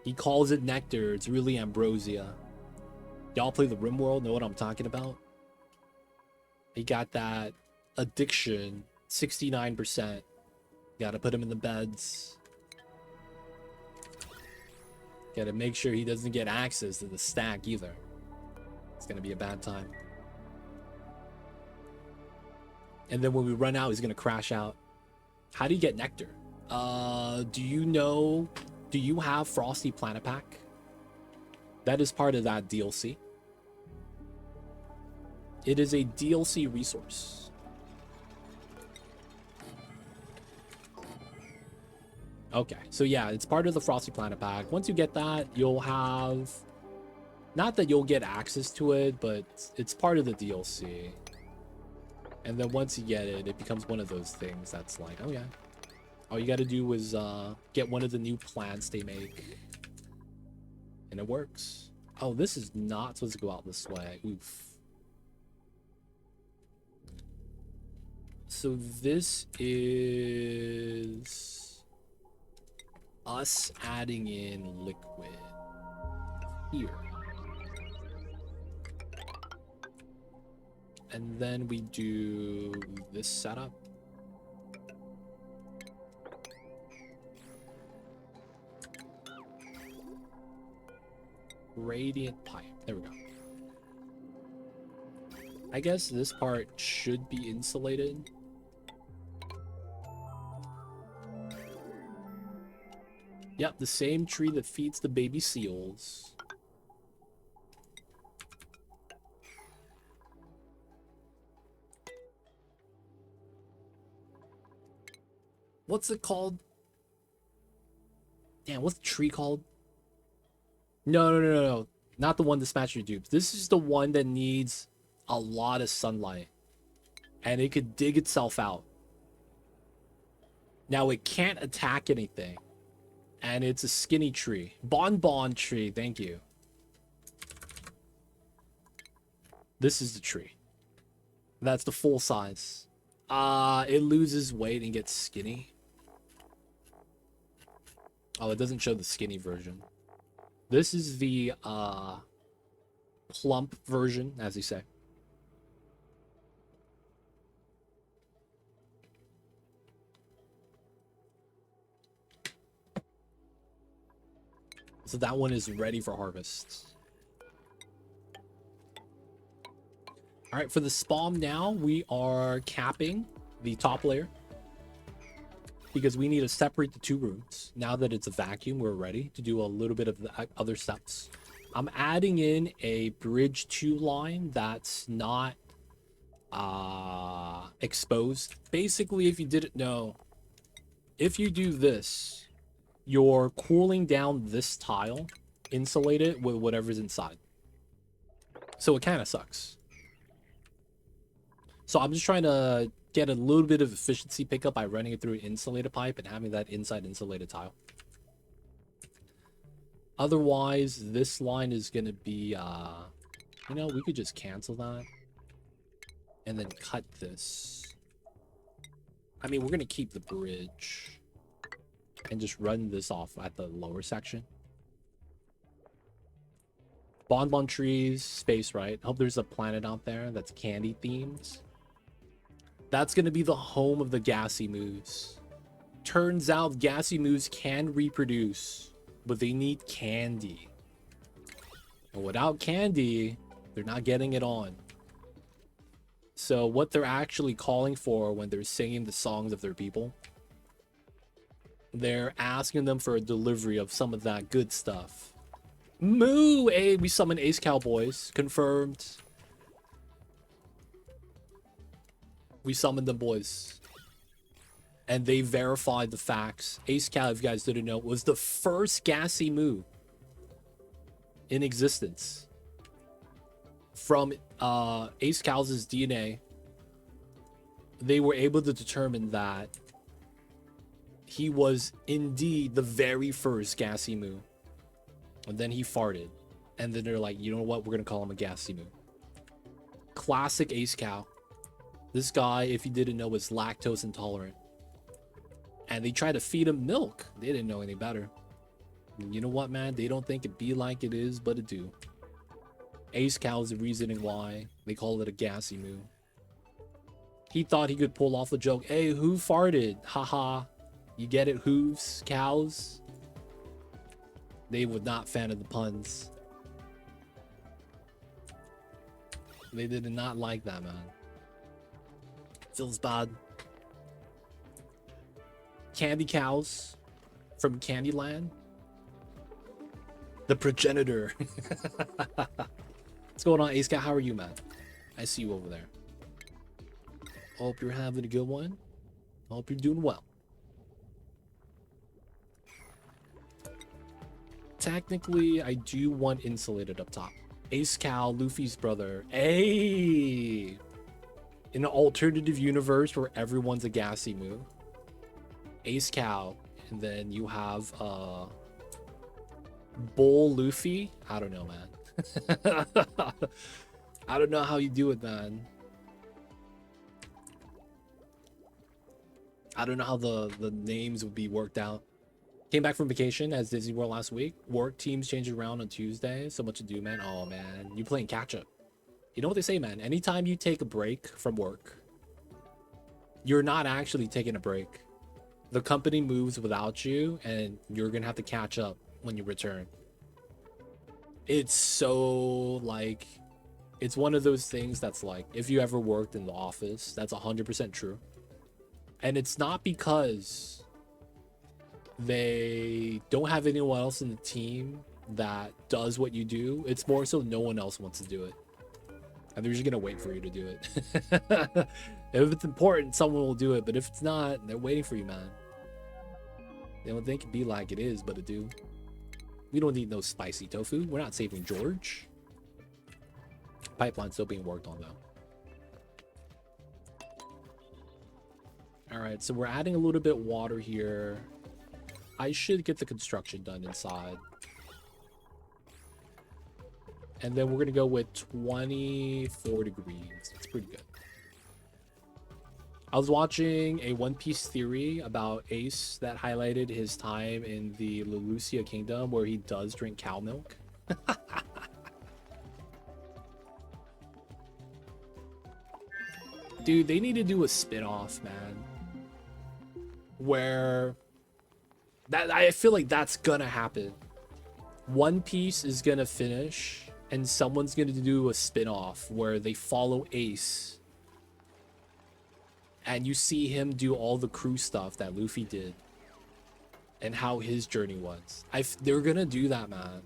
He calls it nectar. It's really ambrosia. Y'all play the RimWorld, know what I'm talking about? He got that addiction, 69%. Gotta put him in the beds. Gotta make sure he doesn't get access to the stack either. It's gonna be a bad time. And then when we run out, he's gonna crash out. How do you get nectar? Do you have Frosty Planet Pack? That is part of that DLC. It is a DLC resource. Okay, so yeah, it's part of the Frosty Planet Pack. Once you get that, you'll have... Not that you'll get access to it, but it's part of the DLC. And then once you get it, it becomes one of those things that's like, oh yeah. All you gotta do is get one of the new plants they make. And it works. Oh, this is not supposed to go out this way. Oof. So this is us adding in liquid here. And then we do this setup. Radiant pipe. There we go. I guess this part should be insulated. Yep, the same tree that feeds the baby seals. What's it called? Damn, what's the tree called? No. Not the one that smashed your dupes. This is the one that needs a lot of sunlight. And it could dig itself out. Now, it can't attack anything. And it's a skinny tree. Bonbon tree, thank you. This is the tree. That's the full size. It loses weight and gets skinny. Oh, it doesn't show the skinny version. This is the plump version, as you say. So that one is ready for harvest. All right, for the spawn now, we are capping the top layer because we need to separate the two rooms. Now that it's a vacuum, we're ready to do a little bit of the other steps. I'm adding in a bridge 2 line that's not exposed. Basically, if you didn't know, if you do this, you're cooling down this tile, insulate it with whatever's inside. So it kind of sucks. So I'm just trying to get a little bit of efficiency pickup by running it through an insulated pipe and having that inside insulated tile. Otherwise, this line is going to be, you know, we could just cancel that and then cut this. I mean, we're going to keep the bridge and just run this off at the lower section. Bonbon trees, space, right? Hope there's a planet out there that's candy themed. That's gonna be the home of the gassy moves. Turns out gassy moves can reproduce, but they need candy. And without candy, they're not getting it on. So what they're actually calling for when they're singing the songs of their people, they're asking them for a delivery of some of that good stuff. Moo! Hey, we summon Ace Cowboys. Confirmed. We summoned them, boys. And they verified the facts. Ace Cow, if you guys didn't know, was the first gassy moo in existence. From Ace Cow's DNA, they were able to determine that he was indeed the very first gassy moo. And then he farted. And then they're like, you know what? We're going to call him a gassy moo. Classic Ace Cow. This guy, if you didn't know, was lactose intolerant. And they tried to feed him milk. They didn't know any better. And you know what, man? They don't think it be like it is, but it do. Ace Cow is the reasoning why they call it a gassy moo. He thought he could pull off the joke. Hey, who farted? Haha. You get it, hooves, cows? They were not fan of the puns. They did not like that, man. Feels bad. Candy cows from Candyland. The progenitor. What's going on, Ace Cow? How are you, man? I see you over there. Hope you're having a good one. Hope you're doing well. Technically, I do want insulated up top. Ace Cow, Luffy's brother. Hey! In an alternative universe where everyone's a gassy moo. Ace Cow. And then you have Bull Luffy. I don't know, man. I don't know how you do it, man. I don't know how the names would be worked out. Came back from vacation as Disney World last week. Work teams changed around on Tuesday. So much to do, man. Oh, man. You playing catch up. You know what they say, man? Anytime you take a break from work, you're not actually taking a break. The company moves without you, and you're going to have to catch up when you return. It's so, like... It's one of those things that's like, if you ever worked in the office, that's 100% true. And it's not because they don't have anyone else in the team that does what you do. It's more so no one else wants to do it. And they're just going to wait for you to do it. If it's important, someone will do it. But if it's not, they're waiting for you, man. They don't think it be like it is, but it do. We don't need no spicy tofu. We're not saving George. Pipeline's still being worked on, though. All right, so we're adding a little bit water here. I should get the construction done inside. And then we're going to go with 24 degrees. It's pretty good. I was watching a One Piece theory about Ace that highlighted his time in the Lelucia Kingdom where he does drink cow milk. Dude, they need to do a spin-off, man. Where... I feel like that's gonna happen. One Piece is gonna finish, and someone's gonna do a spin-off where they follow Ace. And you see him do all the crew stuff that Luffy did. And how his journey was. They're gonna do that, man.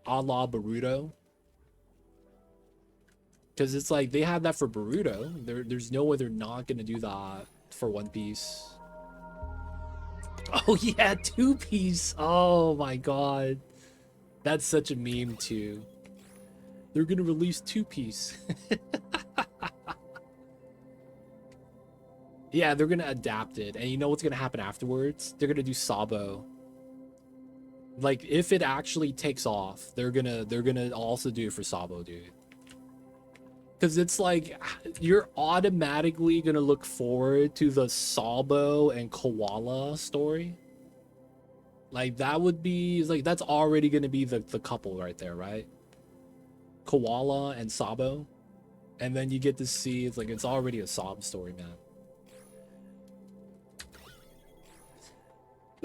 A la Boruto. Because it's like, they had that for Boruto. There's no way they're not gonna do that for One Piece. Oh yeah, Two Piece. Oh my god. That's such a meme too. They're gonna release Two Piece. Yeah, they're gonna adapt it. And you know what's gonna happen afterwards? They're gonna do Sabo. Like, if it actually takes off, they're gonna also do it for Sabo, dude. Because it's like, you're automatically gonna look forward to the Sabo and Koala story. Like, that would be, like, that's already gonna be the couple right there, right? Koala and Sabo, and then you get to see it's already a sob story, man.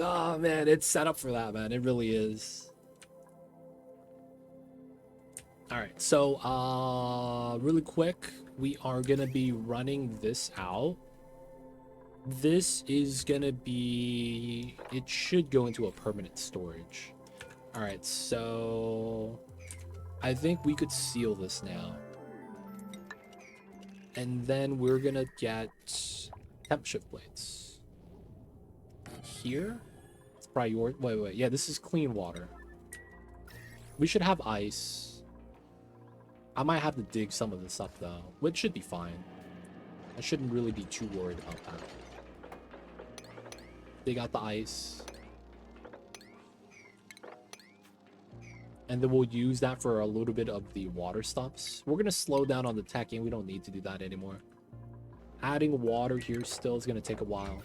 Oh man, it's set up for that, man. It really is. All right, so really quick, we are gonna be running this out. This is gonna be, it should go into a permanent storage. All right, so I think we could seal this now. And then we're gonna get temp shift plates. Here? It's priority. Wait. Yeah, this is clean water. We should have ice. I might have to dig some of this up though, which should be fine. I shouldn't really be too worried about that. Dig out the ice. And then we'll use that for a little bit of the water stops. We're going to slow down on the teching. We don't need to do that anymore. Adding water here still is going to take a while.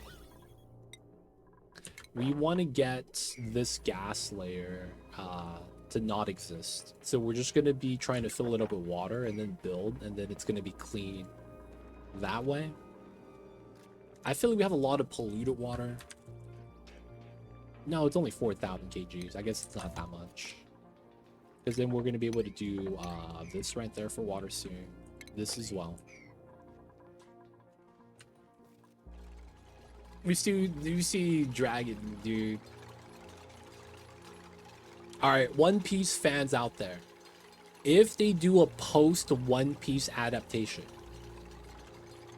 We want to get this gas layer to not exist. So we're just going to be trying to fill it up with water and then build, and then it's going to be clean that way. I feel like we have a lot of polluted water. No, it's only 4,000 kgs. I guess it's not that much. Because then we're going to be able to do this right there for water soon. This as well. You see Dragon, dude. Alright, One Piece fans out there. If they do a post-One Piece adaptation,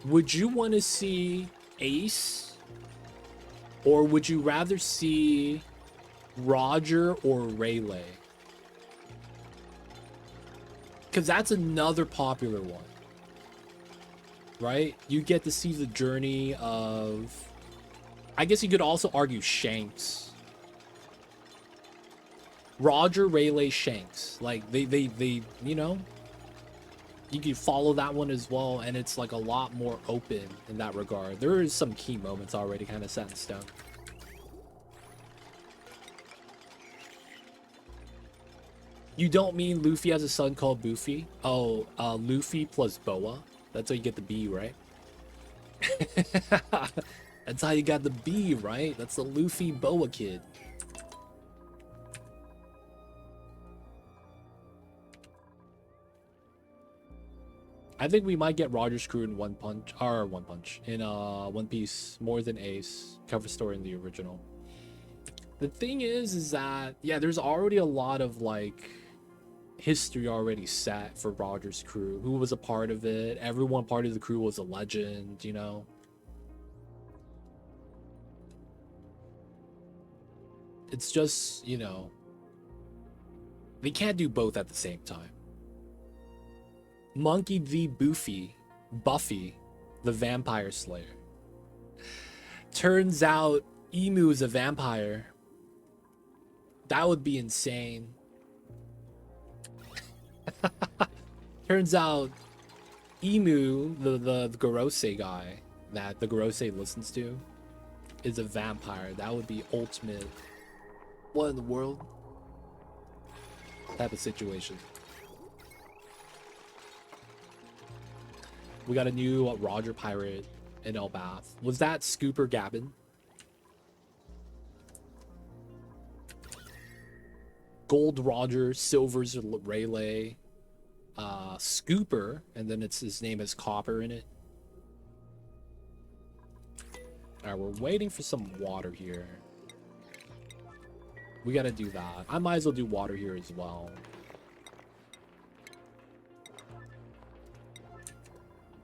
would you want to see Ace? Or would you rather see Roger or Rayleigh? Because that's another popular one. Right? You get to see the journey of... I guess you could also argue Shanks. Roger, Rayleigh, Shanks. Like, they you know? You can follow that one as well, and it's like a lot more open in that regard. There is some key moments already kind of set in stone. You don't mean Luffy has a son called Boofy? Oh, Luffy plus Boa. That's how you get the B, right? That's how you got the B, right? That's the Luffy Boa kid. I think we might get Roger's crew in One Punch in One Piece more than Ace cover story in the original. The thing is that yeah, there's already a lot of like history already set for Roger's crew. Who was a part of it? Everyone part of the crew was a legend, you know. It's just, you know, they can't do both at the same time. Monkey D. Buffy, the Vampire Slayer. Turns out Emu is a vampire. That would be insane. Turns out Emu, the Gorosei guy that the Gorosei listens to, is a vampire. That would be ultimate. What in the world? Type of situation. We got a new Roger pirate in Elbath. Was that Scooper Gavin? Gold Roger, Silver's Rayleigh, Scooper, and then it's his name is Copper in it. Alright, we're waiting for some water here. We gotta do that. I might as well do water here as well.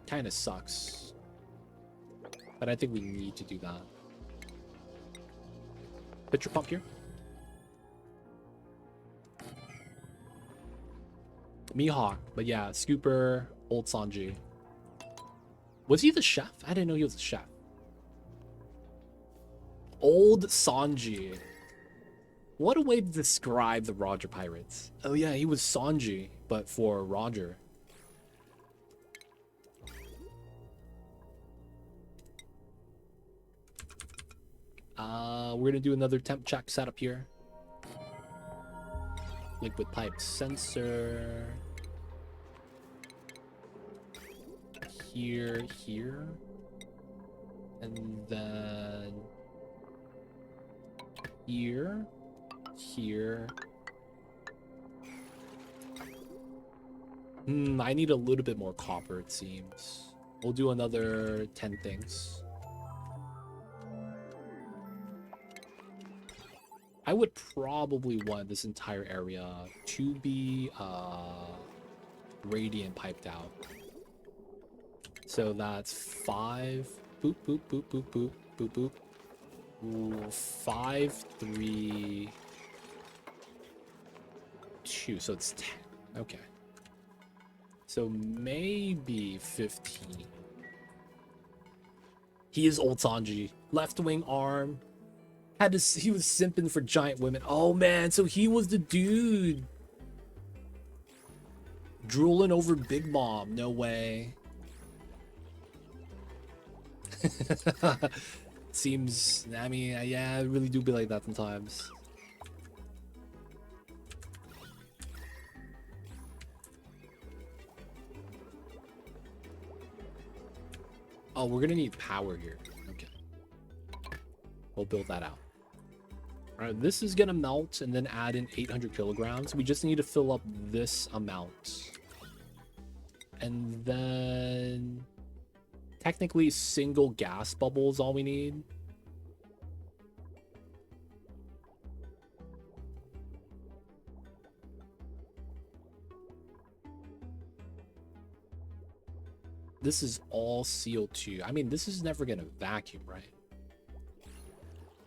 Kind of sucks, but I think we need to do that. Pitcher pump here. Mihawk, but yeah, Scooper, old Sanji. Was he the chef? I didn't know he was the chef. Old Sanji. What a way to describe the Roger Pirates. Oh yeah, he was Sanji, but for Roger. We're gonna do another temp check setup here. Liquid pipe sensor. here, here. And then here, here. I need a little bit more copper, it seems. We'll do another 10 things. I would probably want this entire area to be radiant piped out. So that's 5. Boop, boop, boop, boop, boop, boop, boop. Ooh, 5, 3, 2. So it's 10. Okay. So maybe 15. He is old Sanji. Left wing arm. He was simping for giant women. Oh man, so he was the dude. Drooling over Big Mom. No way. Seems, I mean, yeah, I really do be like that sometimes. Oh, we're gonna need power here. Okay. We'll build that out. All right, this is gonna melt and then add in 800 kilograms. We just need to fill up this amount. And then technically single gas bubble is all we need. This is all CO2. I mean, this is never gonna vacuum, right?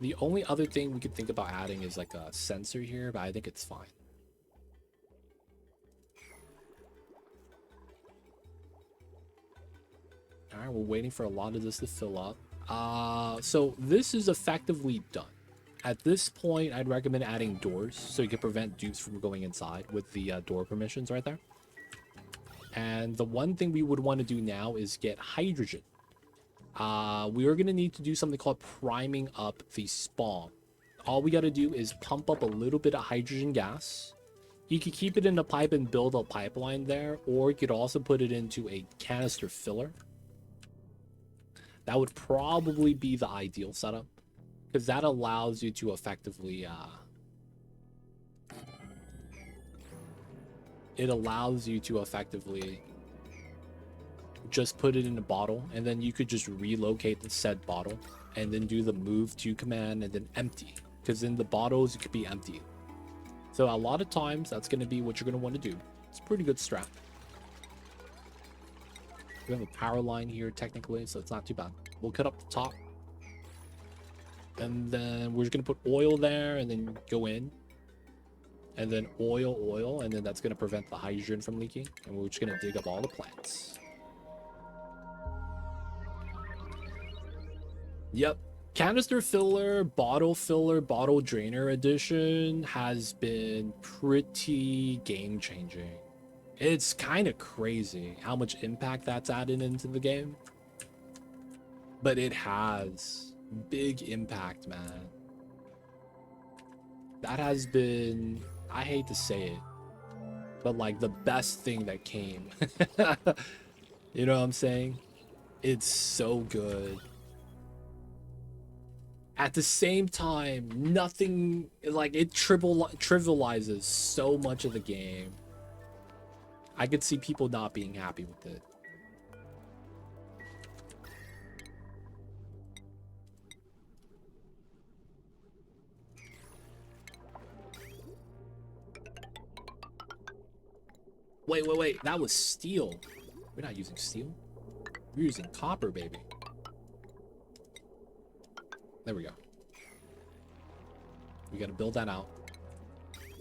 The only other thing we could think about adding is like a sensor here, but I think it's fine. All right, we're waiting for a lot of this to fill up. So this is effectively done. At this point, I'd recommend adding doors so you can prevent dupes from going inside with the door permissions right there. And the one thing we would want to do now is get hydrogen. We are going to need to do something called priming up the spawn. All we got to do is pump up a little bit of hydrogen gas. You could keep it in a pipe and build a pipeline there, or you could also put it into a canister filler. That would probably be the ideal setup, because that allows you to effectively just put it in a bottle, and then you could just relocate the said bottle and then do the move to command and then empty, because in the bottles it could be empty. So a lot of times that's going to be what you're going to want to do. It's a pretty good strat. We have a power line here technically, so it's not too bad. We'll cut up the top, and then we're just going to put oil there and then go in, and then oil, and then that's going to prevent the hydrogen from leaking, and we're just going to dig up all the plants. Yep. Canister filler, bottle drainer edition has been pretty game changing. It's kind of crazy how much impact that's added into the game. But it has big impact, man. That has been, I hate to say it, but like the best thing that came. You know what I'm saying? It's so good. At the same time, nothing, like, it trivializes so much of the game. I could see people not being happy with it. Wait, that was steel. We're not using steel. We're using copper, baby. There we go. We gotta build that out.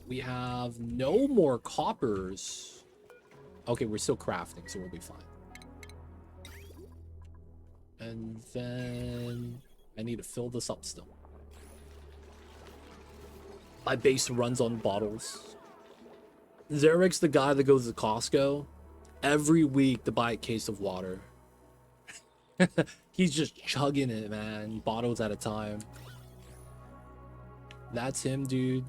We have no more coppers. Okay, we're still crafting, so we'll be fine. And then I need to fill this up still. My base runs on bottles. Zarek's the guy that goes to Costco every week to buy a case of water. He's just chugging it, man. Bottles at a time. That's him, dude.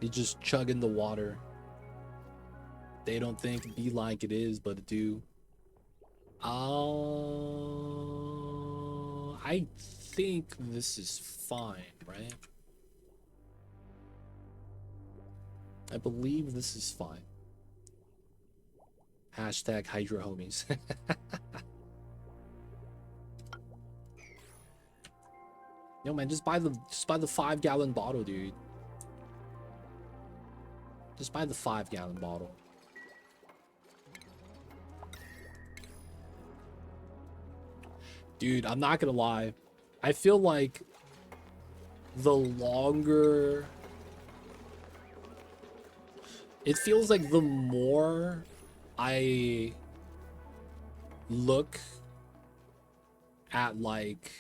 He's just chugging the water. They don't think it be like it is, but it do. I think this is fine, right? I believe this is fine. Hashtag Hydra homies. Yo man, just buy the 5-gallon bottle, dude. Just buy the 5-gallon bottle. Dude, I'm not gonna lie. I feel like the longer... It feels like the more I look at, like,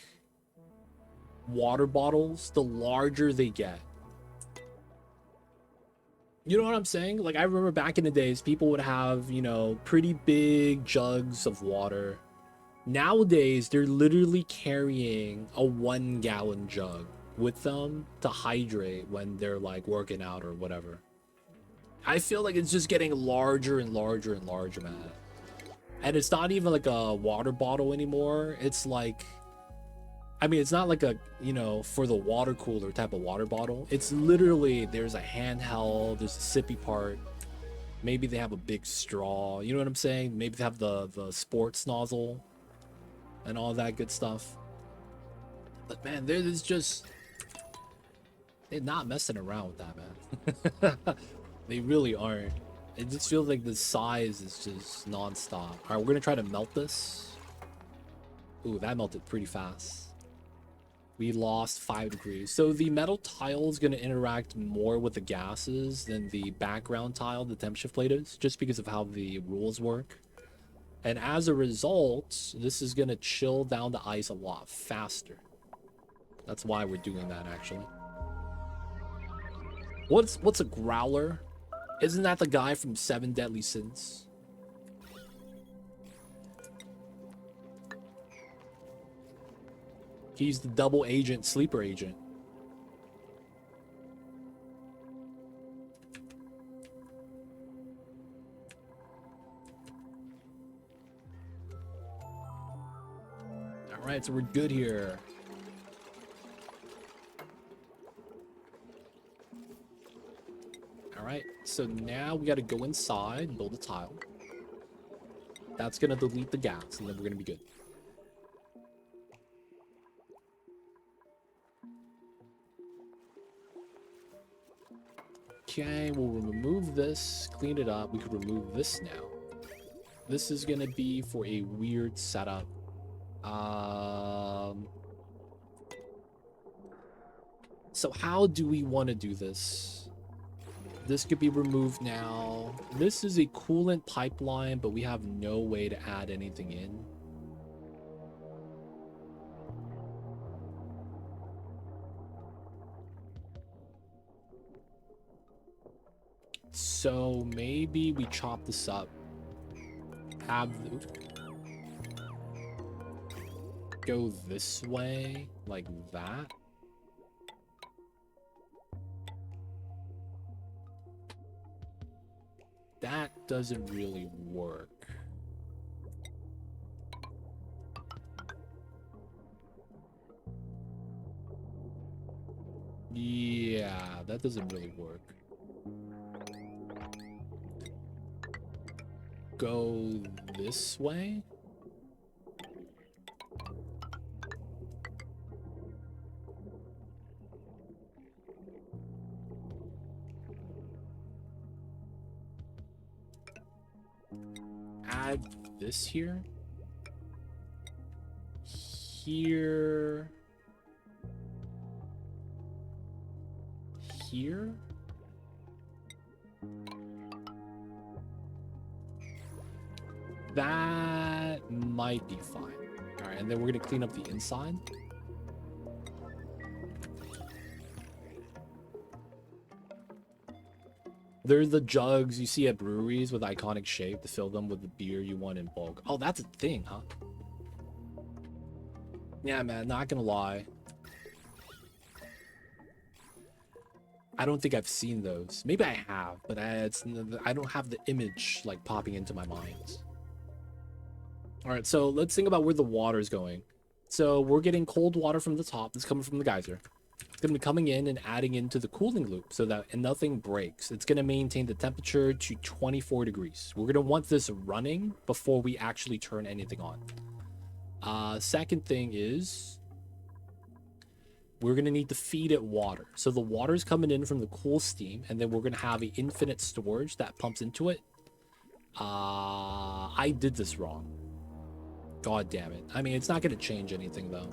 water bottles, the larger they get. You know what I'm saying? Like, I remember back in the days, people would have, you know, pretty big jugs of water. Nowadays, they're literally carrying a 1-gallon jug with them to hydrate when they're like working out or whatever. I feel like it's just getting larger and larger and larger, man. And it's not even like a water bottle anymore. It's like, I mean, it's not like a, you know, for the water cooler type of water bottle. It's literally, there's a handheld, there's a sippy part. Maybe they have a big straw. You know what I'm saying? Maybe they have the sports nozzle and all that good stuff. But man, there's just, they're not messing around with that, man. They really aren't. It just feels like the size is just non-stop. All right, we're gonna try to melt this. Ooh, that melted pretty fast. We lost 5 degrees. So the metal tile is gonna interact more with the gases than the background tile, the temp shift plate is, just because of how the rules work. And as a result, this is gonna chill down the ice a lot faster. That's why we're doing that, actually. What's a growler? Isn't that the guy from 7 Deadly Sins? He's the double agent, sleeper agent. All right, so we're good here. All right, so now we got to go inside and build a tile. That's going to delete the gas, and then we're going to be good. Okay, we'll remove this, clean it up. We could remove this now. This is going to be for a weird setup. So how do we want to do this? This could be removed now. This is a coolant pipeline, but we have no way to add anything in. So maybe we chop this up. Have go this way, like that. That doesn't really work. Yeah, that doesn't really work. Go this way? Add this here. Here. Here. That might be fine. All right, and then we're gonna clean up the inside. They're the jugs you see at breweries with iconic shape to fill them with the beer you want in bulk. Oh, that's a thing, huh? Yeah, man, not gonna lie. I don't think I've seen those. Maybe I have, but I don't have the image like popping into my mind. All right, so let's think about where the water is going. So we're getting cold water from the top. It's coming from the geyser. It's going to be coming in and adding into the cooling loop so that nothing breaks. It's going to maintain the temperature to 24 degrees. We're going to want this running before we actually turn anything on. Second thing is we're going to need to feed it water. So the water is coming in from the cool steam, and then we're going to have an infinite storage that pumps into it. I did this wrong. God damn it. I mean, it's not going to change anything, though.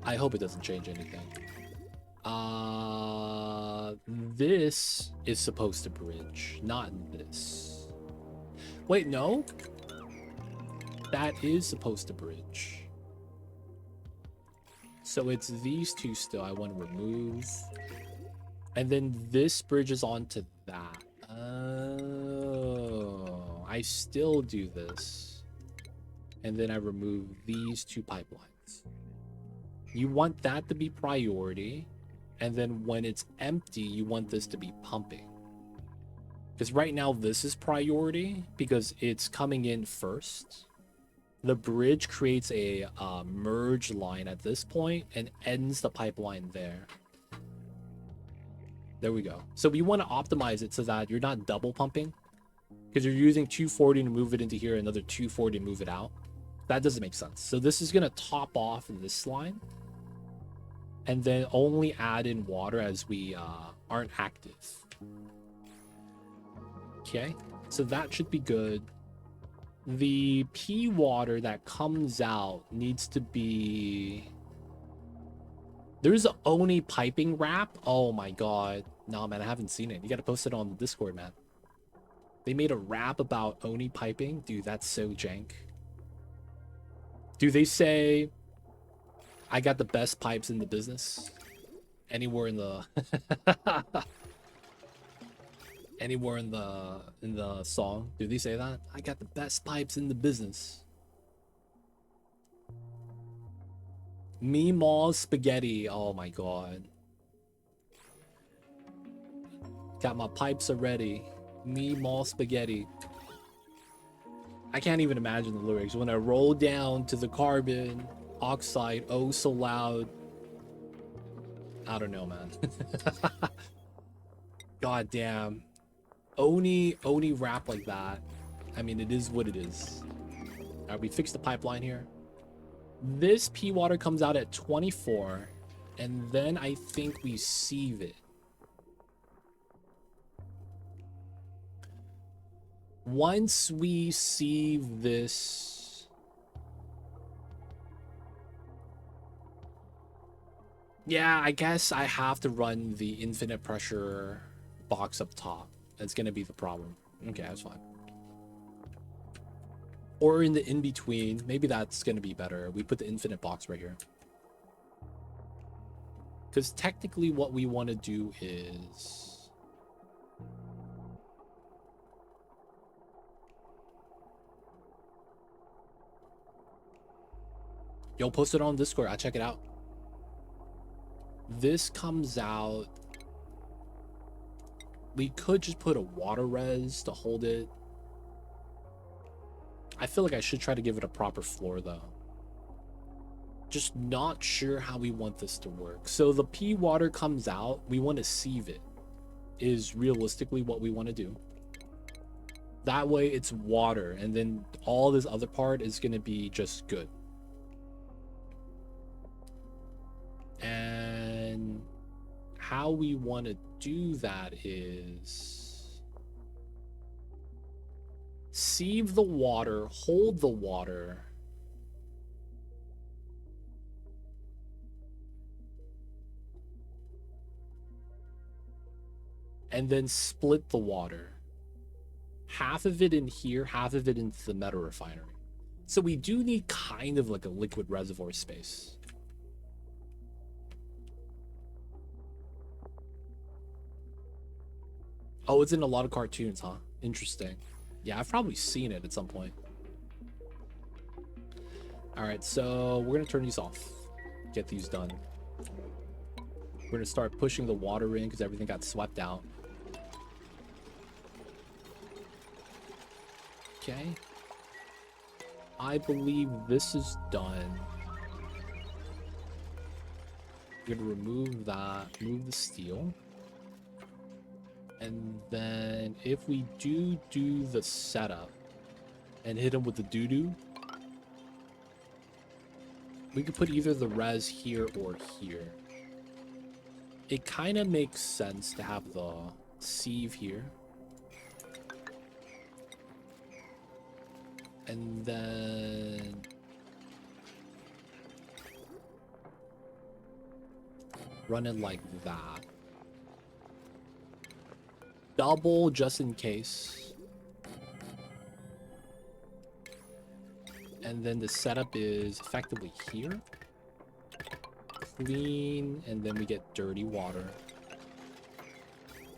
I hope it doesn't change anything. This is supposed to bridge, not this. Wait, no? That is supposed to bridge. So it's these two still I want to remove. And then this bridges onto that. Oh, I still do this. And then I remove these two pipelines. You want that to be priority. And then when it's empty, you want this to be pumping. Because right now this is priority because it's coming in first. The bridge creates a merge line at this point and ends the pipeline there. There we go. So we want to optimize it so that you're not double pumping. Because you're using 240 to move it into here, another 240 to move it out. That doesn't make sense. So this is going to top off this line. And then only add in water as we aren't active. Okay. So that should be good. The pea water that comes out needs to be... There's an Oni piping wrap. Oh my god. No, man, I haven't seen it. You gotta post it on the Discord, man. They made a rap about Oni piping. Dude, that's so jank. Do they say, I got the best pipes in the business? Anywhere in the... Anywhere in the song? Do they say that? I got the best pipes in the business. Meemaw spaghetti. Oh my god. Got my pipes already. Meemaw spaghetti. I can't even imagine the lyrics. When I roll down to the carbon oxide, oh so loud. I don't know, man. God damn. Oni rap like that. I mean, it is what it is. All right, we fixed the pipeline here. This pea water comes out at 24, and then I think we sieve it. Once we sieve this, yeah, I guess I have to run the infinite pressure box up top. That's gonna be the problem. Okay, that's fine. Or in the in-between, maybe that's gonna be better. We put the infinite box right here. Because technically what we want to do is... Yo, post it on Discord. I'll check it out. This comes out... We could just put a water res to hold it. I feel like I should try to give it a proper floor though. Just not sure how we want this to work. So the pea water comes out. We want to sieve it. Is realistically what we want to do. That way it's water. And then all this other part is going to be just good. And how we want to do that is sieve the water, hold the water, and then split the water. Half of it in here, half of it into the metal refinery. So we do need kind of like a liquid reservoir space. Oh, it's in a lot of cartoons, huh? Interesting. Yeah, I've probably seen it at some point. All right, so we're gonna turn these off. Get these done. We're gonna start pushing the water in because everything got swept out. Okay. I believe this is done. We're gonna remove that, move the steel. And then if we do the setup and hit him with the doo-doo, we could put either the res here or here. It kind of makes sense to have the sieve here. And then run it like that. Double just in case. And then the setup is effectively here. Clean, and then we get dirty water.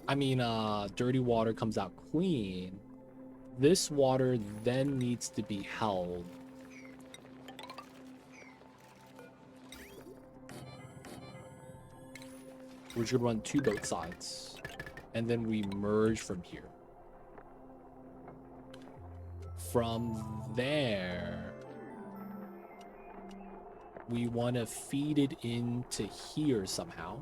I mean, dirty water comes out clean. This water then needs to be held. We're just gonna run 2 both sides. And then we merge from here. From there, we want to feed it into here somehow.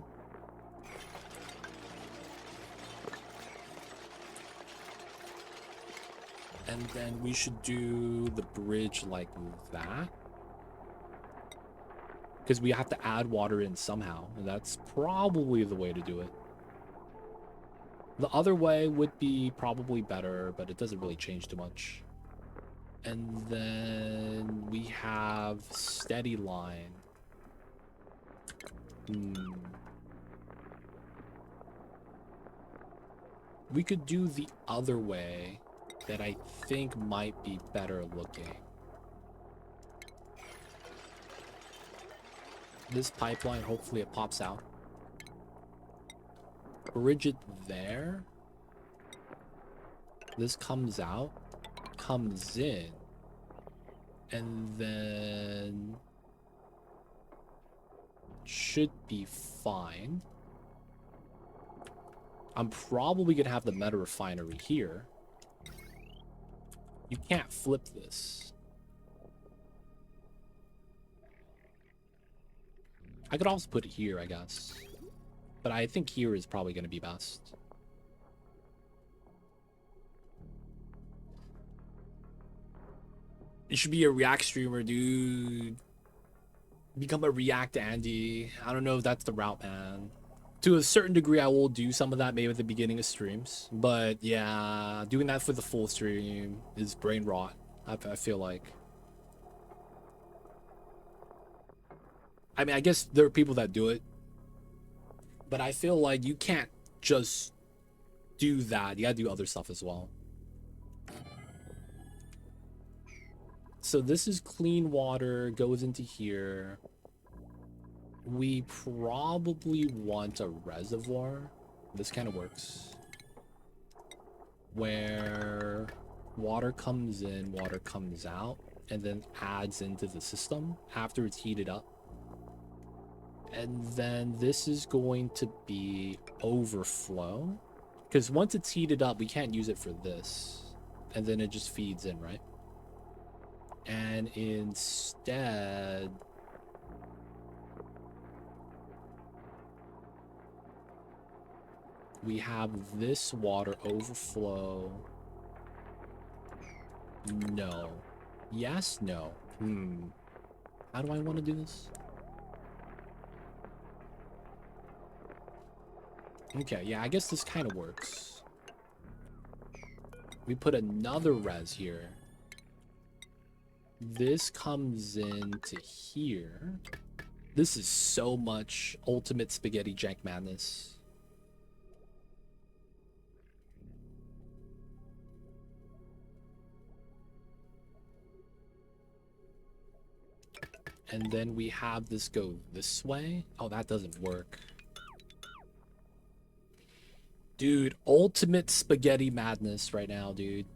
And then we should do the bridge like that. Because we have to add water in somehow. And that's probably the way to do it. The other way would be probably better, but it doesn't really change too much. And then we have steady line. We could do the other way that I think might be better looking. This pipeline, hopefully it pops out. Bridge it there. This comes out, comes in, and then should be fine. I'm probably gonna have the meta refinery here. You can't flip this. I could also put it here, I guess. But I think here is probably going to be best. You should be a React streamer, dude. Become a React Andy. I don't know if that's the route, man. To a certain degree, I will do some of that maybe at the beginning of streams. But yeah, doing that for the full stream is brain rot, I feel like. I mean, I guess there are people that do it. But I feel like you can't just do that. You gotta do other stuff as well. So this is clean water, goes into here. We probably want a reservoir. This kind of works. Where water comes in, water comes out, and then adds into the system after it's heated up. And then this is going to be overflow. Because once it's heated up, we can't use it for this. And then it just feeds in, right? And instead... we have this water overflow. No. Yes, no. How do I want to do this? Okay, yeah, I guess this kind of works. We put another res here. This comes into here. This is so much ultimate spaghetti jank madness. And then we have this go this way. Oh, that doesn't work. Dude, ultimate spaghetti madness right now, dude.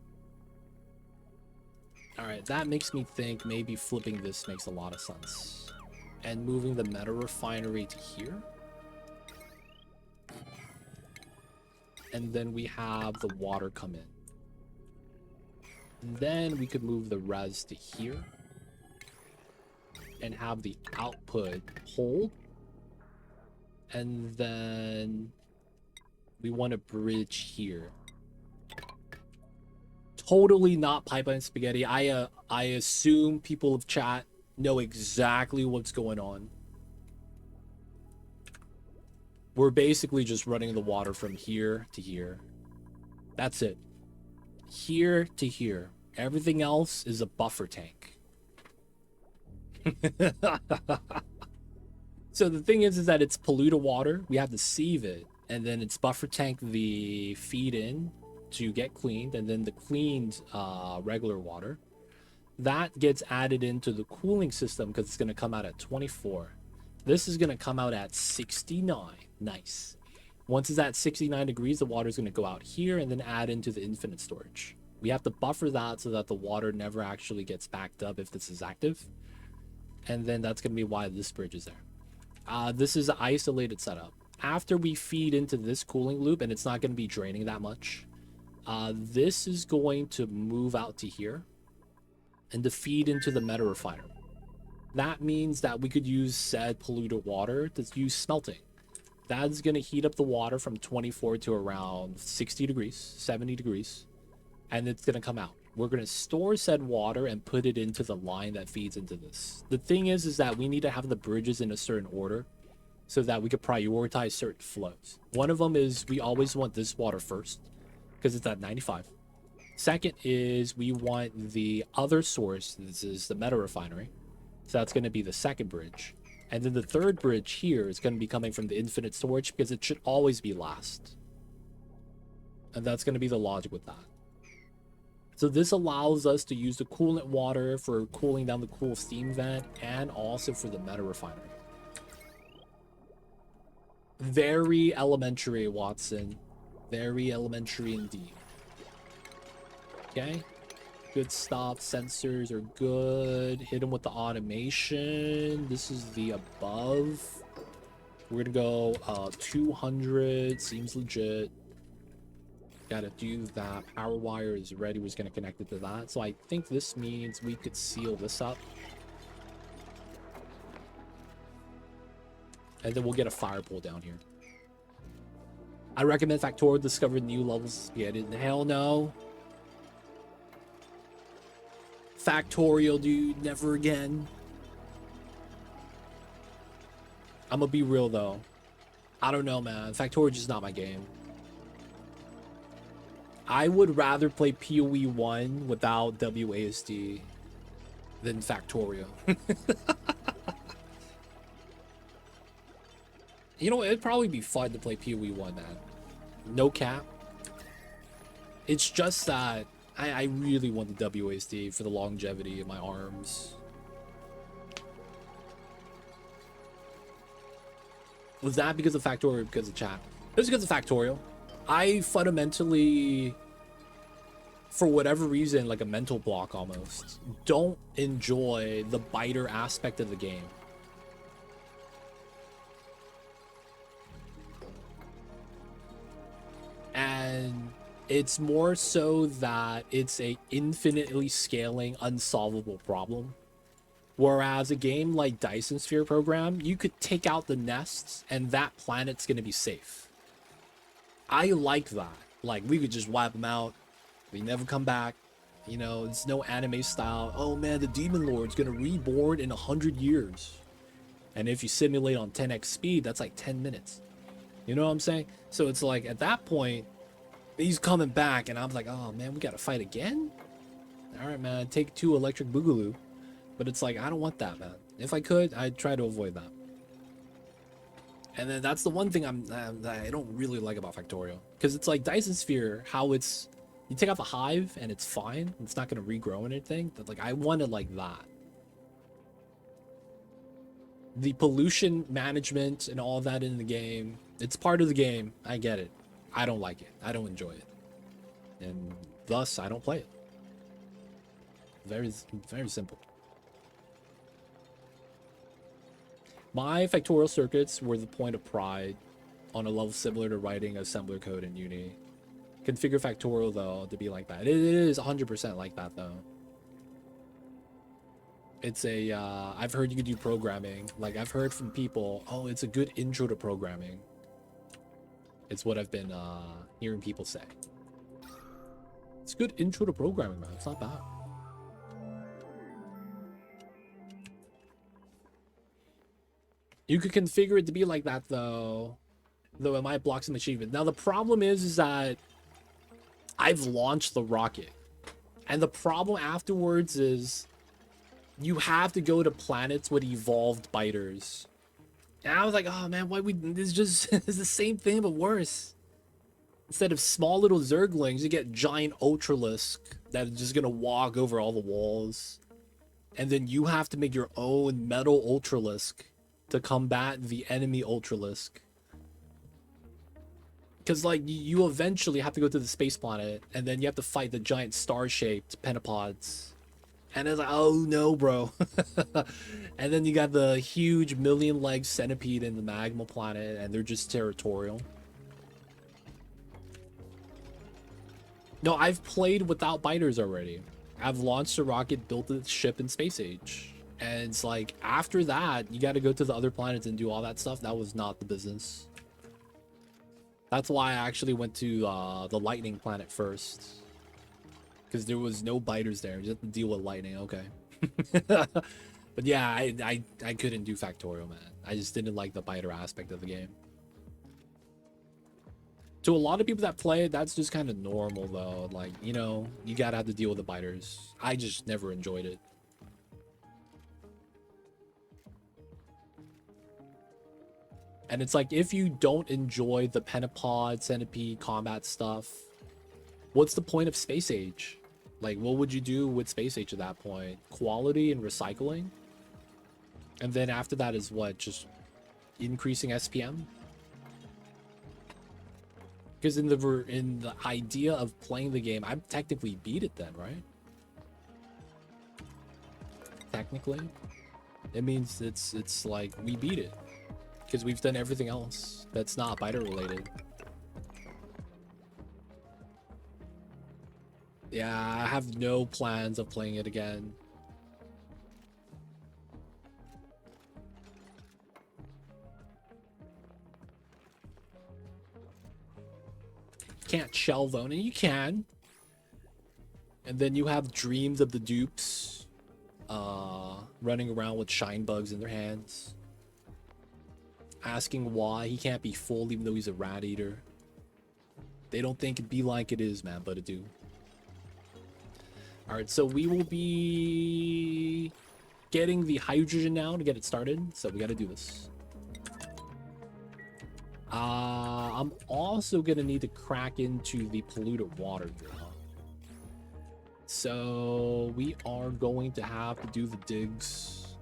Alright, that makes me think maybe flipping this makes a lot of sense. And moving the meta refinery to here. and then we have the water come in. And then we could move the res to here and have the output hold. And then we want a bridge here. Totally not pipeline spaghetti. I assume people of chat know exactly what's going on. We're basically just running the water from here to here. That's it. Here to here. Everything else is a buffer tank. So the thing is that it's polluted water. We have to sieve it, and then it's buffer tank the feed in to get cleaned, and then the cleaned regular water that gets added into the cooling system because it's going to come out at 24. This is going to come out at 69. Nice. Once it's at 69 degrees, the water is going to go out here and then add into the infinite storage. We have to buffer that so that the water never actually gets backed up if this is active. And then that's going to be why this bridge is there. This is an isolated setup. After we feed into this cooling loop, and it's not going to be draining that much, this is going to move out to here and to feed into the meta refiner. That means that we could use said polluted water to use smelting. That's going to heat up the water from 24 to around 60 degrees, 70 degrees, and it's going to come out. We're going to store said water and put it into the line that feeds into this. The thing is that we need to have the bridges in a certain order so that we could prioritize certain flows. One of them is we always want this water first because it's at 95. Second is we want the other source. This is the meta refinery. So that's going to be the second bridge. And then the third bridge here is going to be coming from the infinite storage because it should always be last. And that's going to be the logic with that. So this allows us to use the coolant water for cooling down the cool steam vent and also for the meta refinery. Very elementary, Watson. Very elementary indeed. Okay. Good stuff. Sensors are good. Hit them with the automation. This is the above. We're gonna go 200. Seems legit. Gotta do that. Power wire is ready. We're just gonna connect it to that. So I think this means we could seal this up. And then we'll get a fire pole down here. I recommend Factorial discover new levels. Yeah, hell no. Factorial, dude, never again. I'm gonna be real though. I don't know, man. Factorial is just not my game. I would rather play PoE 1 without WASD than Factorial. You know, it'd probably be fun to play PoE 1, man. No cap. It's just that I really want the WASD for the longevity of my arms. Was that because of Factorial or because of chat? It was because of Factorial. I fundamentally, for whatever reason, like a mental block almost, don't enjoy the biter aspect of the game. And it's more so that it's a infinitely scaling, unsolvable problem. Whereas a game like Dyson Sphere Program, you could take out the nests and that planet's going to be safe. I like that. Like, we could just wipe them out. We never come back. You know, it's no anime style. Oh man, the Demon Lord's going to reborn in 100 years. And if you simulate on 10x speed, that's like 10 minutes. You know what I'm saying? So it's like, at that point, he's coming back, and I'm like, oh man, we gotta fight again? All right, man, take 2 electric boogaloo. But it's like, I don't want that, man. If I could, I'd try to avoid that. And then that's the one thing I don't really like about Factorial, because it's like Dyson Sphere, how it's, you take out the hive and it's fine. It's not gonna regrow anything. But like, I want it like that. The pollution management and all that in the game, it's part of the game. I get it. I don't like it. I don't enjoy it. And thus, I don't play it. Very, very simple. My Factorial circuits were the point of pride. on a level similar to writing assembler code in Uni. Configure factorial though to be like that. It is 100% like that though. It's a I've heard you can do programming. Like I've heard from people, oh, it's a good intro to programming. It's what I've been hearing people say. It's a good intro to programming, man. It's not bad. You could configure it to be like that though it might block some achievement. Now the problem is that I've launched the rocket, and the problem afterwards is you have to go to planets with evolved biters. And I was like, oh man, why this just it's the same thing but worse. Instead of small little zerglings, you get giant ultralisk that is just gonna walk over all the walls, and then you have to make your own metal ultralisk to combat the enemy ultralisk. Because like you eventually have to go to the space planet, and then you have to fight the giant star-shaped pentapods. And it's like, oh no, bro. And then you got the huge million-leg centipede in the magma planet, and they're just territorial. No, I've played without biters already. I've launched a rocket, built a ship in Space Age. And it's like, after that, you got to go to the other planets and do all that stuff. That was not the business. That's why I actually went to the lightning planet first. Because there was no biters there. You have to deal with lightning. Okay. But yeah, I couldn't do factorial, man. I just didn't like the biter aspect of the game. To a lot of people that play it, that's just kind of normal, though. Like, you know, you gotta have to deal with the biters. I just never enjoyed it. And it's like, if you don't enjoy the pentapod, centipede, combat stuff, what's the point of Space Age? Like, what would you do with Space Age at that point? Quality and recycling? And then after that is what? Just increasing SPM? Because in the idea of playing the game, I've technically beat it then, right? Technically. It means it's like we beat it. Because we've done everything else that's not biter related. Yeah, I have no plans of playing it again. Can't shelve on it. You can. And then you have dreams of the dupes running around with shine bugs in their hands, asking why he can't be full even though he's a rat eater. They don't think it be like it is, man, but it do. All right, so we will be getting the hydrogen now to get it started, so we got to do this. I'm also gonna need to crack into the polluted water here. So we are going to have to do the digs.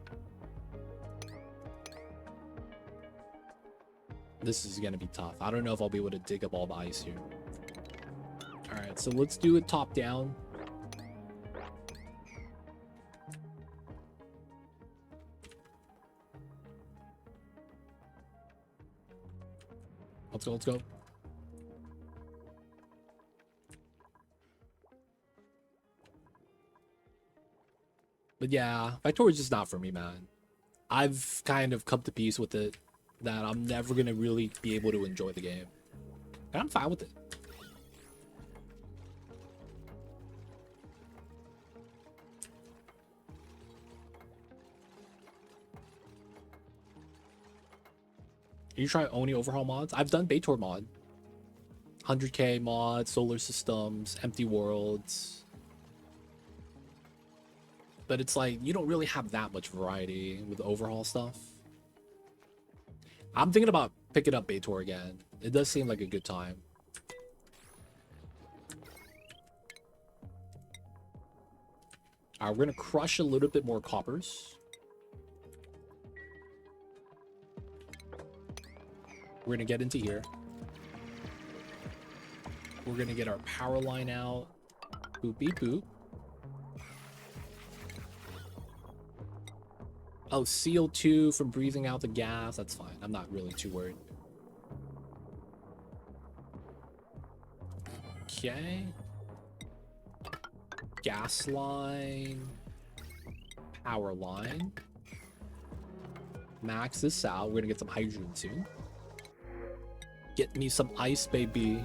This is gonna be tough. I don't know if I'll be able to dig up all the ice here. All right, so let's do it top down. Let's go, let's go. But yeah, Victoria is just not for me, man. I've kind of come to peace with it, that I'm never gonna really be able to enjoy the game. And I'm fine with it. You try Oni overhaul mods? I've done Baitor mod. 100k mod, solar systems, empty worlds. But it's like, you don't really have that much variety with overhaul stuff. I'm thinking about picking up Baitor again. It does seem like a good time. Alright, we're gonna crush a little bit more coppers. We're gonna get into here. We're gonna get our power line out. Boop beep boop. Oh, CO2 from breathing out the gas. That's fine. I'm not really too worried. Okay. Gas line. Power line. Max this out. We're gonna get some hydrogen soon. Get me some ice, baby.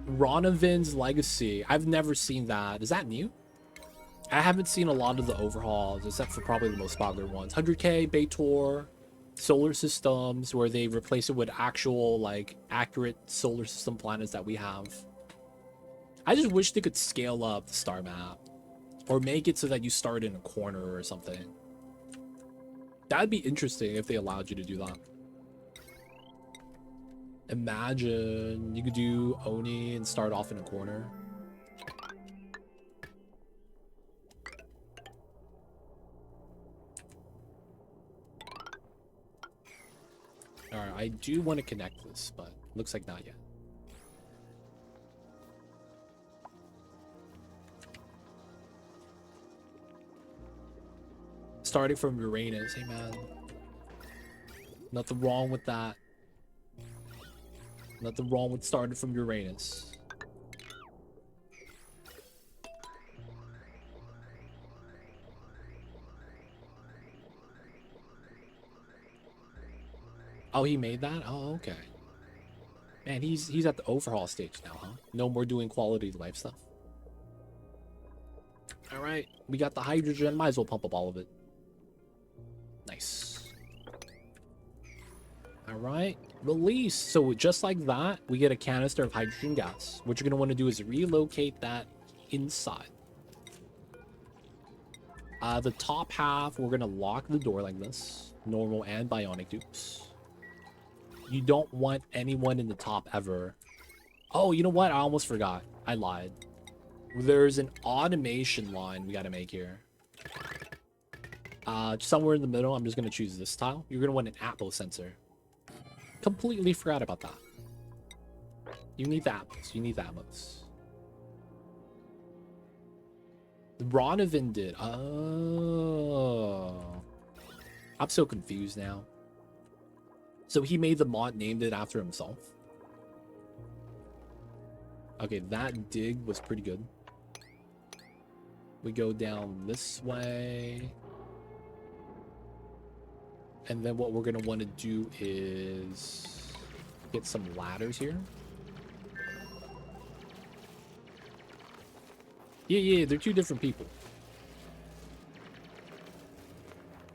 Ronavin's Legacy. I've never seen that. Is that new? I haven't seen a lot of the overhauls, except for probably the most popular ones. 100k, Baitor, solar systems, where they replace it with actual, like, accurate solar system planets that we have. I just wish they could scale up the star map. Or make it so that you start in a corner or something. That'd be interesting if they allowed you to do that. Imagine you could do Oni and start off in a corner. Alright, I do want to connect this, but looks like not yet. Starting from Uranus, hey man. Nothing wrong with that. Nothing wrong with starting from Uranus. Oh, he made that? Oh, okay. Man, he's at the overhaul stage now, huh? No more doing quality of life stuff. Alright, we got the hydrogen. Might as well pump up all of it. Nice. Alright, release. So just like that, we get a canister of hydrogen gas. What you're going to want to do is relocate that inside. The top half, we're going to lock the door like this. Normal and bionic dupes. You don't want anyone in the top ever. Oh, you know what? I almost forgot. I lied. There's an automation line we got to make here. Somewhere in the middle, I'm just going to choose this tile. You're going to want an Atmos sensor. Completely forgot about that. You need the Atmos. You need the Atmos. Ronavin did. Oh. I'm so confused now. So he made the mod, named it after himself. Okay, that dig was pretty good. We go down this way. And then what we're going to want to do is get some ladders here. Yeah, they're two different people.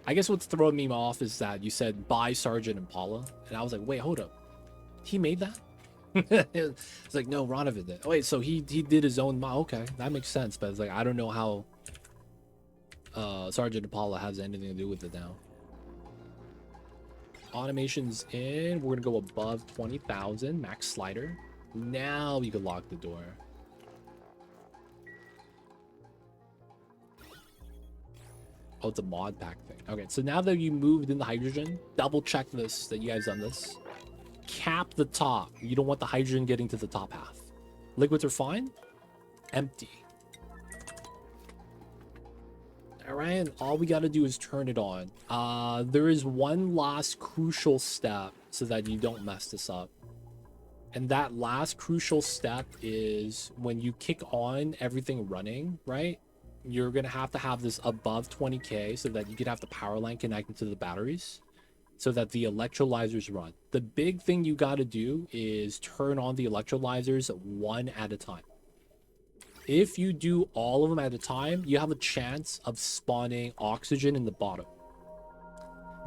I guess what's throwing me off is that you said by Sergeant Impala. And I was like, wait, hold up. He made that? It's like, no, Ronovan did. Oh, wait, so he did his own mod. Okay, that makes sense. But it's like, I don't know how Sergeant Impala has anything to do with it now. Automation's in. We're going to go above 20,000. Max slider. Now we can lock the door. Oh, it's a mod pack thing. Okay, so now that you moved in the hydrogen, double check this, that you guys done this. Cap the top. You don't want the hydrogen getting to the top half. Liquids are fine. Empty. Alright, all we gotta do is turn it on. There is one last crucial step so that you don't mess this up. And that last crucial step is when you kick on everything running, right? You're gonna have this above 20k so that you can have the power line connected to the batteries so that the electrolyzers run. The big thing you gotta do is turn on the electrolyzers one at a time. If you do all of them at a time, you have a chance of spawning oxygen in the bottom.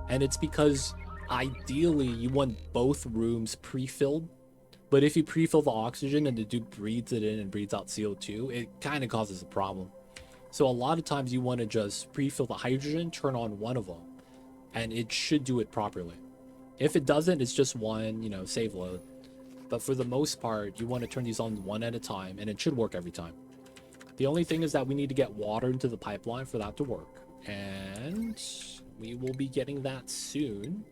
And it's because ideally you want both rooms pre-filled. But if you pre-fill the oxygen and the dude breathes it in and breathes out CO2, it kind of causes a problem. So a lot of times you want to just pre-fill the hydrogen, turn on one of them, and it should do it properly. If it doesn't, it's just one, you know, save load. But for the most part, you want to turn these on one at a time, and it should work every time. The only thing is that we need to get water into the pipeline for that to work. And we will be getting that soon.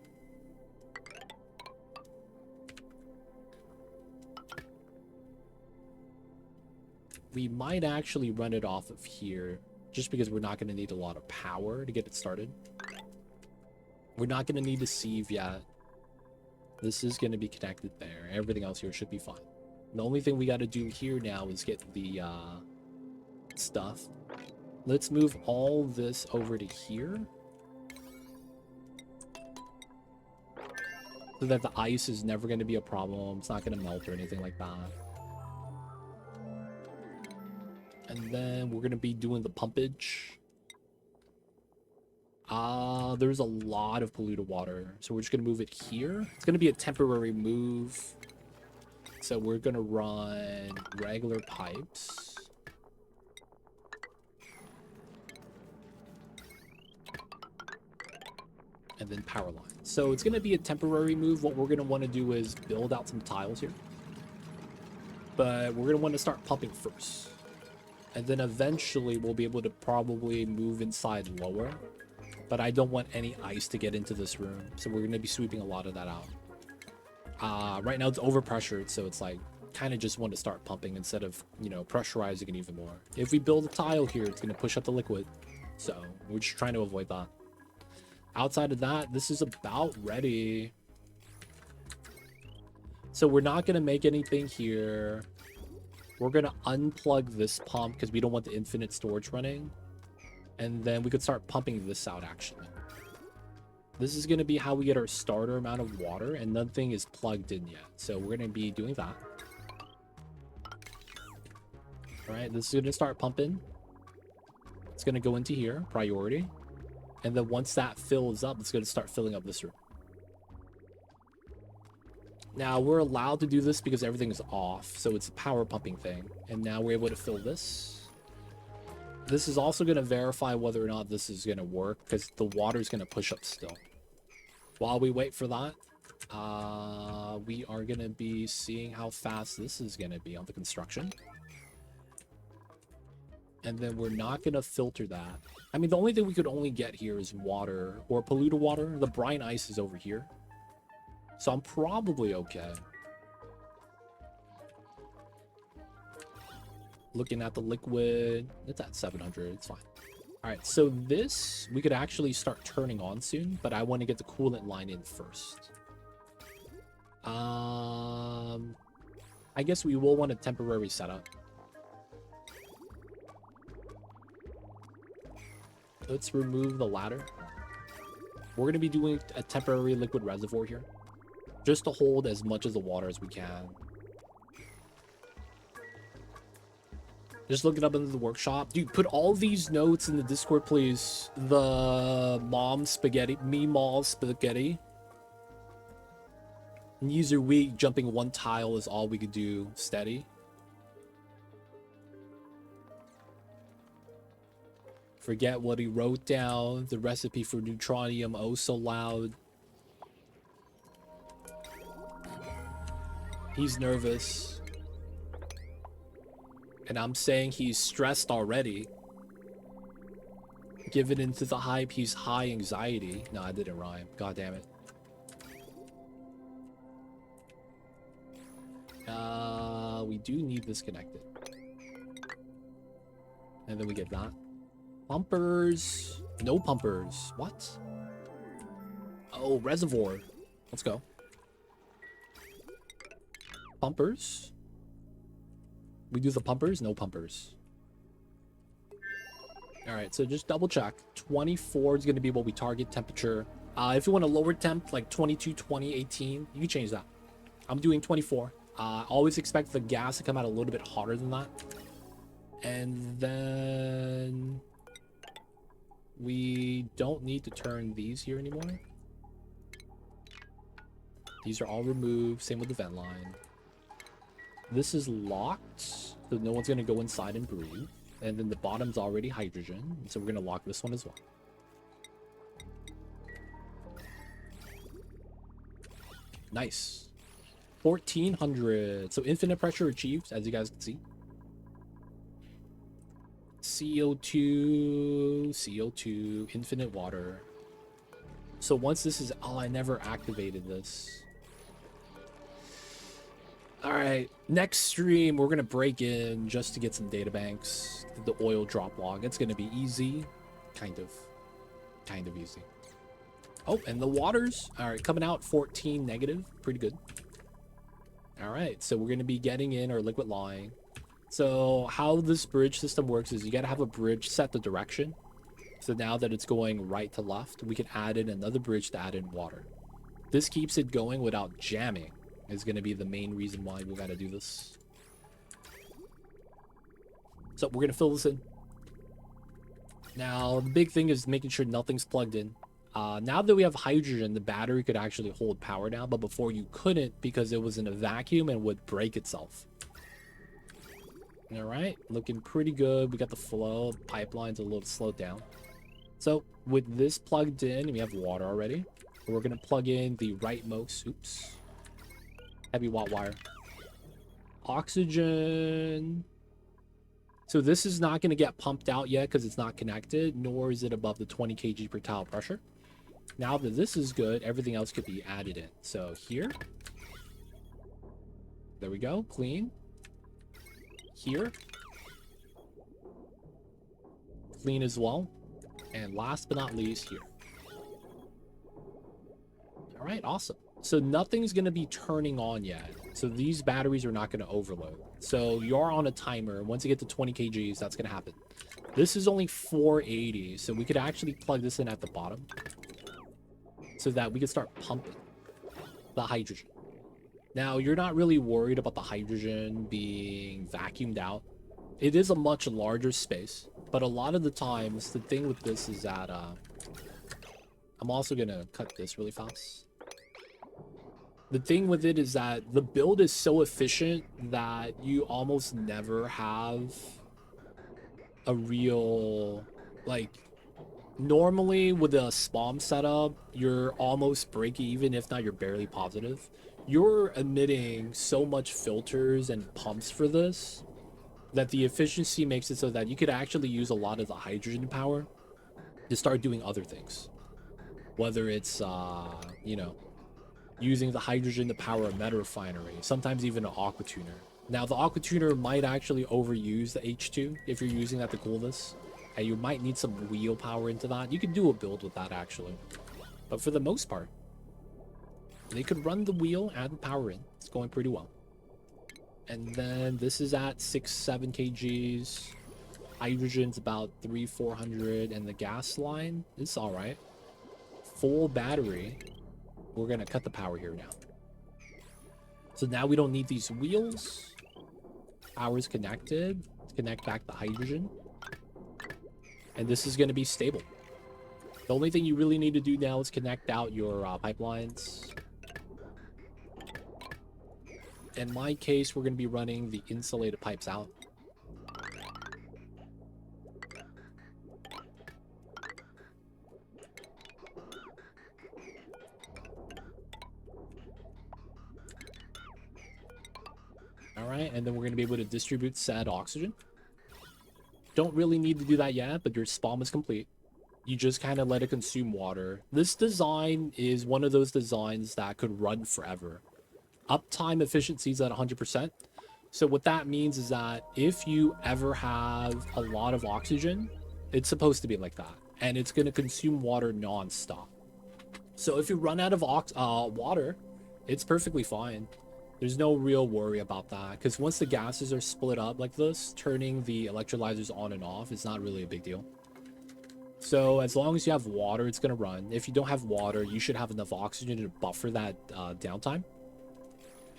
We might actually run it off of here just because we're not going to need a lot of power to get it started. We're not going to need to sieve yet. This is going to be connected there. Everything else here should be fine. The only thing we got to do here now is get the stuff. Let's move all this over to here, so that the ice is never going to be a problem. It's not going to melt or anything like that. And then we're going to be doing the pumpage. There's a lot of polluted water, so we're just going to move it here. It's going to be a temporary move. So we're going to run regular pipes. And then power line. So it's going to be a temporary move. What we're going to want to do is build out some tiles here. But we're going to want to start pumping first. And then eventually we'll be able to probably move inside lower. But I don't want any ice to get into this room. So we're going to be sweeping a lot of that out. Right now it's overpressured. So it's like kind of just want to start pumping instead of, you know, pressurizing it even more. If we build a tile here, it's going to push up the liquid. So we're just trying to avoid that. Outside of that, this is about ready. So we're not going to make anything here. We're going to unplug this pump because we don't want the infinite storage running. And then we could start pumping this out, actually. This is going to be how we get our starter amount of water, and nothing is plugged in yet. So we're going to be doing that. All right, this is going to start pumping. It's going to go into here, priority. And then once that fills up, it's going to start filling up this room. Now, we're allowed to do this because everything is off. So it's a power pumping thing. And now we're able to fill this. This is also going to verify whether or not this is going to work, because the water is going to push up still. While we wait for that, we are going to be seeing how fast this is going to be on the construction. And then we're not going to filter that. I mean, the only thing we could only get here is water or polluted water. The brine ice is over here. So I'm probably okay. Looking at the liquid, it's at 700. It's fine. All right, so this we could actually start turning on soon, but I want to get the coolant line in first. I guess we will want a temporary setup. Let's remove the ladder. We're going to be doing a temporary liquid reservoir here, just to hold as much of the water as we can. Just look it up into the workshop. Dude, put all these notes in the Discord, please. The mom spaghetti, me mom spaghetti. User weak, jumping one tile is all we could do. Steady. Forget what he wrote down. The recipe for neutronium, oh so loud. He's nervous. And I'm saying he's stressed already. Given into the hype, he's high anxiety. No, I didn't rhyme. God damn it. We do need this connected. And then we get that. Pumpers. No pumpers. What? Oh, reservoir. Let's go. Pumpers. We do the pumpers? No pumpers. Alright, so just double check. 24 is going to be what we target temperature. If you want a lower temp, like 22, 20, 18, you can change that. I'm doing 24. Always expect the gas to come out a little bit hotter than that. And then we don't need to turn these here anymore. These are all removed. Same with the vent line. This is locked, so no one's going to go inside and breathe. And then the bottom's already hydrogen, so we're going to lock this one as well. Nice. 1400. So infinite pressure achieved, as you guys can see. CO2, infinite water. So once this is... Oh, I never activated this. Alright, next stream, we're going to break in just to get some data banks. The oil drop log. It's going to be easy. Kind of easy. Oh, and the waters. Alright, coming out 14 negative. Pretty good. All right, so we're going to be getting in our liquid line. So how this bridge system works is you got to have a bridge set the direction. So now that it's going right to left, we can add in another bridge to add in water. This keeps it going without jamming, is going to be the main reason why we got to do this. So we're going to fill this in. Now, the big thing is making sure nothing's plugged in. Now that we have hydrogen, the battery could actually hold power down, but before you couldn't because it was in a vacuum and would break itself. All right, looking pretty good. We got the flow. The pipeline's a little slowed down. So with this plugged in, we have water already. We're going to plug in the rightmost, heavy watt wire. Oxygen. So this is not going to get pumped out yet because it's not connected, nor is it above the 20 kg per tile pressure. Now that this is good, everything else could be added in. So here. There we go. Clean. Here. Clean as well. And last but not least, here. All right, awesome. So nothing's going to be turning on yet. So these batteries are not going to overload. So you're on a timer. Once you get to 20 kgs, that's going to happen. This is only 480. So we could actually plug this in at the bottom so that we can start pumping the hydrogen. Now, you're not really worried about the hydrogen being vacuumed out. It is a much larger space, but a lot of the times, the thing with this is that I'm also going to cut this really fast. The thing with it is that the build is so efficient that you almost never have a real, like, normally with a spawn setup, you're almost break even, if not you're barely positive. You're emitting so much filters and pumps for this that the efficiency makes it so that you could actually use a lot of the hydrogen power to start doing other things. Whether it's, you know, using the hydrogen to power a meta refinery, sometimes even an aqua tuner. Now, the aqua tuner might actually overuse the H2 if you're using that to cool this. And you might need some wheel power into that. You could do a build with that, actually. But for the most part, they could run the wheel, add the power in. It's going pretty well. And then this is at 6-7 kgs. Hydrogen's about 300-400, and the gas line is all right. Full battery. We're gonna cut the power here now. So now we don't need these wheels. Power's connected. Let's connect back the hydrogen. And this is gonna be stable. The only thing you really need to do now is connect out your pipelines. In my case, we're going to be running the insulated pipes out. All right, and then we're going to be able to distribute said oxygen. Don't really need to do that yet, but your spawn is complete. You just kind of let it consume water. This design is one of those designs that could run forever. Uptime efficiency is at 100%. So what that means is that if you ever have a lot of oxygen, it's supposed to be like that. And it's going to consume water non-stop. So if you run out of water, it's perfectly fine. There's no real worry about that. Because once the gases are split up like this, turning the electrolyzers on and off is not really a big deal. So as long as you have water, it's going to run. If you don't have water, you should have enough oxygen to buffer that downtime.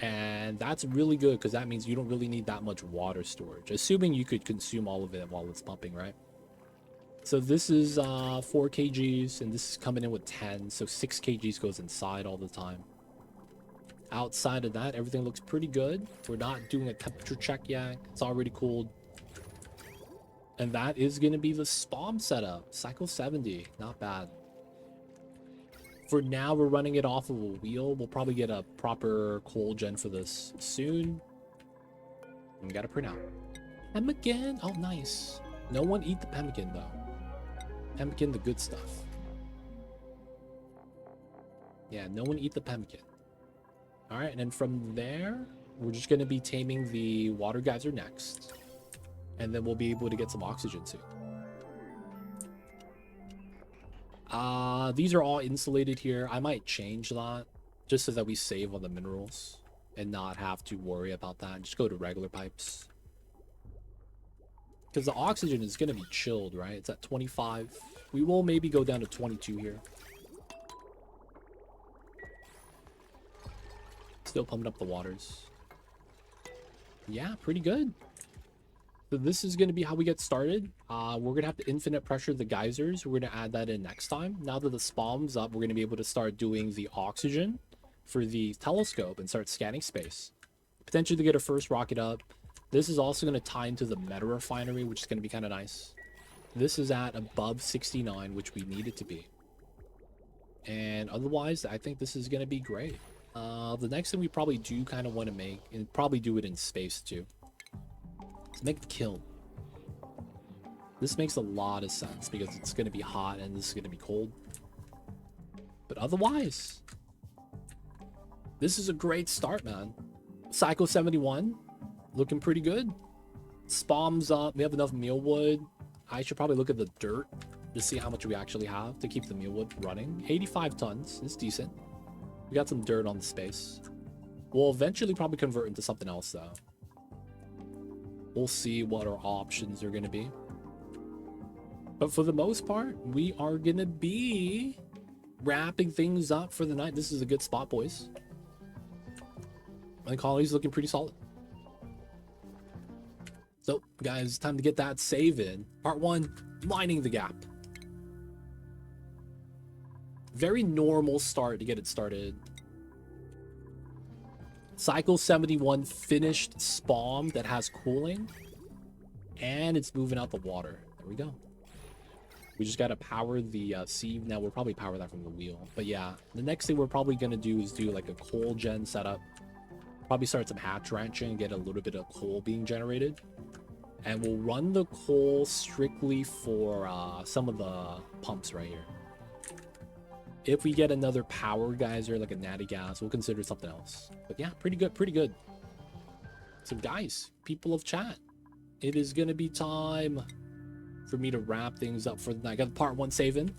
And that's really good because that means you don't really need that much water storage, assuming you could consume all of it while it's pumping, right? So this is 4 kgs, and this is coming in with 10, so 6 kgs goes inside all the time. Outside of that, everything looks pretty good. We're not doing a temperature check yet. It's already cooled. And that is going to be the spawn setup. Cycle 70, not bad. For now, we're running it off of a wheel. We'll probably get a proper cold gen for this soon. We got to print out. Pemmican? Oh, nice. No one eat the pemmican, though. Pemmican, the good stuff. Yeah, no one eat the pemmican. All right, and then from there, we're just going to be taming the water geyser next. And then we'll be able to get some oxygen soon. These are all insulated here. I might change that just so that we save on the minerals. and not have to worry about that. Just go to regular pipes. Because the oxygen is going to be chilled, right? It's at 25. We will maybe go down to 22 here. Still pumping up the waters. Yeah, pretty good. So this is going to be how we get started. We're going to have to infinite pressure the geysers. We're going to add that in next time. Now that the spawn's up, we're going to be able to start doing the oxygen for the telescope and start scanning space. Potentially to get our first rocket up. This is also going to tie into the meta refinery, which is going to be kind of nice. This is at above 69, which we need it to be. And otherwise, I think this is going to be great. The next thing we probably do kind of want to make, and probably do it in space too, is make the kiln. This makes a lot of sense because it's going to be hot and this is going to be cold. But otherwise, this is a great start, man. Cycle 71, looking pretty good. Spawns up. We have enough mealwood. I should probably look at the dirt to see how much we actually have to keep the mealwood running. 85 tons is decent. We got some dirt on the space. We'll eventually probably convert into something else, though. We'll see what our options are going to be. But for the most part, we are going to be wrapping things up for the night. This is a good spot, boys. My colleague's looking pretty solid. So, guys, time to get that save in. Part 1, lining the gap. Very normal start to get it started. Cycle 71 finished spawn that has cooling. And it's moving out the water. There we go. We just got to power the sieve. Now, we'll probably power that from the wheel. But yeah, the next thing we're probably going to do is do like a coal gen setup. Probably start some hatch ranching and get a little bit of coal being generated. And we'll run the coal strictly for some of the pumps right here. If we get another power geyser, like a natty gas, we'll consider something else. But yeah, pretty good, pretty good. So guys, people of chat, it is going to be time for me to wrap things up for the night. I got part 1 saving.